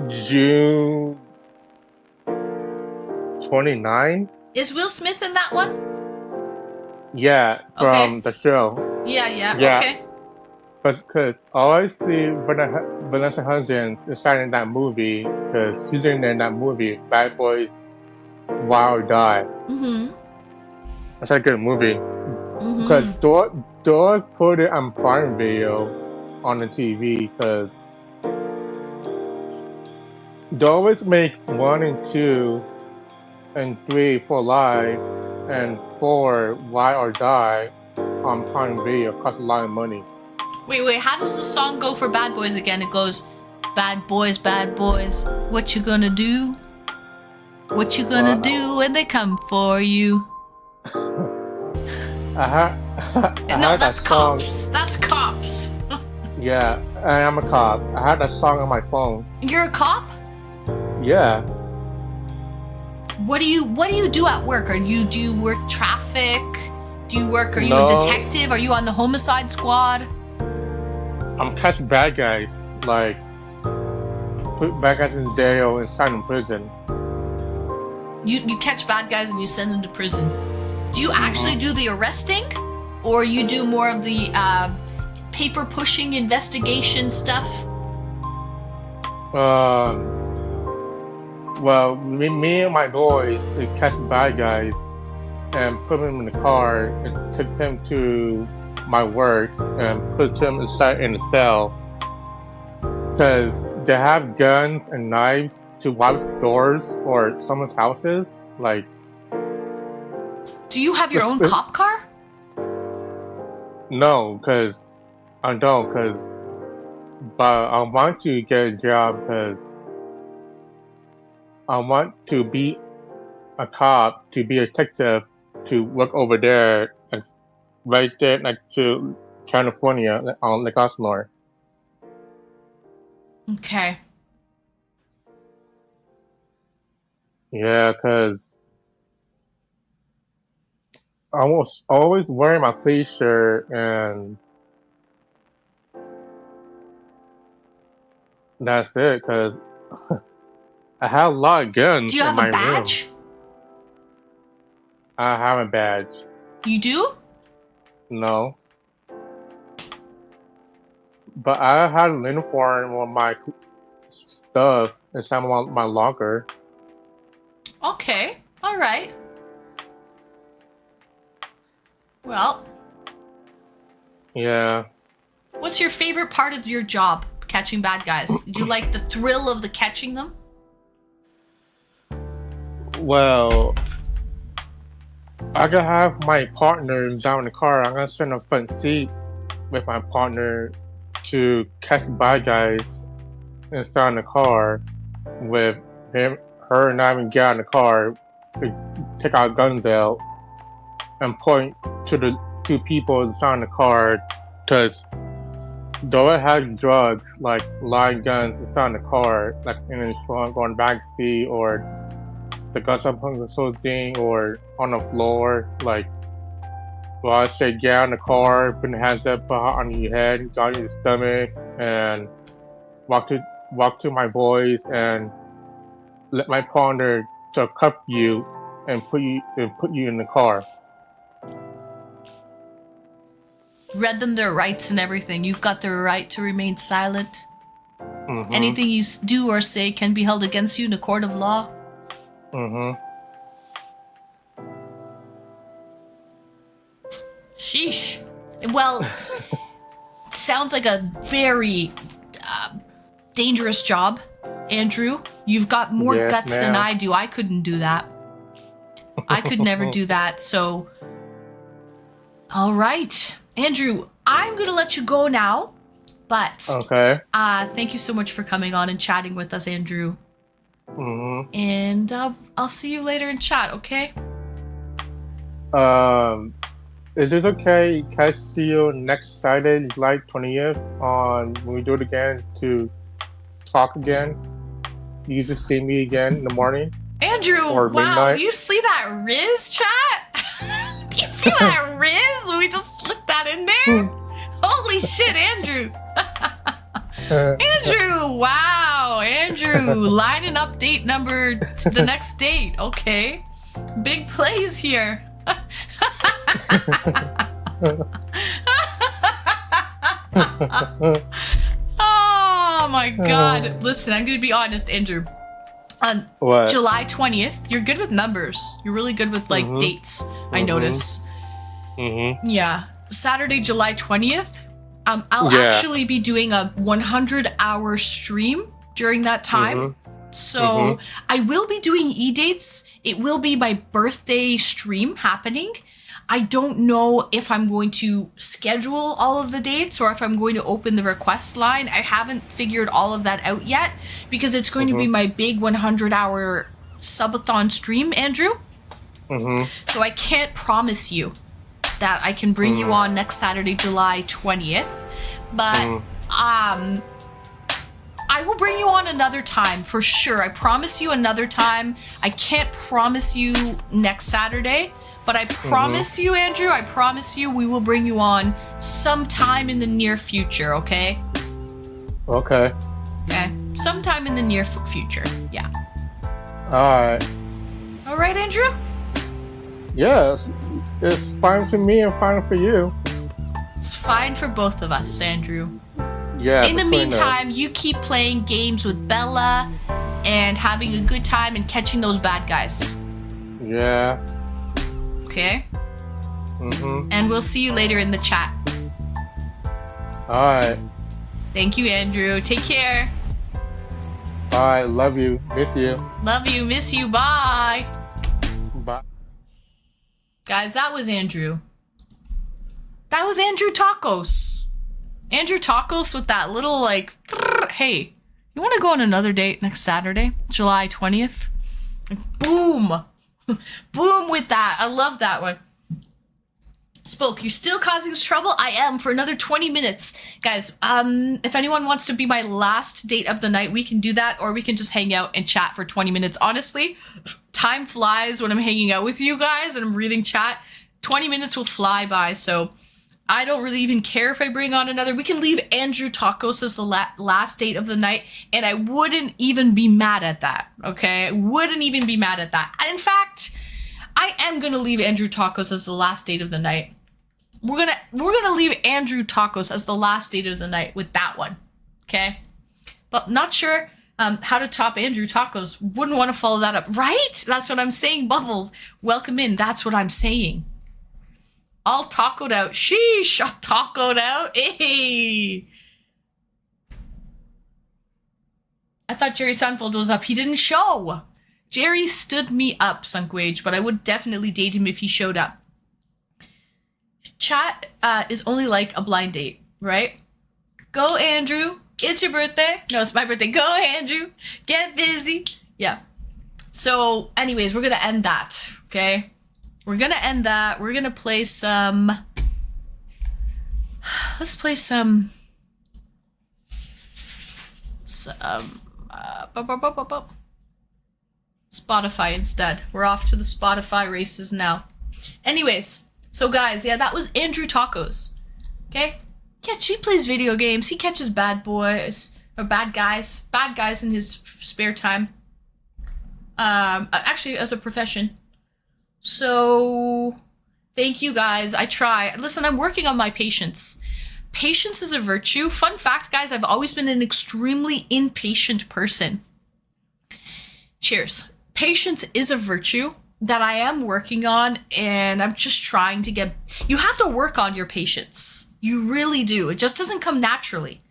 J: June 29.
A: Is Will Smith in that one?
J: Yeah, from the show.
A: Yeah. Okay.
J: But because I always see Vanessa Hudgens inside in that movie because she's in that movie, Bad Boys Ride or Die.
A: Mm-hmm.
J: It's a good movie. Because Doors put it on Prime Video on the TV because they always make 1 and 2 and 3 for live and 4 Ride or Die on Prime Video. Costs a lot of money.
A: Wait, how does the song go for Bad Boys again? It goes, bad boys, what you gonna do? What you gonna do when they come for you?
J: I
A: No,
J: had
A: that's
J: that song.
A: Cops. That's Cops.
J: Yeah, I am a cop. I had that song on my phone.
A: You're a cop?
J: Yeah.
A: What do you do at work? Do you work traffic? Are you a detective? Are you on the homicide squad?
J: I'm catching bad guys, like put bad guys in jail and sign in prison.
A: You catch bad guys and you send them to prison. Do you actually do the arresting, or you do more of the paper pushing investigation stuff?
J: Well, me and my boys we catch bad guys and put them in the car and took them to my work and put them inside in the cell because they have guns and knives to rob stores or someone's houses. Like,
A: Do you have your own cop car?
J: no, because I don't. But I want to get a job because I want to be a cop, to be a detective, to work over there, right there next to California on Lake Osmore.
A: Okay.
J: Yeah, because I was always wearing my police shirt, and that's it. Because I have a lot of guns
A: Do you
J: in
A: have
J: my
A: a badge?
J: room. I have a badge.
A: You do?
J: No. But I had a uniform on my stuff inside my locker.
A: Okay. All right. Well,
J: Yeah.
A: what's your favorite part of your job, catching bad guys? Do you like the thrill of the catching them?
J: Well, I could have my partner down in the car. I'm gonna sit in the front seat with my partner to catch bad guys inside in the car with her and I would get out in the car, we take our guns out and point to the two people inside in the car, because though it has drugs like live guns inside in the car, like in the trunk or in the back seat, or the guns up on the sort of thing, or on the floor, like, well, I say get out in the car, put your hands up on your head, got your stomach, and walk to my voice and let my partner to cuff you and put you in the car.
A: Read them their rights and everything. You've got the right to remain silent.
J: Mm-hmm.
A: Anything you do or say can be held against you in a court of law.
J: Mm-hmm.
A: Sheesh. Well, sounds like a very dangerous job, Andrew. You've got more
J: Yes,
A: guts than
J: ma'am.
A: I do. I couldn't do that. I could never do that. So, all right, Andrew, I'm gonna let you go now. But
J: Okay.
A: thank you so much for coming on and chatting with us, Andrew.
J: Mm-hmm.
A: And I'll see you later in chat. Okay?
J: Is it okay? Can I see you next Saturday, July 20th, on when we do it again to talk again? You can see me again in the morning.
A: Andrew,
J: Or
A: wow,
J: midnight.
A: do you see that Riz chat? Do you see that Riz? We just slipped that in there? Holy shit, Andrew. Andrew, wow. Andrew, lining up date number to the next date. Okay. Big plays here. Oh my god. Listen, I'm going to be honest, Andrew. On
J: What?
A: July 20th, you're good with numbers. You're really good with like dates, I notice.
J: Mm-hmm.
A: Yeah. Saturday, July 20th. I'll
J: Yeah.
A: actually be doing a 100-hour stream during that time. So I will be doing eDates. It will be my birthday stream happening. I don't know if I'm going to schedule all of the dates or if I'm going to open the request line. I haven't figured all of that out yet because it's going to be my big 100-hour subathon stream, Andrew. So I can't promise you that I can bring you on next Saturday, July 20th. But I will bring you on another time for sure. I promise you another time. I can't promise you next Saturday, but I promise you, Andrew, I promise you we will bring you on sometime in the near future, okay?
J: Okay.
A: Okay. Sometime in the near future. Yeah.
J: Alright.
A: All right, Andrew?
J: Yes, it's fine for me and fine for you.
A: It's fine for both of us, Andrew.
J: Yeah.
A: In the
J: between
A: meantime,
J: us.
A: you keep playing games with Bella and having a good time and catching those bad guys.
J: Yeah.
A: Okay?
J: Mm-hmm.
A: And we'll see you later in the chat.
J: All right.
A: Thank you, Andrew. Take care.
J: All right. Love you. Miss you.
A: Love you. Miss you. Bye.
J: Bye.
A: Guys, that was Andrew. That was Andrew Tacos. Andrew Tacos with that little like, hey, you want to go on another date next Saturday, July 20th? Like, boom. Boom with that. I love that one. Spoke, you're still causing us trouble? I am for another 20 minutes. Guys, if anyone wants to be my last date of the night, we can do that, or we can just hang out and chat for 20 minutes. Honestly, time flies when I'm hanging out with you guys and I'm reading chat. 20 minutes will fly by, so I don't really even care if I bring on another. We can leave Andrew Tacos as the last date of the night, and I wouldn't even be mad at that, okay? I wouldn't even be mad at that. In fact, I am gonna leave Andrew Tacos as the last date of the night. We're gonna leave Andrew Tacos as the last date of the night with that one, okay? But not sure how to top Andrew Tacos. Wouldn't want to follow that up, right? That's what I'm saying, Bubbles. Welcome in. That's what I'm saying. All tacoed out. Sheesh, all tacoed out. Hey. I thought Jerry Seinfeld was up. He didn't show. Jerry stood me up, Sunkwage, but I would definitely date him if he showed up. Chat is only like a blind date, right? Go, Andrew. It's your birthday. No, it's my birthday. Go, Andrew. Get busy. Yeah. So, anyways, we're going to end that, okay? We're going to end that. We're going to play some... Let's play some... Spotify instead. We're off to the Spotify races now. Anyways, so guys, yeah, that was Andrew Tacos. Okay? Yeah, he plays video games. He catches bad boys or bad guys in his spare time. Actually, as a profession. So, thank you guys. I try. Listen, I'm working on my patience. Patience is a virtue. Fun fact, guys, I've always been an extremely impatient person. Cheers. Patience is a virtue that I am working on, and I'm just trying to get... You have to work on your patience. You really do. It just doesn't come naturally.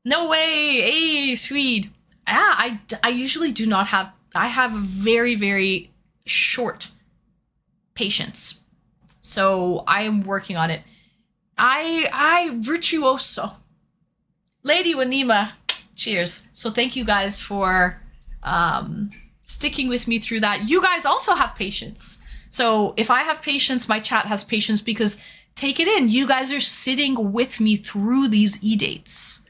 A: No way. Hey, Swede. Yeah, I usually do not have... I have a very, very short patience. So I am working on it. I virtuoso. Lady Wanima, cheers. So thank you guys for sticking with me through that. You guys also have patience. So if I have patience, my chat has patience, because take it in, you guys are sitting with me through these eDates.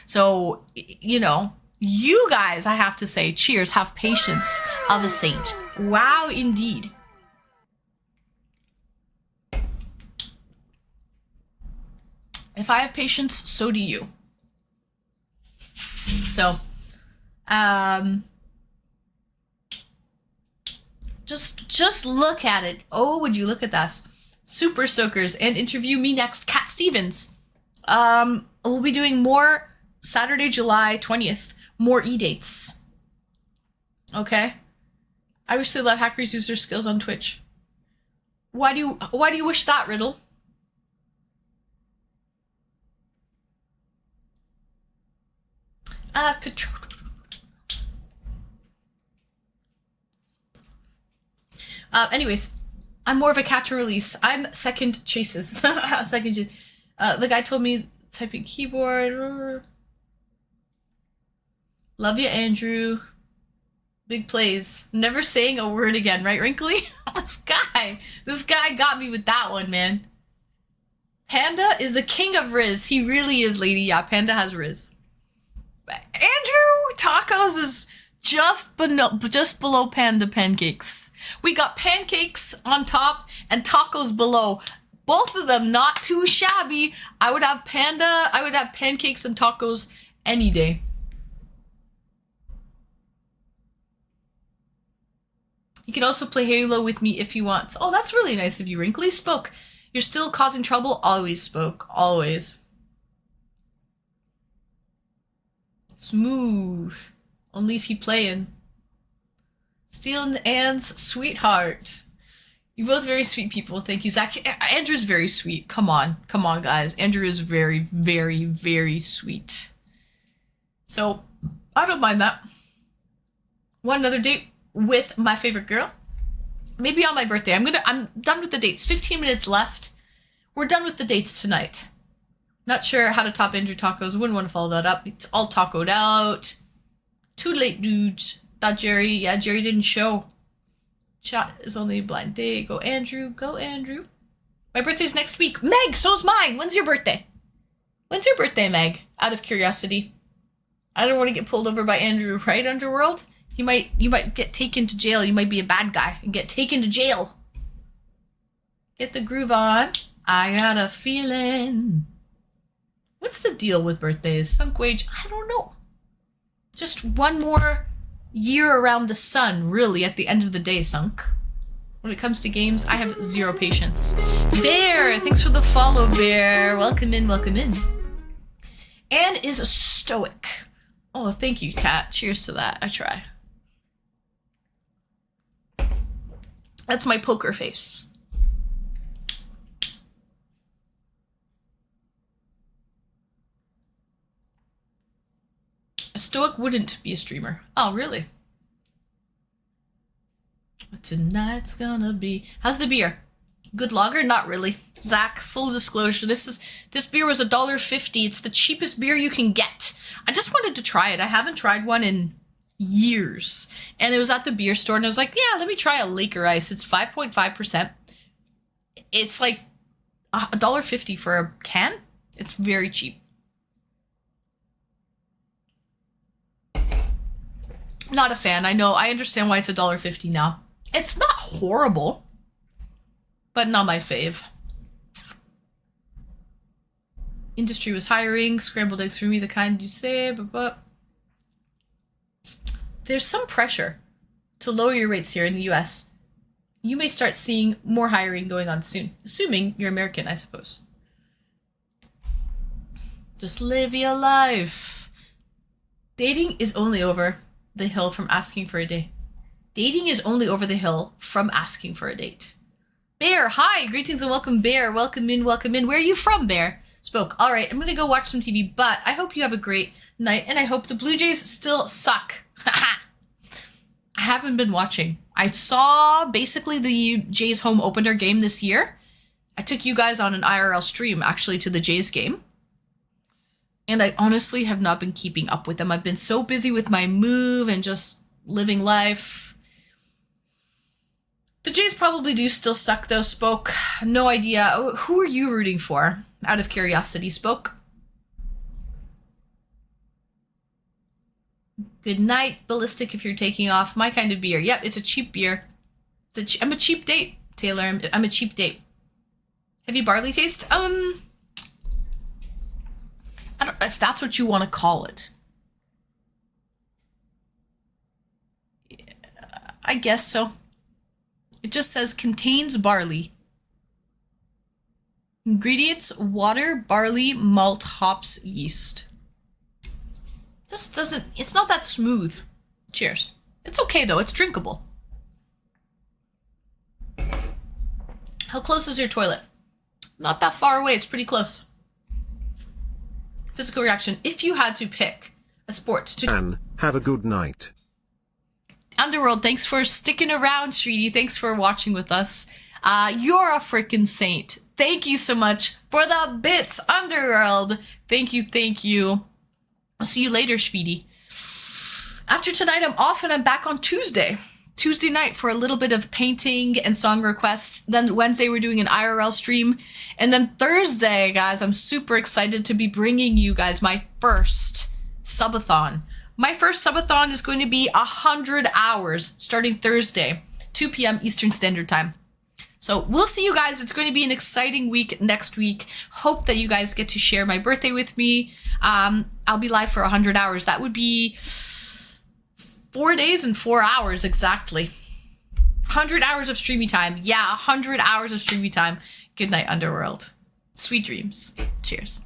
A: So, you know, you guys, I have to say, cheers, have patience of a saint. Wow, indeed. If I have patience, so do you. So, just look at it. Oh, would you look at this? Super Soakers, and interview me next, Cat Stevens. We'll be doing more Saturday, July 20th, more eDates. Okay? I wish they let hackers use their skills on Twitch. Why do you wish that, Riddle? Control. Anyways, I'm more of a catch and release. I'm second chases. Second. The guy told me typing keyboard. Love you, Andrew. Big plays. Never saying a word again, right, Wrinkly? This guy got me with that one, man. Panda is the king of Riz. He really is, lady. Yeah, Panda has Riz. Andrew Tacos is just below Panda Pancakes. We got pancakes on top and tacos below. Both of them not too shabby. I would have pancakes and tacos any day. You can also play Halo with me if you want. Oh, that's really nice of you, Wrinkly. Spoke. You're still causing trouble? Always, Spoke. Always. Smooth. Only if you playin'. Steel and Anne's sweetheart. You're both very sweet people. Thank you, Zach. Andrew's very sweet. Come on. Come on, guys. Andrew is very, very, very sweet. So, I don't mind that. Want another date with my favorite girl? Maybe on my birthday. I'm done with the dates. 15 minutes left. We're done with the dates tonight. Not sure how to top Andrew tacos. Wouldn't want to follow that up. It's all tacoed out. Too late, dudes. Thought Jerry. Yeah, Jerry didn't show. Chat is only a blind date. Go Andrew. Go Andrew. My birthday's next week. Meg, so's mine. When's your birthday? When's your birthday, Meg? Out of curiosity. I don't want to get pulled over by Andrew, right, Underworld? You might get taken to jail. You might be a bad guy and get taken to jail. Get the groove on. I got a feeling. What's the deal with birthdays? Sunk wage? I don't know. Just one more year around the sun, really, at the end of the day, Sunk. When it comes to games, I have zero patience. Bear! Thanks for the follow, Bear. Welcome in, welcome in. Anne is stoic. Oh, thank you, Kat. Cheers to that. I try. That's my poker face. A stoic wouldn't be a streamer. Oh, really? Tonight's gonna be... How's the beer? Good lager? Not really. Zach, full disclosure, this beer was $1.50. It's the cheapest beer you can get. I just wanted to try it. I haven't tried one in years. And it was at the beer store, and I was like, yeah, let me try a Laker Ice. It's 5.5%. It's like $1.50 for a can. It's very cheap. Not a fan. I know. I understand why it's $1.50 now. It's not horrible, but not my fave. Industry was hiring. Scrambled eggs for me, the kind you say, but there's some pressure to lower your rates here in the US. You may start seeing more hiring going on soon, assuming you're American, I suppose. Just live your life. Dating is only over the hill from asking for a date. Dating is only over the hill from asking for a date. Bear, hi! Greetings and welcome, Bear. Welcome in, welcome in. Where are you from, Bear? Spoke. All right, I'm gonna go watch some TV, but I hope you have a great night, and I hope the Blue Jays still suck. I haven't been watching. I saw basically the Jays home opener game this year. I took you guys on an IRL stream, actually, to the Jays game. And I honestly have not been keeping up with them. I've been so busy with my move and just living life. The Jays probably do still suck, though, Spoke. No idea. Oh, who are you rooting for? Out of curiosity, Spoke. Good night, Ballistic, if you're taking off. My kind of beer. Yep, it's a cheap beer. I'm a cheap date, Taylor. I'm a cheap date. Heavy barley taste? I don't know if that's what you want to call it. Yeah, I guess so. It just says contains barley. Ingredients: water, barley, malt, hops, yeast. This doesn't, it's not that smooth. Cheers. It's okay though, it's drinkable. How close is your toilet? Not that far away, it's pretty close. Physical reaction. If you had to pick a sport to...
B: Anne, have a good night.
A: Underworld, thanks for sticking around, Sweetie. Thanks for watching with us. You're a freaking saint. Thank you so much for the bits, Underworld. Thank you, thank you. I'll see you later, Sweetie. After tonight, I'm off and I'm back on Tuesday. Tuesday night for a little bit of painting and song requests. Then Wednesday, we're doing an IRL stream. And then Thursday, guys, I'm super excited to be bringing you guys my first subathon. My first subathon is going to be 100 hours starting Thursday, 2 p.m. Eastern Standard Time. So we'll see you guys. It's going to be an exciting week next week. Hope that you guys get to share my birthday with me. I'll be live for 100 hours. That would be 4 days and 4 hours exactly. 100 hours of streamy time. Yeah, 100 hours of streamy time. Good night, Underworld. Sweet dreams. Cheers.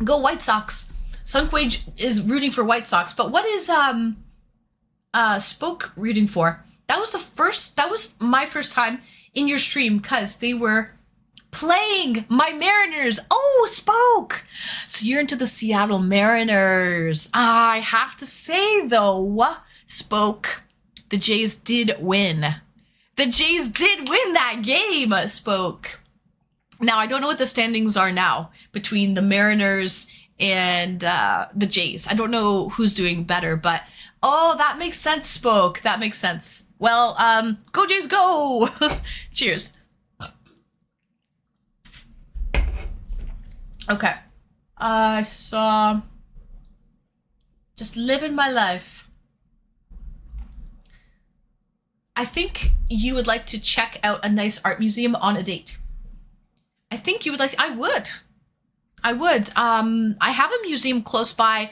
A: Go White Sox. Sunkwage is rooting for White Sox, but what is Spoke rooting for? That was my first time in your stream because they were playing my Mariners. Oh, Spoke! So you're into the Seattle Mariners. I have to say though, Spoke, the Jays did win. The Jays did win that game, Spoke. Now, I don't know what the standings are now between the Mariners and the Jays. I don't know who's doing better, but oh, that makes sense, Spoke. That makes sense. Well, go Jays, go! Cheers. Okay. I saw just living my life. I think you would like to check out a nice art museum on a date. I think you would like, I would. I have a museum close by.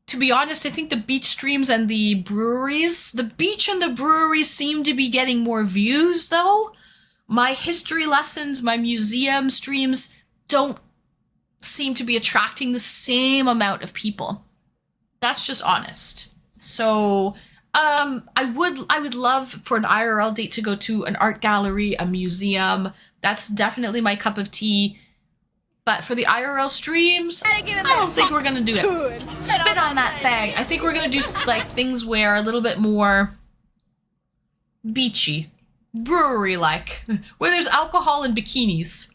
A: To be honest, I think the beach streams and the breweries, the beach and the breweries seem to be getting more views though. My history lessons, my museum streams don't seem to be attracting the same amount of people. That's just honest. So, I would love for an IRL date to go to an art gallery, a museum. That's definitely my cup of tea. But for the IRL streams, I don't think we're gonna do it. Spit on that thing. I think we're gonna do like things where a little bit more beachy, brewery-like, where there's alcohol and bikinis.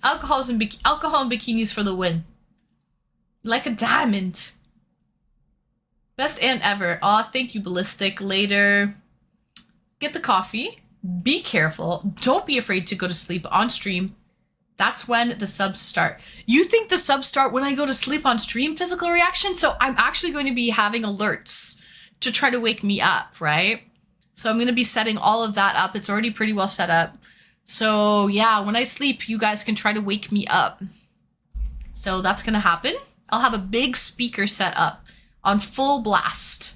A: Alcohol and bikinis for the win. Like a diamond. Best aunt ever. Aw, thank you, Ballistic. Later. Get the coffee. Be careful. Don't be afraid to go to sleep on stream. That's when the subs start. You think the subs start when I go to sleep on stream, physical reaction? So I'm actually going to be having alerts to try to wake me up, right? So I'm going to be setting all of that up. It's already pretty well set up. So yeah, when I sleep, you guys can try to wake me up. So that's going to happen. I'll have a big speaker set up on full blast.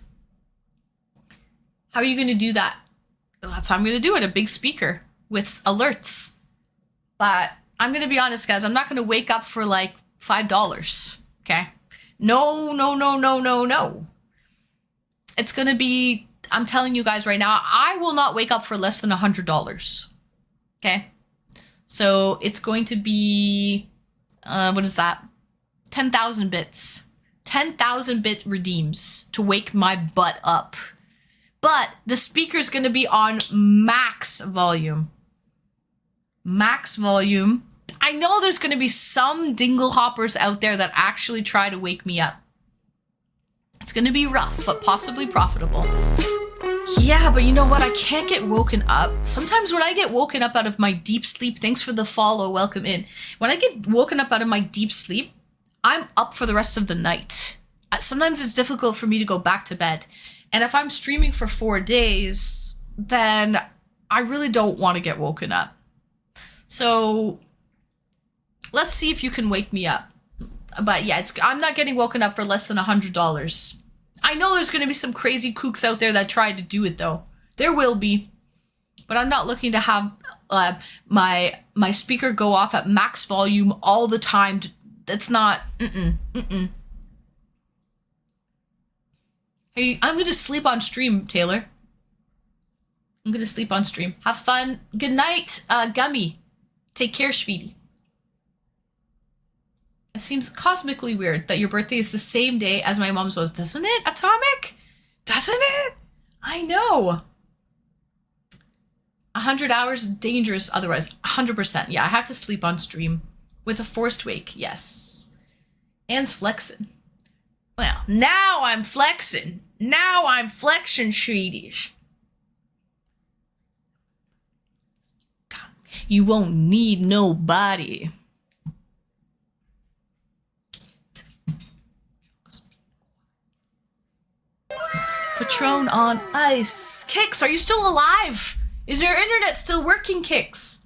A: How are you going to do that? That's how I'm going to do it. A big speaker with alerts. But I'm going to be honest, guys. I'm not going to wake up for like $5. Okay? No. It's going to be, I'm telling you guys right now, I will not wake up for less than $100. Okay? So it's going to be, what is that? 10,000 bits. 10,000 bit redeems to wake my butt up. But the speaker's going to be on max volume. Max volume. I know there's going to be some dingle hoppers out there that actually try to wake me up. It's going to be rough, but possibly profitable. Yeah, but you know what? I can't get woken up. Sometimes when I get woken up out of my deep sleep, thanks for the follow, welcome in. When I get woken up out of my deep sleep, I'm up for the rest of the night. Sometimes it's difficult for me to go back to bed. And if I'm streaming for 4 days, then I really don't want to get woken up. So let's see if you can wake me up. But yeah, I'm not getting woken up for less than $100. I know there's going to be some crazy kooks out there that try to do it though. There will be. But I'm not looking to have my speaker go off at max volume all the time. That's not, Hey, I'm going to sleep on stream, Taylor. I'm going to sleep on stream. Have fun. Good night, Gummy. Take care, Shveety. It seems cosmically weird that your birthday is the same day as my mom's was, doesn't it, Atomic? Doesn't it? I know. 100 hours, dangerous otherwise. 100%. Yeah, I have to sleep on stream. With a forced wake, yes. Anne's flexing. Well, now I'm flexing. Now I'm flexing, Shveeties. You won't need nobody. Patron on ice. Kix, are you still alive? Is your internet still working, Kix?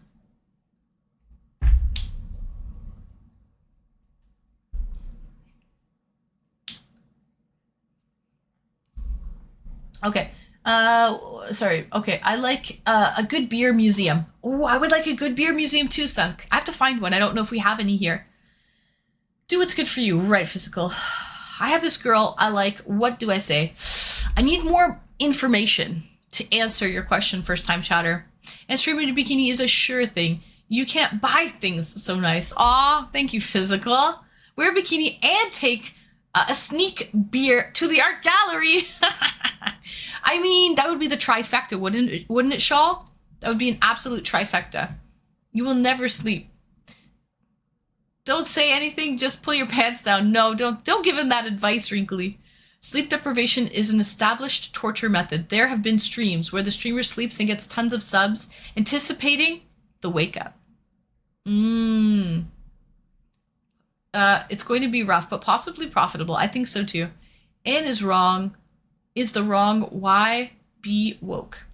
A: Okay. Sorry. Okay. I like a good beer museum. Oh, I would like a good beer museum too, Sunk. I have to find one. I don't know if we have any here. Do what's good for you. Right, physical. I have this girl I like. What do I say? I need more information to answer your question, first time chatter. And streaming to bikini is a sure thing. You can't buy things so nice. Aw, thank you, physical. Wear a bikini and take a sneak beer to the art gallery. I mean, that would be the trifecta, wouldn't it, Shaw? That would be an absolute trifecta. You will never sleep. Don't say anything, just pull your pants down. No, don't give him that advice, Wrinkly. Sleep deprivation is an established torture method. There have been streams where the streamer sleeps and gets tons of subs, anticipating the wake up. It's going to be rough, but possibly profitable. I think so too. Anne is wrong. Is the wrong. Why be woke?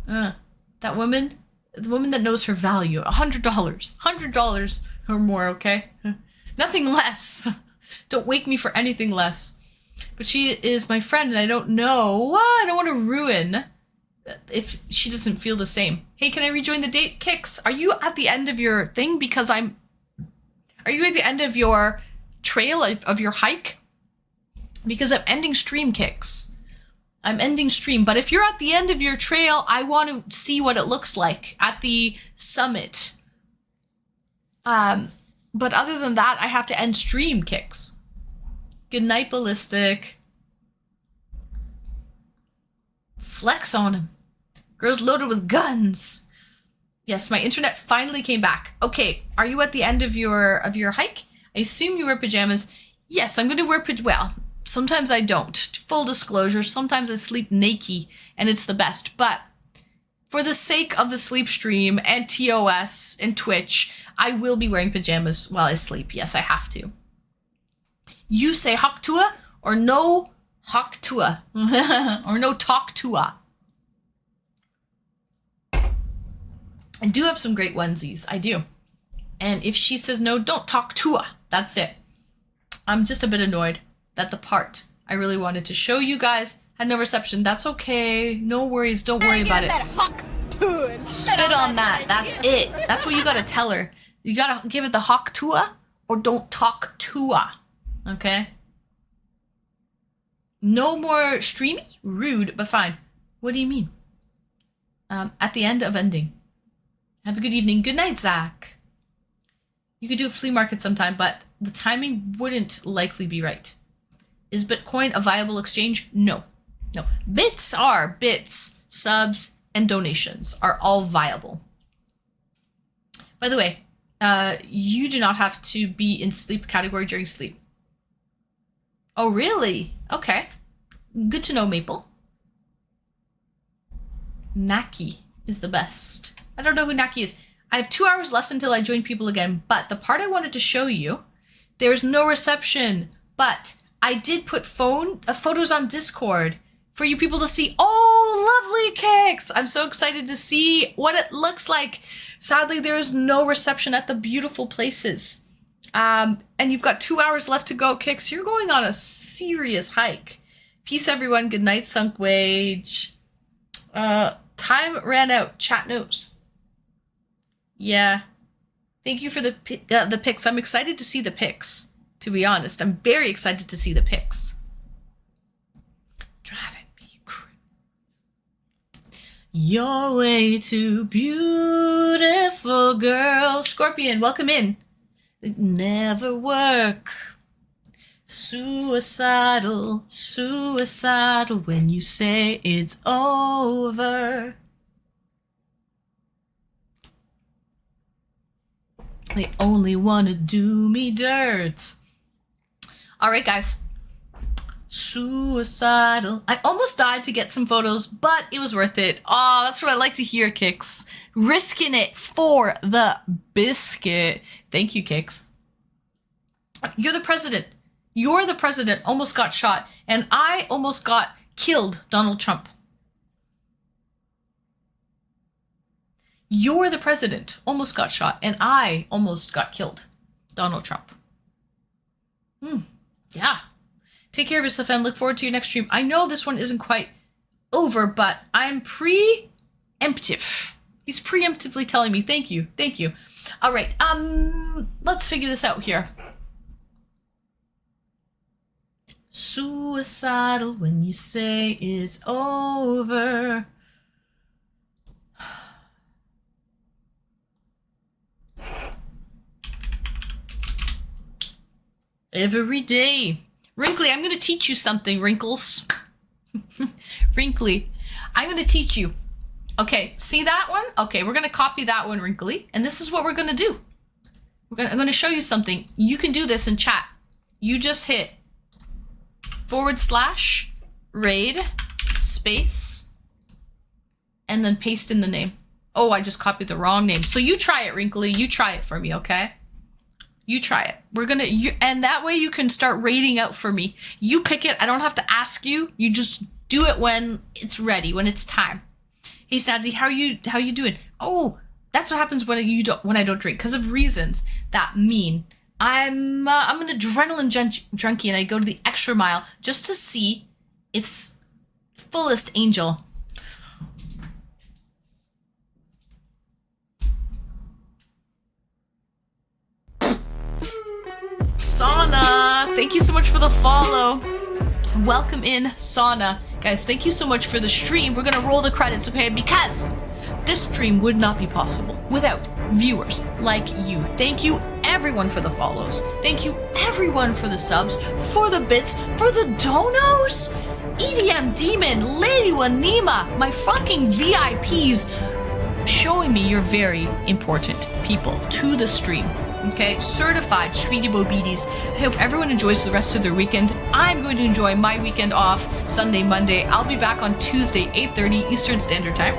A: That woman, the woman that knows her value. $100. $100 or more, okay? Nothing less. Don't wake me for anything less. But she is my friend and I don't know. I don't want to ruin if she doesn't feel the same. Hey, can I rejoin the date? Kicks, are you at the end of your thing? Because are you at the end of your trail of your hike? Because I'm ending stream, Kicks. I'm ending stream. But if you're at the end of your trail, I want to see what it looks like at the summit. But other than that, I have to end stream, Kicks. Good night, Ballistic. Flex on him. Girls loaded with guns. Yes, my internet finally came back. Okay, are you at the end of your hike? I assume you wear pajamas. Yes, I'm going to wear well, sometimes I don't. Full disclosure, sometimes I sleep naked and it's the best. But for the sake of the sleep stream and TOS and Twitch, I will be wearing pajamas while I sleep. Yes, I have to. You say Haktua or no Haktua or no Talktua. I do have some great onesies. I do. And if she says no, don't talk to her. That's it. I'm just a bit annoyed that the part I really wanted to show you guys had no reception. That's okay. No worries. Don't worry about it. Spit on that. That's it. That's what you gotta tell her. You gotta give it the hawk to her or don't talk to her. Okay? No more streamy? Rude, but fine. What do you mean? At the end of ending. Have a good evening. Good night, Zach. You could do a flea market sometime, but the timing wouldn't likely be right. Is Bitcoin a viable exchange? No. No. Bits, subs, and donations are all viable. By the way, you do not have to be in sleep category during sleep. Oh, really? Okay. Good to know, Maple. Naki is the best. I don't know who Naki is. I have 2 hours left until I join people again, but the part I wanted to show you, there's no reception, but I did put photos on Discord for you people to see. Oh, lovely Kicks! I'm so excited to see what it looks like. Sadly, there's no reception at the beautiful places. And you've got 2 hours left to go, Kicks. You're going on a serious hike. Peace, everyone. Good night, Sunk Wage. Time ran out. Chat knows. Yeah. Thank you for the pics. I'm excited to see the pics, to be honest. I'm very excited to see the pics. Driving me crazy. You're way too beautiful, girl. Scorpion, welcome in. It never work. Suicidal when you say it's over. They only want to do me dirt. All right, guys. Suicidal. I almost died to get some photos, but it was worth it. Oh, that's what I like to hear, Kicks. Risking it for the biscuit. Thank you, Kicks. You're the president. You're the president. Almost got shot. And I almost got killed, Donald Trump. You're the president. Almost got shot. And I almost got killed, Donald Trump. Yeah. Take care of yourself and look forward to your next stream. I know this one isn't quite over, but I'm preemptive. He's preemptively telling me thank you. Thank you. All right. Let's figure this out here. Suicidal when you say it's over. Every day. Wrinkly, I'm going to teach you something, Wrinkles. Wrinkly, I'm going to teach you. Okay, see that one? Okay, we're going to copy that one, Wrinkly. And this is what we're going to do. I'm going to show you something. You can do this in chat. You just hit /raid space and then paste in the name. Oh, I just copied the wrong name. So you try it, Wrinkly. You try it for me, okay? You try it. We're gonna, and that way you can start rating out for me. You pick it. I don't have to ask you. You just do it when it's ready, when it's time. Hey, Sadzi, how you doing? Oh, that's what happens when I don't drink, because of reasons that mean I'm an adrenaline junkie, and I go to the extra mile just to see its fullest angel. Sauna, thank you so much for the follow. Welcome in, Sauna. Guys, thank you so much for the stream. We're gonna roll the credits, okay? Because this stream would not be possible without viewers like you. Thank you everyone for the follows. Thank you everyone for the subs, for the bits, for the donos. EDM Demon, Lady Wanima, my fucking VIPs, showing me you're very important people to the stream. Okay, certified Sweetie Bobies. I hope everyone enjoys the rest of their weekend. I'm going to enjoy my weekend off Sunday, Monday. I'll be back on Tuesday, 8:30 Eastern Standard Time.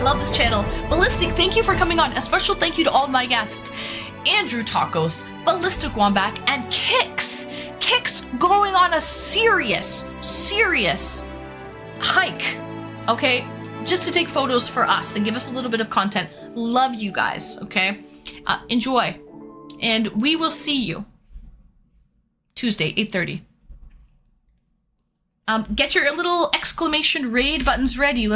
A: Love this channel. Ballistic, thank you for coming on. A special thank you to all my guests. Andrew Tacos, Ballistic Womback, and Kix. Kix going on a serious hike. Okay, just to take photos for us and give us a little bit of content. Love you guys, okay? Enjoy. And we will see you Tuesday, 8:30. Get your little exclamation raid buttons ready.